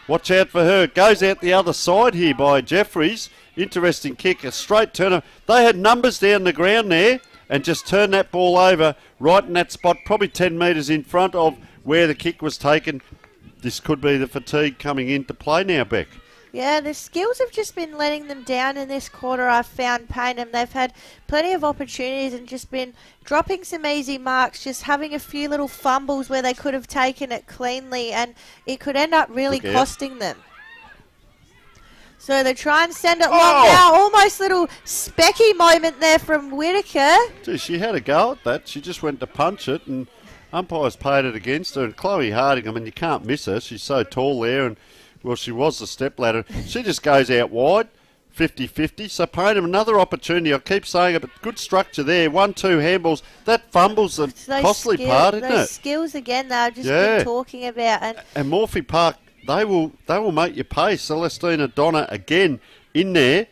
Watch out for her. Goes out the other side here by Jeffries. Interesting kick, a straight turner. They had numbers down the ground there and just turned that ball over right in that spot, probably 10 metres in front of where the kick was taken. This could be the fatigue coming into play now, Beck. Yeah, the skills have just been letting them down in this quarter, I've found, Payneham. They've had plenty of opportunities and just been dropping some easy marks, just having a few little fumbles where they could have taken it cleanly, and it could end up really costing them. So they try and send it long now. Almost little specky moment there from Whitaker. Gee, she had a go at that. She just went to punch it, and umpires paid it against her. And Chloe Harding, I mean, you can't miss her. She's so tall there, and well, she was the stepladder. She just goes out wide, 50-50. So Payneham, another opportunity. I keep saying it, but good structure there. 1-2 handballs. That fumble's the costly part, isn't it? Those skills again that I've just been talking about. And Morphy Park, they will make you pay. Celestina Donna again in there.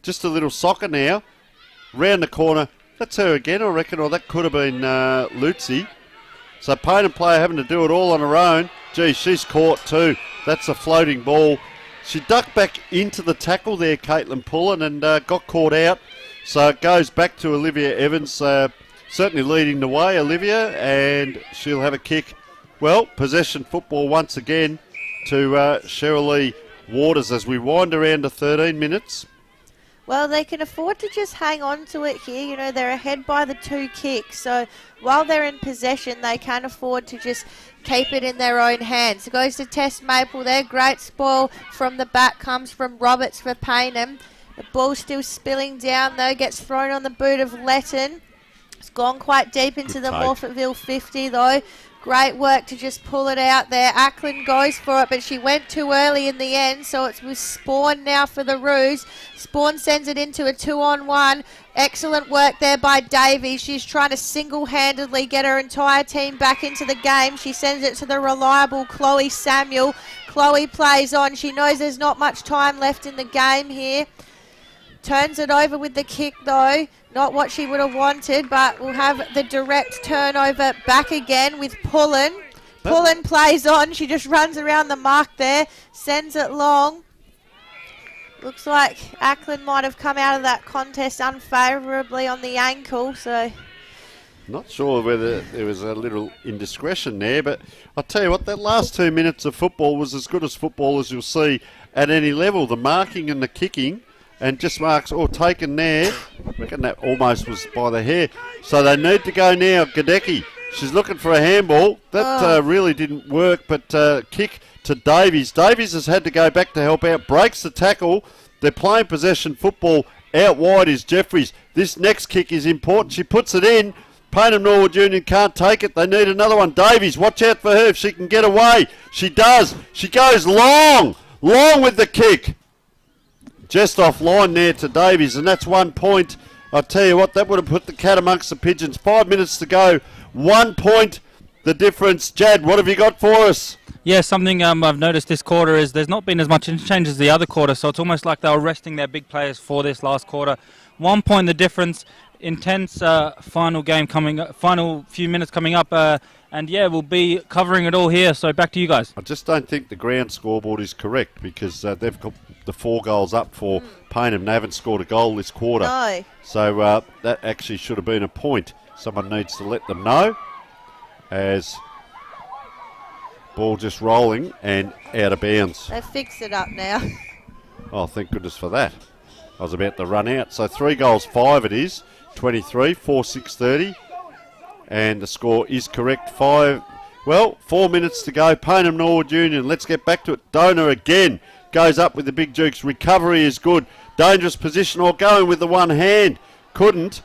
Just a little soccer now. Round the corner. That's her again, I reckon. Or that could have been Lutzi. So Payneham player having to do it all on her own. Gee, she's caught too. That's a floating ball. She ducked back into the tackle there, Caitlin Pullen, and got caught out. So it goes back to Olivia Evans, certainly leading the way, Olivia, and she'll have a kick. Well, possession football once again to Cheryl Lee Waters as we wind around to 13 minutes. Well, they can afford to just hang on to it here. You know, they're ahead by the 2 kicks. So while they're in possession, they can afford to just keep it in their own hands. It goes to Tess Maple there. Great spoil from the back comes from Roberts for Payneham. The ball still spilling down, though. Gets thrown on the boot of Letton. It's gone quite deep into the Morphettville 50, though. Great work to just pull it out there. Ackland goes for it, but she went too early in the end, so it's with Spawn now for the Roos. Spawn sends it into a 2-on-1. Excellent work there by Davies. She's trying to single-handedly get her entire team back into the game. She sends it to the reliable Chloe Samuel. Chloe plays on. She knows there's not much time left in the game here. Turns it over with the kick, though. Not what she would have wanted, but we'll have the direct turnover back again with Pullen. Pullen plays on. She just runs around the mark there, sends it long. Looks like Ackland might have come out of that contest unfavourably on the ankle, so... Not sure whether there was a little indiscretion there, but I'll tell you what, that last 2 minutes of football was as good as football as you'll see at any level. The marking and the kicking. And just marks all taken there. I reckon that almost was by the hair. So they need to go now. Gadecki, she's looking for a handball. That really didn't work, but kick to Davies. Davies has had to go back to help out. Breaks the tackle. They're playing possession football. Out wide is Jeffries. This next kick is important. She puts it in. Payneham Norwood Union can't take it. They need another one. Davies, watch out for her if she can get away. She does. She goes long with the kick. Just off line there to Davies, and that's 1 point. I'll tell you what, that would have put the cat amongst the pigeons. 5 minutes to go. 1 point, the difference. Jad, what have you got for us? Yeah, something I've noticed this quarter is there's not been as much interchange as the other quarter, so it's almost like they were resting their big players for this last quarter. 1 point the difference. Intense final game coming up, final few minutes coming up, and yeah, we'll be covering it all here. So back to you guys. I just don't think the ground scoreboard is correct because they've got the 4 goals up for Payneham. They haven't scored a goal this quarter. No. So that actually should have been a point. Someone needs to let them know. As ball just rolling and out of bounds. They fixed it up now. Oh, thank goodness for that. I was about to run out. So 3 goals, 5 it is. 23, 4-6-30. And the score is correct. 4 minutes to go. Payneham Norwood Union. Let's get back to it. Donor again. Goes up with the big jukes. Recovery is good. Dangerous position or going with the one hand. Couldn't.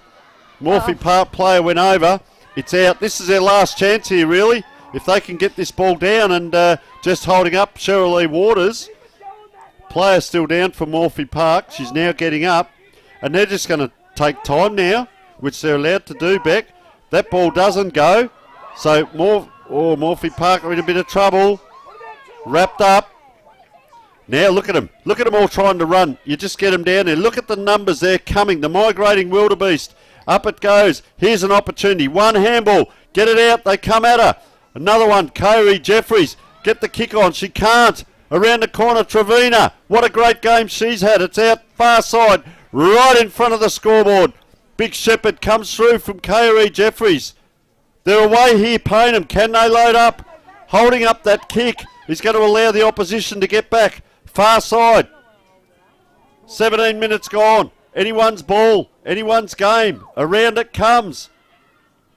Morphy Park player went over. It's out. This is their last chance here, really. If they can get this ball down and just holding up Cheryl Lee Waters. Player still down for Morphy Park. She's now getting up. And they're just going to take time now, which they're allowed to do, Beck. That ball doesn't go. So Morphy Park are in a bit of trouble. Wrapped up. Now look at them. Look at them all trying to run. You just get them down there. Look at the numbers. They're coming. The migrating wildebeest. Up it goes. Here's an opportunity. One handball. Get it out. They come at her. Another one. Kyrie Jeffries. Get the kick on. She can't. Around the corner, Trevina. What a great game she's had. It's out far side, right in front of the scoreboard. Big Shepherd comes through from KRE Jeffries. They're away here, Paynham. Can they load up? Holding up that kick. He's going to allow the opposition to get back. Far side. 17 minutes gone. Anyone's ball. Anyone's game. Around it comes.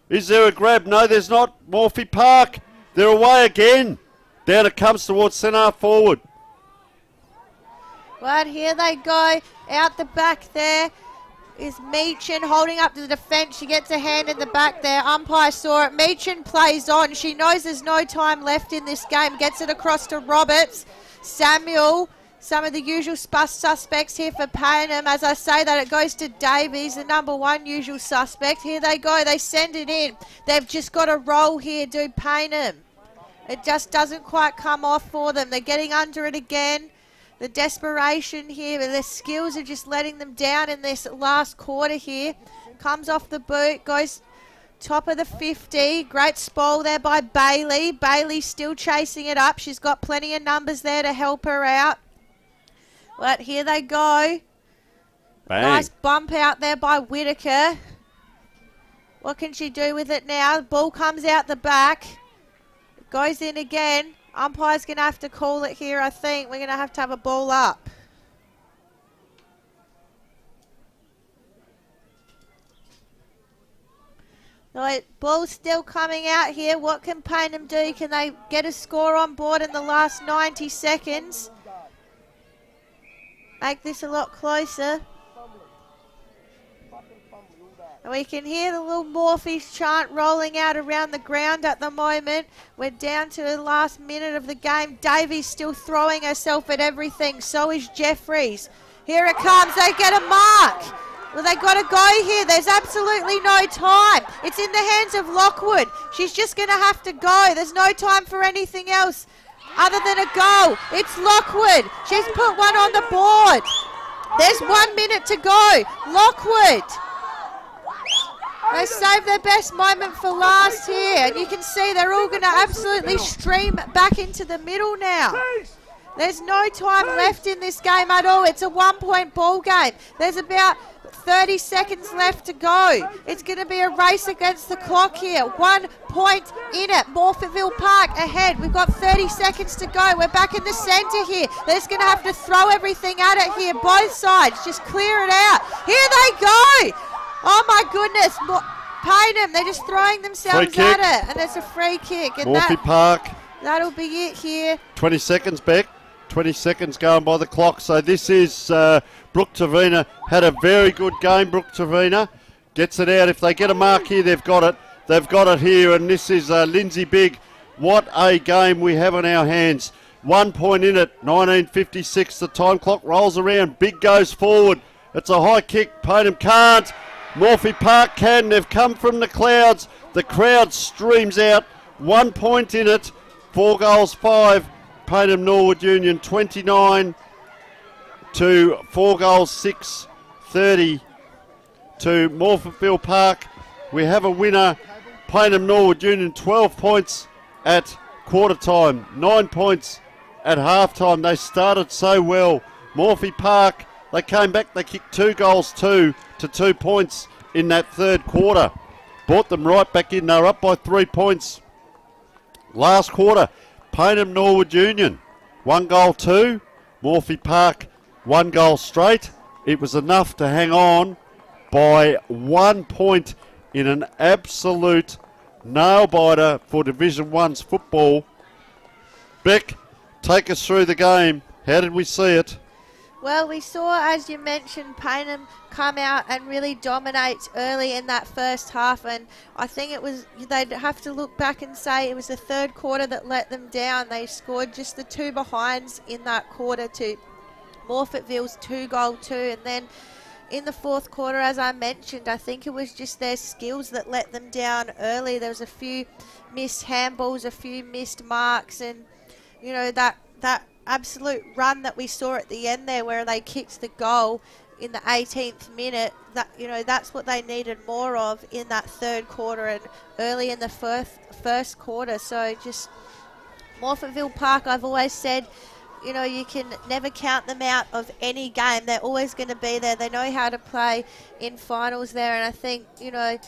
Is there a grab? No, there's not. Morphy Park. They're away again. Down it comes towards centre forward. Right, here they go. Out the back there is Meechin holding up to the defence. She gets a hand in the back there. Umpire saw it. Meechin plays on. She knows there's no time left in this game. Gets it across to Roberts. Samuel. Some of the usual suspects here for Paynham. As I say that, it goes to Davies, the number one usual suspect. Here they go. They send it in. They've just got a roll here, do Paynham. It just doesn't quite come off for them. They're getting under it again. The desperation here, but their skills are just letting them down in this last quarter here. Comes off the boot, goes top of the 50. Great spoil there by Bailey. Bailey still chasing it up. She's got plenty of numbers there to help her out. But here they go. Bang. Nice bump out there by Whitaker. What can she do with it now? The ball comes out the back. It goes in again. Umpire's going to have to call it here, I think. We're going to have a ball up. The ball's still coming out here. What can Paynham do? Can they get a score on board in the last 90 seconds? Make this a lot closer. And we can hear the little Morphe's chant rolling out around the ground at the moment. We're down to the last minute of the game. Davies still throwing herself at everything. So is Jeffries. Here it comes. They get a mark. Well, they got to go here. There's absolutely no time. It's in the hands of Lockwood. She's just going to have to go. There's no time for anything else other than a goal. It's Lockwood. She's put one on the board. There's 1 minute to go. Lockwood. They saved their best moment for last here. And you can see they're all going to absolutely stream back into the middle now. There's no time left in this game at all. It's a 1-point ball game. There's about 30 seconds left to go. It's going to be a race against the clock here. 1 point in it. Morphettville Park ahead. We've got 30 seconds to go. We're back in the centre here. They're just going to have to throw everything at it here. Both sides. Just clear it out. Here they go. Oh my goodness. Paynham, they're just throwing themselves at it. And it's a free kick. And Morphy Park. That'll be it here. 20 seconds back. 20 seconds going by the clock. So this is Brooke Trevina. Had a very good game, Brooke Trevina. Gets it out. If they get a mark here, they've got it. They've got it here. And this is Lindsay Bigg. What a game we have on our hands. 1 point in it. 19:56. The time clock rolls around. Bigg goes forward. It's a high kick. Paynham can't. Morphy Park can. They've come from the clouds. The crowd streams out. 1 point in it. 4 goals, 5. Paynham Norwood Union 29 to 4 goals, 6. 30 to Morphettville Park. We have a winner. Paynham Norwood Union 12 points at quarter time. 9 points at half time. They started so well. Morphy Park, they came back. They kicked 2 goals, 2 to 2 points in that third quarter. Brought them right back in. They were up by 3 points. Last quarter, Paynham Norwood Union, 1 goal, 2. Morphy Park, 1 goal straight. It was enough to hang on by 1 point in an absolute nail-biter for Division 1's football. Beck, take us through the game. How did we see it? Well, we saw, as you mentioned, Paynham come out and really dominate early in that first half, and I think it was, they'd have to look back and say it was the third quarter that let them down. They scored just the 2 behinds in that quarter to Morphettville's 2 goal 2, and then in the fourth quarter, as I mentioned, I think it was just their skills that let them down early. There was a few missed handballs, a few missed marks, and you know that absolute run that we saw at the end there where they kicked the goal in the 18th minute, that, you know, that's what they needed more of in that third quarter and early in the first quarter. So just Morphettville Park, I've always said, you know, you can never count them out of any game. They're always going to be there. They know how to play in finals there, and I think, you know,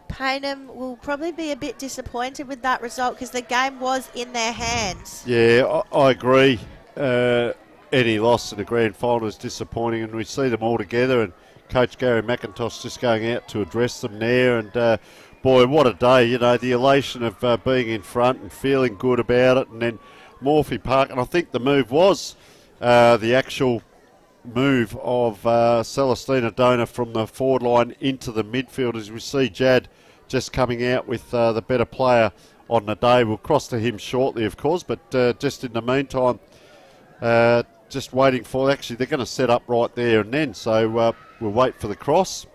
Payneham will probably be a bit disappointed with that result because the game was in their hands. Yeah, I agree. Any loss in the grand final is disappointing, and we see them all together, and Coach Gary McIntosh just going out to address them there, and boy, what a day, you know, the elation of being in front and feeling good about it, and then Morphy Park, and I think the move was the actual move of Celestina Dona from the forward line into the midfield, as we see Jad just coming out with the better player on the day. We'll cross to him shortly, of course, but just in the meantime, just waiting for, actually they're going to set up right there and then, so we'll wait for the cross.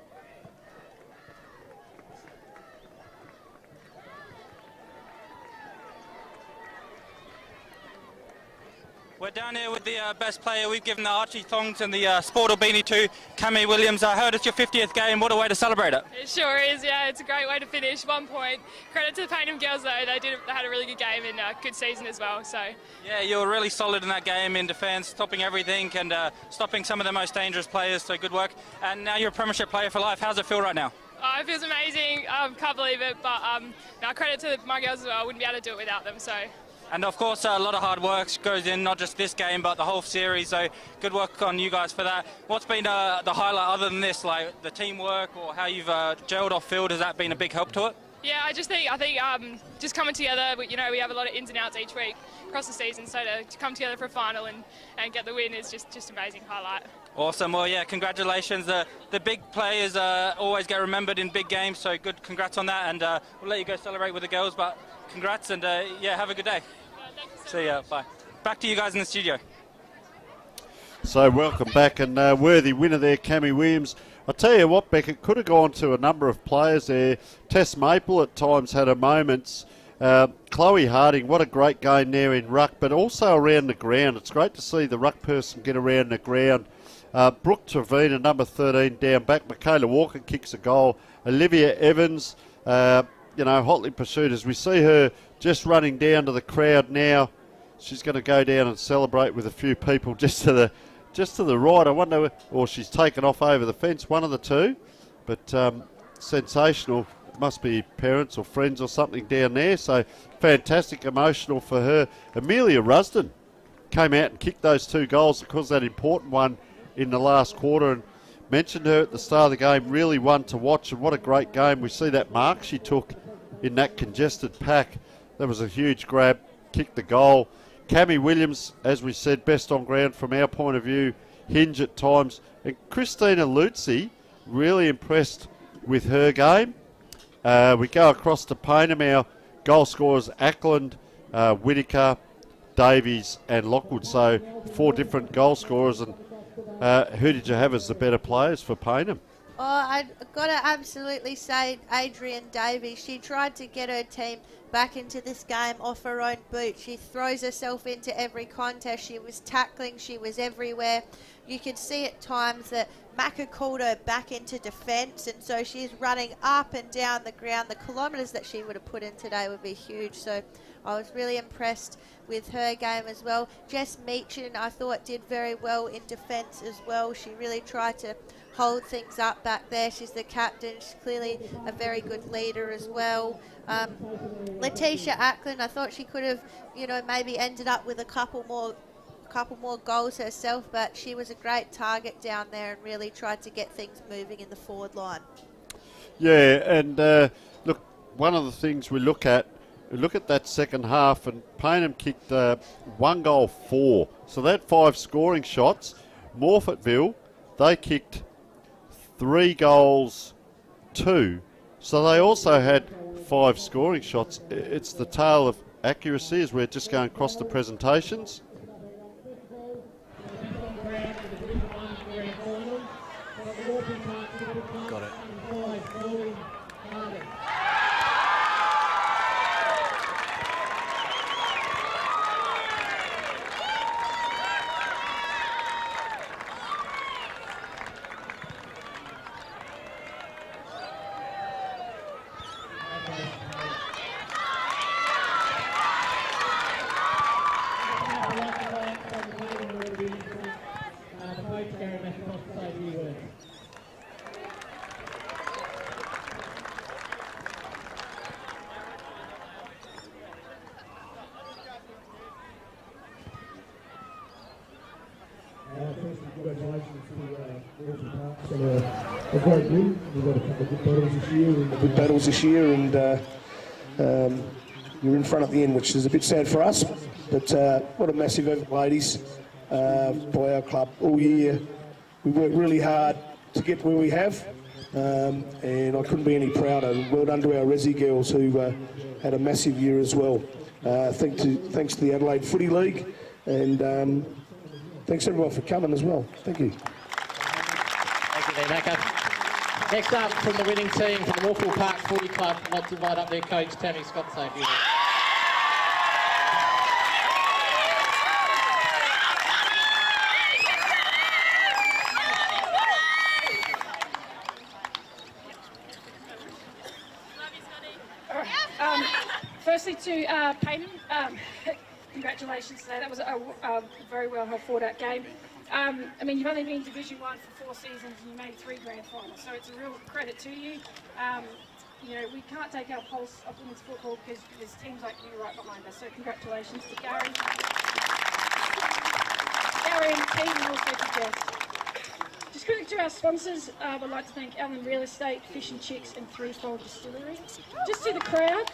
We're down here with the best player. We've given the Archie Thongs and the Sportal Beanie to Cammy Williams. I heard it's your 50th game. What a way to celebrate it. It sure is, yeah. It's a great way to finish. 1 point. Credit to the Payneham girls, though. They had a really good game and good season as well. So Yeah, you were really solid in that game in defence, stopping everything and stopping some of the most dangerous players, so good work. And now you're a premiership player for life. How's it feel right now? It feels amazing. Can't believe it. But now credit to my girls as well. I wouldn't be able to do it without them. So. And of course, a lot of hard work goes in, not just this game, but the whole series. So good work on you guys for that. What's been the highlight other than this, like the teamwork or how you've gelled off field? Has that been a big help to it? Yeah, I think just coming together. You know, we have a lot of ins and outs each week across the season. So to come together for a final and get the win is just amazing highlight. Awesome. Well, yeah, congratulations. The big players always get remembered in big games. So good. Congrats on that. And we'll let you go celebrate with the girls. But congrats and yeah, have a good day. See ya. Bye. Back to you guys in the studio. So welcome back, and worthy winner there, Cammy Williams. I tell you what, Beck, it could have gone to a number of players there. Tess Maple at times had her moments. Chloe Harding, what a great game there in ruck, but also around the ground. It's great to see the ruck person get around the ground. Brooke Trevina, number 13, down back. Michaela Walker kicks a goal. Olivia Evans, hotly pursued as we see her just running down to the crowd now. She's going to go down and celebrate with a few people just to the right. I wonder, or she's taken off over the fence, one of the two. But sensational. It must be parents or friends or something down there. So fantastic, emotional for her. Amelia Rusden came out and kicked those 2 goals, of course, that important one in the last quarter. And mentioned her at the start of the game, really one to watch. And what a great game. We see that mark she took in that congested pack. That was a huge grab, kicked the goal. Cammy Williams, as we said, best on ground from our point of view, hinge at times. And Christina Lutzi, really impressed with her game. We go across to Payneham. Our goal scorers, Ackland, Whittaker, Davies and Lockwood. So 4 different goal scorers. And who did you have as the better players for Payneham? Oh, I've got to absolutely say Adrian Davies. She tried to get her team back into this game off her own boot. She throws herself into every contest. She was tackling. She was everywhere. You could see at times that Macca called her back into defence, and so she's running up and down the ground. The kilometres that she would have put in today would be huge. So I was really impressed with her game as well. Jess Meachin, I thought, did very well in defence as well. She really tried to hold things up back there. She's the captain. She's clearly a very good leader as well. Letitia Ackland, I thought she could have, maybe ended up with a couple more goals herself, but she was a great target down there and really tried to get things moving in the forward line. Yeah, and look, one of the things we look at that second half, and Payneham kicked 1 goal 4. So they had 5 scoring shots. Morfettville, they kicked 3 goals 2. So they also had 5 scoring shots. It's the tale of accuracy as we're just going across the presentations. Got it. great win. We've had a couple of good battles this year, and you're in front at the end, which is a bit sad for us. But what a massive effort, ladies, by our club all year. We worked really hard to get where we have, and I couldn't be any prouder. Well done to our Resi girls who had a massive year as well. Thanks to the Adelaide Footy League, and thanks everyone for coming as well. Thank you. Thank you there, Naka. Next up from the winning team from the Morpheville Park Footy Club, I'd like to invite up their coach, Tammy Scott. Thank you. Firstly to Payton, congratulations today. That was a very well fought out game. I mean, you've only been in Division 1 for 4 seasons and you made 3 grand finals, so it's a real credit to you. You know, we can't take our pulse of women's football because there's teams like you right behind us, so congratulations to Gary. Gary and Payton also to Jess. Just quickly to our sponsors, I'd like to thank Allen Real Estate, Fish and Chicks and Threefold Distillery. Just to the crowd,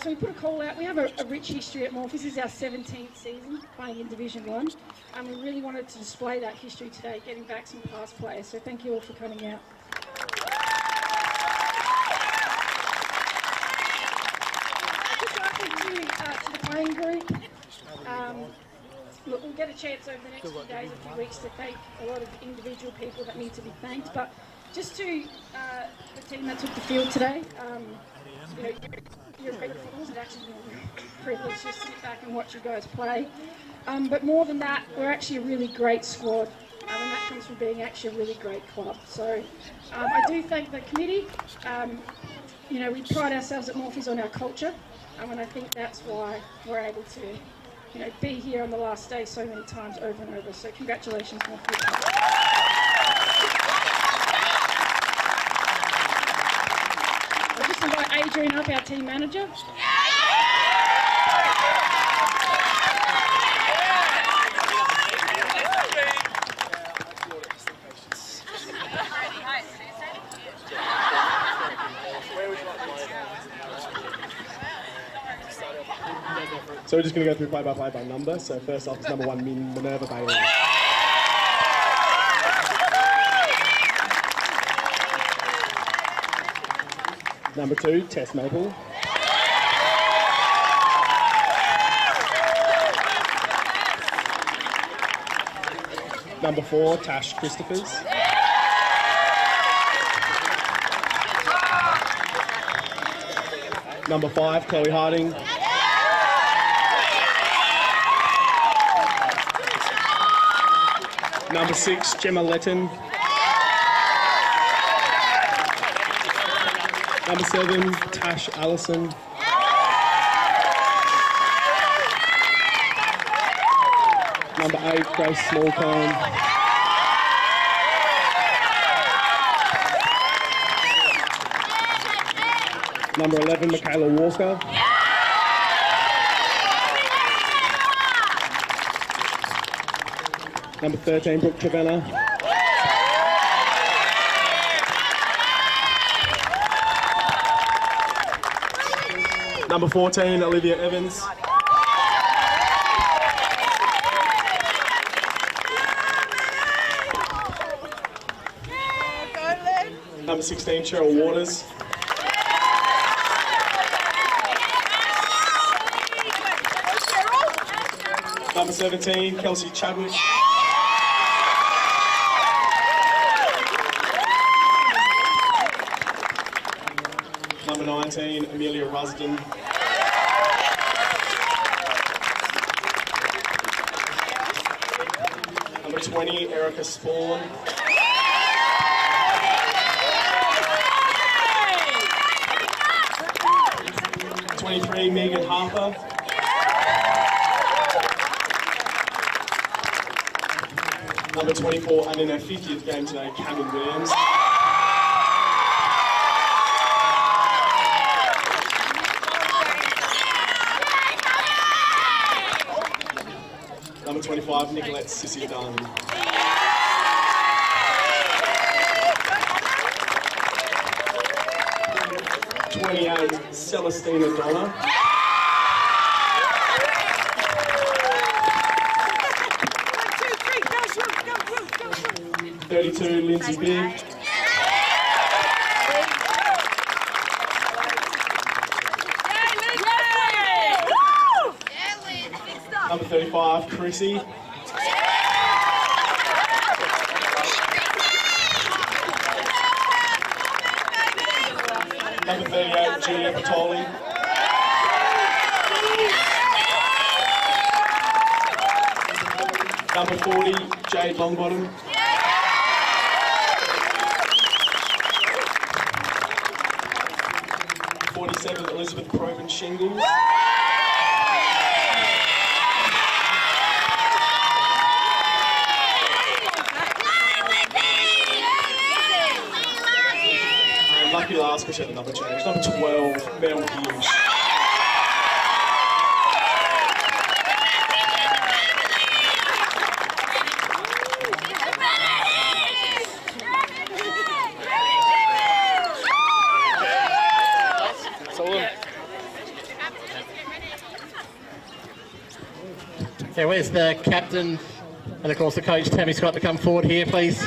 so we put a call out. We have a rich history at Morph. This is our 17th season playing in Division 1, and we really wanted to display that history today, getting back some past players. So thank you all for coming out. Just lastly to the playing group. Look, we'll get a chance over the next few days, a few weeks, to thank a lot of individual people that need to be thanked. But just to the team that took the field today, you know, you're great footballers. It's actually been a privilege just to sit back and watch you guys play. But more than that, we're actually a really great squad, and that comes from being actually a really great club. So I do thank the committee. You know, we pride ourselves at Morphees on our culture, and I think that's why we're able to, you know, be here on the last day so many times over and over. So congratulations, Morphees. I'll just invite Adrian up, our team manager. So we're just going to go through play-by-play by number. So first off is number 1, Minerva Bailey. Number 2, Tess Maple. Number 4, Tash Christophers. Number 5, Chloe Harding. Number 6, Gemma Letton. Number 7, Tash Allison. Number 8, Grace Smallcomb. Number 11, Michaela Walker. Number 13, Brooke Trevena. Number 14, Olivia Evans. Number 16, Cheryl Waters. Number 17, Kelsey Chadwick. Number 19, Amelia Rusden. Number 20, Erica Spawn. Number 23, Megan Harper. Number 24, and in her 50th game today, Cameron Williams. Number 25, Nicolette Sissy Dunn. 28, Celestina Donna. 32, Lindsay Big. Number 35, Chrissy. Number 38, Julia Patoli. Number 40, Jade Longbottom. Elizabeth Proven Shingles. And lucky last because she had another change. Number 12, Mel Hughes. Okay, where's the captain and of course the coach, Tammy Scott, to come forward here, please?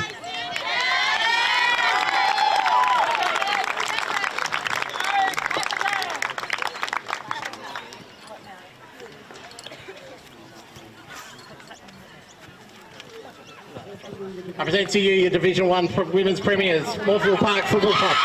I present to you your Division 1 Women's Premiers, Moorfield Park Football Club.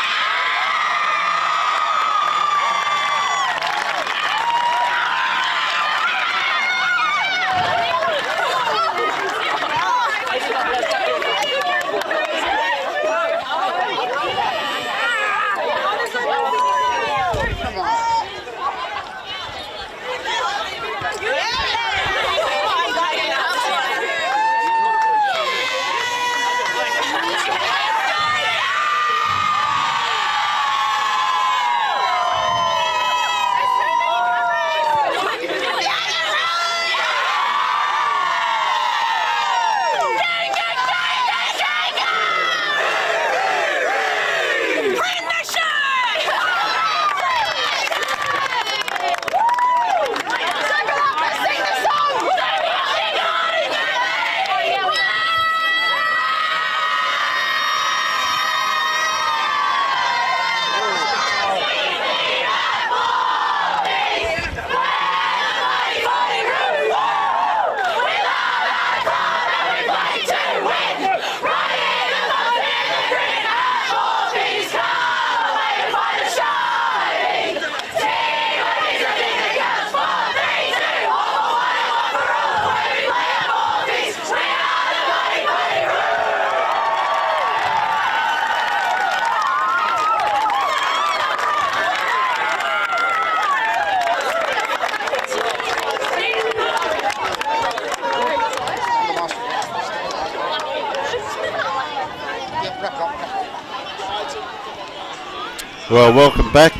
Well, welcome back.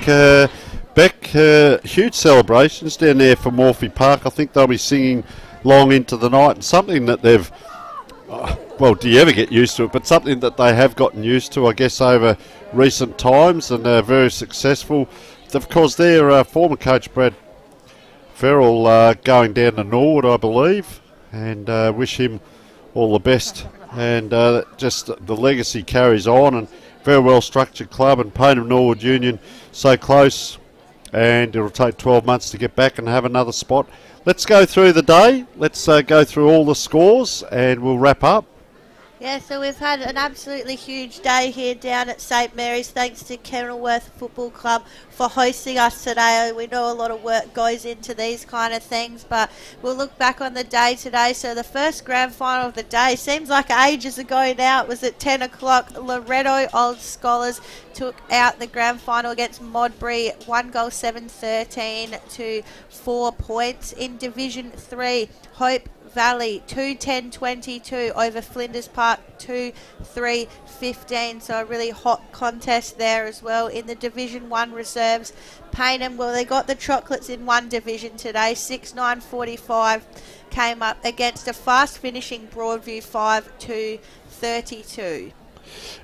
Huge celebrations down there for Morphy Park. I think they'll be singing long into the night, and something that they've, well, do you ever get used to it, but something that they have gotten used to, I guess, over recent times, and very successful. Of course, their former coach, Brad Farrell, going down to Norwood, I believe, and wish him all the best. And just the legacy carries on, and very well structured club, and Payneham Norwood Union so close, and it'll take 12 months to get back and have another spot. Let's go through the day. Let's go through all the scores, and we'll wrap up. Yeah, so we've had an absolutely huge day here down at St Mary's. Thanks to Kenilworth Football Club for hosting us today. We know a lot of work goes into these kind of things, but we'll look back on the day today. So the first grand final of the day, seems like ages ago now, it was at 10 o'clock. Loretto Old Scholars took out the grand final against Modbury, 1-7-13 to 4 points. In Division 3, Hope Valley 2-10-22 over Flinders Park 2-3-15, so a really hot contest there as well. In the Division 1 reserves, Payneham, well, they got the chocolates in one division today. 6-9-45 came up against a fast finishing Broadview 5-32.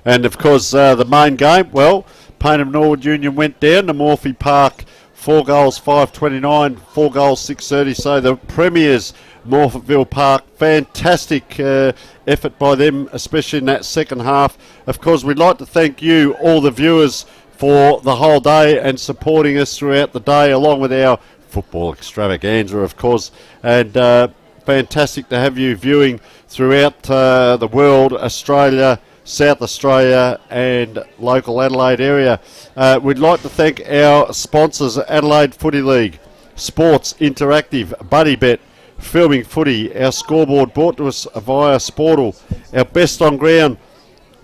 And of course, the main game, well, Payneham Norwood Union went down to Morphy Park, 4 goals, 5.29, 4 goals, 6.30. So the premiers, Morphettville Park, fantastic effort by them, especially in that second half. Of course, we'd like to thank you, all the viewers, for the whole day and supporting us throughout the day, along with our football extravaganza, of course. And fantastic to have you viewing throughout the world, Australia, South Australia and local Adelaide area. We'd like to thank our sponsors, Adelaide Footy League, Sports Interactive, Buddy Bet, Filming Footy, our scoreboard brought to us via Sportal, our best on ground,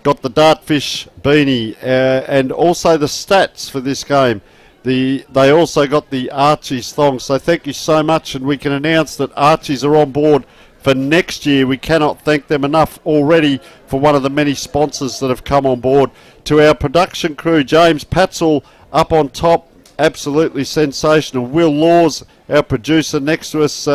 got the Dartfish beanie and also the stats for this game. They also got the Archie's thong, so thank you so much, and we can announce that Archie's are on board for next year. We cannot thank them enough already for one of the many sponsors that have come on board. To our production crew, James Patzel up on top, absolutely sensational. Will Laws, our producer, next to us,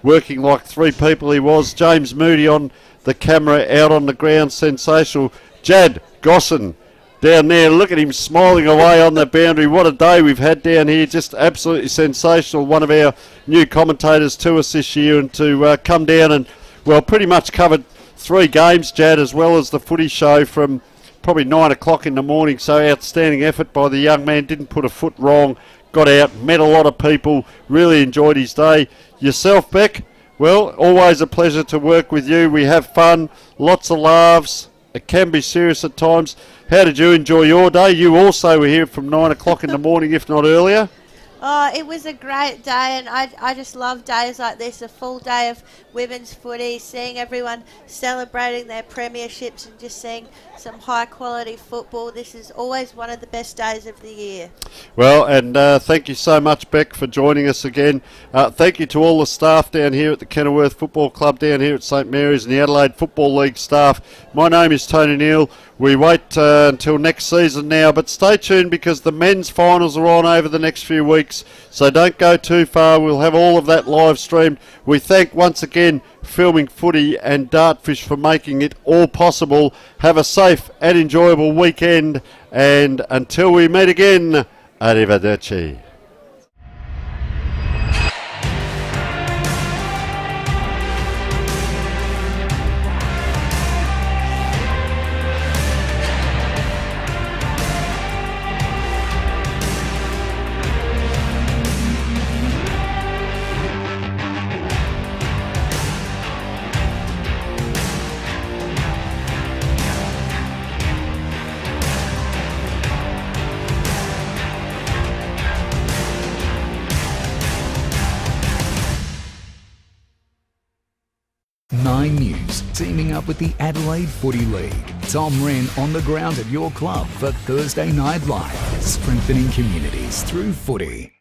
working like 3 people he was. James Moody on the camera, out on the ground, sensational. Jad Gosson down there, look at him smiling away on the boundary. What a day we've had down here, just absolutely sensational. One of our new commentators to us this year, and to come down and, well, pretty much covered 3 games, Jad, as well as the footy show from probably 9 o'clock in the morning. So outstanding effort by the young man, didn't put a foot wrong, got out, met a lot of people, really enjoyed his day. Yourself, Beck, well, always a pleasure to work with you. We have fun, lots of laughs. It can be serious at times. How did you enjoy your day? You also were here from 9 o'clock in the morning, if not earlier. Oh, it was a great day, and I just love days like this, a full day of women's footy, seeing everyone celebrating their premierships and just seeing some high-quality football. This is always one of the best days of the year. Well, and thank you so much, Beck, for joining us again. Thank you to all the staff down here at the Kenilworth Football Club, down here at St Mary's, and the Adelaide Football League staff. My name is Tony Neal. We wait until next season now, but stay tuned because the men's finals are on over the next few weeks, so don't go too far. We'll have all of that live streamed. We thank once again Filming Footy and Dartfish for making it all possible. Have a safe and enjoyable weekend, and until we meet again, arrivederci. Nine News, teaming up with the Adelaide Footy League. Tom Wren on the ground at your club for Thursday Night Live, strengthening communities through footy.